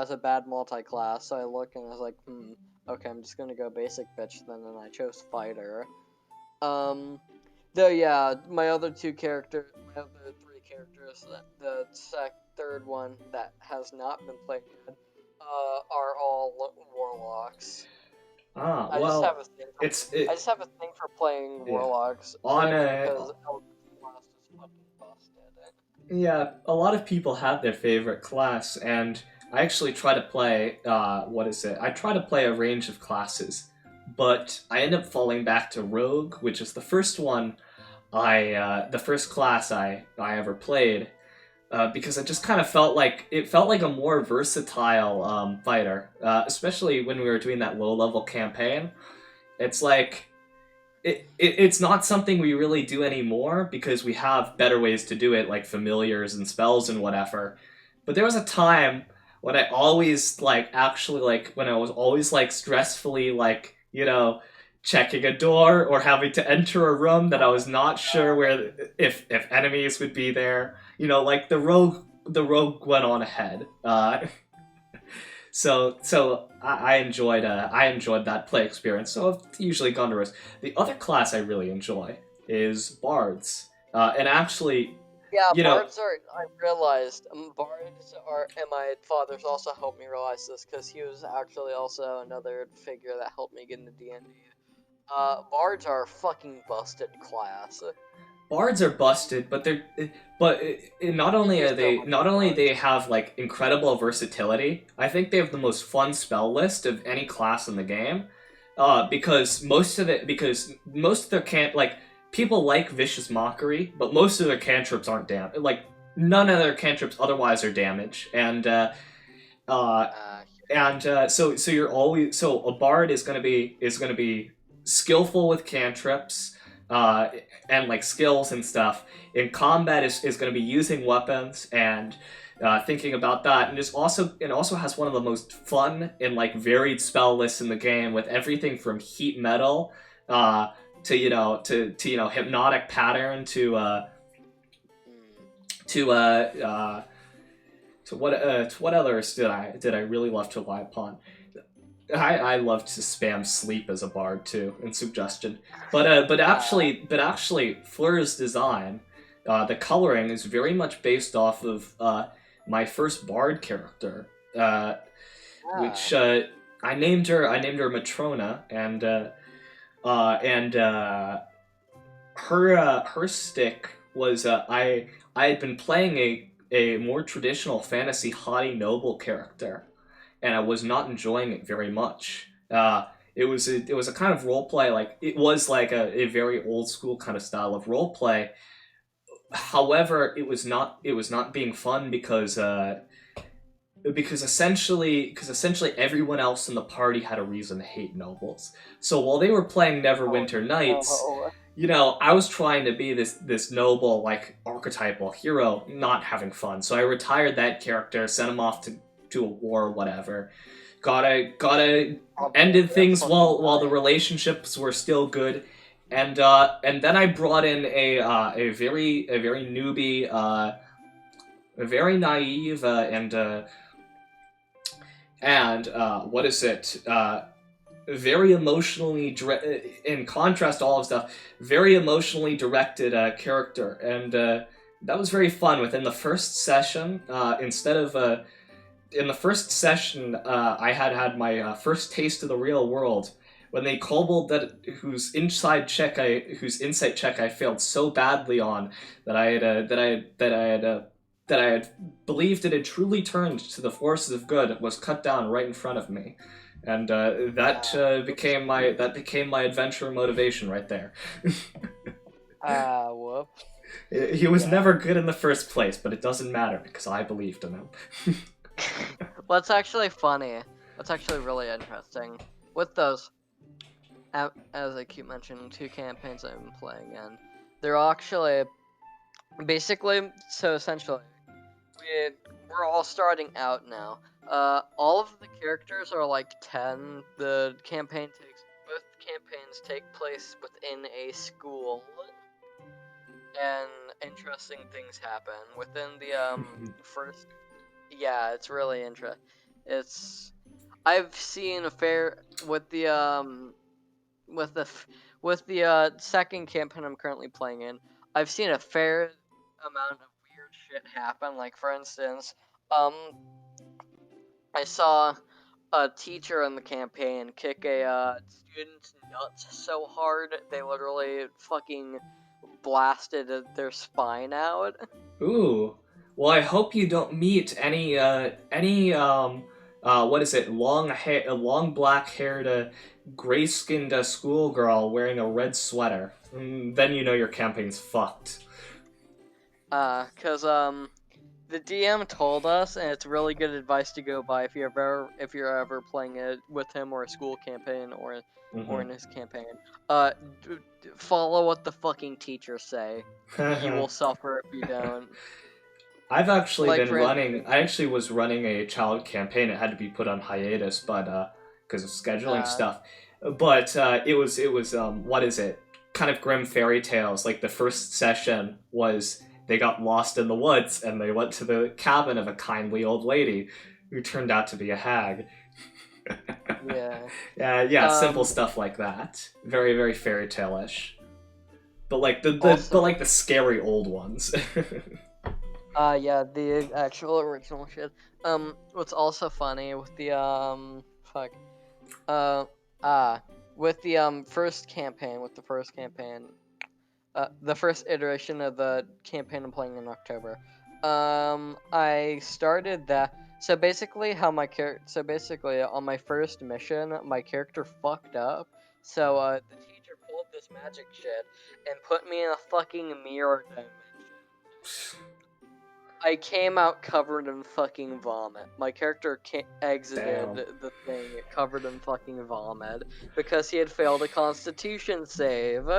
a bad multi-class. So I looked and I was like, okay, I'm just gonna go basic bitch then, and I chose fighter. my other two characters, my other three characters, the third one that has not been played yet, are all warlocks. Ah, I just have a thing for, I just have a thing for playing warlocks. On because class is fucking busted. Yeah, a lot of people have their favorite class, and I actually try to play, I try to play a range of classes, but I end up falling back to Rogue, which is the first one the first class I ever played, because it just kind of felt like a more versatile fighter, especially when we were doing that low-level campaign. It's like, it's not something we really do anymore because we have better ways to do it, like familiars and spells and whatever. But there was a time when I always when I was always stressfully checking a door or having to enter a room that I was not sure where if enemies would be there. The rogue went on ahead. So I enjoyed that play experience. So I've usually gone to Rose. The other class I really enjoy is bards. And actually, bards are. I realized bards are, and my father's also helped me realize this because he was actually also another figure that helped me get into D&D. Bards are a fucking busted class. Bards are busted, but not only they have incredible versatility. I think they have the most fun spell list of any class in the game, because most of their people like Vicious Mockery, but most of their cantrips aren't none of their cantrips otherwise are damage, so a bard is gonna be skillful with cantrips, and skills and stuff. In combat is going to be using weapons and thinking about that, and it also has one of the most fun and varied spell lists in the game, with everything from heat metal to hypnotic pattern to what others did I really love to rely upon. I love to spam sleep as a bard too, and suggestion. But actually, Fleur's design, the coloring is very much based off of my first bard character, which I named her Matrona, and her stick was I had been playing a more traditional fantasy haughty noble character, and I was not enjoying it very much. It was a kind of roleplay, it was a very old school kind of style of roleplay. However, it was not being fun because essentially everyone else in the party had a reason to hate nobles. So while they were playing Neverwinter Nights, I was trying to be this noble, archetypal hero, not having fun. So I retired that character, sent him off to a war or whatever. Gotta ended things while the relationships were still good, and then I brought in a very newbie, very naive, very emotionally in contrast to all of stuff, very emotionally directed character, and that was very fun. Within the first session, in the first session, I had my first taste of the real world when they kobold whose insight check I failed so badly on that I had believed it had truly turned to the forces of good was cut down right in front of me, and that became my adventure motivation right there. Whoops. He was never good in the first place, but it doesn't matter because I believed in him. Well, it's actually funny. It's actually really interesting. With those, as I keep mentioning, 2 campaigns I've been playing in, they're actually, basically, so essentially, we're all starting out now. All of the characters are 10. Both campaigns take place within a school, and interesting things happen within the first. Yeah, it's really interesting. I've seen a fair with the with the second campaign I'm currently playing in, I've seen a fair amount of weird shit happen. Like for instance, I saw a teacher in the campaign kick a student's nuts so hard they literally fucking blasted their spine out. Ooh. Well, I hope you don't meet any what is it? Long black-haired, gray-skinned schoolgirl wearing a red sweater. Then you know your campaign's fucked. Cause the DM told us, and it's really good advice to go by if you're ever playing it with him or a school campaign or in his campaign. Follow what the fucking teachers say. You will suffer if you don't. I've actually been running. I actually was running a child campaign. It had to be put on hiatus, but because of scheduling stuff. But it was what is it? Kind of grim fairy tales. Like the first session was they got lost in the woods and they went to the cabin of a kindly old lady who turned out to be a hag. Yeah. Simple stuff like that. Very, very fairy tale-ish. But like the scary old ones. Yeah, the actual original shit. What's also funny with the with the first campaign, the first iteration of the campaign I'm playing in October. I started that. So basically, on my first mission, my character fucked up. So the teacher pulled this magic shit and put me in a fucking mirror dimension. I came out covered in fucking vomit. My character exited the thing covered in fucking vomit because he had failed a Constitution save.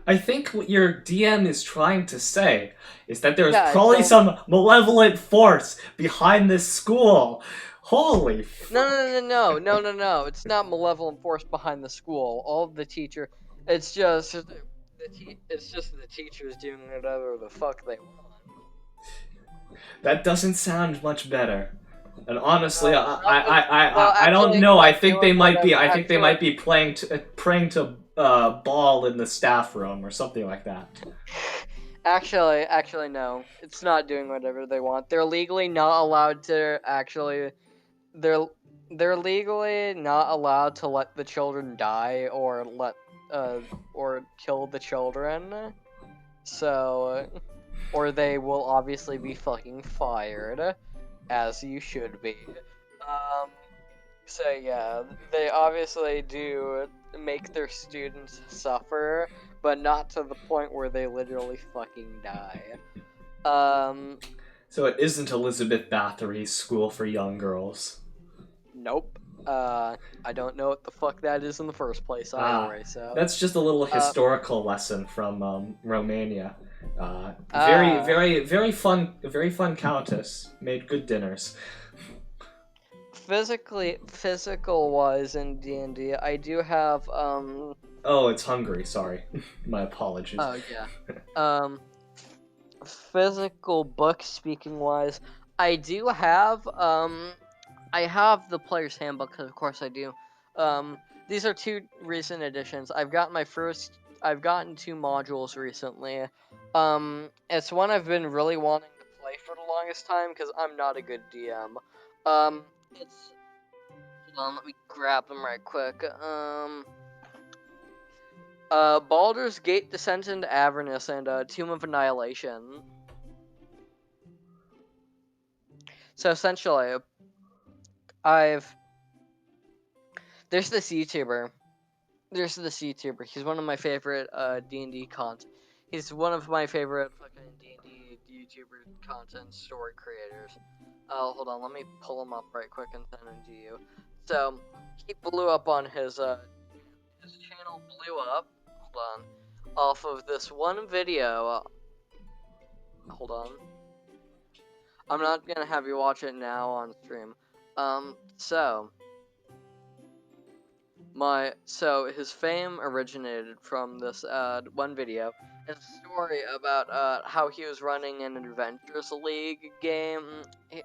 I think what your DM is trying to say is that there's probably some malevolent force behind this school. Holy fuck. No. It's not malevolent force behind the school. All of the teacher. It's just the teachers doing whatever the fuck they want. That doesn't sound much better. And honestly, I don't know. I think they might be. I think they might be praying to ball in the staff room or something like that. Actually, no. It's not doing whatever they want. They're legally not allowed to actually. They're legally not allowed to let the children die or or kill the children. So. Or they will obviously be fucking fired, as you should be. So yeah, they obviously do make their students suffer, but not to the point where they literally fucking die. So it isn't Elizabeth Bathory's School for Young Girls. Nope. I don't know what the fuck that is in the first place anyway, so... That's just a little historical lesson from Romania. Very fun countess. Made good dinners. Physical wise in D&D, I do have Oh, it's Hungary. Sorry, my apologies. Oh yeah. Physical book speaking wise, I do have I have the player's handbook because of course I do. These are two recent editions. I've gotten 2 modules recently. It's one I've been really wanting to play for the longest time because I'm not a good DM. Hold on, let me grab them right quick. Baldur's Gate: Descent into Avernus and Tomb of Annihilation. So essentially, there's this YouTuber. He's one of my favorite D&D content. He's one of my favorite fucking D&D YouTuber content story creators. Hold on, let me pull him up right quick and send him to you. So he blew up on his channel blew up. Hold on, off of this one video. Hold on. I'm not gonna have you watch it now on stream. So his fame originated from this one video. It's a story about how he was running an Adventures League game.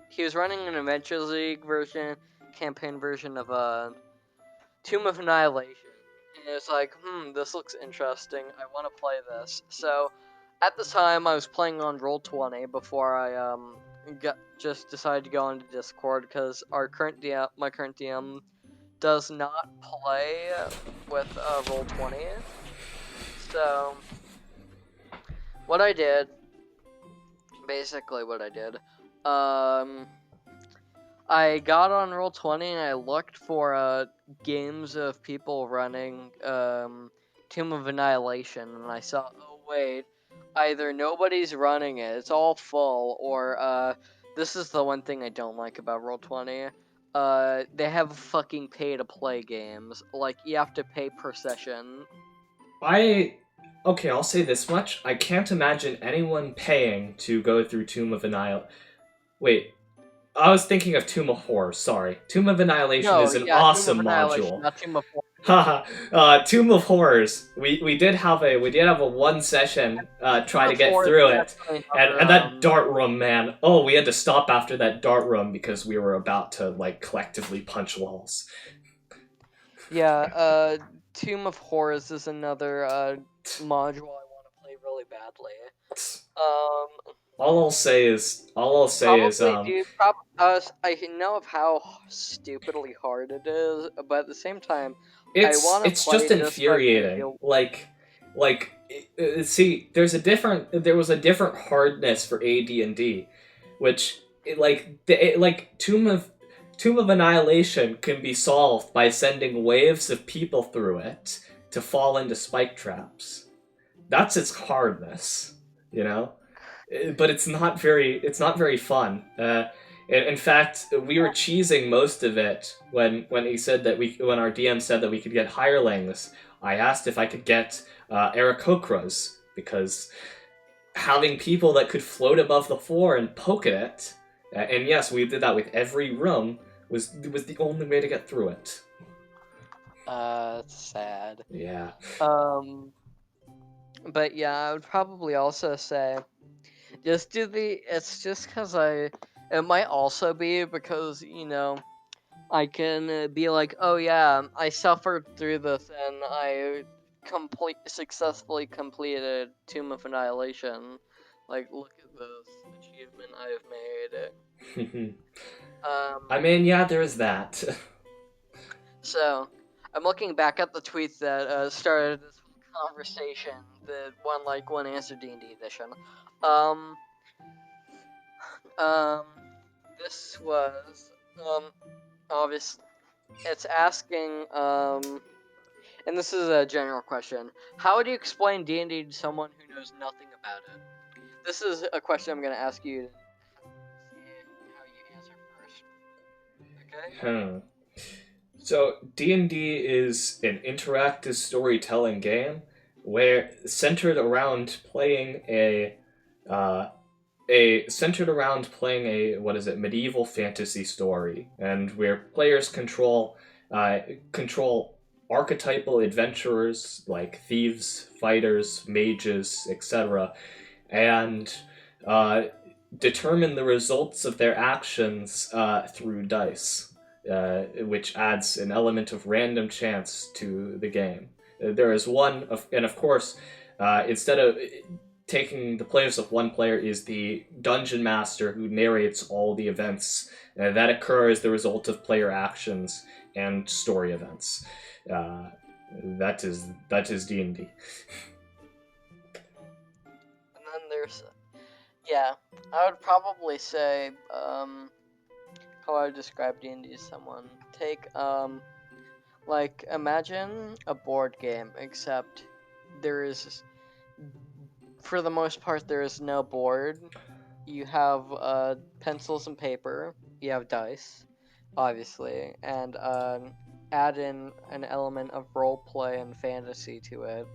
He was running an Adventures League campaign version of Tomb of Annihilation, and it was like, this looks interesting. I want to play this. So, at the time, I was playing on Roll20 before I just decided to go into Discord because my current DM does not play with Roll20. So, what I did, I got on Roll20 and I looked for games of people running Tomb of Annihilation, and I saw, oh wait, either nobody's running it, it's all full, or this is the one thing I don't like about Roll20. They have fucking pay-to-play games. Like, you have to pay per session. Okay, I'll say this much. I can't imagine anyone paying to go through Tomb of Annihilation. Wait, I was thinking of Tomb of Horror, sorry. Tomb of Annihilation is an awesome module. Not Tomb of Horror. Haha, Tomb of Horrors. We did have a one session try to get through it. And that dart room, man. Oh, we had to stop after that dart room because we were about to like collectively punch walls. Yeah, Tomb of Horrors is another module I want to play really badly. All I'll say is I know of how stupidly hard it is, but at the same time, it's just infuriating. See, there was a different hardness for AD&D, which Tomb of Annihilation can be solved by sending waves of people through it to fall into spike traps. That's its hardness, you know? But it's not very fun. In fact, we were cheesing most of it when our DM said that we could get hirelings. I asked if I could get Aarakocras, because having people that could float above the floor and poke at it, and yes, we did that with every room, was the only way to get through it. It's sad. Yeah. But yeah, I would probably also say, it's just because it might also be because, I can be like, oh yeah, I suffered through this and I successfully completed Tomb of Annihilation. Like, look at this achievement I have made. I mean, yeah, there is that. So, I'm looking back at the tweet that started this whole conversation, the one answer D&D edition. This was, obviously, it's asking, and this is a general question. How would you explain D&D to someone who knows nothing about it? This is a question I'm going to ask you to see how you answer first. Okay? So, D&D is an interactive storytelling game where centered around playing a medieval fantasy story, and where players control archetypal adventurers like thieves, fighters, mages, etc., and determine the results of their actions through dice, which adds an element of random chance to the game. There is and of course, instead of taking the place of one player is the dungeon master who narrates all the events that occur as the result of player actions and story events. That is D&D. And then there's, I would probably say, how I would describe D&D to someone. Take, imagine a board game, except for the most part, there is no board. You have pencils and paper. You have dice, obviously, and add in an element of role play and fantasy to it.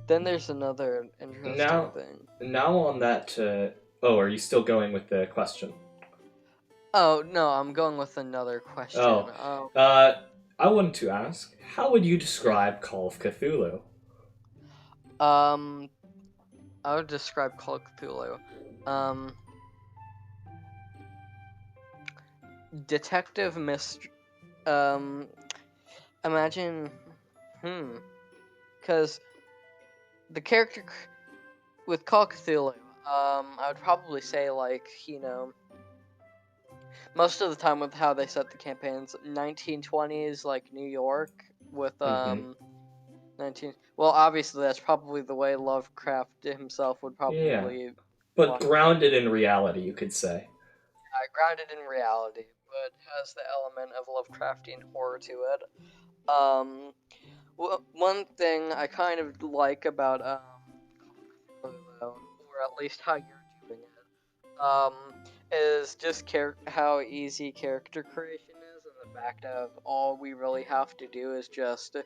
Then there's another interesting thing. Now on that. Are you still going with the question? Oh no, I'm going with another question. I wanted to ask, how would you describe Call of Cthulhu? I would describe Call of Cthulhu. Detective mystery. imagine, because the character with Call of Cthulhu, I would probably say, like, most of the time with how they set the campaigns, 1920s, like, New York, with, 19... Well, obviously, that's probably the way Lovecraft himself would probably... But grounded in reality, you could say. Grounded in reality, but has the element of Lovecraftian horror to it. One thing I kind of like about, or at least how you're doing it, is just how easy character creation is, and the fact of all we really have to do is just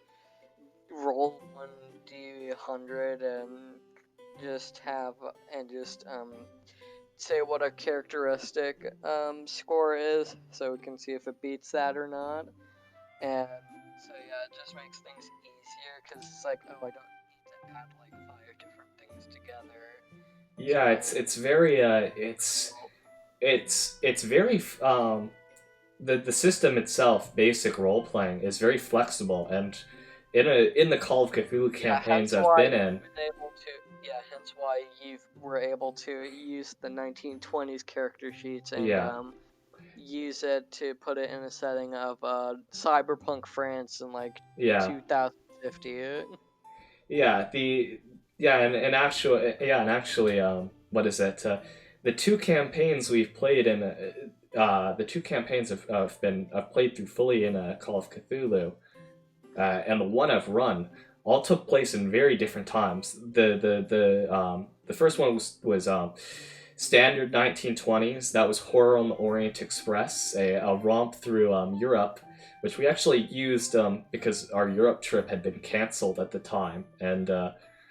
roll 1d100 and just say what a characteristic score is, so we can see if it beats that or not. And so yeah, it just makes things easier, because it's like, oh, I don't need to add like 5 different things together. Yeah, it's very it's very the system itself, basic role playing, is very flexible, and in the Call of Cthulhu campaigns I've been in. Hence why you were able to use the 1920s character sheets and use it to put it in a setting of cyberpunk France in like 2050. And actually, what is it? The two campaigns we've played in, the two campaigns I've played through fully in Call of Cthulhu, and the one I've run, all took place in very different times. The first one was standard 1920s. That was Horror on the Orient Express, a romp through Europe, which we actually used because our Europe trip had been canceled at the time, and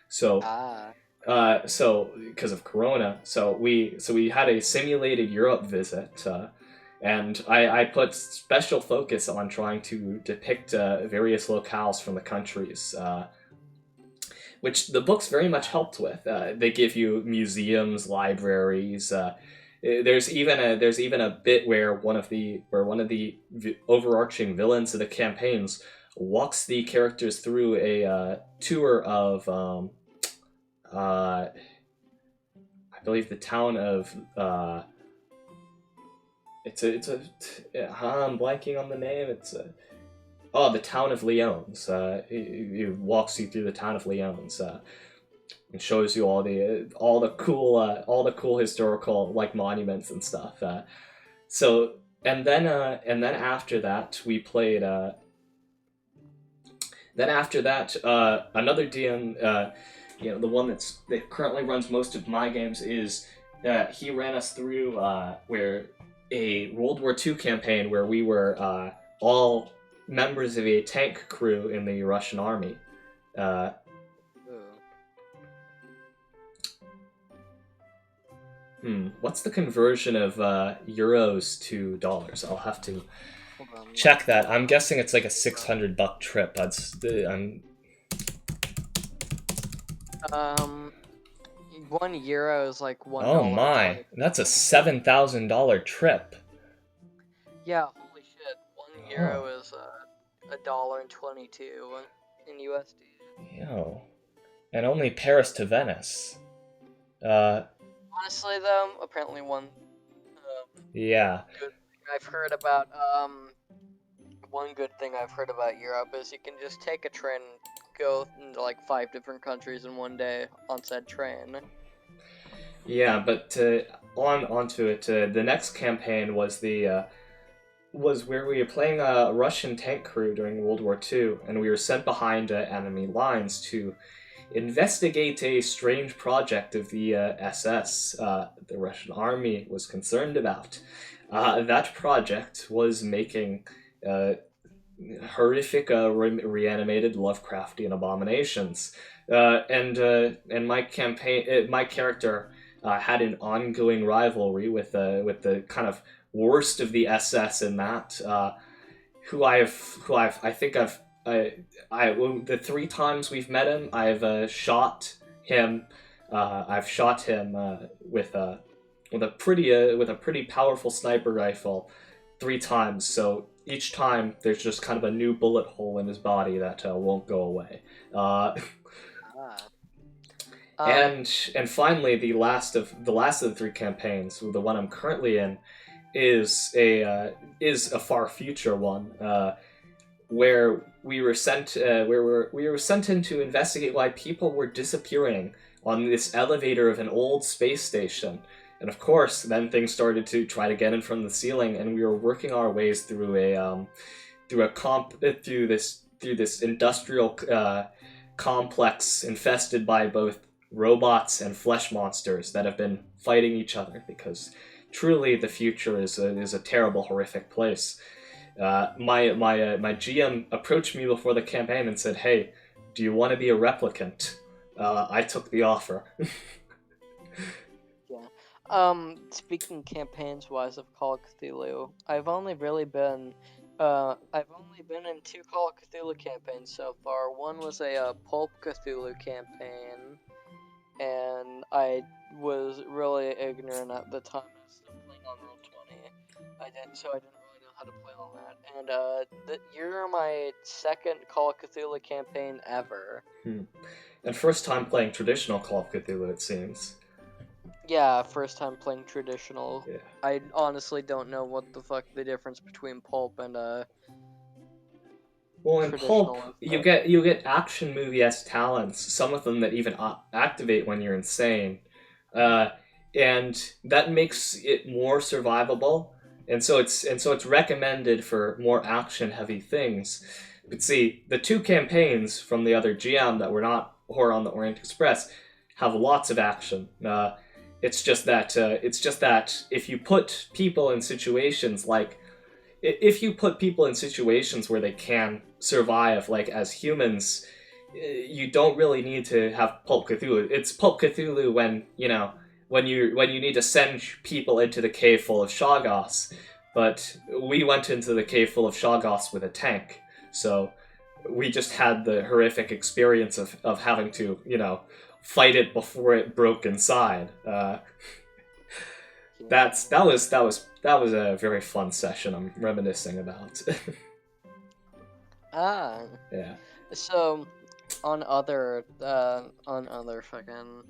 so because of Corona, so we had a simulated Europe visit. And I put special focus on trying to depict various locales from the countries, which the books very much helped with. They give you museums, libraries. There's even a bit where one of the overarching villains of the campaigns walks the characters through a tour of I believe the town of. I'm blanking on the name. The town of Lyons. It walks you through the town of Lyons, and shows you all the cool historical like monuments and stuff. And then after that we played. Then after that, another DM, the one that currently runs most of my games is he ran us through where. A World War II campaign where we were all members of a tank crew in the Russian army. What's the conversion of euros to dollars? I'll have to check that. I'm guessing it's like a $600 trip. €1 is like $1. Oh my, that's a $7,000 trip. Yeah, holy shit. €1 is $1.22 in USD. Yo, and only Paris to Venice. Honestly, though, apparently one. I've heard about one good thing I've heard about Europe is you can just take a train and go into like 5 different countries in one day on said train. Yeah, but onto it. The next campaign was was where we were playing a Russian tank crew during World War II, and we were sent behind enemy lines to investigate a strange project of the SS the Russian army was concerned about. That project was making horrific reanimated Lovecraftian abominations, and my character had an ongoing rivalry with the kind of worst of the SS in that, the 3 times we've met him, I've shot him. I've shot him with a pretty powerful sniper rifle 3 times. So each time there's just kind of a new bullet hole in his body that won't go away. And finally, the last of the 3 campaigns, the one I'm currently in, is a far future one, where we were sent in to investigate why people were disappearing on this elevator of an old space station. And of course, then things started to try to get in from the ceiling, and we were working our ways through this industrial complex infested by both robots and flesh monsters that have been fighting each other, because truly the future is a terrible, horrific place. My GM approached me before the campaign and said, "Hey, do you want to be a replicant?" I took the offer. Speaking campaigns wise of Call of Cthulhu, I've only been in 2 Call of Cthulhu campaigns so far. One was a Pulp Cthulhu campaign, and I was really ignorant at the time. I was still playing on Roll20. I didn't really know how to play on that. And you're my 2nd Call of Cthulhu campaign ever. And first time playing traditional Call of Cthulhu, it seems. Yeah, first time playing traditional. Yeah. I honestly don't know what the fuck the difference between Pulp and Well, in Pulp, you get action movie-esque talents, some of them that even activate when you're insane, and that makes it more survivable. And so it's recommended for more action-heavy things. But see, the 2 campaigns from the other GM that were not Horror on the Orient Express have lots of action. It's just that if you put people in situations where they can survive, like as humans, you don't really need to have Pulp Cthulhu. It's Pulp Cthulhu when you need to send people into the cave full of Shoggoths. But we went into the cave full of Shoggoths with a tank, so we just had the horrific experience of having to, fight it before it broke inside. That was a very fun session. I'm reminiscing about. Yeah. So, on other fucking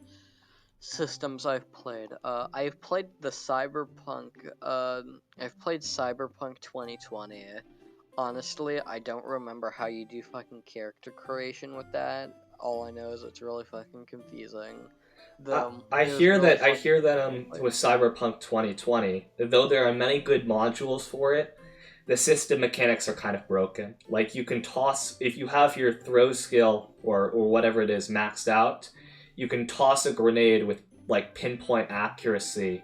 systems I've played, I've played the Cyberpunk. I've played Cyberpunk 2020. Honestly, I don't remember how you do fucking character creation with that. All I know is it's really fucking confusing. I hear that with Cyberpunk 2020, though there are many good modules for it, the system mechanics are kind of broken. Like, you can toss, if you have your throw skill or whatever it is maxed out, you can toss a grenade with like pinpoint accuracy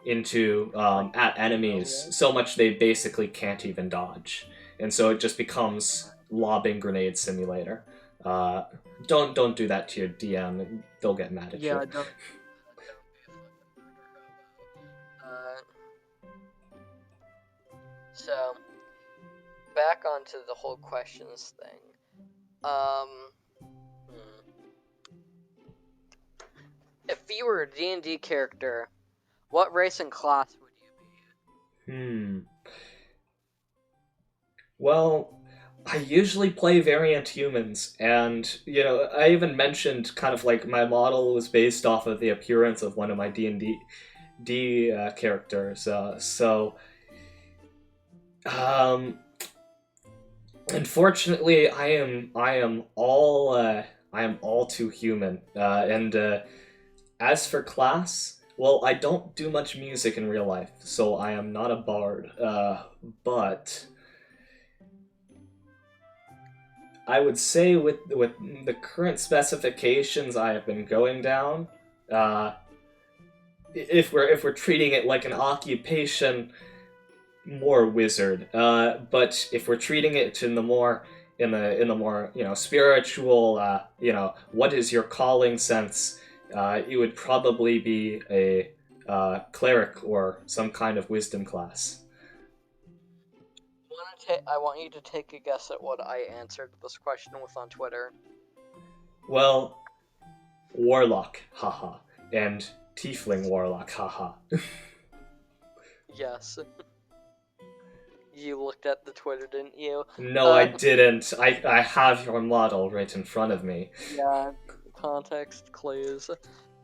into at enemies, so much they basically can't even dodge, and so it just becomes lobbing grenade simulator. Don't do that to your DM; they'll get mad at you. Yeah, don't. So, back onto the whole questions thing. If you were a D&D character, what race and class would you be? Well, I usually play variant humans, and, I even mentioned kind of like my model was based off of the appearance of one of my D&D characters, unfortunately, I am all too human, and as for class, well, I don't do much music in real life, so I am not a bard, but I would say with the current specifications I have been going down, if we're treating it like an occupation, more wizard. But if we're treating it in the more spiritual, what is your calling sense, it would probably be a cleric or some kind of wisdom class. I want you to take a guess at what I answered this question with on Twitter. Well, warlock, haha, and tiefling warlock, haha. Yes. you looked at the Twitter, didn't you? No, I didn't. I have your model right in front of me. Yeah, context clues.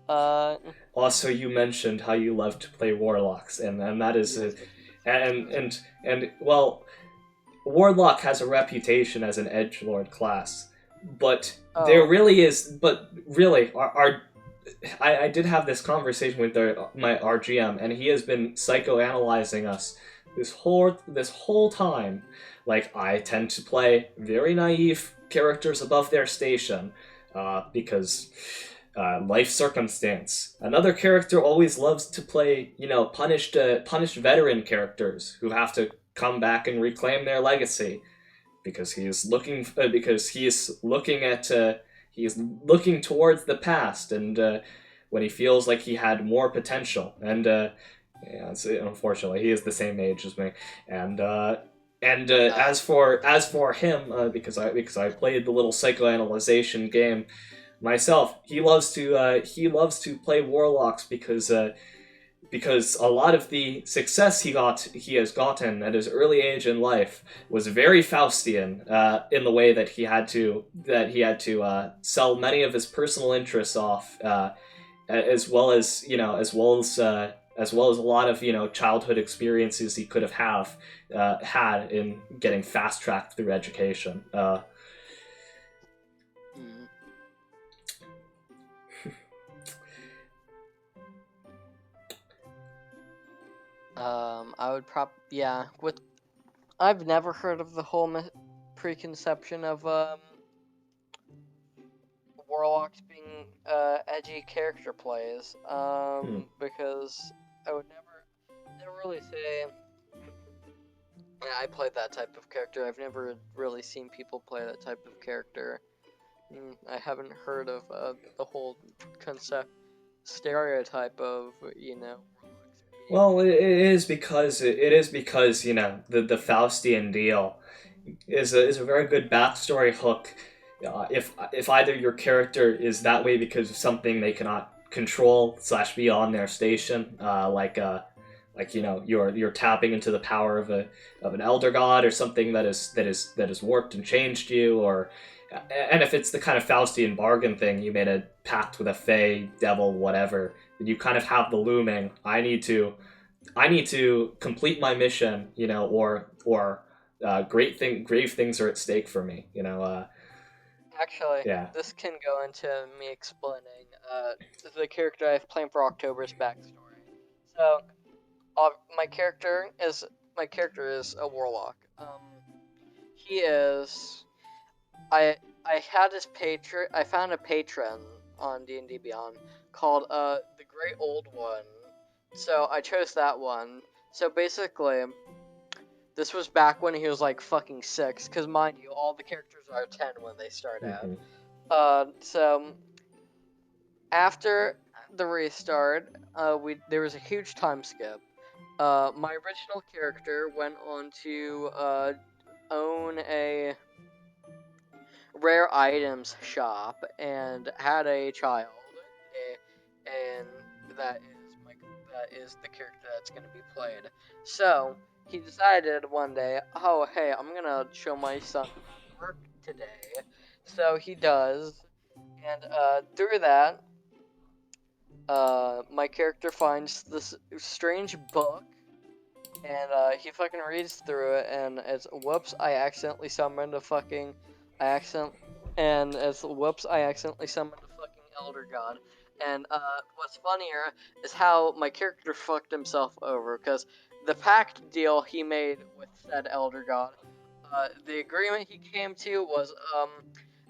Also, you mentioned how you love to play warlocks, and that is and well, warlock has a reputation as an edgelord class, but there really is. But really, I did have this conversation with my RGM, and he has been psychoanalyzing us this whole time. Like, I tend to play very naive characters above their station, because life circumstance. Another character always loves to play, punished veteran characters who have to come back and reclaim their legacy, because he is looking towards the past, and when he feels like he had more potential, and unfortunately he is the same age as me, and as for him, because I played the little psychoanalyzation game myself, he loves to play warlocks because a lot of the success he has gotten at his early age in life was very Faustian, in the way that he had to sell many of his personal interests off, as well as a lot of childhood experiences he could have had in getting fast tracked through education. I would I've never heard of the whole preconception of warlocks being edgy character plays, because I would never really say I played that type of character. I've never really seen people play that type of character. I haven't heard of the whole stereotype of Well, it is because the Faustian deal is a very good backstory hook. If either your character is that way because of something they cannot control / be on their station, you're tapping into the power of an elder god or something that is warped and changed you, and if it's the kind of Faustian bargain thing, you made a pact with a fae, devil, whatever, you kind of have the looming, I need to complete my mission, or grave things are at stake for me, Actually, yeah. This can go into me explaining the character I've played for October's backstory. So, my character is a warlock. He is. I had his patron. I found a patron on D&D Beyond called the Great Old One. So I chose that one. So basically, this was back when he was like fucking 6. Because mind you, all the characters are 10 when they start out. So after the restart, there was a huge time skip. My original character went on to own a rare items shop and had a child, and that is the character that's going to be played. So he decided one day, oh hey, I'm gonna show my son work today. So he does, and through that, my character finds this strange book, and he fucking reads through it, and it's whoops, I accidentally summoned a fucking elder god. And what's funnier is how my character fucked himself over, because the pact deal he made with said elder god, the agreement he came to was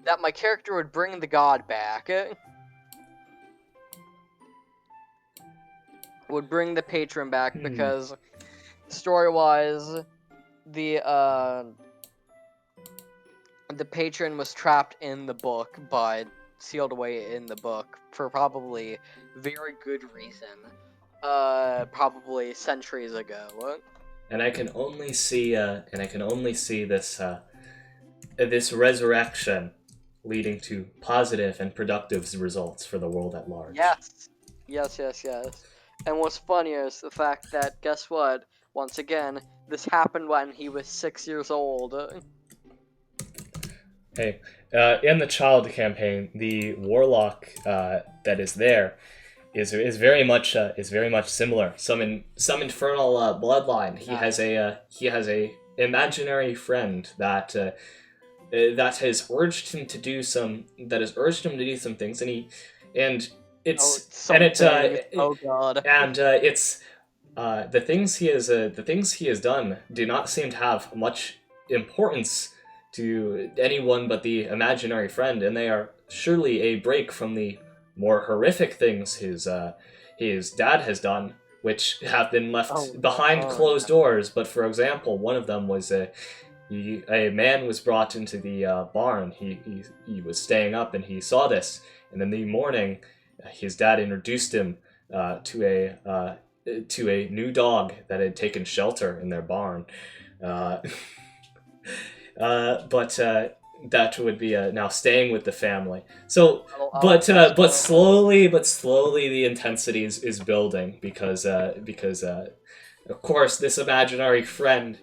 that my character would bring the god back. Would bring the patron back, because story-wise, the patron was trapped in the book, but sealed away in the book for probably very good reason. Probably centuries ago. And I can only see this this resurrection leading to positive and productive results for the world at large. Yes. And what's funnier is the fact that, guess what? Once again, this happened when he was 6 years old. Hey, in the child campaign, the warlock that is there is very much similar. Some infernal bloodline. He has a imaginary friend that has urged him to do some things, and it's oh god, and it's the things he has done do not seem to have much importance to anyone but the imaginary friend, and they are surely a break from the more horrific things his dad has done, which have been left behind closed doors. But for example, one of them was a man was brought into the barn. He was staying up and he saw this, and in the morning, his dad introduced him to a new dog that had taken shelter in their barn. But that would be now staying with the family. So, but slowly the intensity is building because of course this imaginary friend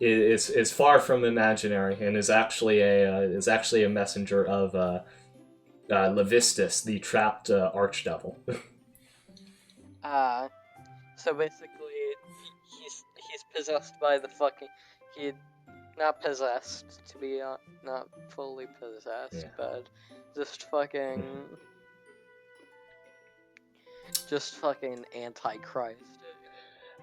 is far from imaginary and is actually a messenger of Levistus, the trapped archdevil. So basically, he's possessed by the fucking not possessed to be not fully possessed, but just fucking Antichrist.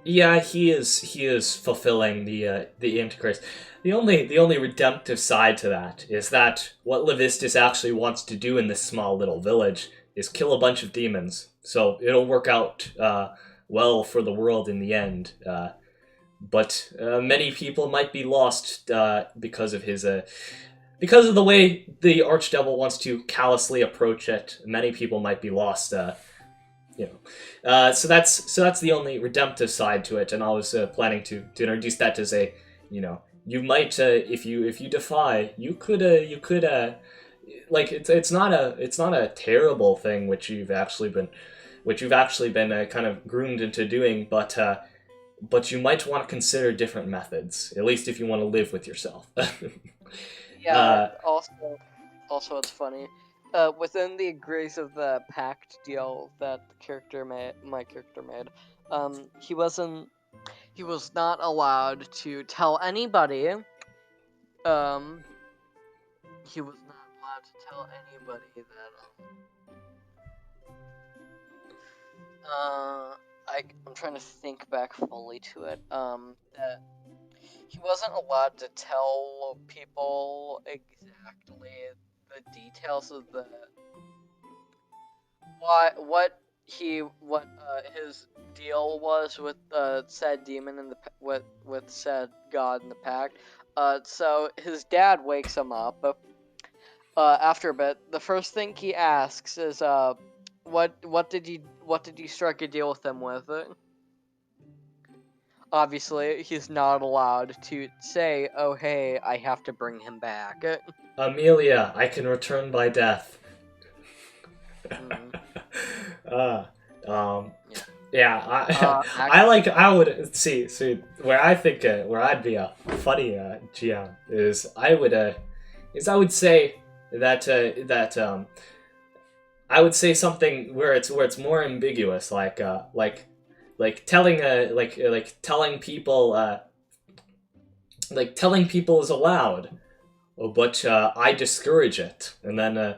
Yeah, he is fulfilling the Antichrist. The only redemptive side to that is that what Levistus actually wants to do in this small little village is kill a bunch of demons. So it'll work out well for the world in the end. But many people might be lost because of the way the Archdevil wants to callously approach it. Many people might be lost. So that's the only redemptive side to it, and I was planning to introduce that as a, you might if you defy, you could like it's not a terrible thing which you've actually been kind of groomed into doing, but you might want to consider different methods, at least if you want to live with yourself. Also, it's funny. Within the agrees of the pact deal that my character made, he was not allowed to tell anybody. He was not allowed to tell anybody that. I'm trying to think back fully to it. That he wasn't allowed to tell people exactly the details of what his deal was with said demon and with said god in the pact. So his dad wakes him up after a bit. The first thing he asks is what did you strike a deal with him with? Obviously, he's not allowed to say, "Oh, hey, I have to bring him back." Amelia, I can return by death. I would see where I think where I'd be a funny GM is I would say that I would say something where it's more ambiguous, like telling people is allowed, but I discourage it, and then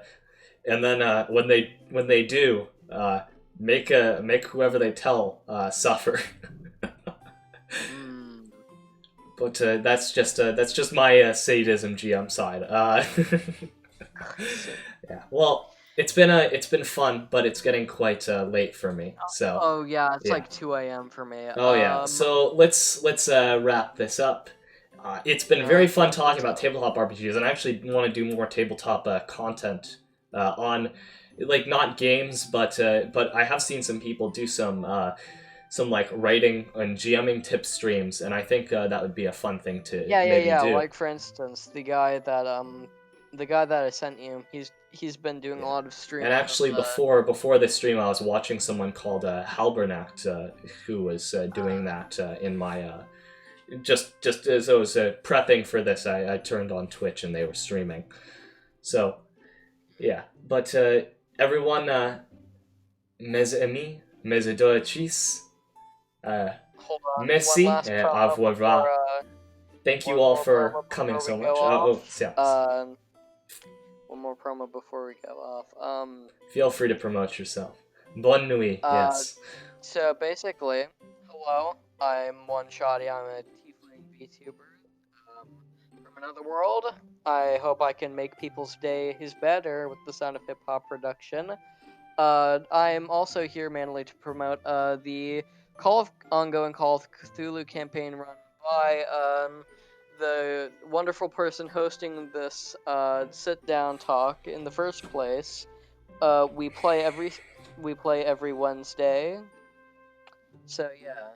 when they do, make whoever they tell suffer. But that's just my sadism GM side. Yeah. Well, it's been fun, but it's getting quite late for me. So. Oh yeah, it's like 2 a.m. for me. Oh yeah. So let's wrap this up. It's been very fun talking about tabletop RPGs, and I actually want to do more tabletop content on, like, not games, but I have seen some people do some like writing and GMing tip streams, and I think that would be a fun thing to maybe do. Like, for instance, the guy that I sent you, he's been doing a lot of streams. And actually, before this stream, I was watching someone called Halbernacht, who was doing that in my just as I was prepping for this, I turned on Twitch and they were streaming. So, yeah. But everyone, mes amis, mes adoratrices, Hold on. merci, One last au promo revoir. before, Thank you one all more for promo coming before so we much. go off. Yeah. One more promo before we go off. Feel free to promote yourself. Bonne nuit. Yes. So basically, hello. I'm One Shotty. I'm a tiefling VTuber from another world. I hope I can make people's days better with the Sound of Hip Hop production. I'm also here mainly to promote the ongoing Call of Cthulhu campaign run by the wonderful person hosting this sit-down talk in the first place. We play every Wednesday. So yeah.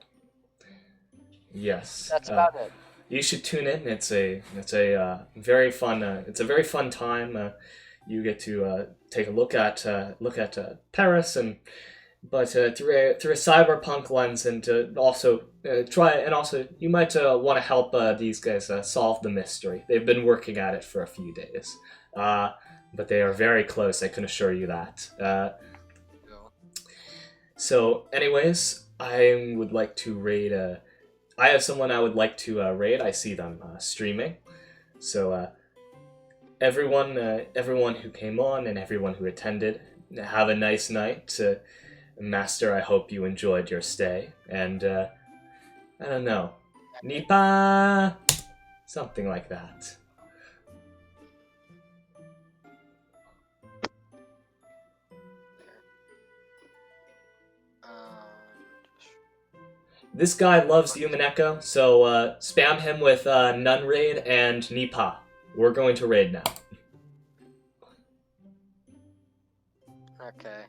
Yes. That's about it. You should tune in. It's a very fun time. You get to take a look at Paris but through a cyberpunk lens, and also you might want to help these guys solve the mystery. They've been working at it for a few days, but they are very close. I can assure you that. So, anyways, I would like to raid. I have someone I would like to raid. I see them streaming. So everyone who came on and everyone who attended, have a nice night. Master, I hope you enjoyed your stay. And I don't know, Nipa, something like that. This guy loves Human Echo, so spam him with Nun Raid and Nipa. We're going to raid now. Okay.